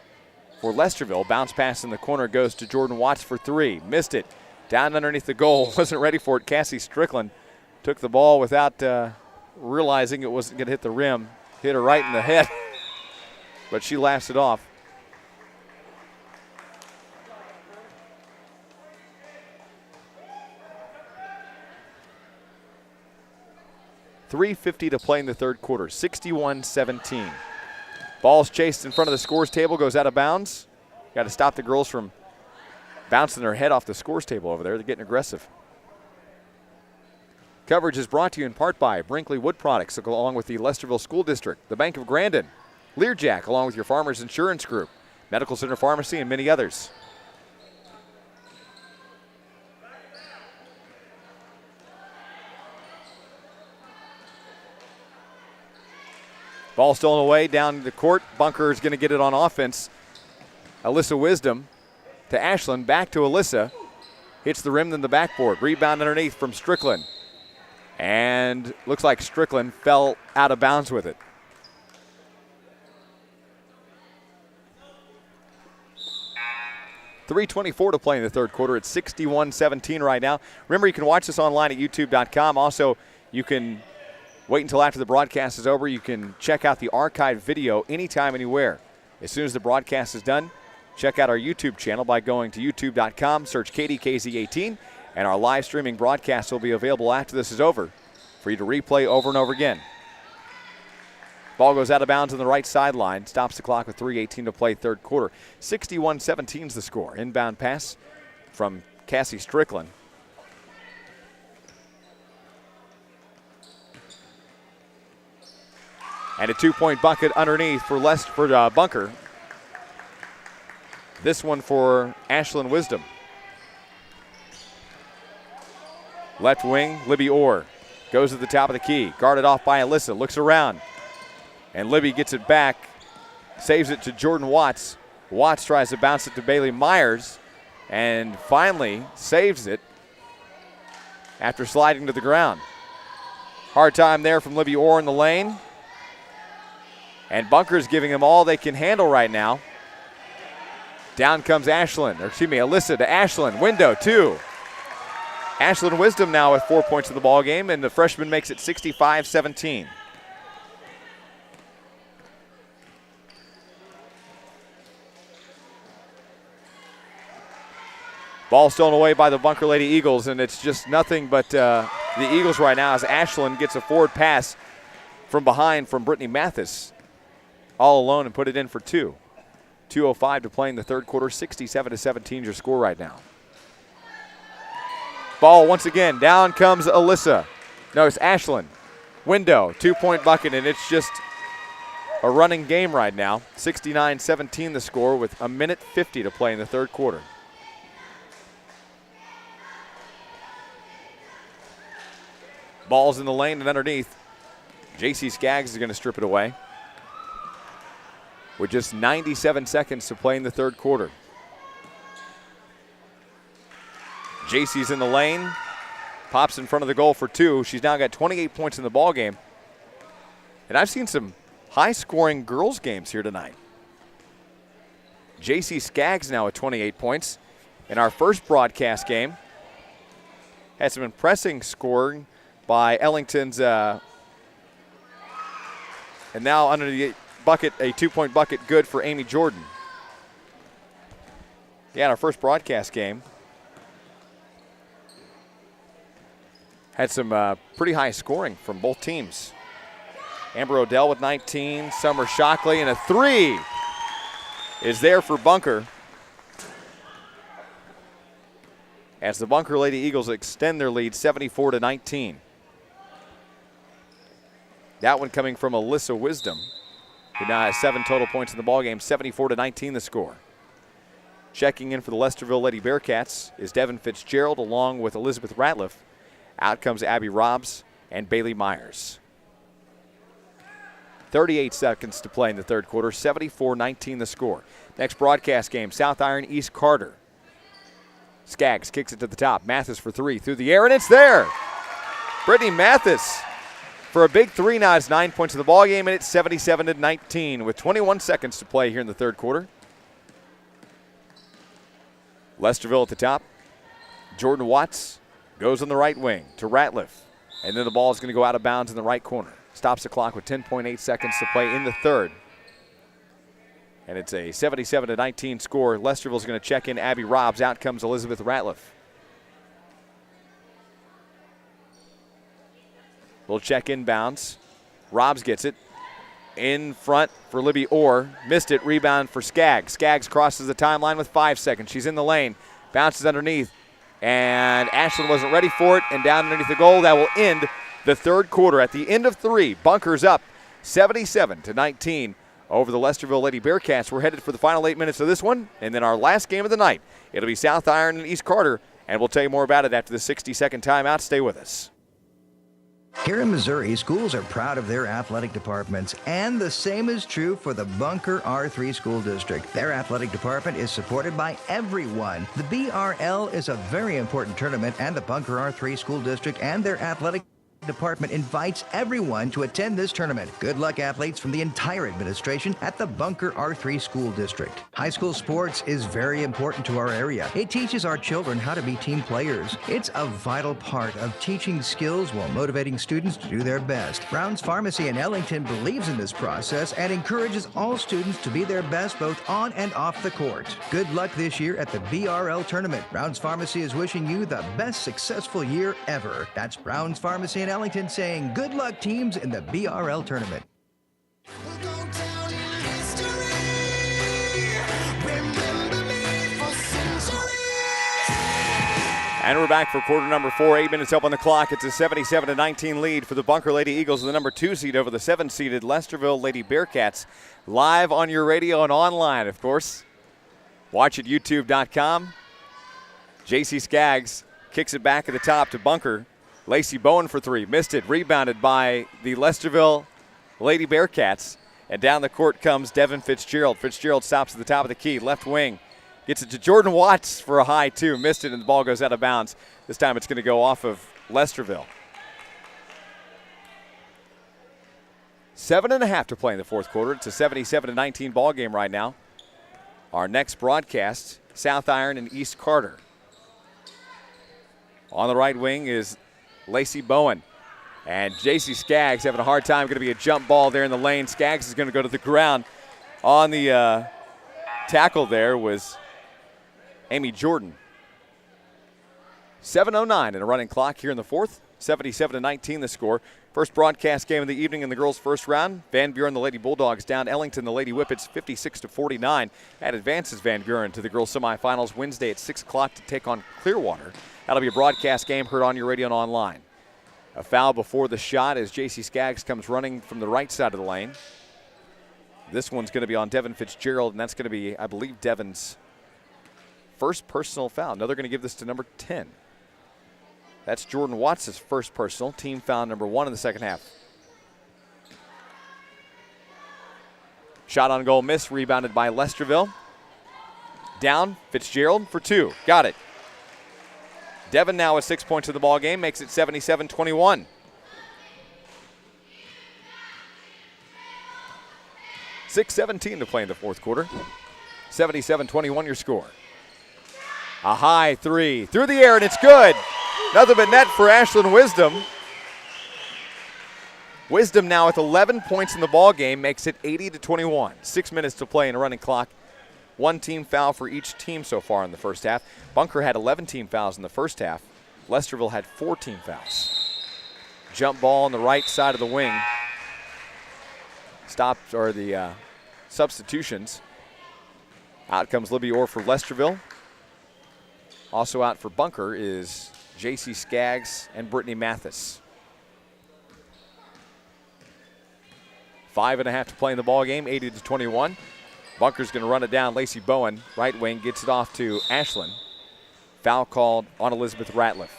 for Lesterville. Bounce pass in the corner goes to Jordan Watts for three. Missed it. Down underneath the goal. Wasn't ready for it. Cassie Strickland took the ball without realizing it wasn't going to hit the rim. Hit her right in the head. But she laughs it off. .350 to play in the third quarter. 61-17. Ball's chased in front of the scores table, goes out of bounds. Got to stop the girls from bouncing their head off the scores table over there. They're getting aggressive. Coverage is brought to you in part by Brinkley Wood Products, along with the Lesterville School District, the Bank of Grandin, Learjack, along with your Farmers Insurance Group, Medical Center Pharmacy, and many others. Ball stolen away down the court. Bunker is going to get it on offense. Alyssa Wisdom to Ashlyn. Back to Alyssa. Hits the rim, then the backboard. Rebound underneath from Strickland. And looks like Strickland fell out of bounds with it. .324 to play in the third quarter. It's 61-17 right now. Remember, you can watch this online at youtube.com. Also, you can wait until after the broadcast is over. You can check out the archived video anytime, anywhere. As soon as the broadcast is done, check out our YouTube channel by going to youtube.com, search KDKZ18, and our live streaming broadcast will be available after this is over for you to replay over and over again. Ball goes out of bounds on the right sideline, stops the clock with 3:18 to play third quarter. 61-17 is the score. Inbound pass from Cassie Strickland. And a two-point bucket underneath for Bunker. This one for Ashlyn Wisdom. Left wing, Libby Orr goes to the top of the key. Guarded off by Alyssa, looks around. And Libby gets it back, saves it to Jordan Watts. Watts tries to bounce it to Bailey Myers and finally saves it after sliding to the ground. Hard time there from Libby Orr in the lane. And Bunker's giving them all they can handle right now. Down comes Alyssa to Ashlyn. Window, two. Ashlyn Wisdom now with 4 points in the ball game, and the freshman makes it 65-17. Ball stolen away by the Bunker Lady Eagles, and it's just nothing but the Eagles right now as Ashland gets a forward pass from behind from Brittany Mathis all alone and put it in for 2. 2:05 to play in the third quarter. 67-17 your score right now. Ball once again. Down comes Alyssa. No, it's Ashland. Window, 2-point bucket, and it's just a running game right now. 69-17 the score with 1:50 to play in the third quarter. Ball's in the lane and underneath. J.C. Skaggs is going to strip it away with just 97 seconds to play in the third quarter. J.C.'s in the lane, pops in front of the goal for 2. She's now got 28 points in the ball game. And I've seen some high-scoring girls games here tonight. J.C. Skaggs now at 28 points. In our first broadcast game, had some impressive scoring by Ellington's, and now under the bucket, a 2-point bucket good for Amy Jordan. Yeah, in our first broadcast game, had some pretty high scoring from both teams. Amber Odell with 19, Summer Shockley, and a 3 is there for Bunker. As the Bunker Lady Eagles extend their lead 74-19. That one coming from Alyssa Wisdom, who now has 7 total points in the ballgame. 74-19 the score. Checking in for the Lesterville Lady Bearcats is Devin Fitzgerald along with Elizabeth Ratliff. Out comes Abby Robbs and Bailey Myers. 38 seconds to play in the third quarter. 74-19 the score. Next broadcast game, South Iron East Carter. Skaggs kicks it to the top. Mathis for 3 through the air, and it's there. Brittany Mathis for a big 3 now. It's 9 points in the ballgame, and it's 77-19 with 21 seconds to play here in the third quarter. Lesterville at the top. Jordan Watts goes on the right wing to Ratliff, and then the ball is going to go out of bounds in the right corner. Stops the clock with 10.8 seconds to play in the third. And it's a 77-19 score. Lesterville's going to check in Abby Robbs. Out comes Elizabeth Ratliff. Little check inbounds. Robbs gets it. In front for Libby Orr. Missed it. Rebound for Skaggs. Skaggs crosses the timeline with 5 seconds. She's in the lane. Bounces underneath. And Ashland wasn't ready for it. And down underneath the goal. That will end the third quarter. At the end of 3, Bunker's up 77-19 over the Lesterville Lady Bearcats. We're headed for the final 8 minutes of this one. And then our last game of the night. It'll be South Iron and East Carter. And we'll tell you more about it after the 60-second timeout. Stay with us. Here in Missouri, schools are proud of their athletic departments, and the same is true for the Bunker R3 School District. Their athletic department is supported by everyone. The BRL is a very important tournament, and the Bunker R3 School District and their athletic department invites everyone to attend this tournament. Good luck, athletes, from the entire administration at the Bunker R3 School District. High school sports is very important to our area. It teaches our children how to be team players. It's a vital part of teaching skills while motivating students to do their best. Brown's Pharmacy in Ellington believes in this process and encourages all students to be their best both on and off the court. Good luck this year at the BRL tournament. Brown's Pharmacy is wishing you the best successful year ever. That's Brown's Pharmacy in Ellington saying good luck, teams, in the BRL tournament. And we're back for quarter number 4. 8 minutes up on the clock. It's a 77-19 lead for the Bunker Lady Eagles, the number 2 seed over the 7-seeded Lesterville Lady Bearcats. Live on your radio and online, of course. Watch at youtube.com. J.C. Skaggs kicks it back at the top to Bunker. Lacey Bowen for 3. Missed it. Rebounded by the Lesterville Lady Bearcats. And down the court comes Devin Fitzgerald. Fitzgerald stops at the top of the key. Left wing. Gets it to Jordan Watts for a high 2. Missed it, and the ball goes out of bounds. This time it's going to go off of Lesterville. 7.5 to play in the fourth quarter. It's a 77-19 ball game right now. Our next broadcast, South Iron and East Carter. On the right wing is Lacey Bowen. And J.C. Skaggs having a hard time. Going to be a jump ball there in the lane. Skaggs is going to go to the ground. On the tackle there was Amy Jordan. 7:09 and a running clock here in the fourth. 77-19 the score. First broadcast game of the evening in the girls' first round. Van Buren, the Lady Bulldogs, down Ellington, the Lady Whippets, 56-49. That advances Van Buren to the girls' semifinals Wednesday at 6 o'clock to take on Clearwater. That'll be a broadcast game heard on your radio and online. A foul before the shot as J.C. Skaggs comes running from the right side of the lane. This one's going to be on Devin Fitzgerald, and that's going to be, I believe, Devin's first personal foul. Now they're going to give this to number 10. That's Jordan Watts' first personal, team foul number 1 in the second half. Shot on goal miss, rebounded by Lesterville. Down, Fitzgerald for 2. Got it. Devin now with 6 points in the ball game, makes it 77-21. .6:17 to play in the fourth quarter. 77-21 your score. A high three through the air, and it's good. Nothing but net for Ashlyn Wisdom. Wisdom now with 11 points in the ball game, makes it 80-21. 6 minutes to play in a running clock. 1 team foul for each team so far in the first half. Bunker had 11 team fouls in the first half. Lesterville had 4 team fouls. Jump ball on the right side of the wing. Stopped, or the substitutions. Out comes Libby Orr for Lesterville. Also out for Bunker is J.C. Skaggs and Brittany Mathis. 5.5 to play in the ball game, 80-21. Bunker's going to run it down. Lacey Bowen, right wing, gets it off to Ashlyn. Foul called on Elizabeth Ratliff.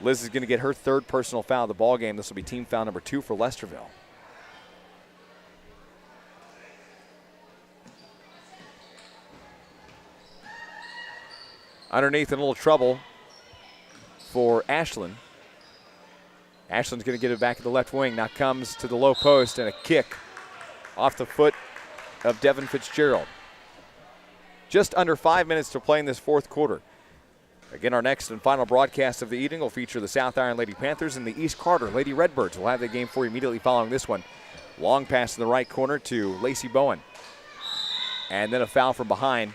Liz is going to get her 3rd personal foul of the ball game. This will be team foul number 2 for Lesterville. Underneath in a little trouble for Ashlyn. Ashlyn's going to get it back to the left wing. Now comes to the low post and a kick off the foot of Devin Fitzgerald. Just under 5 minutes to play in this fourth quarter. Again, our next and final broadcast of the evening will feature the South Iron Lady Panthers and the East Carter Lady Redbirds. We'll have the game for you immediately following this one. Long pass in the right corner to Lacey Bowen. And then a foul from behind.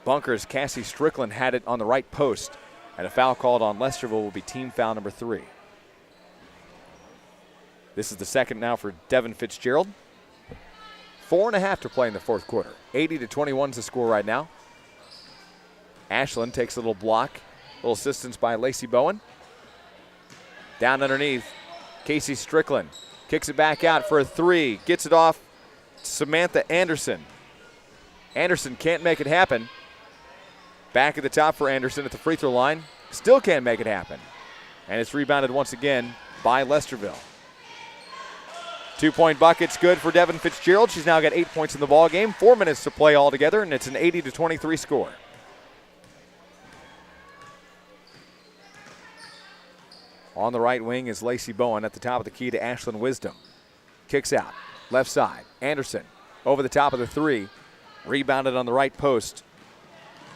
Bunker's Cassie Strickland had it on the right post. And a foul called on Lesterville will be team foul number 3. This is the second now for Devin Fitzgerald. 4.5 to play in the fourth quarter. 80-21 is the score right now. Ashlyn takes a little block. Little assistance by Lacey Bowen. Down underneath, Casey Strickland. Kicks it back out for a 3. Gets it off Samantha Anderson. Anderson can't make it happen. Back at the top for Anderson at the free throw line. Still can't make it happen. And it's rebounded once again by Lesterville. 2-point bucket's good for Devin Fitzgerald. She's now got 8 points in the ball game. 4 minutes to play altogether, and it's an 80-23 score. On the right wing is Lacey Bowen at the top of the key to Ashlyn Wisdom. Kicks out, left side. Anderson over the top of the 3. Rebounded on the right post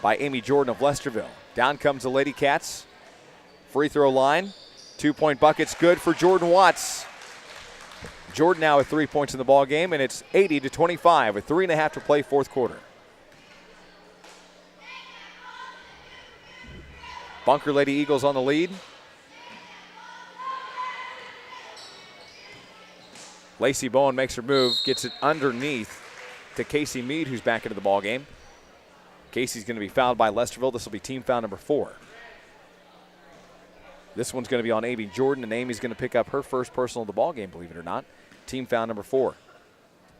by Amy Jordan of Lesterville. Down comes the Lady Cats. Free throw line. 2-point bucket's good for Jordan Watts. Jordan now with 3 points in the ball game, and it's 80-25 with 3.5 to play fourth quarter. Bunker Lady Eagles on the lead. Lacey Bowen makes her move, gets it underneath to Casey Mead, who's back into the ball game. Casey's going to be fouled by Lesterville. This will be team foul number 4. This one's going to be on Amy Jordan, and Amy's going to pick up her first personal of the ball game, believe it or not. Team foul number 4.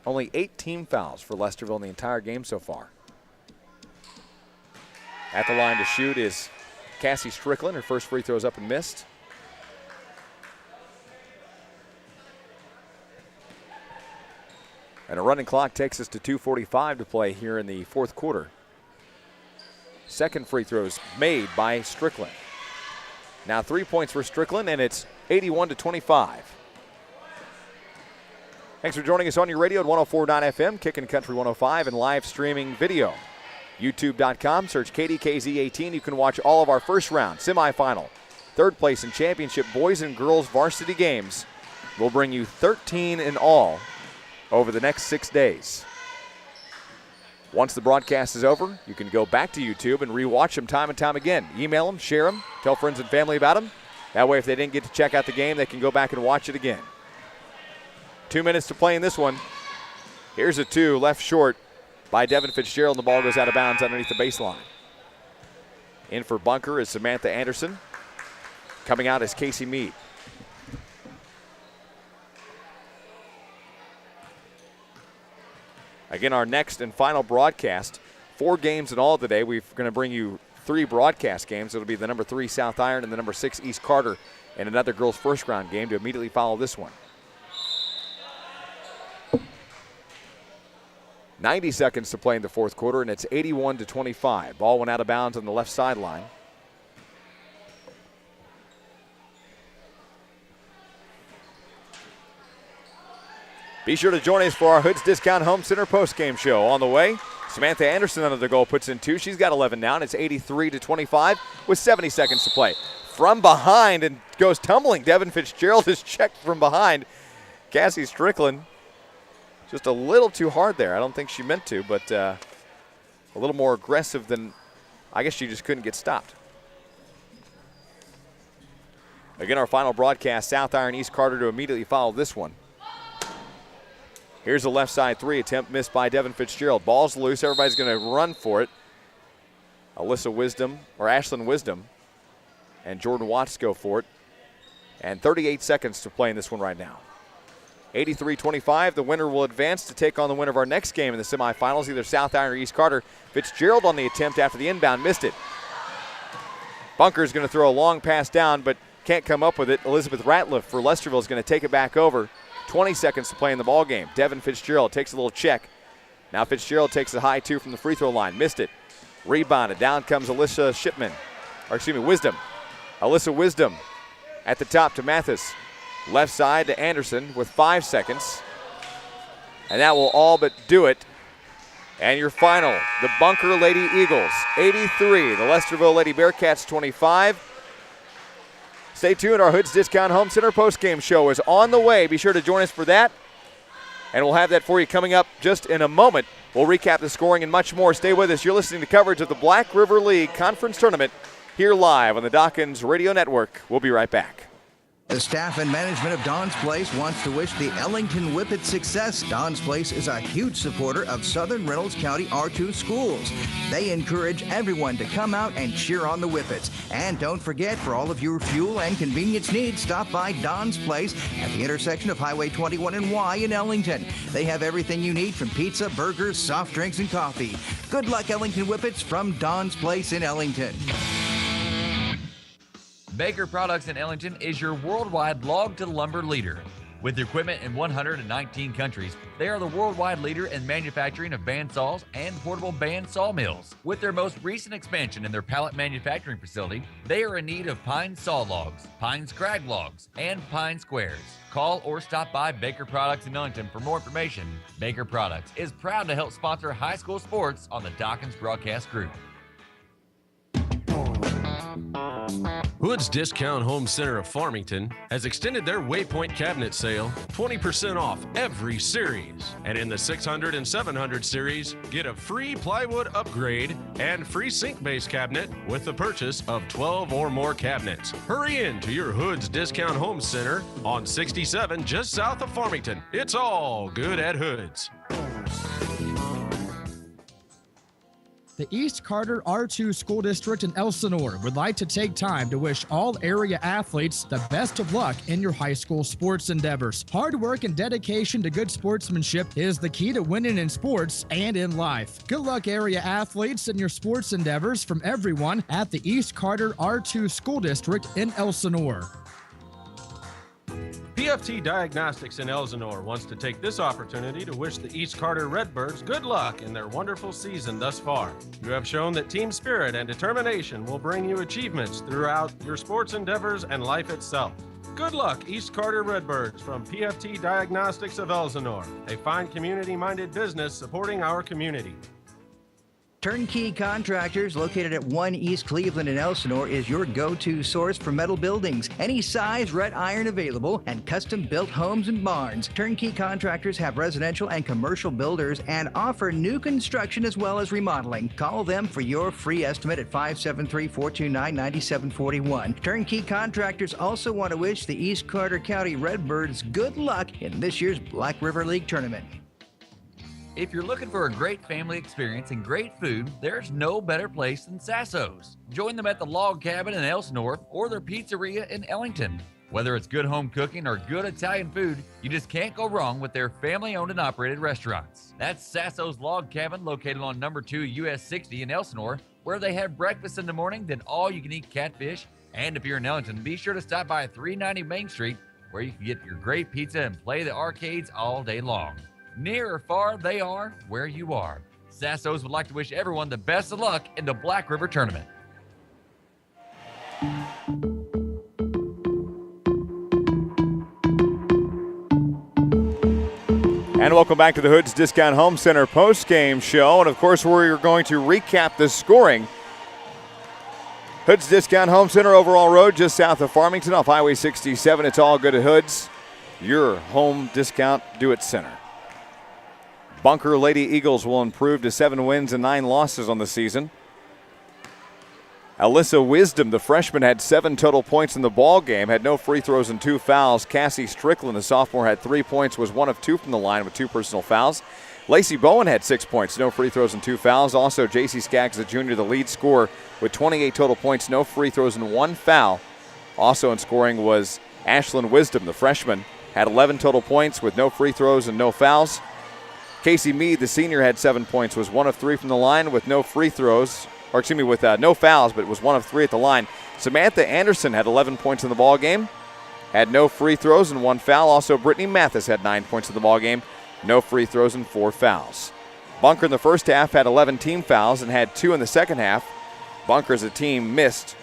Only 8 team fouls for Lesterville in the entire game so far. At the line to shoot is Cassie Strickland. Her first free throw is up and missed. And a running clock takes us to 2:45 to play here in the fourth quarter. Second free throw is made by Strickland. Now 3 points for Strickland, and it's 81-25. Thanks for joining us on your radio at 104.9 FM, Kickin' Country 105, and live streaming video. YouTube.com, search KDKZ18. You can watch all of our first round, semifinal, third place, and championship boys and girls varsity games. We'll bring you 13 in all over the next 6 days. Once the broadcast is over, you can go back to YouTube and rewatch them time and time again. Email them, share them, tell friends and family about them. That way, if they didn't get to check out the game, they can go back and watch it again. 2 minutes to play in this one. Here's a 2, left short by Devin Fitzgerald, and the ball goes out of bounds underneath the baseline. In for bunker is Samantha Anderson. Coming out is Casey Mead. Again, our next and final broadcast, 4 games in all today. We're going to bring you 3 broadcast games. It'll be the number 3 South Iron and the number 6 East Carter, and another girls' first round game to immediately follow this one. 90 seconds to play in the fourth quarter, and it's 81-25. Ball went out of bounds on the left sideline. Be sure to join us for our Hoods Discount Home Center postgame show. On the way, Samantha Anderson under the goal puts in 2. She's got 11 now, and it's 83-25 with 70 seconds to play. From behind and goes tumbling. Devin Fitzgerald is checked from behind. Cassie Strickland just a little too hard there. I don't think she meant to, but a little more aggressive than, I guess she just couldn't get stopped. Again, our final broadcast, South Iron East Carter to immediately follow this one. Here's a left side 3 attempt missed by Devin Fitzgerald. Ball's loose. Everybody's going to run for it. Ashlyn Wisdom and Jordan Watts go for it. And 38 seconds to play in this one right now. 83-25. The winner will advance to take on the winner of our next game in the semifinals, either South Iron or East Carter. Fitzgerald on the attempt after the inbound, missed it. Bunker's going to throw a long pass down, but can't come up with it. Elizabeth Ratliff for Lesterville is going to take it back over. 20 seconds to play in the ball game. Devin Fitzgerald takes a little check. Now Fitzgerald takes a high 2 from the free throw line. Missed it. Rebounded. Down comes Wisdom. Alyssa Wisdom at the top to Mathis. Left side to Anderson with 5 seconds. And that will all but do it. And your final, the Bunker Lady Eagles, 83. The Lesterville Lady Bearcats, 25. Stay tuned. Our Hoods Discount Home Center postgame show is on the way. Be sure to join us for that. And we'll have that for you coming up just in a moment. We'll recap the scoring and much more. Stay with us. You're listening to coverage of the Black River League Conference Tournament here live on the Dawkins Radio Network. We'll be right back. The staff and management of Don's Place wants to wish the Ellington Whippets success. Don's Place is a huge supporter of Southern Reynolds County R2 schools. They encourage everyone to come out and cheer on the Whippets. And don't forget, for all of your fuel and convenience needs, stop by Don's Place at the intersection of Highway 21 and Y in Ellington. They have everything you need from pizza, burgers, soft drinks, and coffee. Good luck, Ellington Whippets, from Don's Place in Ellington. Baker Products in Ellington is your worldwide log-to-lumber leader. With equipment in 119 countries, they are the worldwide leader in manufacturing of bandsaws and portable band sawmills. With their most recent expansion in their pallet manufacturing facility, they are in need of pine saw logs, pine scrag logs, and pine squares. Call or stop by Baker Products in Ellington for more information. Baker Products is proud to help sponsor high school sports on the Dawkins Broadcast Group. Hood's Discount Home Center of Farmington has extended their Waypoint cabinet sale 20% off every series. And in the 600 and 700 series, get a free plywood upgrade and free sink base cabinet with the purchase of 12 or more cabinets. Hurry in to your Hood's Discount Home Center on 67 just south of Farmington. It's all good at Hood's. The East Carter R2 School District in Ellsinor would like to take time to wish all area athletes the best of luck in your high school sports endeavors. Hard work and dedication to good sportsmanship is the key to winning in sports and in life. Good luck, area athletes, in your sports endeavors from everyone at the East Carter R2 School District in Ellsinor. PFT Diagnostics in Ellsinor wants to take this opportunity to wish the East Carter Redbirds good luck in their wonderful season thus far. You have shown that team spirit and determination will bring you achievements throughout your sports endeavors and life itself. Good luck, East Carter Redbirds, from PFT Diagnostics of Ellsinor, a fine community-minded business supporting our community. Turnkey Contractors, located at 1 East Cleveland in Ellsinor, is your go-to source for metal buildings. Any size wrought iron available and custom-built homes and barns. Turnkey Contractors have residential and commercial builders and offer new construction as well as remodeling. Call them for your free estimate at 573-429-9741. Turnkey Contractors also want to wish the East Carter County Redbirds good luck in this year's Black River League tournament. If you're looking for a great family experience and great food, there's no better place than Sasso's. Join them at the Log Cabin in Ellsinor or their pizzeria in Ellington. Whether it's good home cooking or good Italian food, you just can't go wrong with their family-owned and operated restaurants. That's Sasso's Log Cabin, located on number 2 US 60 in Ellsinor, where they have breakfast in the morning, then all-you-can-eat catfish. And if you're in Ellington, be sure to stop by 390 Main Street, where you can get your great pizza and play the arcades all day long. Near or far, they are where you are. Sasso's would like to wish everyone the best of luck in the Black River Tournament. And welcome back to the Hoods Discount Home Center post-game show. And of course, we're going to recap the scoring. Hoods Discount Home Center, Overall Road, just south of Farmington off Highway 67. It's all good at Hoods. Your home discount do-it center. Bunker Lady Eagles will improve to 7 wins and 9 losses on the season. Alyssa Wisdom, the freshman, had 7 total points in the ball game, had no free throws and 2 fouls. Cassie Strickland, the sophomore, had 3 points, was 1 of 2 from the line with 2 personal fouls. Lacey Bowen had 6 points, no free throws and 2 fouls. Also, J.C. Skaggs, the junior, the lead scorer with 28 total points, no free throws and 1 foul. Also in scoring was Ashlyn Wisdom, the freshman, had 11 total points with no free throws and no fouls. Casey Mead, the senior, had 7 points, was 1 of 3 from the line with no free throws, with no fouls, but was 1 of 3 at the line. Samantha Anderson had 11 points in the ball game, had no free throws and 1 foul. Also, Brittany Mathis had 9 points in the ball game, no free throws and 4 fouls. Bunker in the first half had 11 team fouls and had 2 in the second half. Bunker as a team missed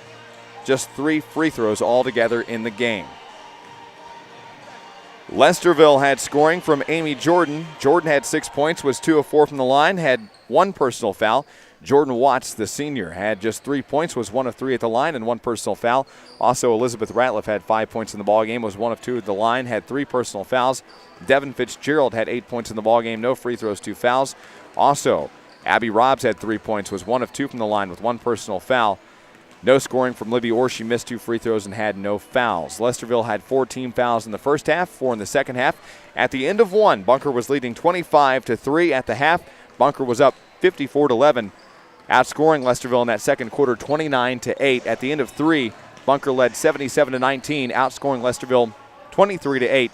just 3 free throws altogether in the game. Lesterville had scoring from Amy Jordan. Jordan had 6 points, was 2 of 4 from the line, had 1 personal foul. Jordan Watts, the senior, had just 3 points, was 1 of 3 at the line, and 1 personal foul. Also, Elizabeth Ratliff had 5 points in the ballgame, was 1 of 2 at the line, had 3 personal fouls. Devin Fitzgerald had 8 points in the ballgame, no free throws, 2 fouls. Also, Abby Robbs had 3 points, was 1 of 2 from the line with 1 personal foul. No scoring from Libby Orr. She missed 2 free throws and had no fouls. Lesterville had 4 team fouls in the first half, 4 in the second half. At the end of 1, Bunker was leading 25-3 at the half. Bunker was up 54-11, outscoring Lesterville in that second quarter 29-8. At the end of 3, Bunker led 77-19, outscoring Lesterville 23-8.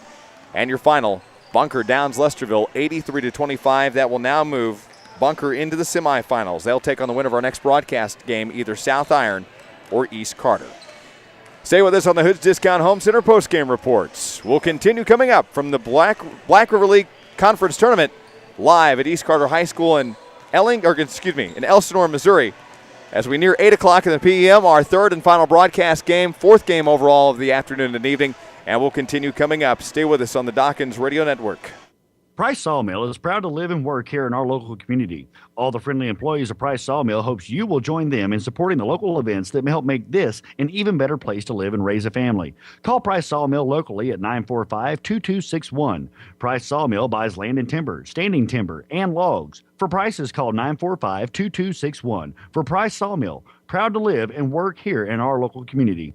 And your final, Bunker downs Lesterville 83-25. That will now move Bunker into the semifinals. They'll take on the winner of our next broadcast game, either South Iron or East Carter. Stay with us on the Hoods Discount Home Center postgame reports. We'll continue coming up from the Black River League Conference Tournament live at East Carter High School in Ellsinor, Missouri. As we near 8 o'clock in the p.m., our third and final broadcast game, 4th game overall of the afternoon and evening, and we'll continue coming up. Stay with us on the Dawkins Radio Network. Price Sawmill is proud to live and work here in our local community. All the friendly employees of Price Sawmill hopes you will join them in supporting the local events that may help make this an even better place to live and raise a family. Call Price Sawmill locally at 945-2261. Price Sawmill buys land and timber, standing timber, and logs. For prices, call 945-2261. For Price Sawmill, proud to live and work here in our local community.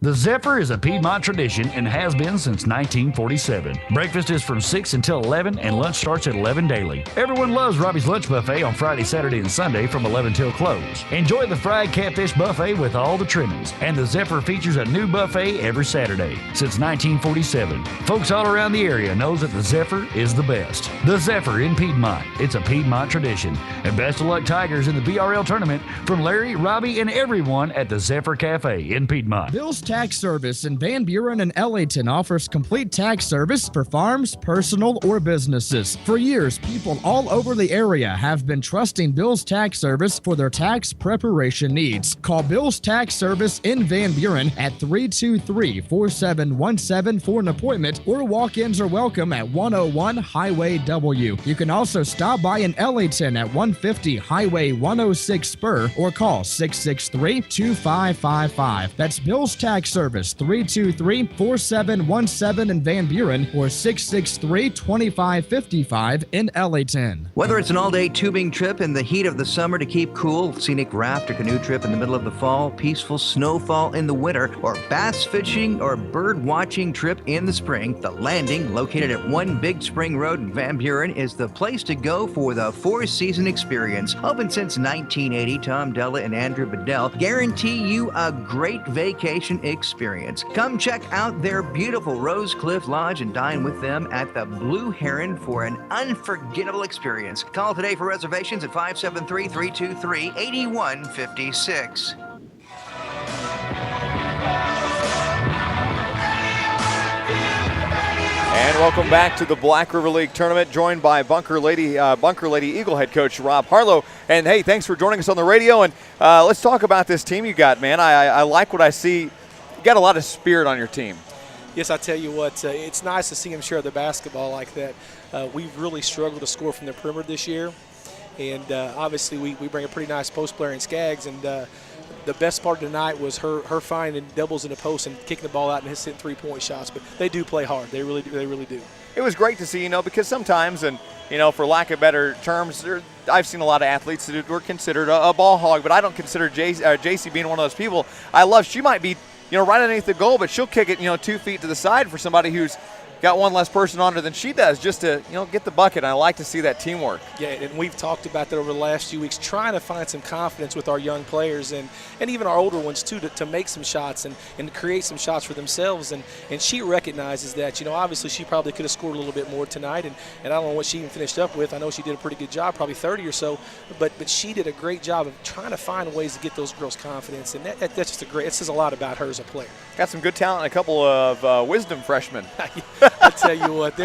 The Zephyr is a Piedmont tradition and has been since 1947. Breakfast is from 6 until 11 and lunch starts at 11 daily. Everyone loves Robbie's Lunch Buffet on Friday, Saturday, and Sunday from 11 till close. Enjoy the fried catfish buffet with all the trimmings. And the Zephyr features a new buffet every Saturday since 1947. Folks all around the area knows that the Zephyr is the best. The Zephyr in Piedmont. It's a Piedmont tradition. And best of luck Tigers in the BRL tournament from Larry, Robbie, and everyone at the Zephyr Cafe in Piedmont. Bill Tax Service in Van Buren and Ellington offers complete tax service for farms, personal, or businesses. For years, people all over the area have been trusting Bill's Tax Service for their tax preparation needs. Call Bill's Tax Service in Van Buren at 323-4717 for an appointment, or walk-ins are welcome at 101 Highway W. You can also stop by in Ellington at 150 Highway 106 Spur, or call 663-2555. That's Bill's Tax Service, 323-4717 in Van Buren, or 663-2555 in Ellington. Whether it's an all-day tubing trip in the heat of the summer to keep cool, scenic raft or canoe trip in the middle of the fall, peaceful snowfall in the winter, or bass fishing or bird watching trip in the spring, the Landing, located at One Big Spring Road in Van Buren, is the place to go for the four-season experience. Open since 1980, Tom Della and Andrew Bedell guarantee you a great vacation experience. Come check out their beautiful Rose Cliff Lodge and dine with them at the Blue Heron for an unforgettable experience. Call today for reservations at 573-323-8156. And welcome back to the Black River League Tournament, joined by Bunker Lady Eagle head coach Rob Harlow. And hey, thanks for joining us on the radio. And let's talk about this team you got, man. I like what I see. You got a lot of spirit on your team. Yes, I tell you what, it's nice to see them share the basketball like that. We've really struggled to score from the perimeter this year. And obviously we bring a pretty nice post player in Skaggs. And the best part of tonight was her finding doubles in the post and kicking the ball out and hitting three-point shots. But they do play hard. They really do. It was great to see, because sometimes, and, for lack of better terms, I've seen a lot of athletes that were considered a ball hog, but I don't consider JC being one of those people. She might be, right underneath the goal, but she'll kick it, 2 feet to the side for somebody who's got one less person on her than she does, just to get the bucket. And I like to see that teamwork. Yeah, and we've talked about that over the last few weeks, trying to find some confidence with our young players and even our older ones too, to make some shots and create some shots for themselves. And she recognizes that. Obviously she probably could have scored a little bit more tonight, and I don't know what she even finished up with. I know she did a pretty good job, probably 30 or so, but she did a great job of trying to find ways to get those girls confidence, and that's just it says a lot about her as a player. Got some good talent and a couple of wisdom freshmen. I tell you what,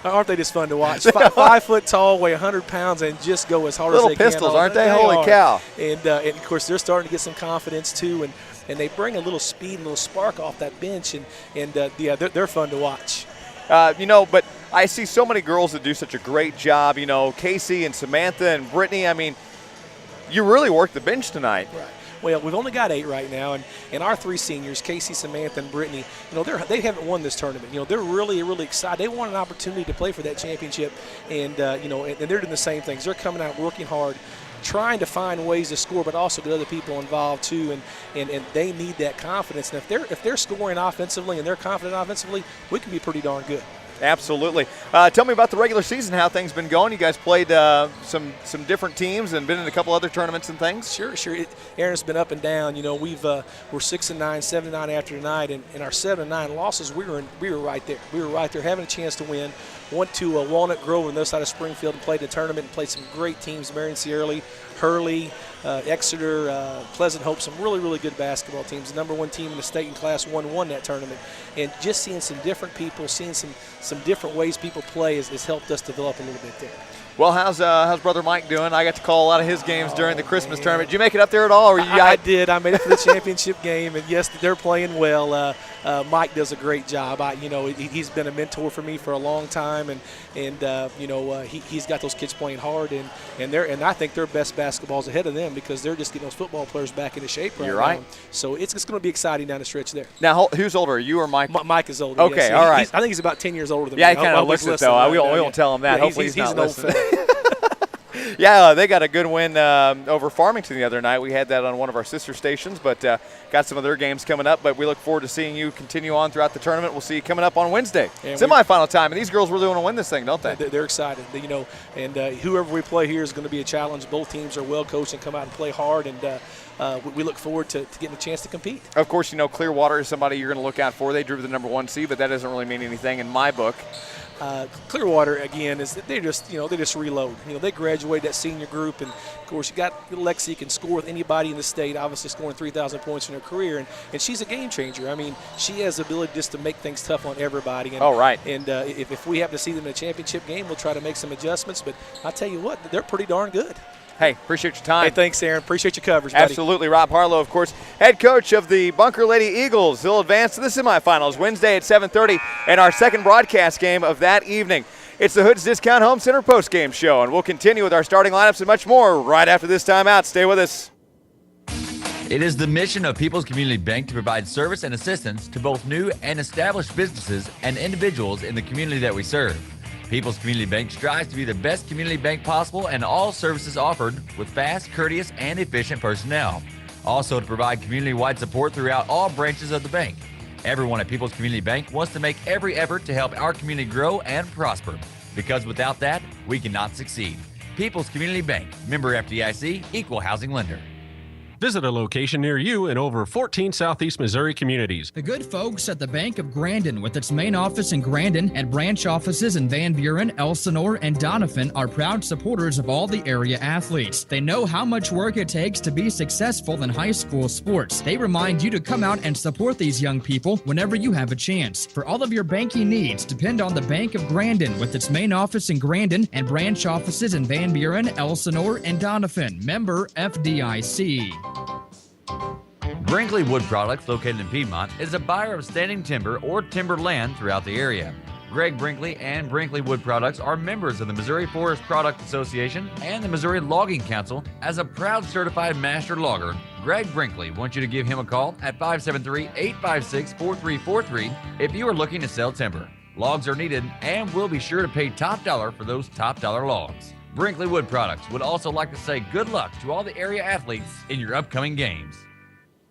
aren't they just fun to watch? 5 foot tall, weigh 100 pounds, and just go as hard as they can. Little pistols, aren't they? Holy cow. And of course, they're starting to get some confidence too, and they bring a little speed, a little spark off that bench, and they're fun to watch. But I see so many girls that do such a great job. Casey and Samantha and Brittany. I mean, you really worked the bench tonight. Right. Well, we've only got 8 right now, and our 3 seniors, Casey, Samantha, and Brittany, they haven't won this tournament. They're really, really excited. They want an opportunity to play for that championship, and they're doing the same things. They're coming out working hard, trying to find ways to score, but also get other people involved too, and they need that confidence. And if they're scoring offensively and they're confident offensively, we can be pretty darn good. Absolutely. Tell me about the regular season, how things been going. You guys played some different teams and been in a couple other tournaments and things. Sure. Aaron's been up and down. We're 6-9, 7-9 after tonight, and our 7-9 losses, we were right there. We were right there, having a chance to win. Went to Walnut Grove on the other side of Springfield and played in a tournament and played some great teams: Marion Sierra, Hurley, Exeter, Pleasant Hope, some really, really good basketball teams. The number 1 team in the state in Class 1 won that tournament. And just seeing some different people, seeing some different ways people play has helped us develop a little bit there. Well, how's Brother Mike doing? I got to call a lot of his games during the Christmas tournament. Did you make it up there at all? Or I did. I made it for the championship game, and yes, they're playing well. Mike does a great job. He's been a mentor for me for a long time, and he's got those kids playing hard, and I think their best basketball's ahead of them because they're just getting those football players back into shape right now. You're right. So it's going to be exciting down the stretch there. Now, who's older, you or Mike? Mike is older. Okay, yes. all right. I think he's about 10 years older than me. Yeah, he kind of looks it though. We won't tell him that. Yeah, hopefully he's not an old listening. fella. Yeah, they got a good win over Farmington the other night. We had that on one of our sister stations, but got some of their games coming up. But we look forward to seeing you continue on throughout the tournament. We'll see you coming up on Wednesday. Semifinal time, and these girls really want to win this thing, don't they? They're excited. And whoever we play here is going to be a challenge. Both teams are well coached and come out and play hard, and we look forward to getting a chance to compete. Of course, Clearwater is somebody you're going to look out for. They drew the number 1 seed, but that doesn't really mean anything in my book. Clearwater, again, is that they just reload. They graduated that senior group, and of course you got Lexi can score with anybody in the state, obviously scoring 3,000 points in her career, and she's a game changer. I mean, she has the ability just to make things tough on everybody. And, And if we happen to see them in a championship game, we'll try to make some adjustments. But I tell you what, they're pretty darn good. Hey, appreciate your time. Hey, thanks, Aaron. Appreciate your coverage, buddy. Absolutely. Rob Harlow, of course, head coach of the Bunker Lady Eagles. They'll advance to the semifinals Wednesday at 7:30 and our second broadcast game of that evening. It's the Hood's Discount Home Center postgame show, and we'll continue with our starting lineups and much more right after this timeout. Stay with us. It is the mission of People's Community Bank to provide service and assistance to both new and established businesses and individuals in the community that we serve. People's Community Bank strives to be the best community bank possible, and all services offered with fast, courteous, and efficient personnel. Also to provide community-wide support throughout all branches of the bank. Everyone at People's Community Bank wants to make every effort to help our community grow and prosper, because without that, we cannot succeed. People's Community Bank, member FDIC, equal housing lender. Visit a location near you in over 14 Southeast Missouri communities. The good folks at the Bank of Grandin, with its main office in Grandin and branch offices in Van Buren, Ellsinor, and Doniphan, are proud supporters of all the area athletes. They know how much work it takes to be successful in high school sports. They remind you to come out and support these young people whenever you have a chance. For all of your banking needs, depend on the Bank of Grandin, with its main office in Grandin and branch offices in Van Buren, Ellsinor, and Doniphan. Member FDIC. Brinkley Wood Products, located in Piedmont, is a buyer of standing timber or timber land throughout the area. Greg Brinkley and Brinkley Wood Products are members of the Missouri Forest Product Association and the Missouri Logging Council. As a proud certified master logger, Greg Brinkley wants you to give him a call at 573-856-4343 if you are looking to sell timber. Logs are needed, and we'll be sure to pay top dollar for those top dollar logs. Brinkley Wood Products would also like to say good luck to all the area athletes in your upcoming games.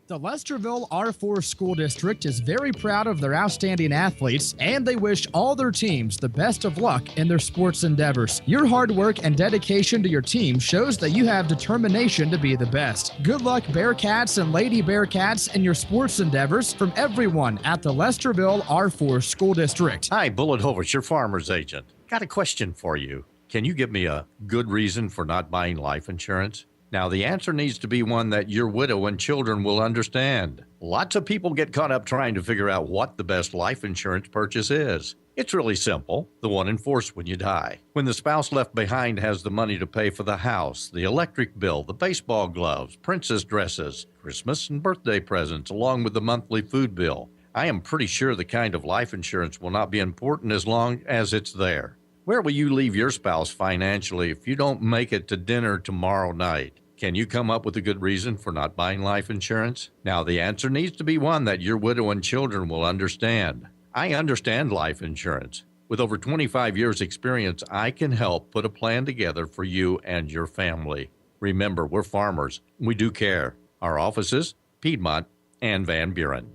The Lesterville R4 School District is very proud of their outstanding athletes, and they wish all their teams the best of luck in their sports endeavors. Your hard work and dedication to your team shows that you have determination to be the best. Good luck, Bearcats and Lady Bearcats, in your sports endeavors, from everyone at the Lesterville R4 School District. Hi, Bullet Hovis, your farmer's agent. Got a question for you. Can you give me a good reason for not buying life insurance? Now, the answer needs to be one that your widow and children will understand. Lots of people get caught up trying to figure out what the best life insurance purchase is. It's really simple, the one enforced when you die. When the spouse left behind has the money to pay for the house, the electric bill, the baseball gloves, princess dresses, Christmas and birthday presents, along with the monthly food bill. I am pretty sure the kind of life insurance will not be important as long as it's there. Where will you leave your spouse financially if you don't make it to dinner tomorrow night? Can you come up with a good reason for not buying life insurance? Now, the answer needs to be one that your widow and children will understand. I understand life insurance. With over 25 years' experience, I can help put a plan together for you and your family. Remember, we're farmers. We do care. Our offices, Piedmont and Van Buren.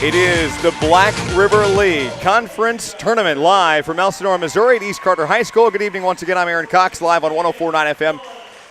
It is the Black River League Conference Tournament live from Ellsinor, Missouri at East Carter High School. Good evening once again. I'm Aaron Cox, live on 104.9 FM.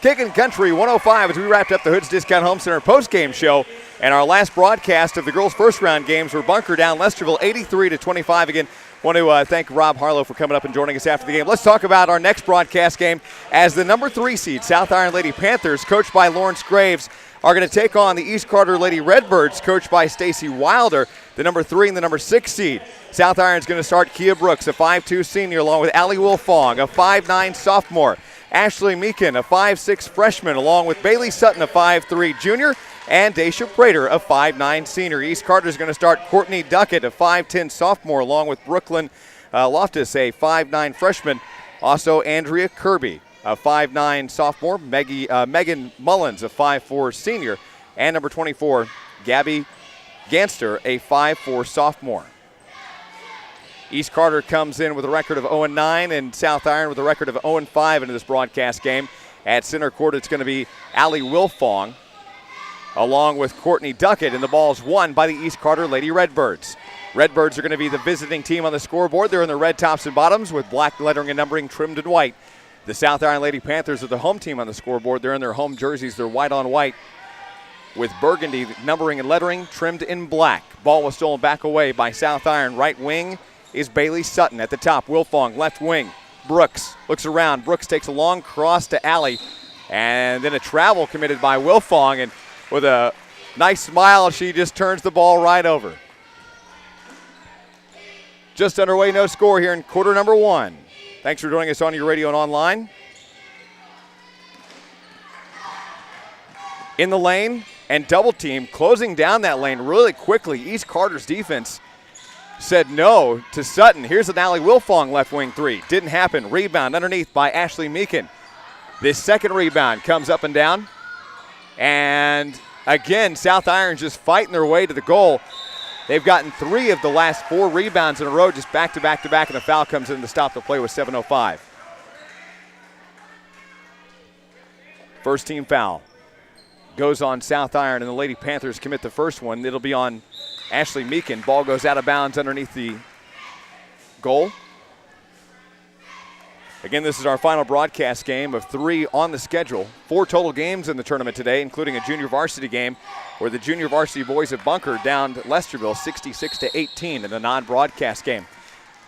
Kicking Country 105 as we wrapped up the Hood's Discount Home Center postgame show. And our last broadcast of the girls' first round games were Bunker down Lesterville 83-25. Again, want to thank Rob Harlow for coming up and joining us after the game. Let's talk about our next broadcast game as the number 3 seed South Iron Lady Panthers, coached by Lawrence Graves, are going to take on the East Carter Lady Redbirds, coached by Stacy Wilder, the number 3 and the number 6 seed. South Iron's going to start Kia Brooks, a 5'2 senior, along with Allie Wilfong, a 5'9 sophomore. Ashley Meekin, a 5'6 freshman, along with Bailey Sutton, a 5'3 junior, and Daisha Prater, a 5'9 senior. East Carter's going to start Courtney Duckett, a 5'10 sophomore, along with Brooklyn Loftus, a 5'9 freshman. Also Andrea Kirby, a 5'9 sophomore. Megan Mullins, a 5'4 senior. And number 24, Gabby Ganster, a 5'4 sophomore. East Carter comes in with a record of 0-9, and South Iron with a record of 0-5 into this broadcast game. At center court, it's going to be Allie Wilfong, along with Courtney Duckett, and the ball's won by the East Carter Lady Redbirds. Redbirds are going to be the visiting team on the scoreboard. They're in their red tops and bottoms with black lettering and numbering trimmed in white. The South Iron Lady Panthers are the home team on the scoreboard. They're in their home jerseys. They're white on white. with burgundy numbering and lettering trimmed in black. Ball was stolen back away by South Iron. Right wing is Bailey Sutton. At the top, Wilfong, left wing. Brooks looks around. Brooks takes a long cross to Allie, and then a travel committed by Wilfong, and with a nice smile, she just turns the ball right over. Just underway, no score here in quarter number 1. Thanks for joining us on your radio and online. In the lane and double team, closing down that lane really quickly. East Carter's defense said no to Sutton. Here's an Allie Wilfong left wing three. Didn't happen. Rebound underneath by Ashley Meekin. This second rebound comes up and down. And again, South Iron just fighting their way to the goal. They've gotten 3 of the last 4 rebounds in a row, just back to back to back, and a foul comes in to stop the play with 7:05. First team foul goes on South Iron, and the Lady Panthers commit the first one. It'll be on Ashley Meekin. Ball goes out of bounds underneath the goal. Again, this is our final broadcast game of 3 on the schedule. 4 total games in the tournament today, including a junior varsity game where the junior varsity boys of Bunker downed Lesterville 66-18 in a non-broadcast game.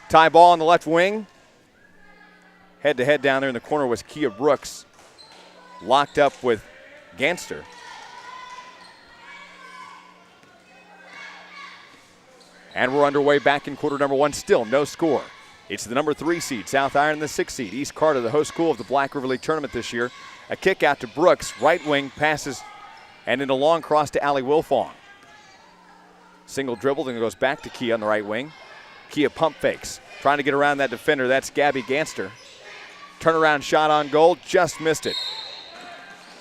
Tie ball on the left wing. Head-to-head down there in the corner was Kia Brooks, locked up with Ganster. And we're underway back in quarter number 1. Still no score. It's the number 3 seed, South Iron, the 6 seed. East Carter, the host school of the Black River League tournament this year. A kick out to Brooks, right wing, passes, and in a long cross to Allie Wilfong. Single dribble, then goes back to Kia on the right wing. Kia pump fakes, trying to get around that defender. That's Gabby Ganster. Turnaround shot on goal, just missed it.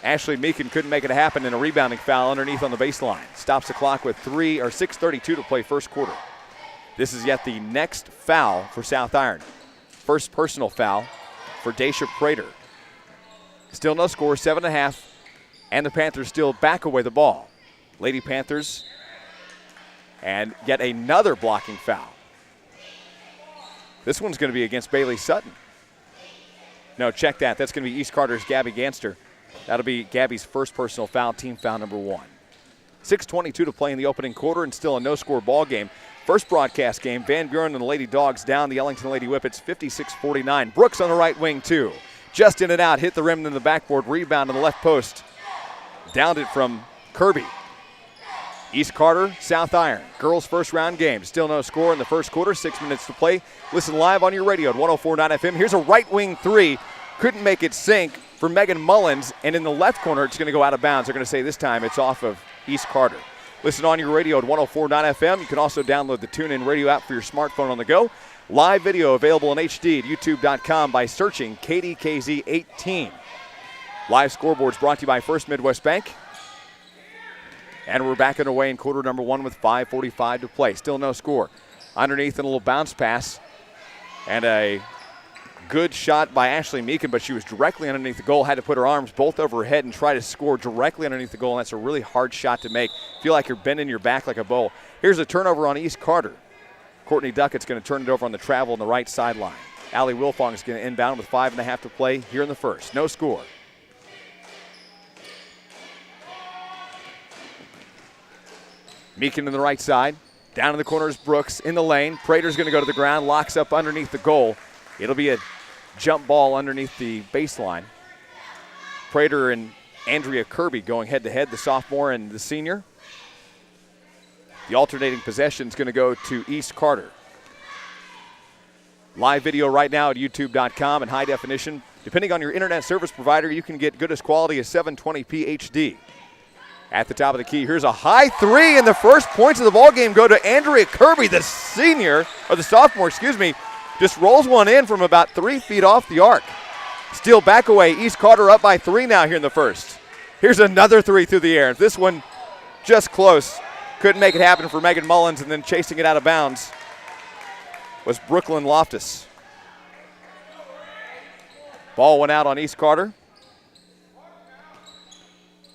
Ashley Meekin couldn't make it happen in a rebounding foul underneath on the baseline. Stops the clock with 6:32 to play first quarter. This is yet the next foul for South Iron. First personal foul for Daisha Prater. Still no score, 7.5, and the Panthers still back away the ball. Lady Panthers, and yet another blocking foul. This one's going to be against Bailey Sutton. No, check that. That's going to be East Carter's Gabby Ganster. That'll be Gabby's first personal foul, team foul number 1. 6:22 to play in the opening quarter, and still a no-score ball game. First broadcast game, Van Buren and the Lady Dogs down the Ellington Lady Whippets 56-49. Brooks on the right wing, too. Just in and out, hit the rim and the backboard, rebound on the left post. Downed it from Kirby. East Carter, South Iron. Girls' first round game. Still no score in the first quarter, 6 minutes to play. Listen live on your radio at 104.9 FM. Here's a right wing three. Couldn't make it sink for Megan Mullins, and in the left corner, it's going to go out of bounds. They're going to say this time it's off of East Carter. Listen on your radio at 104.9 FM. You can also download the TuneIn radio app for your smartphone on the go. Live video available in HD at youtube.com by searching KDKZ 18. Live scoreboards brought to you by First Midwest Bank. And we're back underway in quarter number 1 with 5:45 to play. Still no score. Underneath, and a little bounce pass. And a good shot by Ashley Meekin, but she was directly underneath the goal. Had to put her arms both over her head and try to score directly underneath the goal, and that's a really hard shot to make. Feel like you're bending your back like a bow. Here's a turnover on East Carter. Courtney Duckett's going to turn it over on the travel on the right sideline. Allie Wilfong is going to inbound with 5.5 to play here in the first. No score. Meekin on the right side. Down in the corner is Brooks in the lane. Prater's going to go to the ground, locks up underneath the goal. It'll be a jump ball underneath the baseline. Prater and Andrea Kirby going head-to-head, the sophomore and the senior. The alternating possession is going to go to East Carter. Live video right now at youtube.com in high definition. Depending on your internet service provider, you can get good as quality as 720p HD. At the top of the key, here's a high three, and the first points of the ball game go to Andrea Kirby, the sophomore, just rolls one in from about 3 feet off the arc. Steal back away. East Carter up by 3 now here in the first. Here's another three through the air. This one just close. Couldn't make it happen for Megan Mullins, and then chasing it out of bounds was Brooklyn Loftus. Ball went out on East Carter.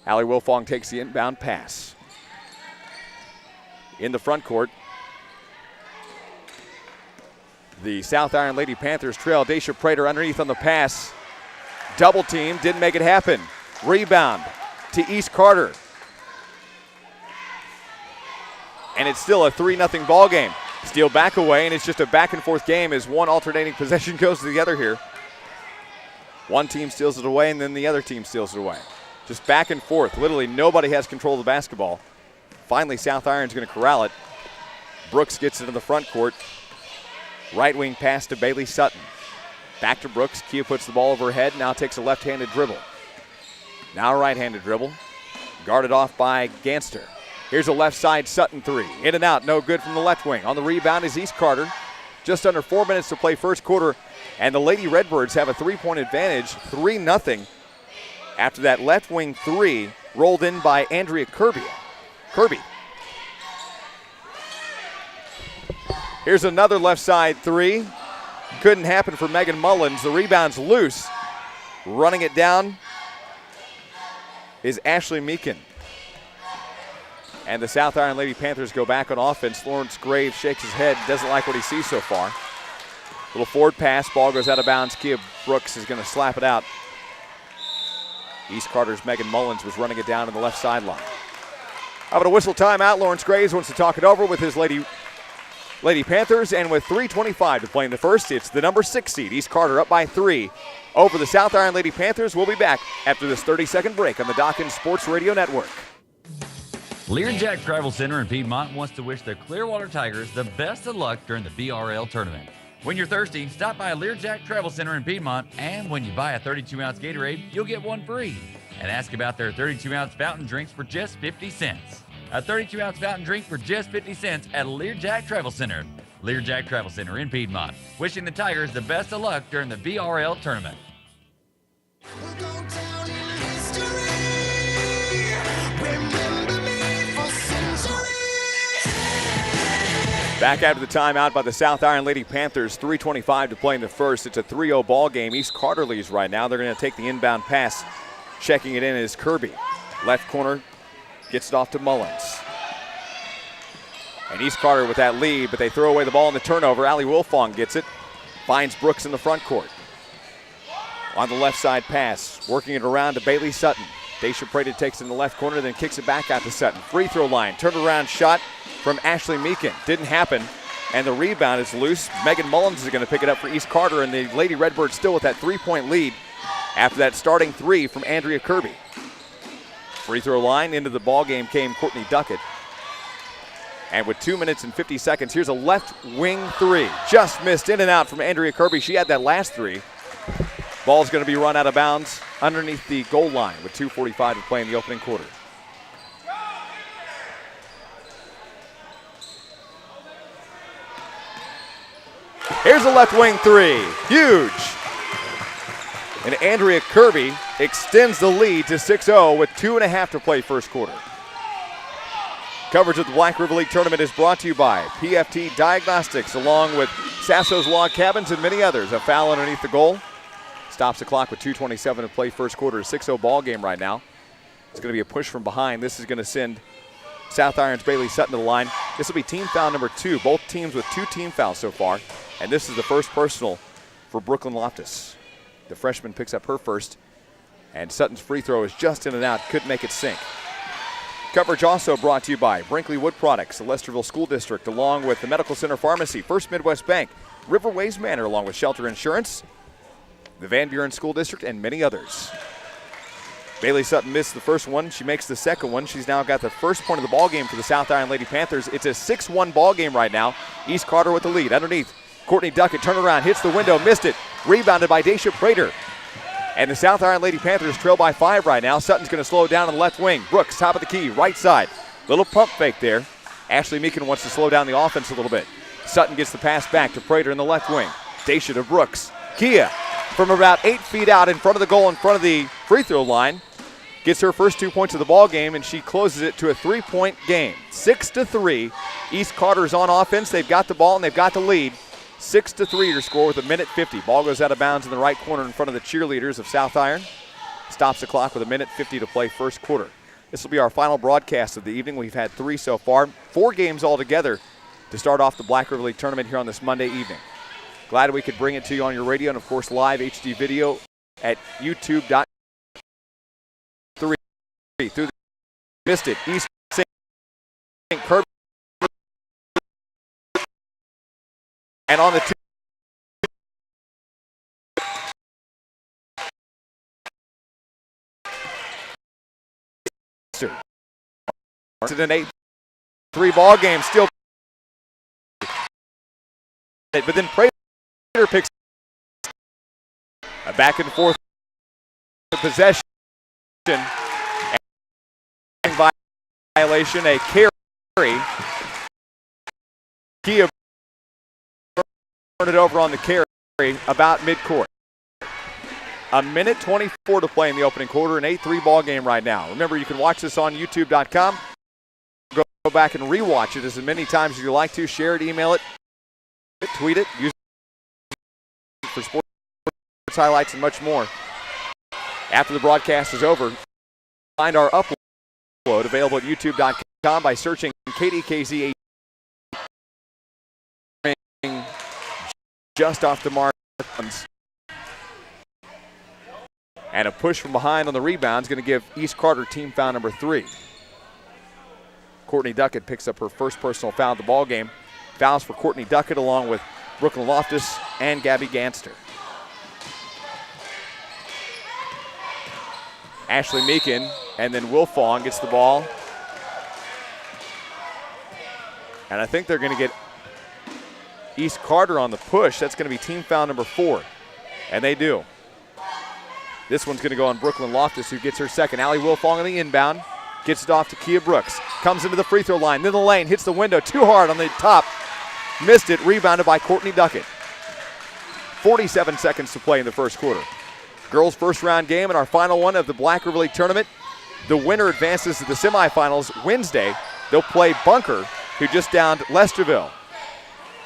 Allie Wilfong takes the inbound pass. In the front court, the South Iron Lady Panthers trail. Daisha Prater underneath on the pass. Double team, didn't make it happen. Rebound to East Carter. and it's still a 3-0 ball game. Steele back away, and it's just a back-and-forth game as one alternating possession goes to the other here. One team steals it away, and then the other team steals it away. Just back and forth. Literally nobody has control of the basketball. Finally, South Iron's going to corral it. Brooks gets it in the front court. Right wing pass to Bailey Sutton. Back to Brooks. Kia puts the ball over her head, now takes a left-handed dribble. Now a right-handed dribble. Guarded off by Ganster. Here's a left side Sutton three. In and out, no good from the left wing. On the rebound is East Carter. Just under 4 minutes to play first quarter, and the Lady Redbirds have a 3-point advantage, 3-0. After that left wing three rolled in by Andrea Kirby. Here's another left side three. Couldn't happen for Megan Mullins. The rebound's loose. Running it down is Ashley Meekin. And the South Iron Lady Panthers go back on offense. Lawrence Graves shakes his head, doesn't like what he sees so far. Little forward pass, ball goes out of bounds. Kia Brooks is going to slap it out. East Carter's Megan Mullins was running it down on the left sideline. How about a whistle timeout? Lawrence Graves wants to talk it over with his Lady Panthers, and with 3:25 to play in the first, it's the number 6 seed, East Carter, up by 3 over the South Iron Lady Panthers. We'll be back after this 30-second break on the Dawkins Sports Radio Network. Learjack Travel Center in Piedmont wants to wish the Clearwater Tigers the best of luck during the BRL Tournament. When you're thirsty, stop by Learjack Travel Center in Piedmont, and when you buy a 32-ounce Gatorade, you'll get one free. And ask about their 32-ounce fountain drinks for just 50 cents. A 32-ounce fountain drink for just 50 cents at Learjack Travel Center. Learjack Travel Center in Piedmont, wishing the Tigers the best of luck during the BRL Tournament. Back after the timeout by the South Iron Lady Panthers, 3:25 to play in the first. It's a 3-0 ball game. East Carter leads right now. They're going to take the inbound pass. Checking it in is Kirby. Left corner, gets it off to Mullins. And East Carter with that lead, but they throw away the ball in the turnover. Allie Wilfong gets it, finds Brooks in the front court. On the left side pass, working it around to Bailey Sutton. Daisha Prater takes it in the left corner, then kicks it back out to Sutton. Free throw line, turnaround shot from Ashley Meekin. Didn't happen, and the rebound is loose. Megan Mullins is going to pick it up for East Carter, and the Lady Redbirds still with that 3-point lead after that starting three from Andrea Kirby. Free throw line into the ball game came Courtney Duckett. And with 2 minutes and 50 seconds, here's a left wing three. Just missed in and out from Andrea Kirby. She had that last three. Ball's going to be run out of bounds underneath the goal line with 2:45 to play in the opening quarter. Here's a left wing three. Huge. And Andrea Kirby extends the lead to 6-0 with 2.5 to play first quarter. Coverage of the Black River League Tournament is brought to you by PFT Diagnostics, along with Sasso's Log Cabins and many others. A foul underneath the goal. Stops the clock with 2:27 to play first quarter. A 6-0 ball game right now. It's going to be a push from behind. This is going to send South Iron's Bailey Sutton to the line. This will be team foul number 2. Both teams with 2 team fouls so far. And this is the first personal for Brooklyn Loftus. The freshman picks up her first. And Sutton's free throw is just in and out. Couldn't make it sink. Coverage also brought to you by Brinkley Wood Products, the Lesterville School District, along with the Medical Center Pharmacy, First Midwest Bank, Riverways Manor, along with Shelter Insurance, the Van Buren School District, and many others. Bailey Sutton missed the first one. She makes the second one. She's now got the first point of the ball game for the South Iron Lady Panthers. It's a 6-1 ball game right now. East Carter with the lead. Underneath, Courtney Duckett, turnaround, hits the window, missed it. Rebounded by Daisha Prater. And the South Iron Lady Panthers trail by 5 right now. Sutton's going to slow down on the left wing. Brooks, top of the key, right side. Little pump fake there. Ashley Meekin wants to slow down the offense a little bit. Sutton gets the pass back to Prater in the left wing. Daisha to Brooks. Kia from about 8 feet out in front of the goal, in front of the free throw line. Gets her first 2 points of the ball game, and she closes it to a 3-point game. 6-3. East Carter's on offense. They've got the ball and they've got the lead. 6-3 your score with a minute 50. Ball goes out of bounds in the right corner in front of the cheerleaders of South Iron. Stops the clock with a minute 50 to play first quarter. This will be our final broadcast of the evening. We've had 3 so far. 4 games altogether to start off the Black River League Tournament here on this Monday evening. Glad we could bring it to you on your radio and, of course, live HD video at youtube.com. Through the missed it. East St. Kirby And on the two. It's an 8-3 ball game. Still. But then Prater picks a back and forth possession. And violation, a carry. Kia turned it over on the carry about midcourt. A minute 24 to play in the opening quarter, an 8-3 ball game right now. Remember, you can watch this on YouTube.com. Go back and rewatch it as many times as you like to. Share it, email it, tweet it, use it for sports highlights and much more. After the broadcast is over, find our upload available at youtube.com by searching KDKZ just off the mark. And a push from behind on the rebound is going to give East Carter team foul number 3. Courtney Duckett picks up her first personal foul of the ball game. Fouls for Courtney Duckett along with Brooklyn Loftus and Gabby Ganster. Ashley Meekin and then Wilfong gets the ball. And I think they're going to get East Carter on the push. That's going to be team foul number 4. And they do. This one's going to go on Brooklyn Loftus, who gets her second. Allie Wilfong on the inbound. Gets it off to Kia Brooks. Comes into the free throw line. Then the lane. Hits the window. Too hard on the top. Missed it. Rebounded by Courtney Duckett. 47 seconds to play in the first quarter. Girls' first round game and our final one of the Black River League tournament. The winner advances to the semifinals Wednesday. They'll play Bunker, who just downed Lesterville.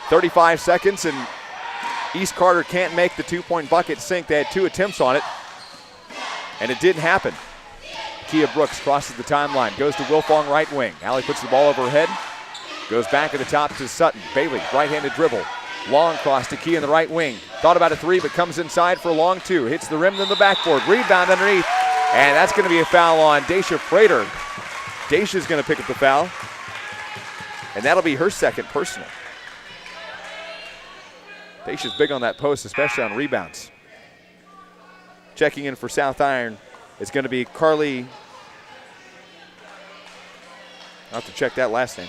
35 seconds, and East Carter can't make the two-point bucket sink. They had 2 attempts on it, and it didn't happen. Kia Brooks crosses the timeline, goes to Wilfong right wing. Allie puts the ball over her head, goes back at the top to Sutton. Bailey, right-handed dribble. Long cross to Kia in the right wing. Thought about a 3, but comes inside for a long 2. Hits the rim, then the backboard. Rebound underneath, and that's going to be a foul on Daisha Prater. Daisha's going to pick up the foul, and that'll be her second personal. Daisha's big on that post, especially on rebounds. Checking in for South Iron is going to be Carly. I'll have to check that last name.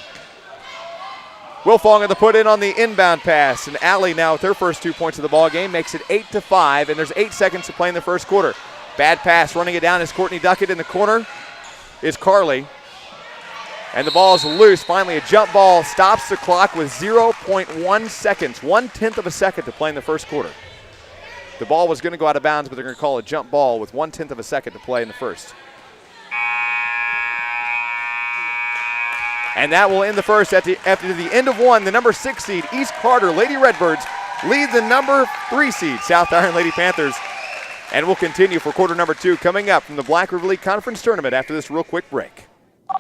Wilfong on the put in on the inbound pass, and Allie now with her first 2 points of the ball game makes it 8-5, and there's 8 seconds to play in the first quarter. Bad pass, running it down is Courtney Duckett. In the corner is Carly, and the ball is loose. Finally, a jump ball stops the clock with 0.1 seconds, 1/10 of a second to play in the first quarter. The ball was going to go out of bounds, but they're going to call a jump ball with 1/10 of a second to play in the first. And that will end the first. After the end of one, the number 6 seed, East Carter Lady Redbirds, lead the number 3 seed, South Iron Lady Panthers. And we'll continue for quarter number 2 coming up from the Black River League Conference Tournament after this real quick break.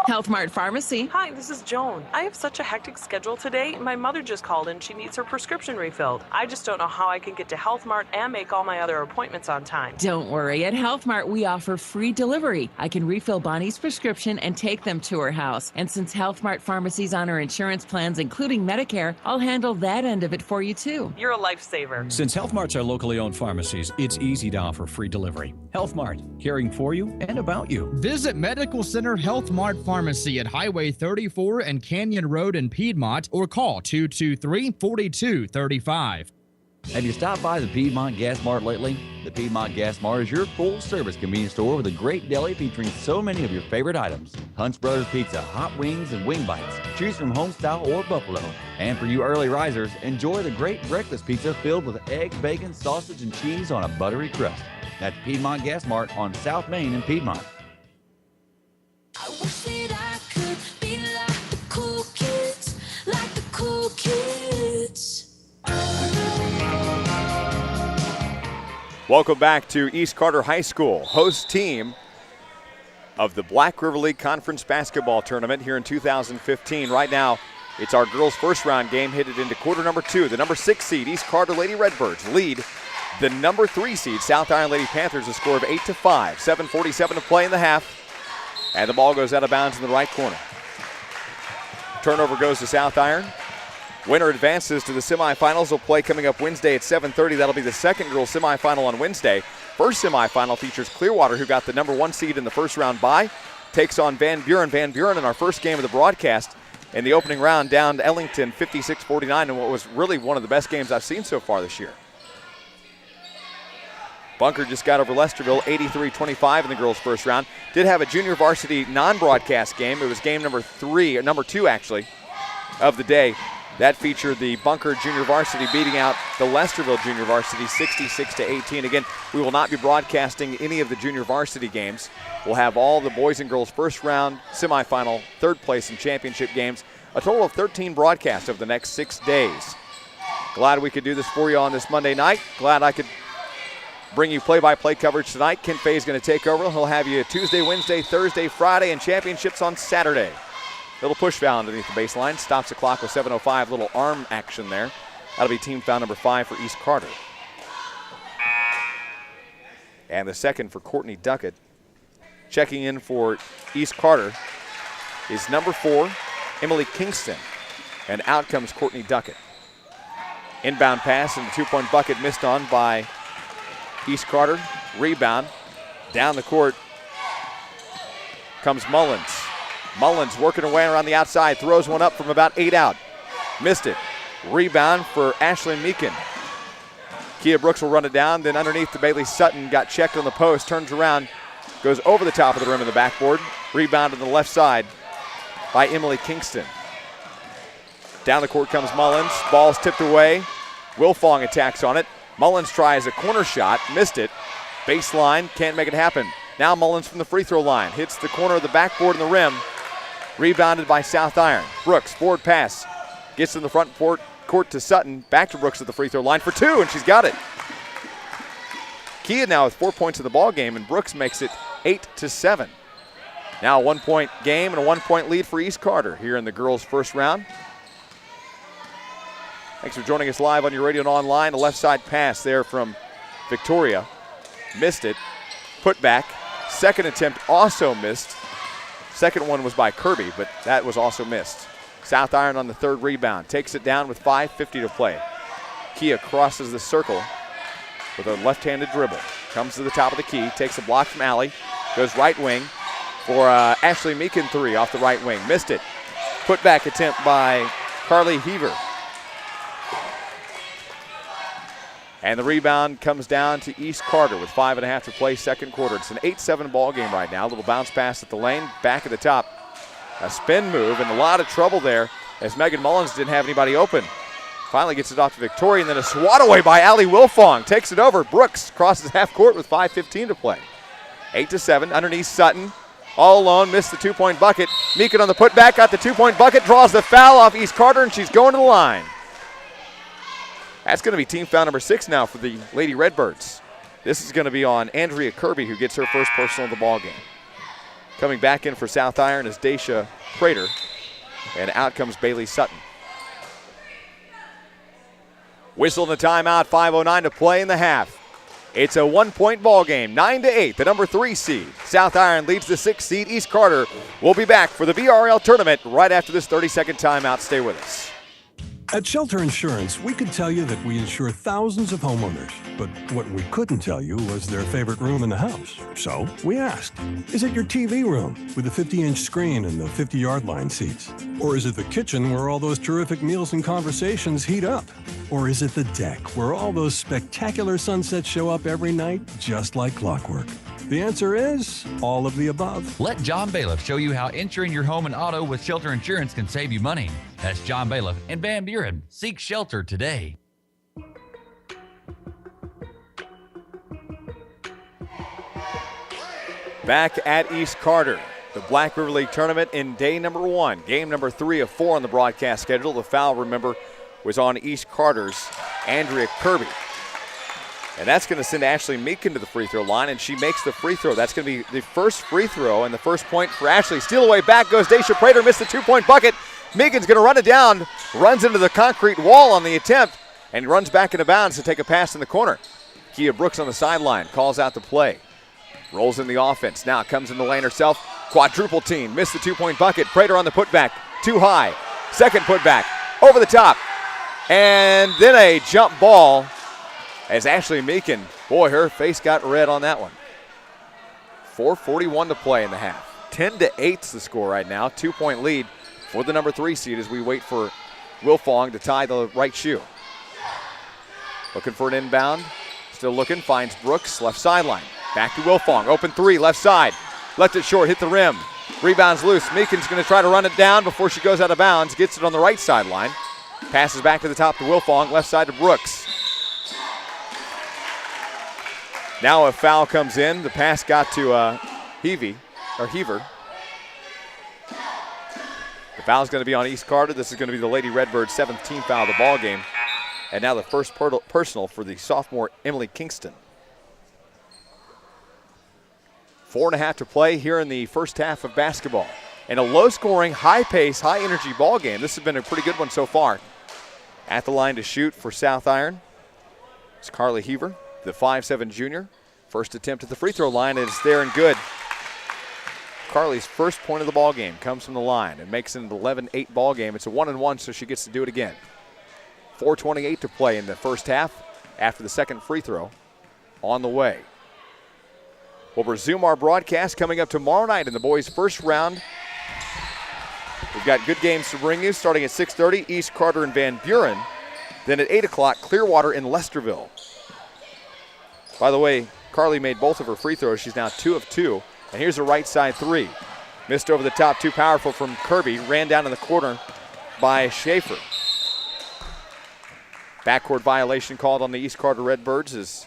Health Mart Pharmacy. Hi, this is Joan. I have such a hectic schedule today. My mother just called and she needs her prescription refilled. I just don't know how I can get to Health Mart and make all my other appointments on time. Don't worry. At Health Mart, we offer free delivery. I can refill Bonnie's prescription and take them to her house. And since Health Mart Pharmacies honor insurance plans, including Medicare, I'll handle that end of it for you, too. You're a lifesaver. Since Health Marts are locally owned pharmacies, it's easy to offer free delivery. Health Mart, caring for you and about you. Visit Medical Center Health Mart Pharmacy at Highway 34 and Canyon Road in Piedmont, or call 223-4235. Have you stopped by the Piedmont Gas Mart lately? The Piedmont Gas Mart is your full-service convenience store with a great deli featuring so many of your favorite items. Hunt's Brothers Pizza, hot wings, and wing bites. Choose from homestyle or buffalo. And for you early risers, enjoy the great breakfast pizza filled with egg, bacon, sausage, and cheese on a buttery crust. That's Piedmont Gas Mart on South Main in Piedmont. I wish that I could be like the cool kids, like the cool kids. Welcome back to East Carter High School, host team of the Black River League Conference Basketball Tournament here in 2015. Right now, it's our girls' first round game headed into quarter number 2. The number 6 seed, East Carter Lady Redbirds, lead the number 3 seed, South Iron Lady Panthers, a score of 8-5. 7:47 to play in the half. And the ball goes out of bounds in the right corner. Turnover goes to South Iron. Winner advances to the semifinals. Will play coming up Wednesday at 7:30. That'll be the second girls semifinal on Wednesday. First semifinal features Clearwater, who got the number 1 seed in the first round bye, takes on Van Buren. Van Buren in our first game of the broadcast in the opening round down to Ellington 56-49 in what was really one of the best games I've seen so far this year. Bunker just got over Lesterville 83-25 in the girls' first round. Did have a junior varsity non-broadcast game. It was game number 2 actually, of the day. That featured the Bunker junior varsity beating out the Lesterville junior varsity 66-18. Again, we will not be broadcasting any of the junior varsity games. We'll have all the boys and girls first round, semifinal, third place, and championship games. A total of 13 broadcasts over the next 6 days. Glad we could do this for you on this Monday night. Glad I could bring you play-by-play coverage tonight. Ken Fay is going to take over. He'll have you Tuesday, Wednesday, Thursday, Friday, and championships on Saturday. Little push foul underneath the baseline. Stops the clock with 7:05. Little arm action there. That'll be team foul number 5 for East Carter. And the second for Courtney Duckett. Checking in for East Carter is number 4, Emily Kingston. And out comes Courtney Duckett. Inbound pass and the 2-point bucket missed on by East Carter. Rebound. Down the court comes Mullins. Mullins working away around the outside, throws one up from about 8 out. Missed it. Rebound for Ashley Meekin. Kia Brooks will run it down, then underneath to Bailey Sutton, got checked on the post, turns around, goes over the top of the rim of the backboard. Rebound on the left side by Emily Kingston. Down the court comes Mullins. Ball's tipped away. Wilfong attacks on it. Mullins tries a corner shot, missed it. Baseline, can't make it happen. Now Mullins from the free throw line. Hits the corner of the backboard and the rim. Rebounded by South Iron. Brooks, forward pass. Gets in the front court to Sutton. Back to Brooks at the free throw line for 2, and she's got it. Kia now with 4 points in the ball game, and Brooks makes it 8-7. Now a 1-point game and a 1-point lead for East Carter here in the girls' first round. Thanks for joining us live on your radio and online. A left side pass there from Victoria. Missed it. Put back. Second attempt also missed. Second one was by Kirby, but that was also missed. South Iron on the third rebound. Takes it down with 5:50 to play. Kia crosses the circle with a left-handed dribble. Comes to the top of the key. Takes a block from Allie. Goes right wing for Ashley Meekin 3 off the right wing. Missed it. Put back attempt by Carly Heaver. And the rebound comes down to East Carter with 5.5 to play second quarter. It's an 8-7 ball game right now. A little bounce pass at the lane, back at the top. A spin move and a lot of trouble there as Megan Mullins didn't have anybody open. Finally gets it off to Victoria, and then a swat away by Allie Wilfong. Takes it over. Brooks crosses half court with 5:15 to play. 8-7 underneath Sutton. All alone, missed the 2-point bucket. Meekin on the putback, got the 2-point bucket, draws the foul off East Carter, and she's going to the line. That's going to be team foul number 6 now for the Lady Redbirds. This is going to be on Andrea Kirby, who gets her first personal of the ball game. Coming back in for South Iron is Daisha Prater, and out comes Bailey Sutton. Whistle in the timeout, 5:09 to play in the half. It's a 1-point ball game, 9-8, the number 3 seed. South Iron leads the 6th seed. East Carter will be back for the BRL tournament right after this 30-second timeout. Stay with us. At Shelter Insurance, we could tell you that we insure thousands of homeowners, but what we couldn't tell you was their favorite room in the house. So we asked, is it your TV room with the 50-inch screen and the 50-yard line seats? Or is it the kitchen where all those terrific meals and conversations heat up? Or is it the deck where all those spectacular sunsets show up every night just like clockwork? The answer is all of the above. Let John Bailiff show you how insuring your home and auto with Shelter Insurance can save you money. That's John Bailiff in Van Buren. Seek shelter today. Back at East Carter, the Black River League tournament in day number 1. Game number 3 of 4 on the broadcast schedule. The foul, remember, was on East Carter's Andrea Kirby. And that's going to send Ashley Meekin to the free throw line, and she makes the free throw. That's going to be the first free throw and the first point for Ashley. Steal away back goes Daisha Prater, missed the 2-point bucket. Meekin's going to run it down, runs into the concrete wall on the attempt, and runs back into bounds to take a pass in the corner. Kia Brooks on the sideline, calls out the play. Rolls in the offense, now comes in the lane herself. Quadruple team, missed the 2-point bucket. Prater on the putback, too high. Second putback, over the top. And then a jump ball as Ashley Meekin, boy, her face got red on that one. 4:41 to play in the half. 10-8's the score right now. 2-point lead for the number 3 seed as we wait for Wilfong to tie the right shoe. Looking for an inbound. Still looking, finds Brooks, left sideline. Back to Wilfong, open 3, left side. Left it short, hit the rim. Rebounds loose. Meekin's going to try to run it down before she goes out of bounds. Gets it on the right sideline. Passes back to the top to Wilfong, left side to Brooks. Now a foul comes in. The pass got to Heaver. The foul's going to be on East Carter. This is going to be the Lady Redbirds' 7th team foul of the ball game. And now the first personal for the sophomore Emily Kingston. 4.5 to play here in the first half of basketball. In a low-scoring, high-pace, high-energy ball game. This has been a pretty good one so far. At the line to shoot for South Iron, it's Carly Heaver, the 5'7" junior. First attempt at the free throw line, and it's there and good. Carly's first point of the ball game comes from the line and makes it an 11-8 ball game. It's a 1-1, so she gets to do it again. 4:28 to play in the first half after the second free throw on the way. We'll resume our broadcast coming up tomorrow night in the boys' first round. We've got good games to bring you starting at 6:30, East Carter and Van Buren. Then at 8 o'clock, Clearwater and Lesterville. By the way, Carly made both of her free throws. She's now 2 of 2. And here's a right side 3. Missed over the top, too powerful from Kirby. Ran down in the corner by Schaefer. Backcourt violation called on the East Carter Redbirds as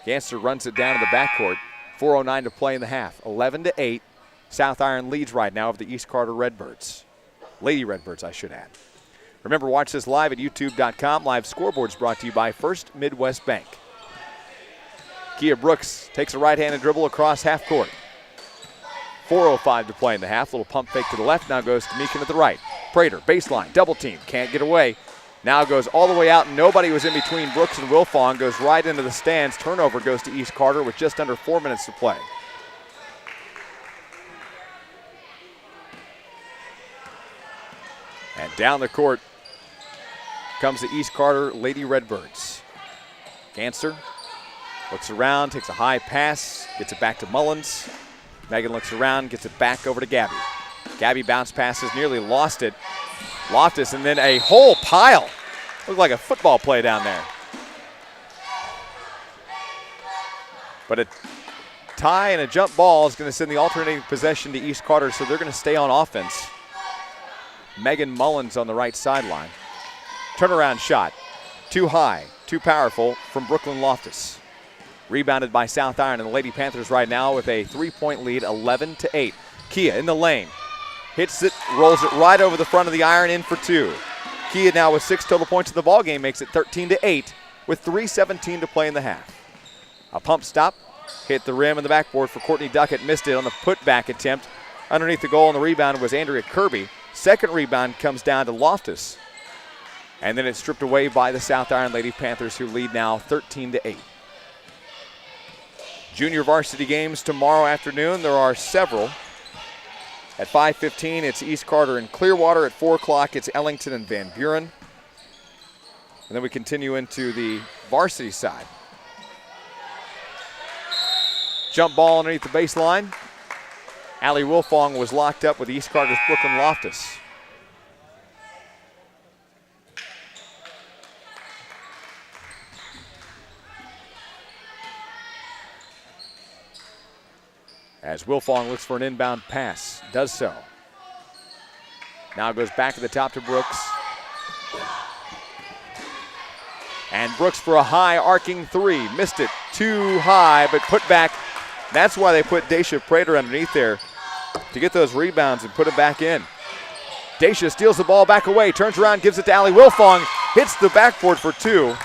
Ganser runs it down to the backcourt. 4:09 to play in the half. 11-8. South Iron leads right now of the East Carter Redbirds. Lady Redbirds, I should add. Remember, watch this live at youtube.com. Live scoreboards brought to you by First Midwest Bank. Kia Brooks takes a right-handed dribble across half court. 4:05 to play in the half. Little pump fake to the left. Now goes to Meekin at the right. Prater, baseline, double team. Can't get away. Now goes all the way out. Nobody was in between Brooks and Wilfong. Goes right into the stands. Turnover goes to East Carter with just under 4 minutes to play. And down the court comes the East Carter Lady Redbirds. Ganser looks around, takes a high pass, gets it back to Mullins. Megan looks around, gets it back over to Gabby. Gabby bounce passes, nearly lost it. Loftus, and then a whole pile. Looked like a football play down there. But a tie and a jump ball is going to send the alternating possession to East Carter, so they're going to stay on offense. Megan Mullins on the right sideline. Turnaround shot. Too high, too powerful from Brooklyn Loftus. Rebounded by South Iron, and the Lady Panthers right now with a 3-point lead, 11-8. Kia in the lane. Hits it, rolls it right over the front of the iron, in for 2. Kia now with 6 total points in the ballgame makes it 13-8 with 3:17 to play in the half. A pump stop, hit the rim and the backboard for Courtney Duckett. Missed it on the putback attempt. Underneath the goal, and the rebound was Andrea Kirby. Second rebound comes down to Loftus. And then it's stripped away by the South Iron Lady Panthers, who lead now 13-8. Junior varsity games tomorrow afternoon. There are several. At 5:15, it's East Carter and Clearwater. At 4 o'clock, it's Ellington and Van Buren. And then we continue into the varsity side. Jump ball underneath the baseline. Allie Wilfong was locked up with East Carter's Brooklyn Loftus. As Wilfong looks for an inbound pass, does so. Now goes back to the top to Brooks. And Brooks for a high arcing 3. Missed it too high, but put back. That's why they put Daisha Prater underneath there, to get those rebounds and put it back in. Daisha steals the ball back away, turns around, gives it to Allie Wilfong, hits the backboard for 2.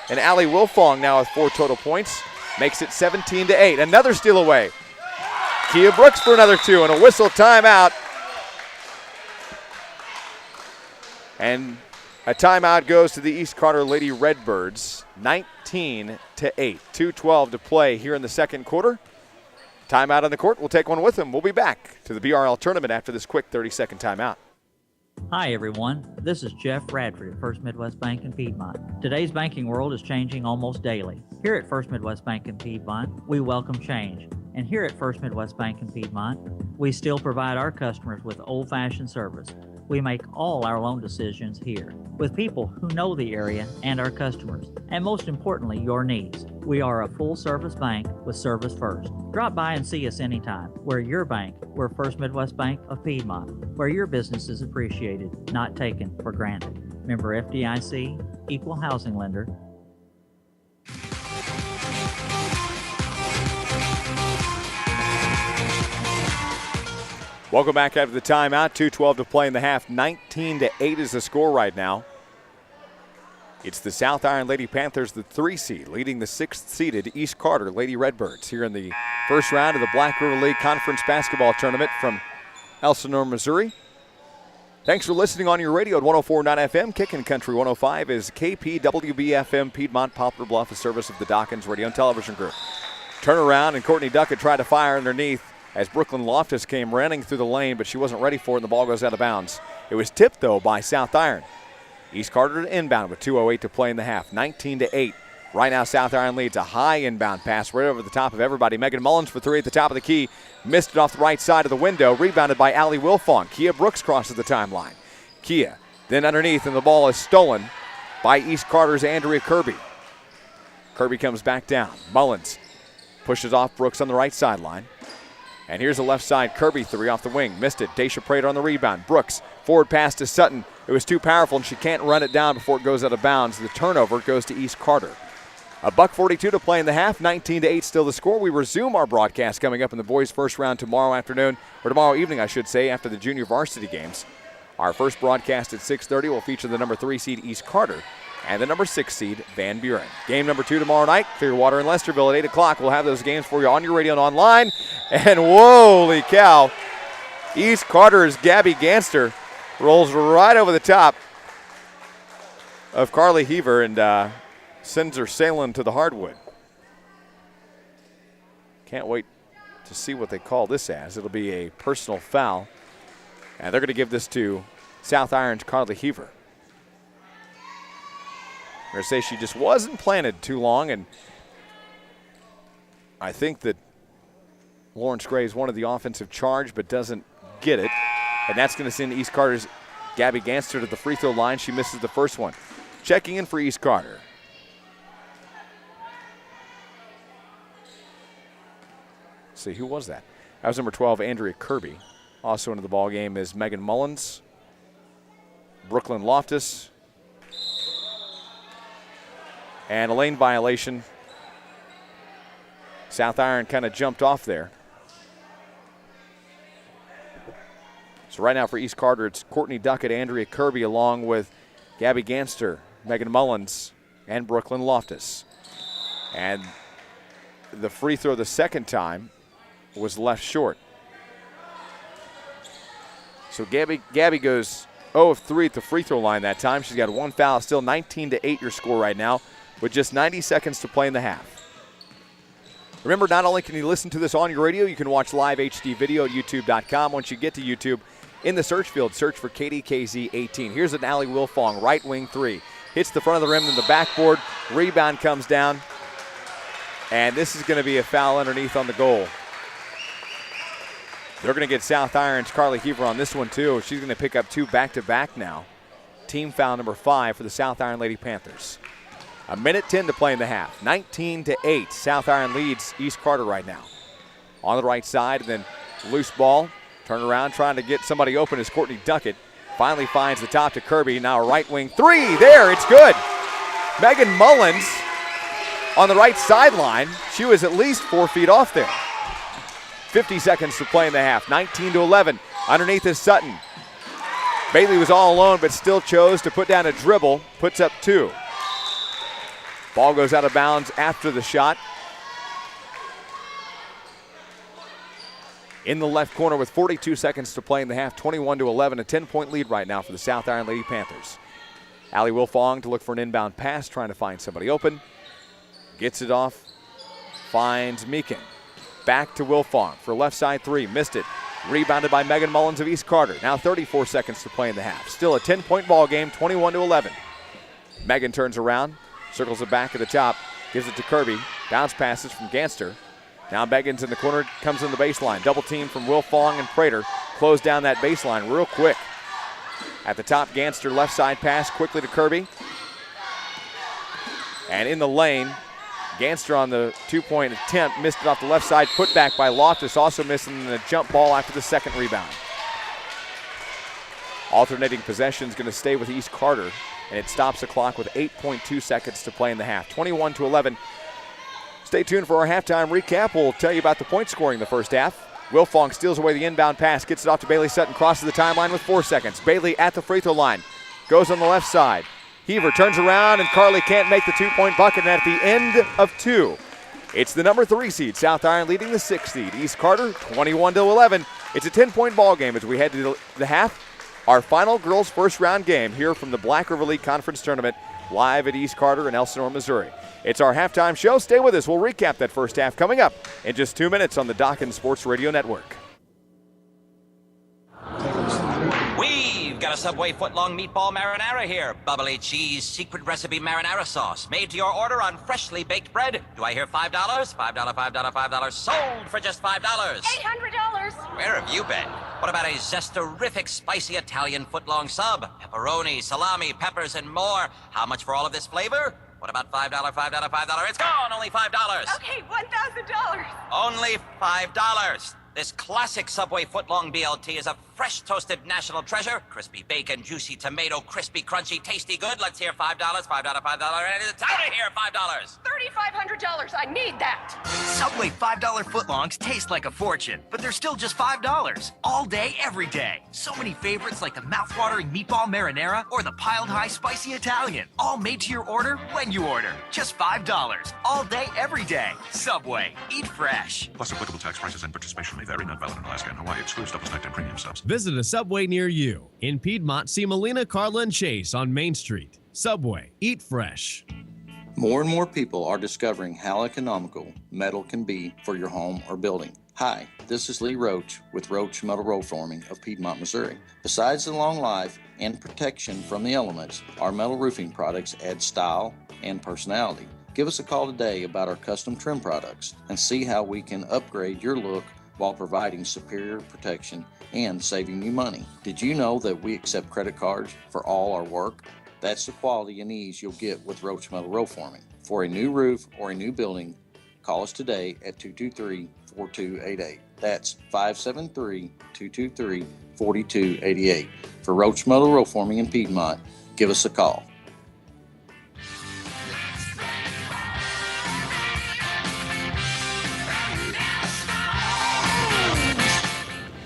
And Allie Wilfong now with 4 total points. Makes it 17-8. Another steal away. Kia Brooks for another 2 and a whistle timeout. And a timeout goes to the East Carter Lady Redbirds. 19-8. 2:12 to play here in the second quarter. Timeout on the court. We'll take one with them. We'll be back to the BRL tournament after this quick 30-second timeout. Hi everyone, this is Jeff Radford at First Midwest Bank in Piedmont. Today's banking world is changing almost daily. Here at First Midwest Bank in Piedmont, we welcome change. And here at First Midwest Bank in Piedmont, we still provide our customers with old-fashioned service. We make all our loan decisions here with people who know the area and our customers, and most importantly, your needs. We are a full-service bank with service first. Drop by and see us anytime. We're your bank. We're First Midwest Bank of Piedmont, where your business is appreciated, not taken for granted. Member FDIC, equal housing lender. Welcome back after the timeout. 2:12 to play in the half. 19-8 is the score right now. It's the South Iron Lady Panthers, the 3 seed, leading the 6th seeded East Carter Lady Redbirds here in the first round of the Black River League Conference Basketball Tournament from Ellsinor, Missouri. Thanks for listening on your radio at 104.9 FM. Kickin' Country 105 is KPWB-FM Piedmont Poplar Bluff, a service of the Dawkins Radio and Television Group. Turn around, and Courtney Duckett tried to fire underneath as Brooklyn Loftus came running through the lane, but she wasn't ready for it, and the ball goes out of bounds. It was tipped, though, by South Iron. East Carter to inbound with 2:08 to play in the half. 19-8. Right now, South Iron leads a high inbound pass right over the top of everybody. Megan Mullins for 3 at the top of the key. Missed it off the right side of the window. Rebounded by Allie Wilfong. Kia Brooks crosses the timeline. Kia then underneath, and the ball is stolen by East Carter's Andrea Kirby. Kirby comes back down. Mullins pushes off Brooks on the right sideline. And here's a left side Kirby 3 off the wing. Missed it. Daisha Prater on the rebound. Brooks, forward pass to Sutton. It was too powerful, and she can't run it down before it goes out of bounds. The turnover goes to East Carter. $1:42 to play in the half. 19-8 still the score. We resume our broadcast coming up in the boys' first round tomorrow afternoon, or tomorrow evening, I should say, after the junior varsity games. Our first broadcast at 6:30 will feature the number 3 seed East Carter and the number 6 seed Van Buren. Game number 2 tomorrow night, Clearwater and Lesterville at 8 o'clock. We'll have those games for you on your radio and online. And holy cow, East Carter's Gabby Ganster rolls right over the top of Carly Heaver and sends her sailing to the hardwood. Can't wait to see what they call this as. It'll be a personal foul. And they're going to give this to South Iron's Carly Heaver. They're going to say she just wasn't planted too long, and I think that Lawrence Graves wanted the offensive charge but doesn't get it. And that's going to send East Carter's Gabby Ganster to the free throw line. She misses the first one. Checking in for East Carter. Let's see, who was that? That was number 12, Andrea Kirby. Also into the ball game is Megan Mullins, Brooklyn Loftus, and a lane violation. South Iron kind of jumped off there. So right now for East Carter, it's Courtney Duckett, Andrea Kirby, along with Gabby Ganster, Megan Mullins, and Brooklyn Loftus. And the free throw the second time was left short. So Gabby goes 0 of 3 at the free throw line that time. She's got one foul. Still 19-8 your score right now with just 90 seconds to play in the half. Remember, not only can you listen to this on your radio, you can watch live HD video at YouTube.com. Once you get to YouTube, in the search field, search for KDKZ 18. Here's an Allie Wilfong, right wing 3. Hits the front of the rim and the backboard. Rebound comes down. And this is going to be a foul underneath on the goal. They're going to get South Iron's Carly Heaver on this one, too. She's going to pick up 2 back-to-back now. Team foul number 5 for the South Iron Lady Panthers. 1:10 to play in the half. 19-8. South Iron leads East Carter right now. On the right side, and then loose ball. Turn around, trying to get somebody open is Courtney Duckett. Finally finds the top to Kirby. Now a right wing 3. There, it's good. Megan Mullins on the right sideline. She was at least 4 feet off there. 50 seconds to play in the half. 19-11. Underneath is Sutton. Bailey was all alone, but still chose to put down a dribble. Puts up 2. Ball goes out of bounds after the shot. In the left corner with 42 seconds to play in the half. 21-11. A 10-point lead right now for the South Iron Lady Panthers. Allie Wilfong to look for an inbound pass, trying to find somebody open. Gets it off. Finds Meekin. Back to Wilfong for left side 3. Missed it. Rebounded by Megan Mullins of East Carter. Now 34 seconds to play in the half. Still a 10-point ball game, 21-11. Megan turns around, circles it back at the top, gives it to Kirby. Bounce passes from Ganster. Now Megan's in the corner, comes in the baseline. Double team from Wilfong and Prater. Close down that baseline real quick. At the top, Ganster left side pass quickly to Kirby. And in the lane, Ganster on the two-point attempt, missed it off the left side, put back by Loftus, also missing the jump ball after the second rebound. Alternating possession is going to stay with East Carter, and it stops the clock with 8.2 seconds to play in the half. 21-11. Stay tuned for our halftime recap. We'll tell you about the point scoring in the first half. Wilfong steals away the inbound pass, gets it off to Bailey Sutton, crosses the timeline with 4 seconds. Bailey at the free throw line, goes on the left side. Heaver turns around, and Carly can't make the two-point bucket, and at the end of 2, it's the number 3 seed, South Iron leading the 6th seed. East Carter, 21-11. It's a 10-point ball game as we head to the half. Our final girls' first-round game here from the Black River League Conference Tournament, live at East Carter in Ellsinor, Missouri. It's our halftime show. Stay with us. We'll recap that first half coming up in just 2 minutes on the Dawkins Sports Radio Network. We've got a Subway footlong meatball marinara here. Bubbly cheese, secret recipe marinara sauce. Made to your order on freshly baked bread. Do I hear $5? $5, $5, sold for just $5. $800. Where have you been? What about a zesterific spicy Italian footlong sub? Pepperoni, salami, peppers, and more. How much for all of this flavor? What about $5, $5? It's gone, only $5. Okay, $1,000. Only $5. This classic Subway footlong BLT is a fresh toasted national treasure. Crispy bacon, juicy tomato, crispy, crunchy, tasty good. Let's hear $5, $5, and it's out of here, $5. $3,500. I need that. Subway $5 footlongs taste like a fortune, but they're still just $5. All day, every day. So many favorites like the mouthwatering meatball marinara or the piled high spicy Italian. All made to your order when you order. Just $5. All day, every day. Subway. Eat fresh. Plus applicable tax prices and participation may vary. Not valid in Alaska and Hawaii. Excludes double stacked and premium subs. Visit a Subway near you. In Piedmont, see Melina, Carla, and Chase on Main Street. Subway. Eat fresh. More and more people are discovering how economical metal can be for your home or building. Hi, this is Lee Roach with Roach Metal Roll Forming of Piedmont, Missouri. Besides the long life and protection from the elements, our metal roofing products add style and personality. Give us a call today about our custom trim products and see how we can upgrade your look while providing superior protection and saving you money. Did you know that we accept credit cards for all our work? That's the quality and ease you'll get with Roach Metal Roll Forming. For a new roof or a new building, call us today at 223-4288. That's 573-223-4288. For Roach Metal Roll Forming in Piedmont, give us a call.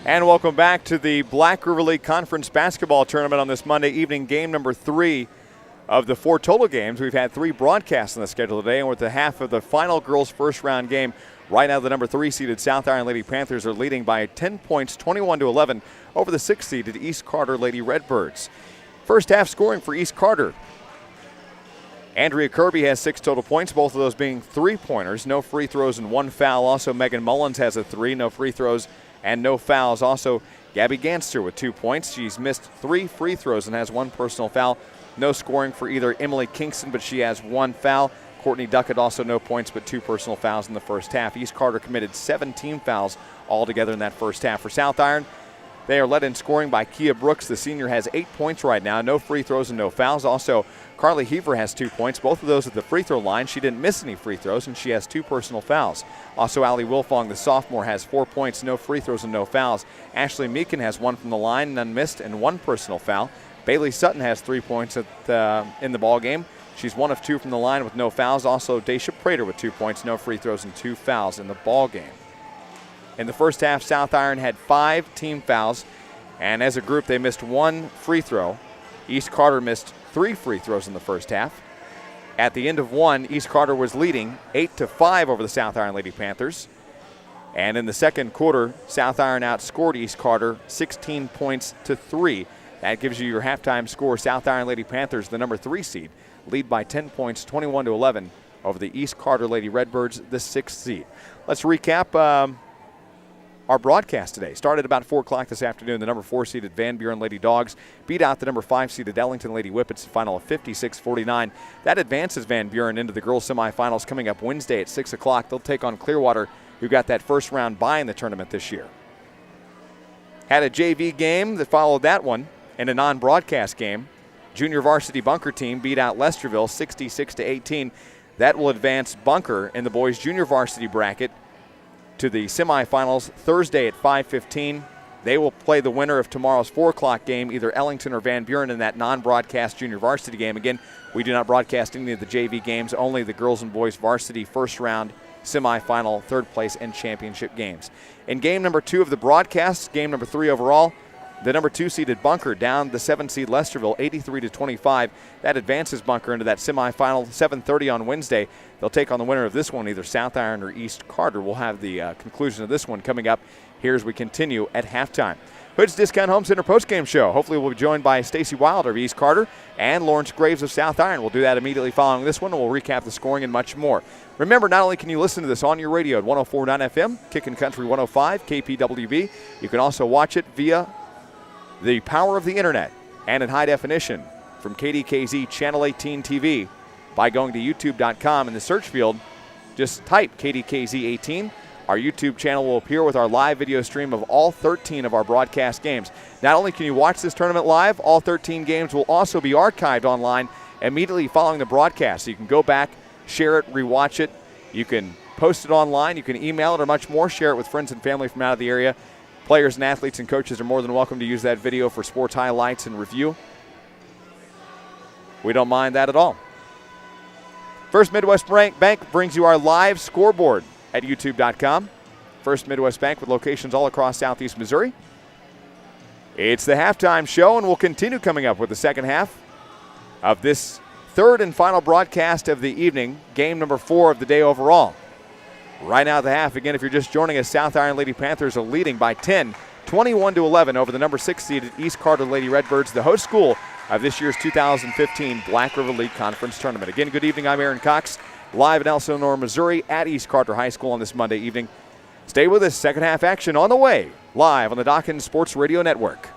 And welcome back to the Black River League Conference Basketball Tournament on this Monday evening, game number 3 of the 4 total games. We've had 3 broadcasts on the schedule today, and we're at the half of the final girls' first-round game. Right now, the number 3-seeded South Iron Lady Panthers are leading by 10 points, 21-11, over the 6th-seeded East Carter Lady Redbirds. First half scoring for East Carter. Andrea Kirby has 6 total points, both of those being three-pointers. No free throws and 1 foul. Also, Megan Mullins has a 3, no free throws and no fouls. Also, Gabby Ganster with 2 points. She's missed 3 free throws and has 1 personal foul. No scoring for either Emily Kingston, but she has 1 foul. Courtney Duckett also no points, but 2 personal fouls in the first half. East Carter committed 17 fouls altogether in that first half. For South Iron, they are led in scoring by Kia Brooks. The senior has 8 points right now. No free throws and no fouls. Also, Carly Heaver has 2 points, both of those at the free throw line. She didn't miss any free throws, and she has 2 personal fouls. Also, Allie Wilfong, the sophomore, has 4 points, no free throws and no fouls. Ashley Meekin has 1 from the line, none missed, and 1 personal foul. Bailey Sutton has 3 points in the ball game. She's 1 of 2 from the line with no fouls. Also, Daisha Prater with 2 points, no free throws, and 2 fouls in the ball game. In the first half, South Iron had 5 team fouls, and as a group, they missed 1 free throw. East Carter missed 3 free throws in the first half. At the end of 1, East Carter was leading 8-5 over the South Iron Lady Panthers. And in the second quarter, South Iron outscored East Carter 16 points to 3. That gives you your halftime score. South Iron Lady Panthers, the number 3 seed, lead by 10 points, 21-11 over the East Carter Lady Redbirds, the 6th seed. Let's recap our broadcast today. Started about 4 o'clock this afternoon. The number 4 seeded Van Buren Lady Dogs beat out the number 5 seeded Ellington Lady Whippets, a final of 56-49. That advances Van Buren into the girls semifinals coming up Wednesday at 6 o'clock. They'll take on Clearwater, who got that first round bye in the tournament this year. Had a JV game that followed that one and a non-broadcast game. Junior varsity Bunker team beat out Lesterville 66-18. That will advance Bunker in the boys junior varsity bracket to the semifinals Thursday at 5:15. They will play the winner of tomorrow's 4 o'clock game, either Ellington or Van Buren, in that non-broadcast junior varsity game. Again, we do not broadcast any of the JV games, only the girls and boys varsity first round, semifinal, third place, and championship games. In game number 2 of the broadcast, game number 3 overall, the number 2 seeded Bunker down the 7 seed Lesterville 83-25. That advances Bunker into that semifinal 7:30 on Wednesday. They'll take on the winner of this one, either South Iron or East Carter. We'll have the conclusion of this one coming up here as we continue at halftime. Hood's Discount Home Center postgame show. Hopefully we'll be joined by Stacy Wilder of East Carter and Lawrence Graves of South Iron. We'll do that immediately following this one, and we'll recap the scoring and much more. Remember, not only can you listen to this on your radio at 104.9 FM, Kickin' Country 105, KPWB, you can also watch it via the power of the internet and in high definition from KDKZ Channel 18 TV by going to youtube.com. In the search field, just type KDKZ 18. Our YouTube channel will appear with our live video stream of all 13 of our broadcast games. Not only can you watch this tournament live, all 13 games will also be archived online immediately following the broadcast. So you can go back, share it, rewatch it. You can post it online. You can email it or much more. Share it with friends and family from out of the area. Players and athletes and coaches are more than welcome to use that video for sports highlights and review. We don't mind that at all. First Midwest Bank brings you our live scoreboard at youtube.com. First Midwest Bank with locations all across southeast Missouri. It's the halftime show, and we'll continue coming up with the second half of this third and final broadcast of the evening, game number 4 of the day overall. Right now at the half, again, if you're just joining us, South Iron Lady Panthers are leading by 10, 21-11 over the number 6 seeded East Carter Lady Redbirds, the host school of this year's 2015 Black River League Conference Tournament. Again, good evening. I'm Aaron Cox, live in Ellsinor, Missouri at East Carter High School on this Monday evening. Stay with us. Second half action on the way, live on the Dawkins Sports Radio Network.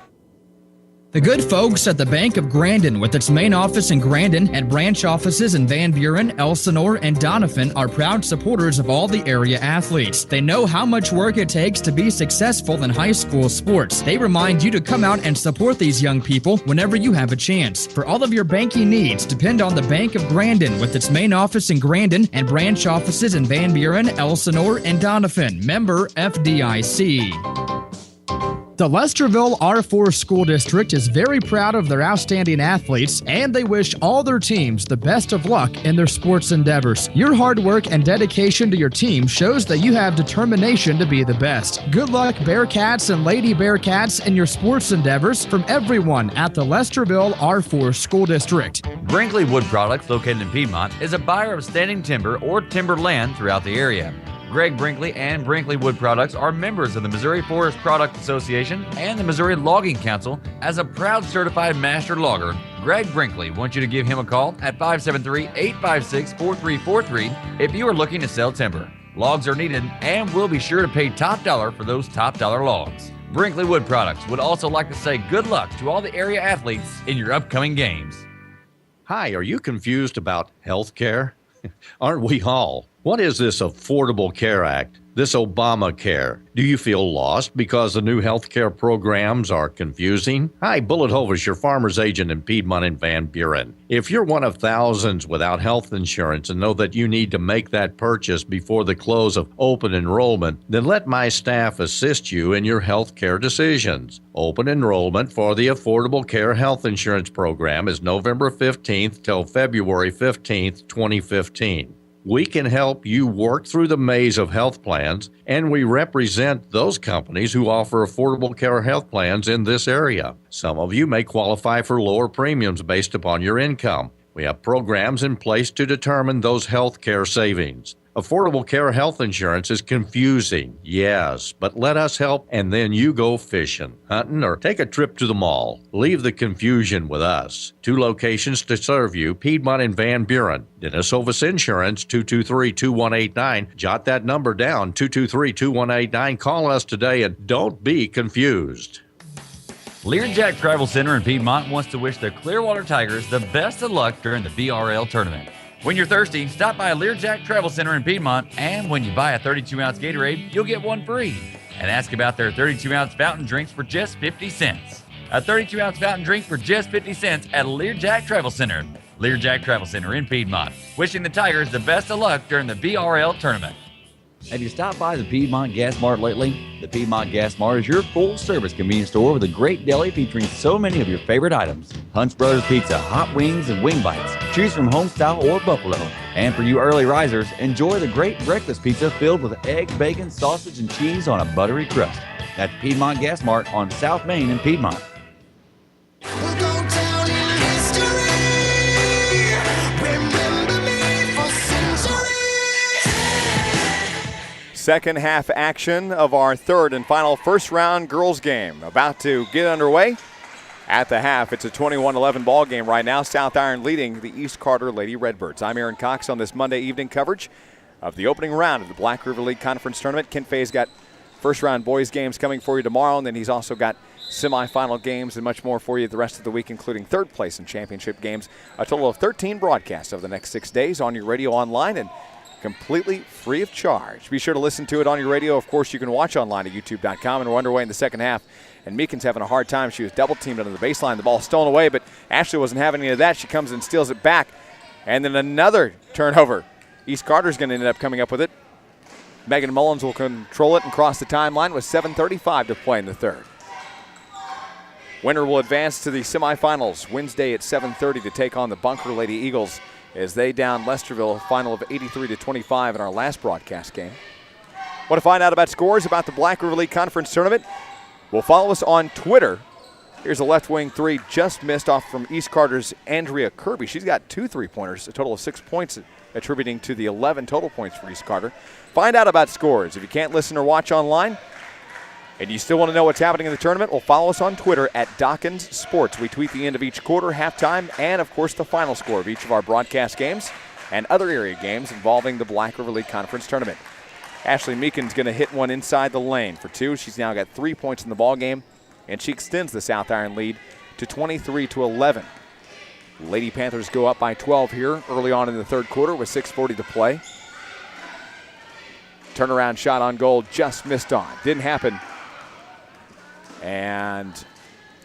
The good folks at the Bank of Grandin, with its main office in Grandin and branch offices in Van Buren, Ellsinor, and Doniphan, are proud supporters of all the area athletes. They know how much work it takes to be successful in high school sports. They remind you to come out and support these young people whenever you have a chance. For all of your banking needs, depend on the Bank of Grandin, with its main office in Grandin and branch offices in Van Buren, Ellsinor, and Doniphan. Member FDIC. The Lesterville R4 School District is very proud of their outstanding athletes, and they wish all their teams the best of luck in their sports endeavors. Your hard work and dedication to your team shows that you have determination to be the best. Good luck, Bearcats and Lady Bearcats, in your sports endeavors from everyone at the Lesterville R4 School District. Brinkley Wood Products, located in Piedmont, is a buyer of standing timber or timber land throughout the area. Greg Brinkley and Brinkley Wood Products are members of the Missouri Forest Product Association and the Missouri Logging Council. As a proud certified master logger, Greg Brinkley wants you to give him a call at 573-856-4343 if you are looking to sell timber. Logs are needed, and we'll be sure to pay top dollar for those top dollar logs. Brinkley Wood Products would also like to say good luck to all the area athletes in your upcoming games. Hi, are you confused about health care? Aren't we all? What is this Affordable Care Act? This Obamacare? Do you feel lost because the new health care programs are confusing? Hi, Bullet Hovis, your farmer's agent in Piedmont and Van Buren. If you're one of thousands without health insurance and know that you need to make that purchase before the close of open enrollment, then let my staff assist you in your health care decisions. Open enrollment for the Affordable Care Health Insurance Program is November 15th till February 15th, 2015. We can help you work through the maze of health plans, and we represent those companies who offer affordable care health plans in this area. Some of you may qualify for lower premiums based upon your income. We have programs in place to determine those health care savings. Affordable Care Health Insurance is confusing, yes, but let us help and then you go fishing, hunting, or take a trip to the mall. Leave the confusion with us. 2 locations to serve you, Piedmont and Van Buren. Dennis Ovis Insurance, 223-2189. Jot that number down, 223-2189. Call us today and don't be confused. Learjack Travel Center in Piedmont wants to wish the Clearwater Tigers the best of luck during the BRL Tournament. When you're thirsty, stop by Learjack Travel Center in Piedmont, and when you buy a 32-ounce Gatorade, you'll get one free. And ask about their 32-ounce fountain drinks for just 50 cents. A 32-ounce fountain drink for just 50 cents at Learjack Travel Center. Learjack Travel Center in Piedmont, wishing the Tigers the best of luck during the BRL Tournament. Have you stopped by the Piedmont Gas Mart lately? The Piedmont Gas Mart is your full-service convenience store with a great deli featuring so many of your favorite items. Hunt's Brothers Pizza, hot wings, and wing bites. Choose from homestyle or buffalo. And for you early risers, enjoy the great breakfast pizza filled with egg, bacon, sausage, and cheese on a buttery crust. That's Piedmont Gas Mart on South Main in Piedmont. Second half action of our third and final first round girls game about to get underway. At the half, it's a 21-11 ball game right now. South Iron leading the East Carter Lady Redbirds. I'm Aaron Cox on this Monday evening coverage of the opening round of the Black River League Conference Tournament. Kent Fay's got first round boys games coming for you tomorrow, and then he's also got semifinal games and much more for you the rest of the week, including third place and championship games. A total of 13 broadcasts over the next 6 days on your radio, online, and completely free of charge. Be sure to listen to it on your radio. Of course, you can watch online at youtube.com, and we're underway in the second half. And Meekin's having a hard time. She was double-teamed under the baseline. The ball stolen away, but Ashley wasn't having any of that. She comes and steals it back. And then another turnover. East Carter's going to end up coming up with it. Megan Mullins will control it and cross the timeline with 7:35 to play in the third. Winner will advance to the semifinals Wednesday at 7:30 to take on the Bunker Lady Eagles as they down Lesterville, a final of 83-25 in our last broadcast game. Want to find out about scores about the Black River League Conference Tournament? Well, follow us on Twitter. Here's a left wing three just missed off from East Carter's Andrea Kirby. She's got 2 3-pointers, a total of 6 points, attributing to the 11 total points for East Carter. Find out about scores. If you can't listen or watch online and you still want to know what's happening in the tournament, well, follow us on Twitter at Dawkins Sports. We tweet the end of each quarter, halftime, and, of course, the final score of each of our broadcast games and other area games involving the Black River League Conference Tournament. Ashley Meekin's going to hit one inside the lane for 2. She's now got 3 points in the ball game, and she extends the South Iron lead to 23-11. Lady Panthers go up by 12 here early on in the third quarter with 6:40 to play. Turnaround shot on goal just missed on. Didn't happen. And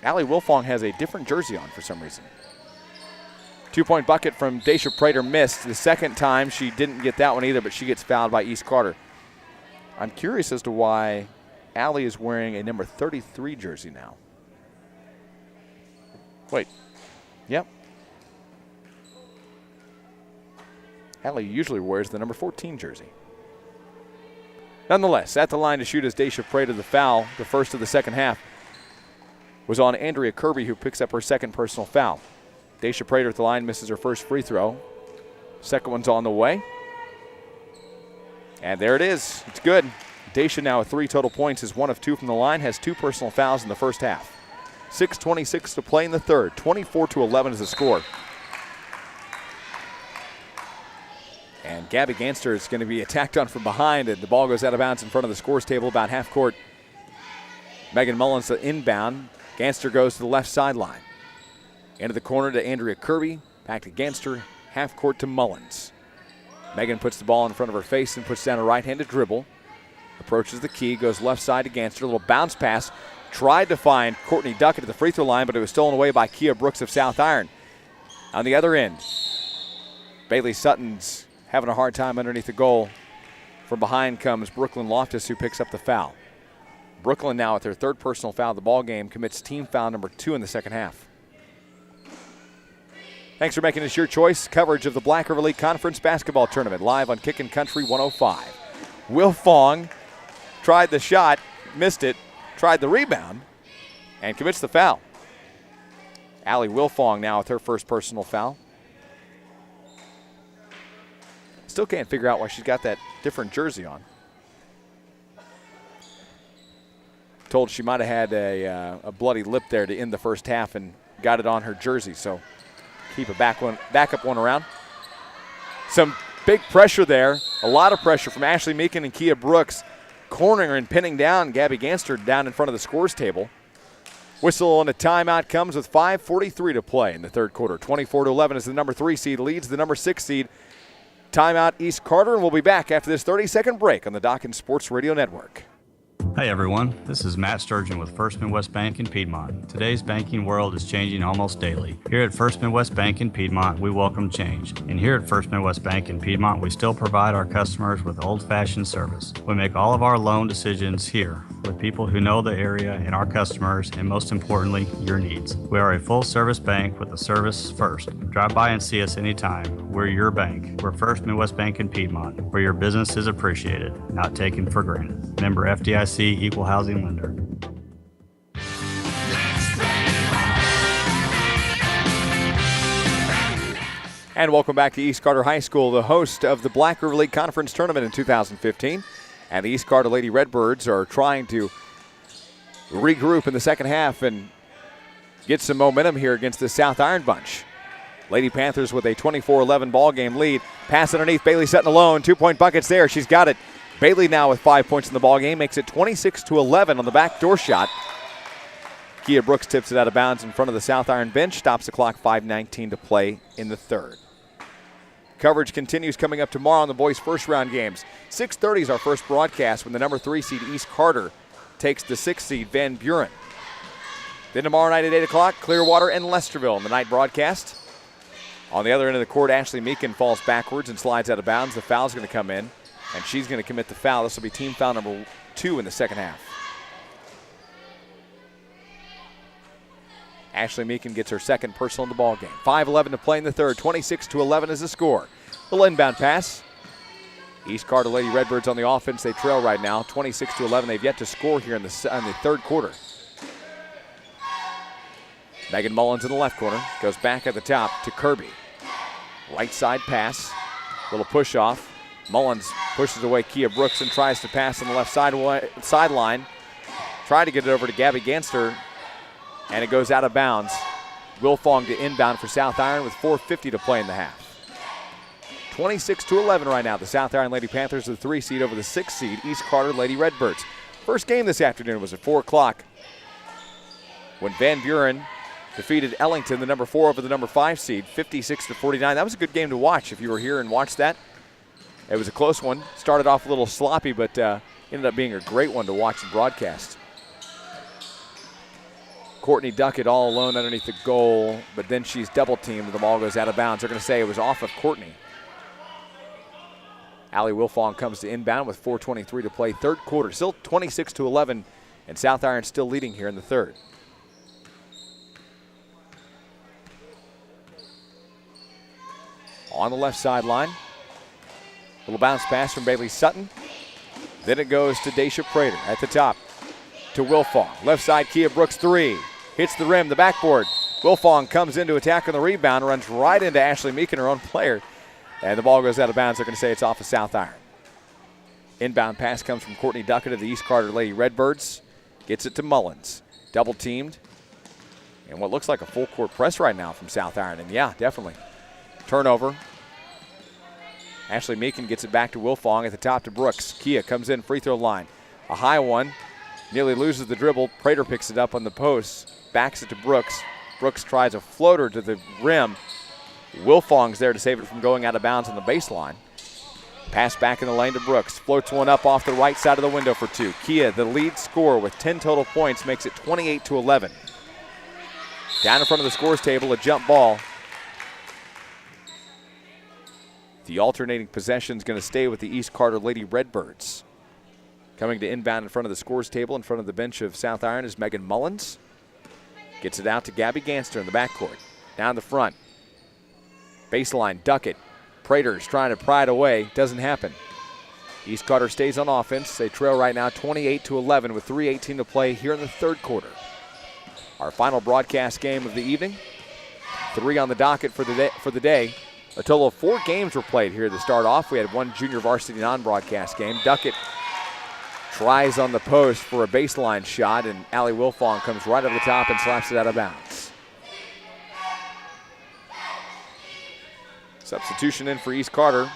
Allie Wilfong has a different jersey on for some reason. 2-point bucket from Daisha Prater missed. The second time she didn't get that one either, but she gets fouled by East Carter. I'm curious as to why Allie is wearing a number 33 jersey now. Wait. Yep. Allie usually wears the number 14 jersey. Nonetheless, at the line to shoot is Daisha Prater. The foul, the first of the second half, was on Andrea Kirby, who picks up her second personal foul. Daisha Prater at the line misses her first free throw. Second one's on the way. And there it is. It's good. Daisha now with 3 total points is 1 of 2 from the line, has 2 personal fouls in the first half. 6:26 to play in the third. 24-11 is the score. And Gabby Ganster is going to be attacked on from behind, and the ball goes out of bounds in front of the scores table about half court. Megan Mullins the inbound. Ganster goes to the left sideline. Into the corner to Andrea Kirby. Back to Ganster. Half court to Mullins. Megan puts the ball in front of her face and puts down a right-handed dribble. Approaches the key, goes left side to Ganster. A little bounce pass. Tried to find Courtney Duckett at the free throw line, but it was stolen away by Kia Brooks of South Iron. On the other end, Bailey Sutton's having a hard time underneath the goal. From behind comes Brooklyn Loftus, who picks up the foul. Brooklyn now with their third personal foul of the ball game commits team foul number 2 in the second half. Thanks for making us your choice. Coverage of the Black River League Conference Basketball Tournament live on Kickin' Country 105. Wilfong tried the shot, missed it, tried the rebound, and commits the foul. Allie Wilfong now with her first personal foul. still can't figure out why she's got that different jersey on. Told she might have had a bloody lip there to end the first half and got it on her jersey, so keep a backup one around. Some big pressure there, a lot of pressure from Ashley Meekin and Kia Brooks, cornering and pinning down Gabby Ganster down in front of the scores table. Whistle and a timeout comes with 5:43 to play in the third quarter. 24-11 as the number 3 seed leads the number 6 seed. Timeout East Carter, and we'll be back after this 30-second break on the Dawkins Sports Radio Network. Hey everyone, this is Matt Sturgeon with First Midwest Bank in Piedmont. Today's banking world is changing almost daily. Here at First Midwest Bank in Piedmont, we welcome change. And here at First Midwest Bank in Piedmont, we still provide our customers with old-fashioned service. We make all of our loan decisions here with people who know the area and our customers, and most importantly, your needs. We are a full-service bank with a service first. Drive by and see us anytime. We're your bank. We're First Midwest Bank in Piedmont, where your business is appreciated, not taken for granted. Member FDIC, Equal Housing Lender. And welcome back to East Carter High School, the host of the Black River League Conference Tournament in 2015. And the East Carter Lady Redbirds are trying to regroup in the second half and get some momentum here against the South Iron bunch. Lady Panthers with a 24-11 ball game lead. Pass underneath, Bailey Sutton alone. 2-point buckets there. She's got it. Bailey now with 5 points in the ball game, makes it 26-11 on the backdoor shot. Kia Brooks tips it out of bounds in front of the South Iron bench. Stops the clock, 5:19 to play in the third. Coverage continues coming up tomorrow on the boys' first round games. 6:30 is our first broadcast when the number 3 seed East Carter takes the 6 seed Van Buren. Then tomorrow night at 8 o'clock, Clearwater and Lesterville in the night broadcast. On the other end of the court, Ashley Meekin falls backwards and slides out of bounds. The foul's going to come in, and she's going to commit the foul. This will be team foul number 2 in the second half. Ashley Meekin gets her second personal in the ball game. 5:11 to play in the third. 26-11 is the score. Little inbound pass. East Carter Lady Redbirds on the offense. They trail right now, 26-11. They've yet to score here in the third quarter. Megan Mullins in the left corner. Goes back at the top to Kirby. Right side pass. Little push off. Mullins pushes away Kia Brooks and tries to pass on the left sideline. Tried to get it over to Gabby Ganster, and it goes out of bounds. Wilfong to inbound for South Iron with 4:50 to play in the half. 26-11 right now. The South Iron Lady Panthers are the 3 seed over the 6 seed East Carter Lady Redbirds. First game this afternoon was at 4 o'clock when Van Buren defeated Ellington, the number 4 over the number 5 seed, 56-49. That was a good game to watch if you were here and watched that. It was a close one. Started off a little sloppy, but ended up being a great one to watch and broadcast. Courtney Duckett all alone underneath the goal, but then she's double teamed and the ball goes out of bounds. They're going to say it was off of Courtney. Allie Wilfong comes to inbound with 4:23 to play. Third quarter, still 26-11, and South Iron still leading here in the third. On the left sideline, little bounce pass from Bailey Sutton. Then it goes to Daisha Prater at the top to Wilfong. Left side, Kia Brooks 3. Hits the rim, the backboard. Wilfong comes in to attack on the rebound, runs right into Ashley Meekin, her own player. And the ball goes out of bounds. They're going to say it's off of South Iron. Inbound pass comes from Courtney Duckett of the East Carter Lady Redbirds. Gets it to Mullins. Double teamed. And what looks like a full court press right now from South Iron. And yeah, definitely. Turnover. Ashley Meekin gets it back to Wilfong at the top to Brooks. Kia comes in, free throw line. A high one. Nearly loses the dribble. Prater picks it up on the post. Backs it to Brooks. Brooks tries a floater to the rim. Wilfong's there to save it from going out of bounds on the baseline. Pass back in the lane to Brooks. Floats one up off the right side of the window for 2. Kia, the lead scorer with 10 total points, makes it 28-11. Down in front of the scores table, a jump ball. The alternating possession is going to stay with the East Carter Lady Redbirds. Coming to inbound in front of the scores table, in front of the bench of South Iron, is Megan Mullins. Gets it out to Gabby Ganster in the backcourt. Down the front. Baseline, Duckett. Prater's trying to pry it away. Doesn't happen. East Carter stays on offense. They trail right now 28-11 with 3:18 to play here in the third quarter. Our final broadcast game of the evening. 3 on the docket for the day. A total of 4 games were played here to start off. We had 1 junior varsity non-broadcast game. Duckett tries on the post for a baseline shot, and Allie Wilfong comes right over the top and slaps it out of bounds. Substitution in for East Carter.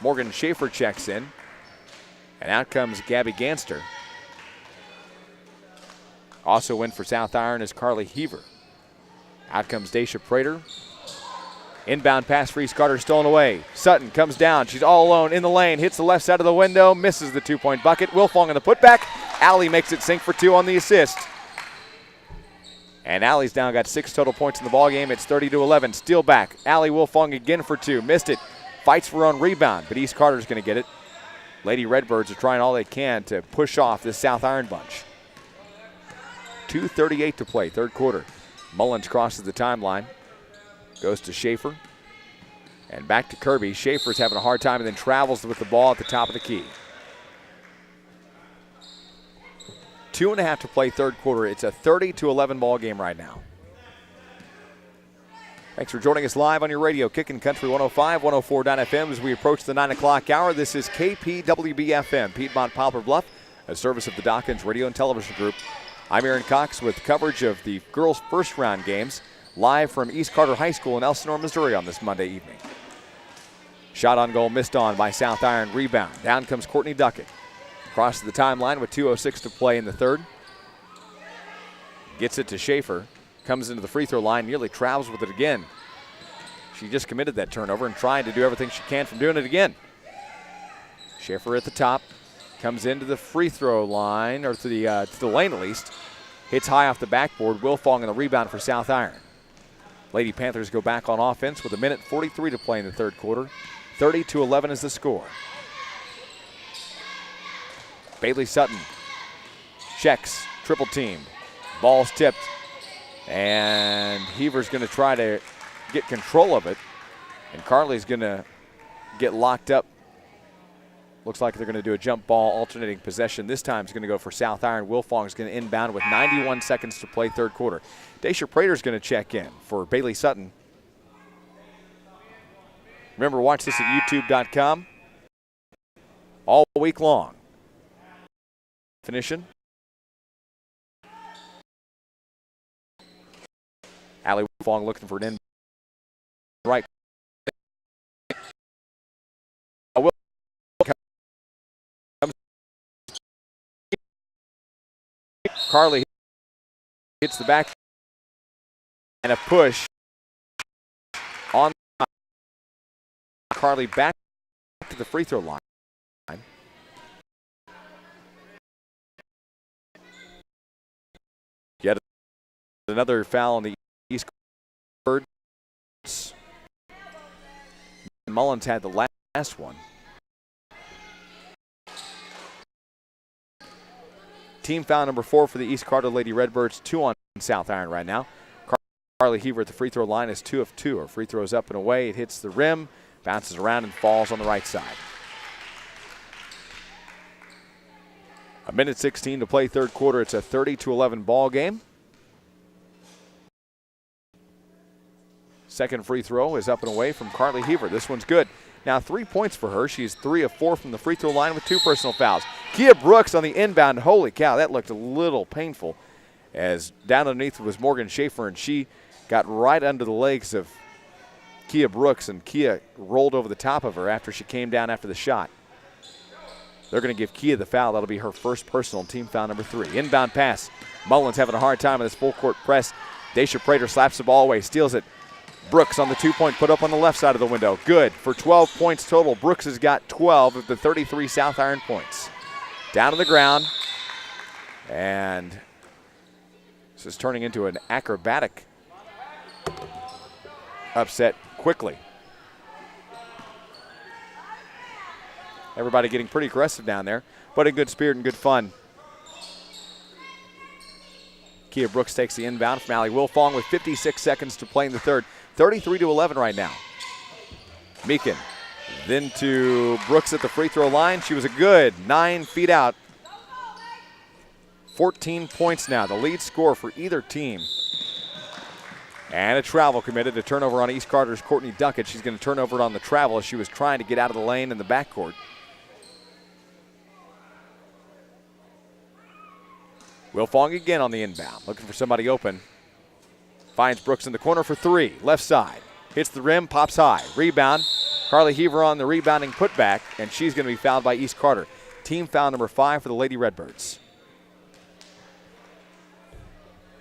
Morgan Schaefer checks in, and out comes Gabby Ganster. Also in for South Iron is Carly Heaver. Out comes Daisha Prater. Inbound pass for East Carter, stolen away. Sutton comes down. She's all alone in the lane. Hits the left side of the window. Misses the 2-point bucket. Wilfong on the putback. Allie makes it sink for 2 on the assist. And Allie's now got 6 total points in the ballgame. It's 30-11. Steal back. Allie Wilfong again for 2. Missed it. Fights for her own rebound, but East Carter's going to get it. Lady Redbirds are trying all they can to push off this South Iron bunch. 2:38 to play, third quarter. Mullins crosses the timeline. Goes to Schaefer. And back to Kirby. Schaefer's having a hard time and then travels with the ball at the top of the key. 2.5 to play, third quarter. It's a 30-11 ball game right now. Thanks for joining us live on your radio, Kickin' Country 105, 104.9 FM as we approach the 9 o'clock hour. This is KPWB-FM, Piedmont Poplar Bluff, a service of the Dawkins Radio and Television Group. I'm Aaron Cox with coverage of the girls' first-round games, live from East Carter High School in Ellsinor, Missouri on this Monday evening. Shot on goal missed on by South Iron. Rebound. Down comes Courtney Duckett. Crosses the timeline with 2:06 to play in the third. Gets it to Schaefer. Comes into the free throw line, nearly travels with it again. She just committed that turnover and trying to do everything she can from doing it again. Schaefer at the top. Comes into the free throw line, or to the lane at least. Hits high off the backboard. Wilfong on the rebound for South Iron. Lady Panthers go back on offense with 1:43 to play in the third quarter. 30-11 is the score. Bailey Sutton checks, triple teamed. Ball's tipped, and Heaver's going to try to get control of it, and Carly's going to get locked up. Looks like they're going to do a jump ball alternating possession. This time it's going to go for South Iron. Wilfong is going to inbound with 91 seconds to play third quarter. Daisha Prater's going to check in for Bailey Sutton. Remember, watch this at youtube.com all week long. Finishing. Allie Wilfong looking for an in right. Carly hits the back and a push on Carly back to the free throw line. Yet another foul on the East Birds. Mullins had the last one. Team foul number 4 for the East Carter Lady Redbirds, 2 on South Iron right now. Carly Heaver at the free throw line is 2 of 2. Her free throws up and away. It hits the rim, bounces around, and falls on the right side. 1:16 to play third quarter. It's a 30-11 ball game. Second free throw is up and away from Carly Heaver. This one's good. Now 3 points for her. She's 3 of 4 from the free throw line with 2 personal fouls. Kia Brooks on the inbound. Holy cow, that looked a little painful, as down underneath was Morgan Schaefer, and she got right under the legs of Kia Brooks, and Kia rolled over the top of her after she came down after the shot. They're going to give Kia the foul. That'll be her first personal, team foul number 3. Inbound pass. Mullins having a hard time with this full court press. Daisha Prater slaps the ball away, steals it. Brooks on the 2-point put up on the left side of the window. Good for 12 points total. Brooks has got 12 of the 33 South Iron points. Down to the ground. And this is turning into an acrobatic upset quickly. Everybody getting pretty aggressive down there, but in good spirit and good fun. Kia Brooks takes the inbound from Allie Wilfong with 56 seconds to play in the third. 33-11 right now. Meekin then to Brooks at the free throw line. She was a good 9 feet out. 14 points now, the lead scorer for either team. And a travel committed. A turnover on East Carter's Courtney Duckett. She's going to turn over it on the travel as she was trying to get out of the lane in the backcourt. Wilfong again on the inbound, looking for somebody open. Finds Brooks in the corner for three, left side. Hits the rim, pops high. Rebound. Carly Heaver on the rebounding putback, and she's going to be fouled by East Carter. Team foul number 5 for the Lady Redbirds.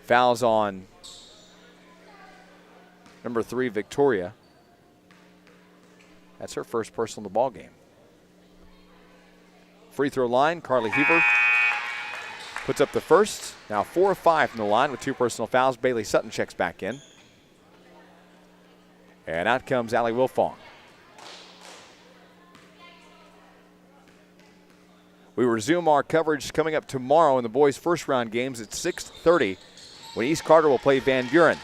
Fouls on number 3, Victoria. That's her first personal in the ball game. Free throw line, Carly Heaver puts up the first. Now 4 of 5 from the line with 2 personal fouls. Bailey Sutton checks back in. And out comes Allie Wilfong. We resume our coverage coming up tomorrow in the boys' first round games at 6:30 when East Carter will play Van Buren.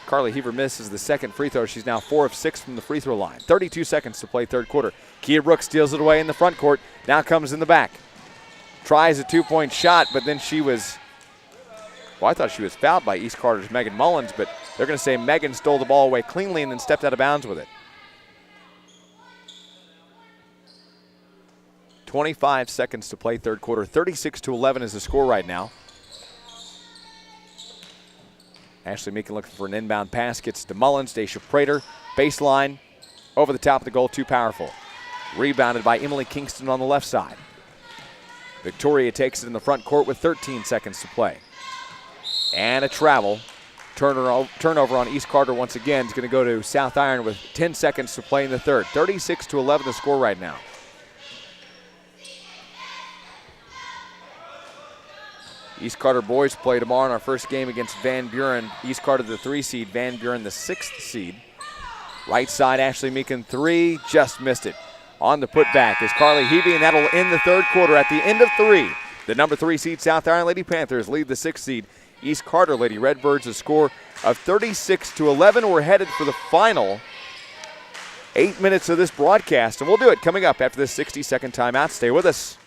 Carly Heaver misses the second free throw. She's now 4 of 6 from the free throw line. 32 seconds to play third quarter. Kia Brooks steals it away in the front court. Now comes in the back. Tries a 2-point shot, but then she was, well, I thought she was fouled by East Carter's Megan Mullins, but they're going to say Megan stole the ball away cleanly and then stepped out of bounds with it. 25 seconds to play third quarter. 36-11 is the score right now. Ashley Meekin looking for an inbound pass. Gets to Mullins. Daisha Prater. Baseline. Over the top of the goal. Too powerful. Rebounded by Emily Kingston on the left side. Victoria takes it in the front court with 13 seconds to play. And a travel. Turnover on East Carter once again. Is going to go to South Iron with 10 seconds to play in the third. 36-11 the score right now. East Carter boys play tomorrow in our first game against Van Buren. East Carter the 3 seed, Van Buren the 6th seed. Right side, Ashley Meekin 3, just missed it. On the putback is Carly Heavey, and that'll end the third quarter at the end of 3. The number 3 seed South Iron Lady Panthers lead the 6th seed East Carter Lady Redbirds, a score of 36-11. We're headed for the final 8 minutes of this broadcast, and we'll do it coming up after this 60-second timeout. Stay with us.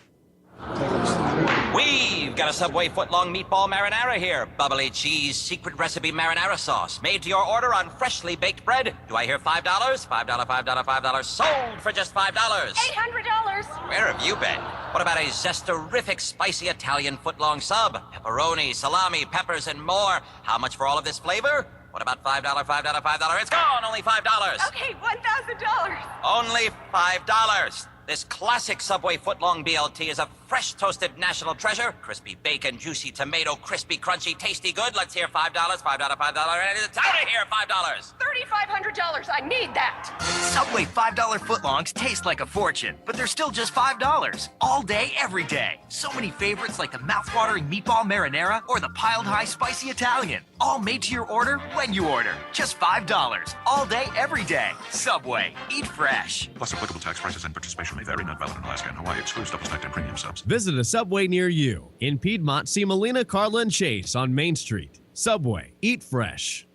We've got a Subway footlong meatball marinara here. Bubbly cheese, secret recipe marinara sauce. Made to your order on freshly baked bread. Do I hear $5? $5. Sold for just $5. $800. Where have you been? What about a zesterific spicy Italian footlong sub? Pepperoni, salami, peppers, and more. How much for all of this flavor? What about $5? It's gone, only $5. Okay, $1,000. Only $5. This classic Subway footlong BLT is a fresh toasted national treasure. Crispy bacon, juicy tomato, crispy, crunchy, tasty good. Let's hear $5, $5, and it's out of here, $5. $3,500. I need that. Subway $5 footlongs taste like a fortune, but they're still just $5. All day, every day. So many favorites like the mouthwatering meatball marinara or the piled high spicy Italian. All made to your order when you order. Just $5. All day, every day. Subway. Eat fresh. Plus applicable tax prices and participation may vary. Not valid in Alaska and Hawaii. Excludes double stacked and premium subs. Visit a Subway near you. In Piedmont, see Melina, Carla, and Chase on Main Street. Subway. Eat fresh.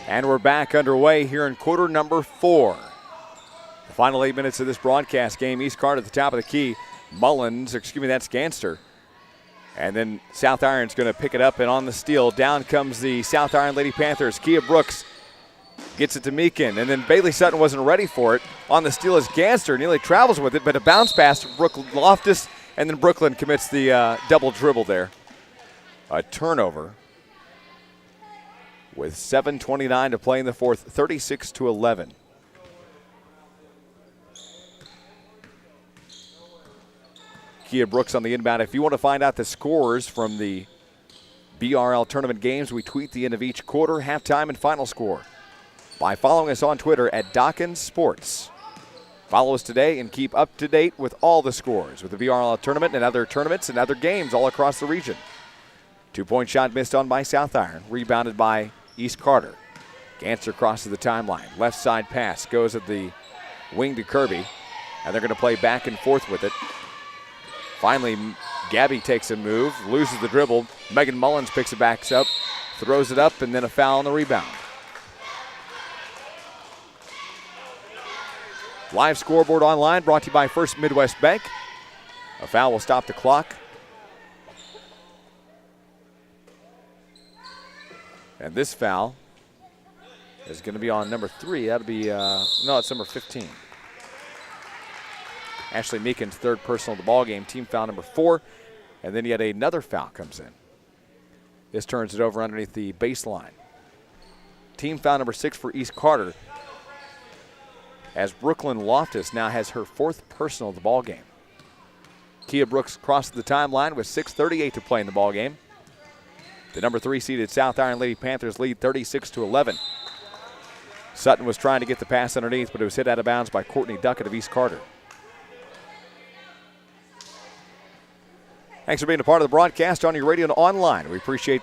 And we're back underway here in quarter number 4. The final 8 minutes of this broadcast game. East Carter at the top of the key. Mullins, that's Ganster. And then South Iron's going to pick it up, and on the steal, down comes the South Iron Lady Panthers. Kia Brooks gets it to Meekin, and then Bailey Sutton wasn't ready for it. On the steal is Ganster, nearly travels with it, but a bounce pass to Brooklyn Loftus, and then Brooklyn commits the double dribble there. A turnover with 7:29 to play in the fourth, 36-11. Kia Brooks on the inbound. If you want to find out the scores from the BRL tournament games, we tweet the end of each quarter, halftime, and final score by following us on Twitter at Dawkins Sports. Follow us today and keep up to date with all the scores with the BRL tournament and other tournaments and other games all across the region. 2-point shot missed on by South Iron, rebounded by East Carter. Ganser crosses the timeline. Left side pass goes at the wing to Kirby, and they're going to play back and forth with it. Finally, Gabby takes a move, loses the dribble. Megan Mullins picks it back up, throws it up, and then a foul on the rebound. Live scoreboard online brought to you by First Midwest Bank. A foul will stop the clock. And this foul is going to be on number 3. That'll be, no, it's number 15. Ashley Meekin's third personal of the ball game, team foul number 4. And then yet another foul comes in. This turns it over underneath the baseline. Team foul number 6 for East Carter, as Brooklyn Loftus now has her 4th personal of the ball game. Kia Brooks crosses the timeline with 6:38 to play in the ball game. The number 3 seeded South Iron Lady Panthers lead 36-11. Sutton was trying to get the pass underneath, but it was hit out of bounds by Courtney Duckett of East Carter. Thanks for being a part of the broadcast on your radio and online. We appreciate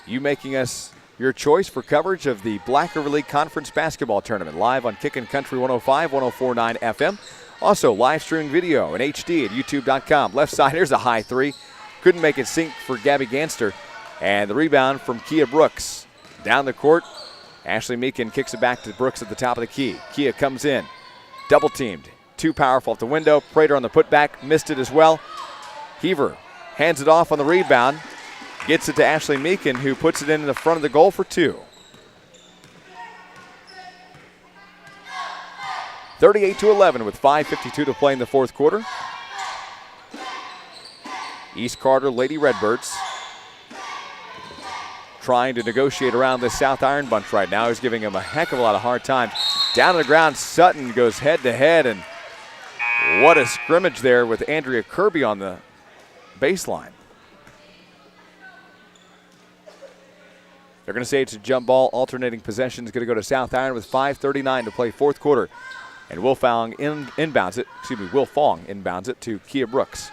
you making us your choice for coverage of the Black River League Conference Basketball Tournament, live on Kickin' Country 105, 104.9 FM. Also, live streaming video in HD at youtube.com. Left side, here's a high 3. Couldn't make it sink for Gabby Ganster. And the rebound from Kia Brooks. Down the court, Ashley Meekin kicks it back to Brooks at the top of the key. Kia comes in, double teamed. Too powerful at the window. Prater on the putback, missed it as well. Heaver hands it off on the rebound. Gets it to Ashley Meekin, who puts it in the front of the goal for 2. 38-11 with 5:52 to play in the fourth quarter. East Carter Lady Redbirds trying to negotiate around this South Iron bunch right now. He's giving him a heck of a lot of hard time. Down to the ground, Sutton goes head to head, and what a scrimmage there with Andrea Kirby on the baseline. They're going to say it's a jump ball. Alternating possession is going to go to South Iron with 5:39 to play fourth quarter. And Will Fong inbounds it to Kia Brooks.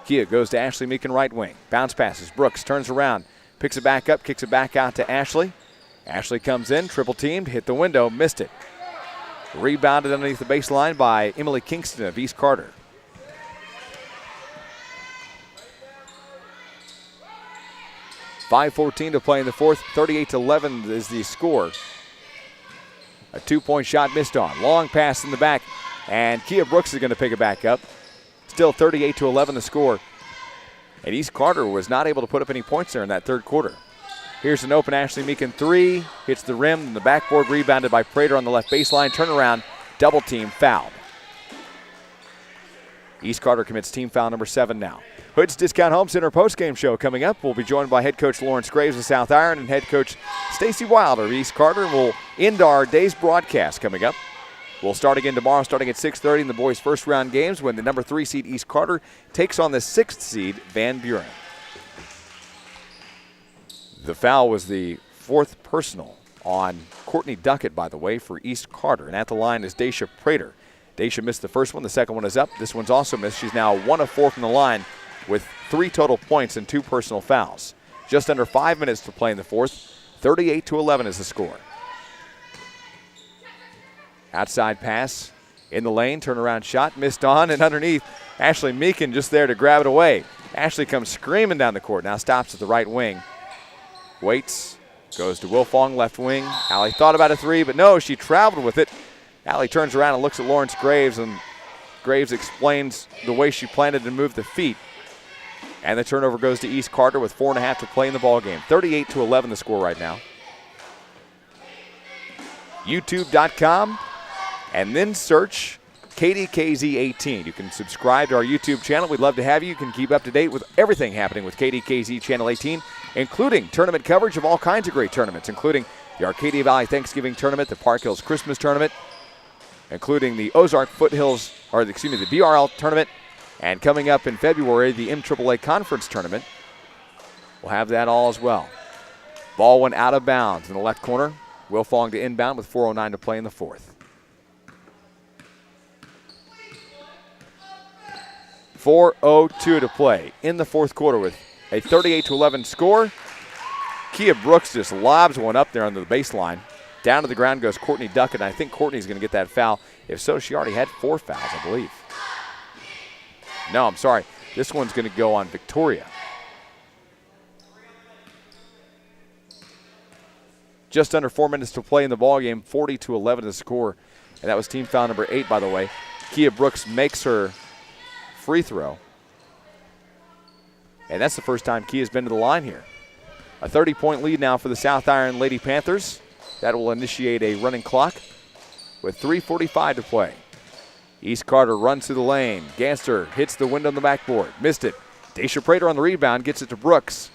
Kia goes to Ashley Meekin, right wing. Bounce passes. Brooks turns around, picks it back up, kicks it back out to Ashley. Ashley comes in, triple teamed, hit the window, missed it. Rebounded underneath the baseline by Emily Kingston of East Carter. .5:14 to play in the fourth. 38-11 is the score. A 2-point shot missed on. Long pass in the back, and Kia Brooks is going to pick it back up. Still 38-11 the score. And East Carter was not able to put up any points there in that third quarter. Here's an open Ashley Meekin 3. Hits the rim and the backboard, rebounded by Prater on the left baseline. Turnaround, double team, fouled. East Carter commits team foul number 7 now. Hood's Discount Home Center postgame show coming up. We'll be joined by head coach Lawrence Graves of South Iron and head coach Stacy Wilder of East Carter, and we'll end our day's broadcast coming up. We'll start again tomorrow starting at 6:30 in the boys' first round games when the number 3 seed East Carter takes on the 6th seed Van Buren. The foul was the 4th personal on Courtney Duckett, by the way, for East Carter. And at the line is Daisha Prater. Daisha missed the first one. The second one is up. This one's also missed. She's now 1 of 4 from the line with 3 total points and 2 personal fouls. Just under 5 minutes to play in the fourth. 38-11 is the score. Outside pass in the lane. Turnaround shot. Missed on and underneath. Ashley Meekin just there to grab it away. Ashley comes screaming down the court. Now stops at the right wing. Waits. Goes to Will Fong, left wing. Allie thought about a 3, but no, she traveled with it. Allie turns around and looks at Lawrence Graves, and Graves explains the way she planted and moved the feet. And the turnover goes to East Carter with 4.5 to play in the ballgame. 38-11 the score right now. YouTube.com, and then search KDKZ18. You can subscribe to our YouTube channel. We'd love to have you. You can keep up to date with everything happening with KDKZ Channel 18, including tournament coverage of all kinds of great tournaments, including the Arcadia Valley Thanksgiving Tournament, the Park Hills Christmas Tournament, including the Ozark Foothills, the BRL Tournament, and coming up in February, the MAAA Conference Tournament. We'll have that all as well. Ball went out of bounds in the left corner. Will Fong to inbound with 4:09 to play in the fourth. 4:02 to play in the fourth quarter with a 38-11 score. Kia Brooks just lobs one up there on the baseline. Down to the ground goes Courtney Duckett, and I think Courtney's going to get that foul. If so, she already had 4 fouls, I believe. No, I'm sorry. This one's going to go on Victoria. Just under 4 minutes to play in the ballgame, 40-11 to score. And that was team foul number 8, by the way. Kia Brooks makes her free throw. And that's the first time Kia's been to the line here. A 30-point lead now for the South Iron Lady Panthers. That will initiate a running clock with 3:45 to play. East Carter runs through the lane. Ganster hits the window on the backboard. Missed it. Daisha Prater on the rebound, gets it to Brooks.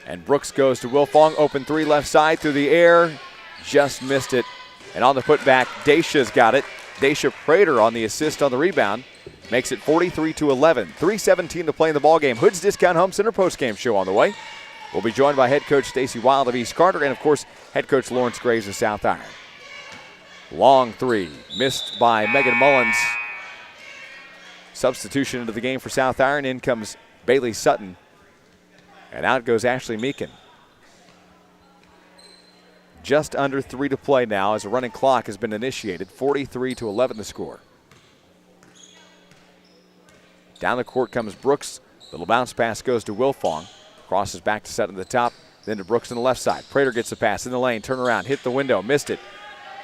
And Brooks goes to Wilfong. Open three left side through the air. Just missed it. And on the putback, Daisha's got it. Daisha Prater on the assist on the rebound. Makes it 43-11. 3:17 to play in the ballgame. Hood's Discount Home Center postgame show on the way. We'll be joined by head coach Stacy Wild of East Carter and, of course, head coach Lawrence Graves of South Iron. Long three. Missed by Megan Mullins. Substitution into the game for South Iron. In comes Bailey Sutton. And out goes Ashley Meekin. Just under 3 to play now as a running clock has been initiated. 43-11 the score. Down the court comes Brooks. Little bounce pass goes to Wilfong. Crosses back to Sutton at the top. Then to Brooks on the left side. Prater gets the pass in the lane. Turn around. Hit the window. Missed it.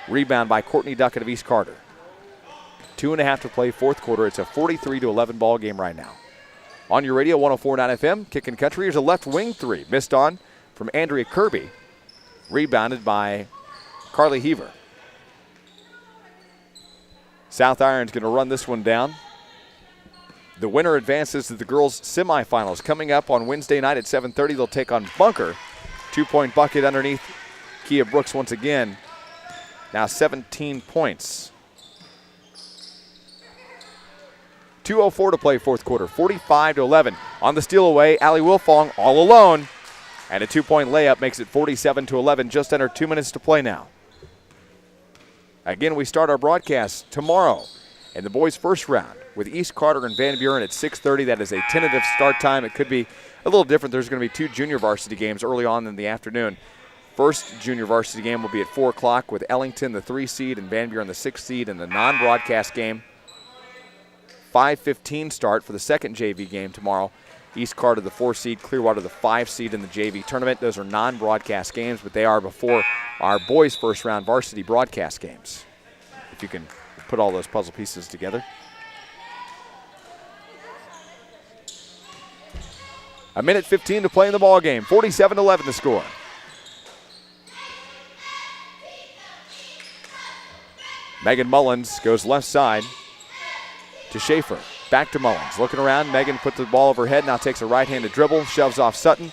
Rebound by Courtney Duckett of East Carter. 2.5 to play, fourth quarter. It's a 43-11 ball game right now. On your radio, 104.9 FM, Kickin' Country. Here's a left wing three. Missed on from Andrea Kirby. Rebounded by Carly Heaver. South Iron's going to run this one down. The winner advances to the girls' semifinals. Coming up on Wednesday night at 7:30, they'll take on Bunker. 2-point bucket underneath Kia Brooks once again. Now 17 points. 2:04 to play fourth quarter, 45-11. On the steal away, Allie Wilfong all alone. And a 2-point layup makes it 47-11, just under 2 minutes to play now. Again, we start our broadcast tomorrow in the boys' first round with East Carter and Van Buren at 6:30. That is a tentative start time. It could be a little different. There's going to be 2 junior varsity games early on in the afternoon. First junior varsity game will be at 4 o'clock with Ellington, the 3 seed, and Van Buren, the 6 seed, in the non-broadcast game. 5:15 start for the second JV game tomorrow. East Carter, the 4 seed, Clearwater, the 5 seed in the JV tournament. Those are non-broadcast games, but they are before our boys' first round varsity broadcast games. If you can put all those puzzle pieces together. A minute 15 to play in the ball game. 47-11 the score. Megan Mullins goes left side to Schaefer. Back to Mullins. Looking around, Megan puts the ball over her head, now takes a right-handed dribble, shoves off Sutton,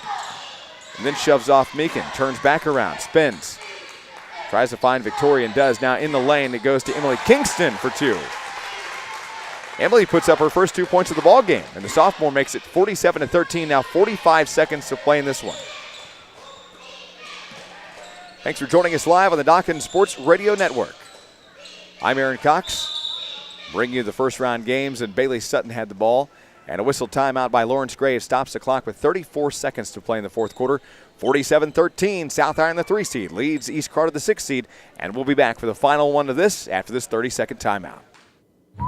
and then shoves off Meekin. Turns back around, spins. Tries to find Victoria and does. Now in the lane, it goes to Emily Kingston for 2. Emily puts up her first 2 points of the ball game, and the sophomore makes it 47-13. Now 45 seconds to play in this one. Thanks for joining us live on the Dawkins Sports Radio Network. I'm Aaron Cox, bringing you the first round games, and Bailey Sutton had the ball. And a whistle timeout by Lawrence Graves stops the clock with 34 seconds to play in the fourth quarter. 47-13, South Iron, the 3 seed, leads East Carter, the 6 seed, and we'll be back for the final one of this after this 30-second timeout.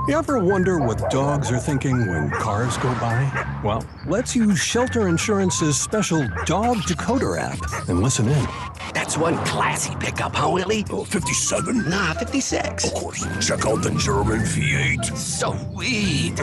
You ever wonder what dogs are thinking when cars go by? Well, let's use Shelter Insurance's special Dog Decoder app and listen in. That's one classy pickup, huh, Willie? Oh, 57? Nah, 56. Of course. Check out the German V8. Sweet.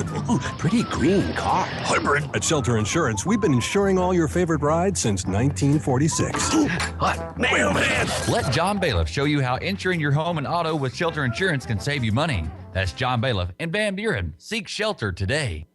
Pretty green car. Hybrid. At Shelter Insurance, we've been insuring all your favorite rides since 1946. What? Mailman! Let John Bailiff show you how insuring your home and auto with Shelter Insurance can save you money. That's John Bailiff in Van Buren. Seek shelter today.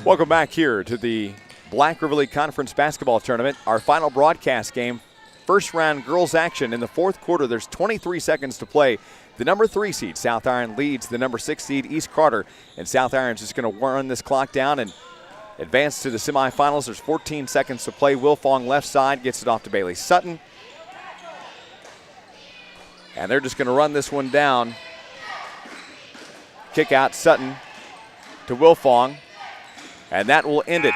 Welcome back here to the Black River League Conference Basketball Tournament. Our final broadcast game, first round girls action in the fourth quarter. There's 23 seconds to play. The number 3 seed, South Iron, leads the number 6 seed, East Carter. And South Iron's just going to run this clock down and advance to the semifinals. There's 14 seconds to play. Wilfong left side gets it off to Bailey Sutton. And they're just going to run this one down. Kick out Sutton to Wilfong. And that will end it.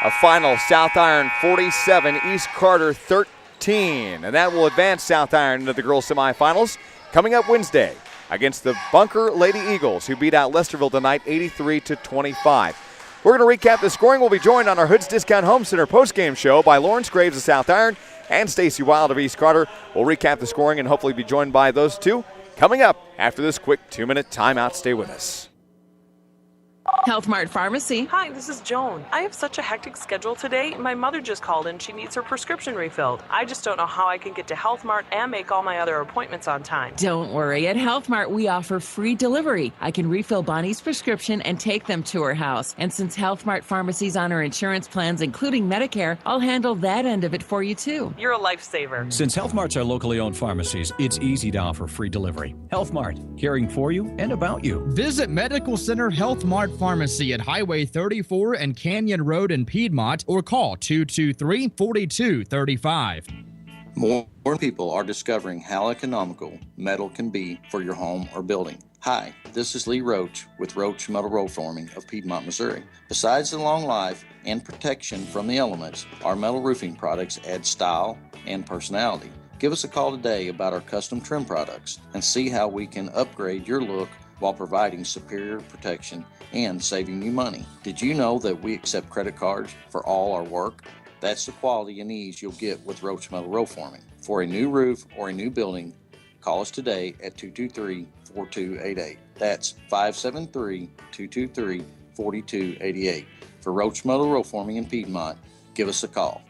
A final South Iron 47, East Carter 13. And that will advance South Iron into the girls' semifinals. Coming up Wednesday against the Bunker Lady Eagles, who beat out Lesterville tonight 83-25. We're going to recap the scoring. We'll be joined on our Hood's Discount Home Center postgame show by Lawrence Graves of South Iron and Stacy Wild of East Carter. We'll recap the scoring and hopefully be joined by those two coming up after this quick 2-minute timeout. Stay with us. Health Mart Pharmacy. Hi, this is Joan. I have such a hectic schedule today. My mother just called and she needs her prescription refilled. I just don't know how I can get to Health Mart and make all my other appointments on time. Don't worry, at Health Mart we offer free delivery. I can refill Bonnie's prescription and take them to her house. And since Health Mart pharmacies honor insurance plans, including Medicare, I'll handle that end of it for you too. You're a lifesaver. Since Health Marts are locally owned pharmacies, it's easy to offer free delivery. Health Mart, caring for you and about you. Visit Medical Center Health Mart Pharmacy at Highway 34 and Canyon Road in Piedmont, or call 223-4235. More people are discovering how economical metal can be for your home or building. Hi, this is Lee Roach with Roach Metal Roll Forming of Piedmont, Missouri. Besides the long life and protection from the elements, our metal roofing products add style and personality. Give us a call today about our custom trim products and see how we can upgrade your look while providing superior protection and saving you money. Did you know that we accept credit cards for all our work? That's the quality and ease you'll get with Roach Metal Roll Forming. For a new roof or a new building, call us today at 223-4288. That's 573-223-4288. For Roach Metal Roll Forming in Piedmont, give us a call.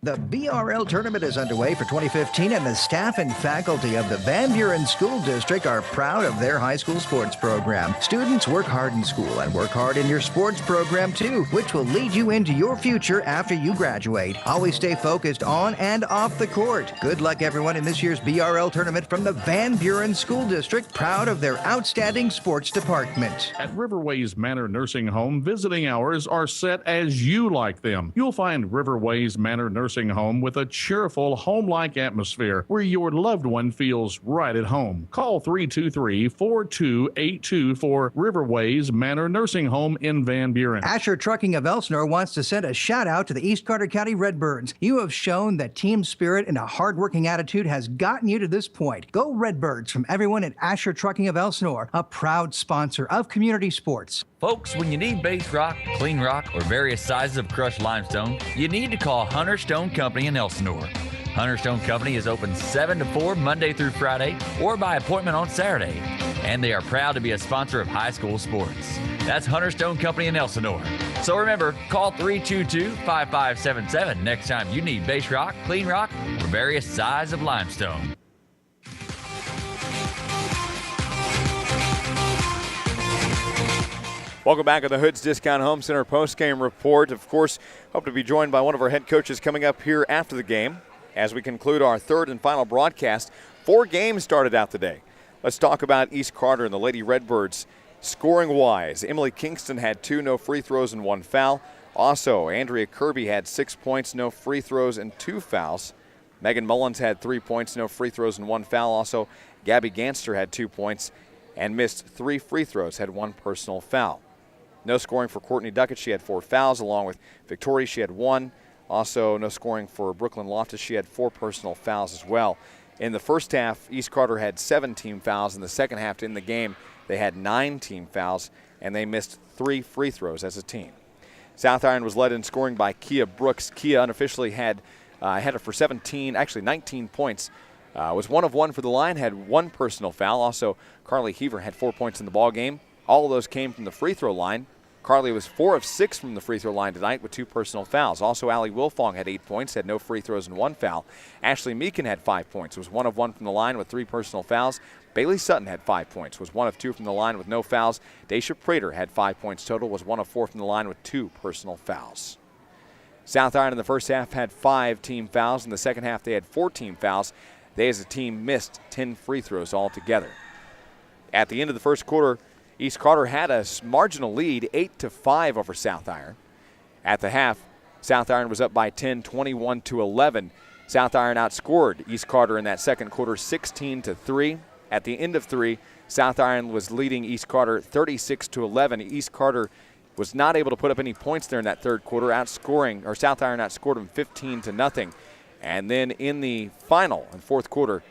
The BRL Tournament is underway for 2015, and the staff and faculty of the Van Buren School District are proud of their high school sports program. Students work hard in school and work hard in your sports program too, which will lead you into your future after you graduate. Always stay focused on and off the court. Good luck, everyone, in this year's BRL Tournament from the Van Buren School District, proud of their outstanding sports department. At Riverways Manor Nursing Home, visiting hours are set as you like them. You'll find Riverways Manor Nursing Home with a cheerful, home-like atmosphere where your loved one feels right at home. Call 323-4282 for Riverways Manor Nursing Home in Van Buren. Asher Trucking of Ellsinor wants to send a shout-out to the East Carter County Redbirds. You have shown that team spirit and a hard-working attitude has gotten you to this point. Go Redbirds from everyone at Asher Trucking of Ellsinor, a proud sponsor of community sports. Folks, when you need base rock, clean rock, or various sizes of crushed limestone, you need to call Hunter Stone Company in Ellsinor. Hunter Stone Company is open 7 to 4 Monday through Friday or by appointment on Saturday. And they are proud to be a sponsor of high school sports. That's Hunter Stone Company in Ellsinor. So remember, call 322-5577 next time you need base rock, clean rock, or various sizes of limestone. Welcome back to the Hoods Discount Home Center postgame report. Of course, hope to be joined by one of our head coaches coming up here after the game as we conclude our third and final broadcast. 4 games started out today. Let's talk about East Carter and the Lady Redbirds. Scoring-wise, Emily Kingston had 2 no free throws and 1 foul. Also, Andrea Kirby had 6 points, no free throws and 2 fouls. Megan Mullins had 3 points, no free throws and 1 foul. Also, Gabby Ganster had 2 points and missed 3 free throws, had 1 personal foul. No scoring for Courtney Duckett. She had 4 fouls, along with Victoria. She had 1. Also, no scoring for Brooklyn Loftus. She had 4 personal fouls as well. In the first half, East Carter had 7 team fouls. In the second half, in the game, they had 9 team fouls, and they missed 3 free throws as a team. South Iron was led in scoring by Kia Brooks. Kia unofficially had it for 19 points. Was 1 of 1 for the line, had 1 personal foul. Also, Carly Heaver had 4 points in the ball game. All of those came from the free throw line. Carly was 4 of 6 from the free throw line tonight with 2 personal fouls. Also, Allie Wilfong had 8 points, had no free throws and 1 foul. Ashley Meekin had 5 points, was 1 of 1 from the line with 3 personal fouls. Bailey Sutton had 5 points, was 1 of 2 from the line with no fouls. Daisha Prater had 5 points total, was 1 of 4 from the line with 2 personal fouls. South Iron in the first half had 5 team fouls. In the second half, they had 4 team fouls. They, as a team, missed 10 free throws altogether. At the end of the first quarter, East Carter had a marginal lead, 8-5 over South Iron. At the half, South Iron was up by 10, 21-11. South Iron outscored East Carter in that second quarter, 16-3. At the end of 3, South Iron was leading East Carter 36-11. East Carter was not able to put up any points there in that third quarter, South Iron outscored them 15-0. And then in the final and fourth quarter,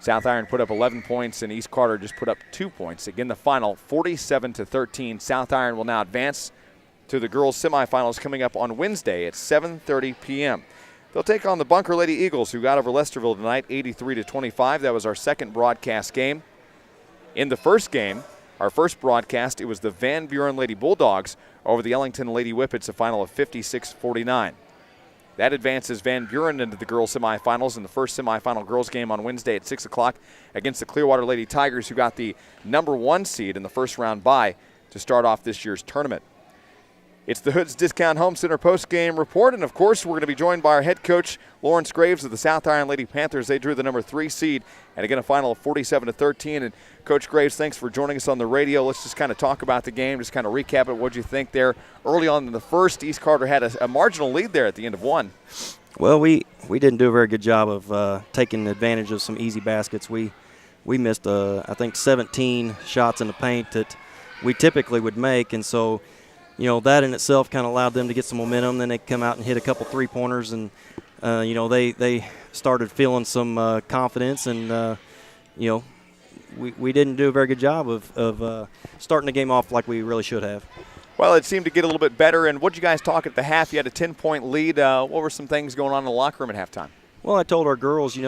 South Iron put up 11 points and East Carter just put up 2 points. Again, the final 47-13. South Iron will now advance to the girls' semifinals coming up on Wednesday at 7:30 p.m. They'll take on the Bunker Lady Eagles, who got over Lesterville tonight, 83-25. That was our second broadcast game. In the first game, our first broadcast, it was the Van Buren Lady Bulldogs over the Ellington Lady Whippets, a final of 56-49. That advances Van Buren into the girls' semifinals in the first semifinal girls game on Wednesday at 6 o'clock against the Clearwater Lady Tigers, who got the #1 seed in the first round bye to start off this year's tournament. It's the Hood's Discount Home Center post-game report, and of course we're going to be joined by our head coach, Lawrence Graves of the South Iron Lady Panthers. They drew the #3 seed, and again a final of 47-13. And Coach Graves, thanks for joining us on the radio. Let's just kind of talk about the game, just kind of recap it. What did you think there early on in the first? East Carter had a marginal lead there at the end of one. Well, we didn't do a very good job of taking advantage of some easy baskets. We missed, I think, 17 shots in the paint that we typically would make, and so that in itself kind of allowed them to get some momentum. Then they come out and hit a couple three-pointers, and they started feeling some confidence, and we didn't do a very good job of starting the game off like we really should have. Well, it seemed to get a little bit better. And what did you guys talk at the half? You had a 10-point lead. What were some things going on in the locker room at halftime? Well, I told our girls,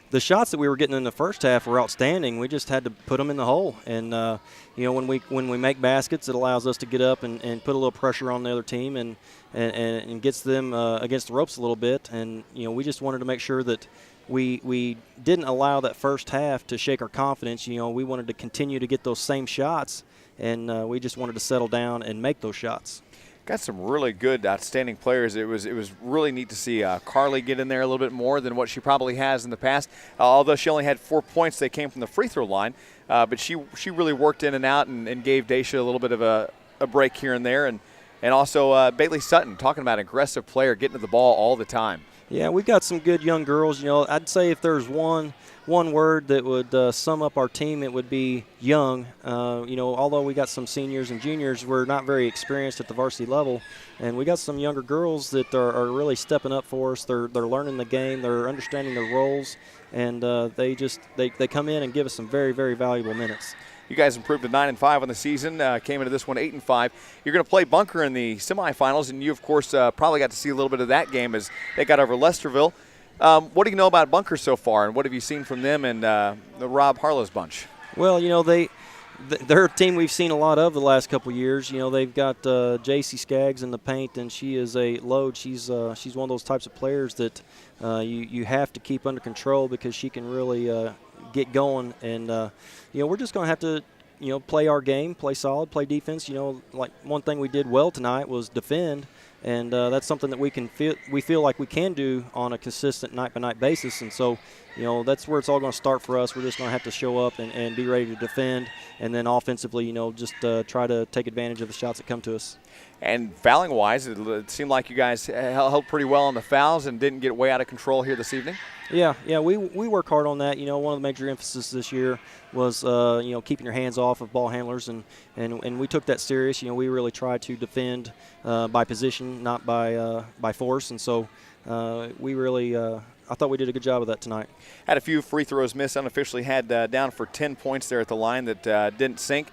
the shots that we were getting in the first half were outstanding. We just had to put them in the hole. And, when we make baskets, it allows us to get up and put a little pressure on the other team and gets them against the ropes a little bit. And, we just wanted to make sure that we didn't allow that first half to shake our confidence. We wanted to continue to get those same shots, and we just wanted to settle down and make those shots. Got some really good, outstanding players. It was really neat to see Carly get in there a little bit more than what she probably has in the past. Although she only had 4 points, they came from the free throw line. But she really worked in and out and gave Daisha a little bit of a break here and there. And also Bailey Sutton, talking about an aggressive player, getting to the ball all the time. Yeah, we've got some good young girls. I'd say if there's one word that would sum up our team, it would be young. Although we got some seniors and juniors, we're not very experienced at the varsity level, and we got some younger girls that are really stepping up for us. They're learning the game, they're understanding their roles, and they come in and give us some very, very valuable minutes. You guys improved to 9-5 on the season, came into this one 8-5. You're going to play Bunker in the semifinals, and you, of course, probably got to see a little bit of that game as they got over Lesterville. What do you know about Bunker so far, and what have you seen from them and the Rob Harlow's bunch? Well, they're a team we've seen a lot of the last couple of years. They've got J.C. Skaggs in the paint, and she is a load. She's one of those types of players that you have to keep under control because she can really get going. And we're just going to have to play our game, play solid, play defense. Like one thing we did well tonight was defend. And that's something that we feel like we can do on a consistent night-by-night basis. And so, that's where it's all going to start for us. We're just going to have to show up and be ready to defend. And then offensively, just try to take advantage of the shots that come to us. And fouling-wise, it seemed like you guys held pretty well on the fouls and didn't get way out of control here this evening. Yeah, we work hard on that. One of the major emphasis this year was, keeping your hands off of ball handlers, and we took that serious. We really tried to defend by position, not by force, and so we really I thought we did a good job of that tonight. Had a few free throws missed, unofficially had down for 10 points there at the line that didn't sink.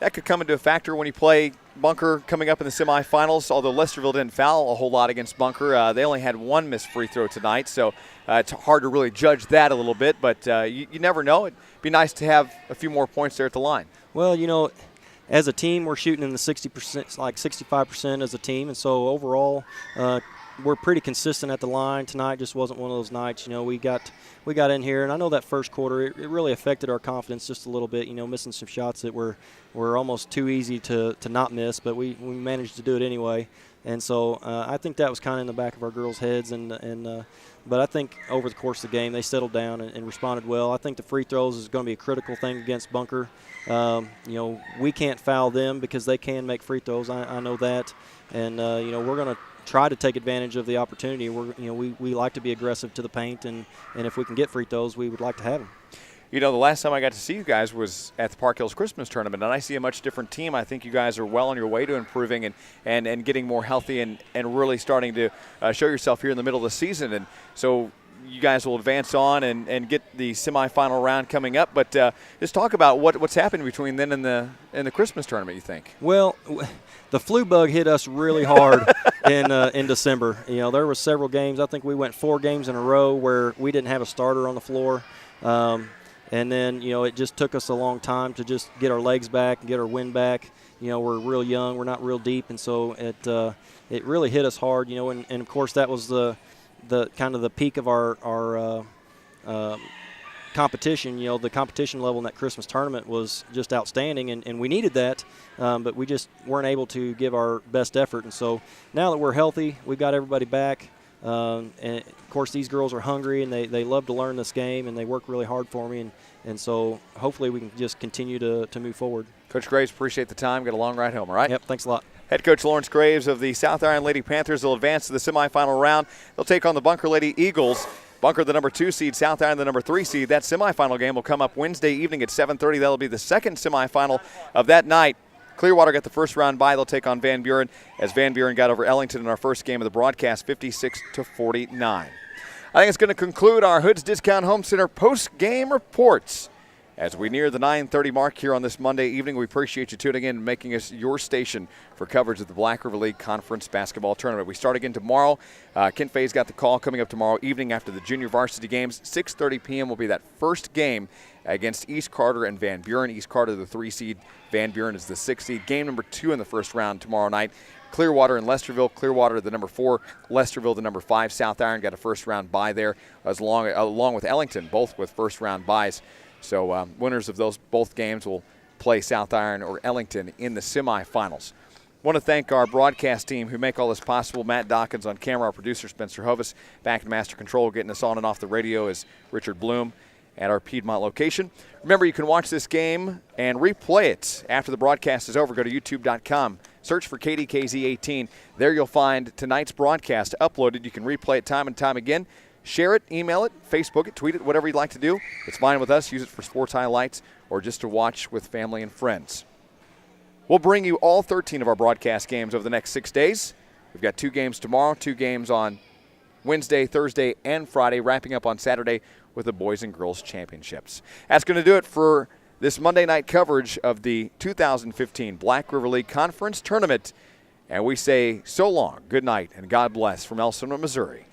That could come into a factor when you play Bunker coming up in the semifinals, although Lesterville didn't foul a whole lot against Bunker. They only had one missed free throw tonight, so it's hard to really judge that a little bit, but you never know. It'd be nice to have a few more points there at the line. Well, as a team, we're shooting in the 60%, like 65% as a team, and so overall we're pretty consistent at the line. Tonight just wasn't one of those nights. We got in here, and I know that first quarter it really affected our confidence just a little bit. Missing some shots that were almost too easy to not miss, but we managed to do it anyway. And so I think that was kind of in the back of our girls' heads, but I think over the course of the game they settled down and responded well. I think the free throws is going to be a critical thing against Bunker. We can't foul them because they can make free throws. I know that, and we're going to try to take advantage of the opportunity. We like to be aggressive to the paint, and if we can get free throws, we would like to have them. The last time I got to see you guys was at the Park Hills Christmas Tournament, and I see a much different team. I think you guys are well on your way to improving and getting more healthy and really starting to show yourself here in the middle of the season. And so you guys will advance on and get the semifinal round coming up. But just talk about what's happening between then and the Christmas tournament, you think? Well, the flu bug hit us really hard in December. You know, there were several games. I think we went 4 games in a row where we didn't have a starter on the floor. And then, you know, it just took us a long time to just get our legs back and get our wind back. You know, we're real young. We're not real deep. And so it really hit us hard, you know, and of course that was the kind of the peak of our competition. You know, the competition level in that Christmas tournament was just outstanding, and we needed that, but we just weren't able to give our best effort. And so now that we're healthy, we've got everybody back. And of course, these girls are hungry, and they love to learn this game, and they work really hard for me. And so hopefully we can just continue to move forward. Coach Graves, appreciate the time. Get a long ride home, all right? Yep, thanks a lot. Head coach Lawrence Graves of the South Iron Lady Panthers will advance to the semifinal round. They'll take on the Bunker Lady Eagles. Bunker, the number 2 seed, South Iron, the number 3 seed. That semifinal game will come up Wednesday evening at 7:30. That'll be the second semifinal of that night. Clearwater got the first round bye. They'll take on Van Buren, as Van Buren got over Ellington in our first game of the broadcast, 56-49. I think it's going to conclude our Hood's Discount Home Center post-game reports. As we near the 9:30 mark here on this Monday evening, we appreciate you tuning in and making us your station for coverage of the Black River League Conference Basketball Tournament. We start again tomorrow. Kent Fay's got the call coming up tomorrow evening after the junior varsity games. 6:30 p.m. will be that first game against East Carter and Van Buren. East Carter, the 3 seed. Van Buren is the 6 seed. Game number 2 in the first round tomorrow night. Clearwater and Lesterville. Clearwater, the number 4. Lesterville, the number 5. South Iron got a first round bye there, along with Ellington, both with first round byes. So winners of both games will play South Iron or Ellington in the semifinals. Want to thank our broadcast team who make all this possible. Matt Dawkins on camera, our producer Spencer Hovis, back in Master Control, getting us on and off the radio is Richard Bloom at our Piedmont location. Remember, you can watch this game and replay it after the broadcast is over. Go to youtube.com. Search for KDKZ18. There you'll find tonight's broadcast uploaded. You can replay it time and time again. Share it, email it, Facebook it, tweet it, whatever you'd like to do. It's fine with us. Use it for sports highlights or just to watch with family and friends. We'll bring you all 13 of our broadcast games over the next 6 days. We've got 2 games tomorrow, 2 games on Wednesday, Thursday, and Friday, wrapping up on Saturday with the Boys and Girls Championships. That's going to do it for this Monday night coverage of the 2015 Black River League Conference Tournament. And we say so long, good night, and God bless from Ellsinor, Missouri.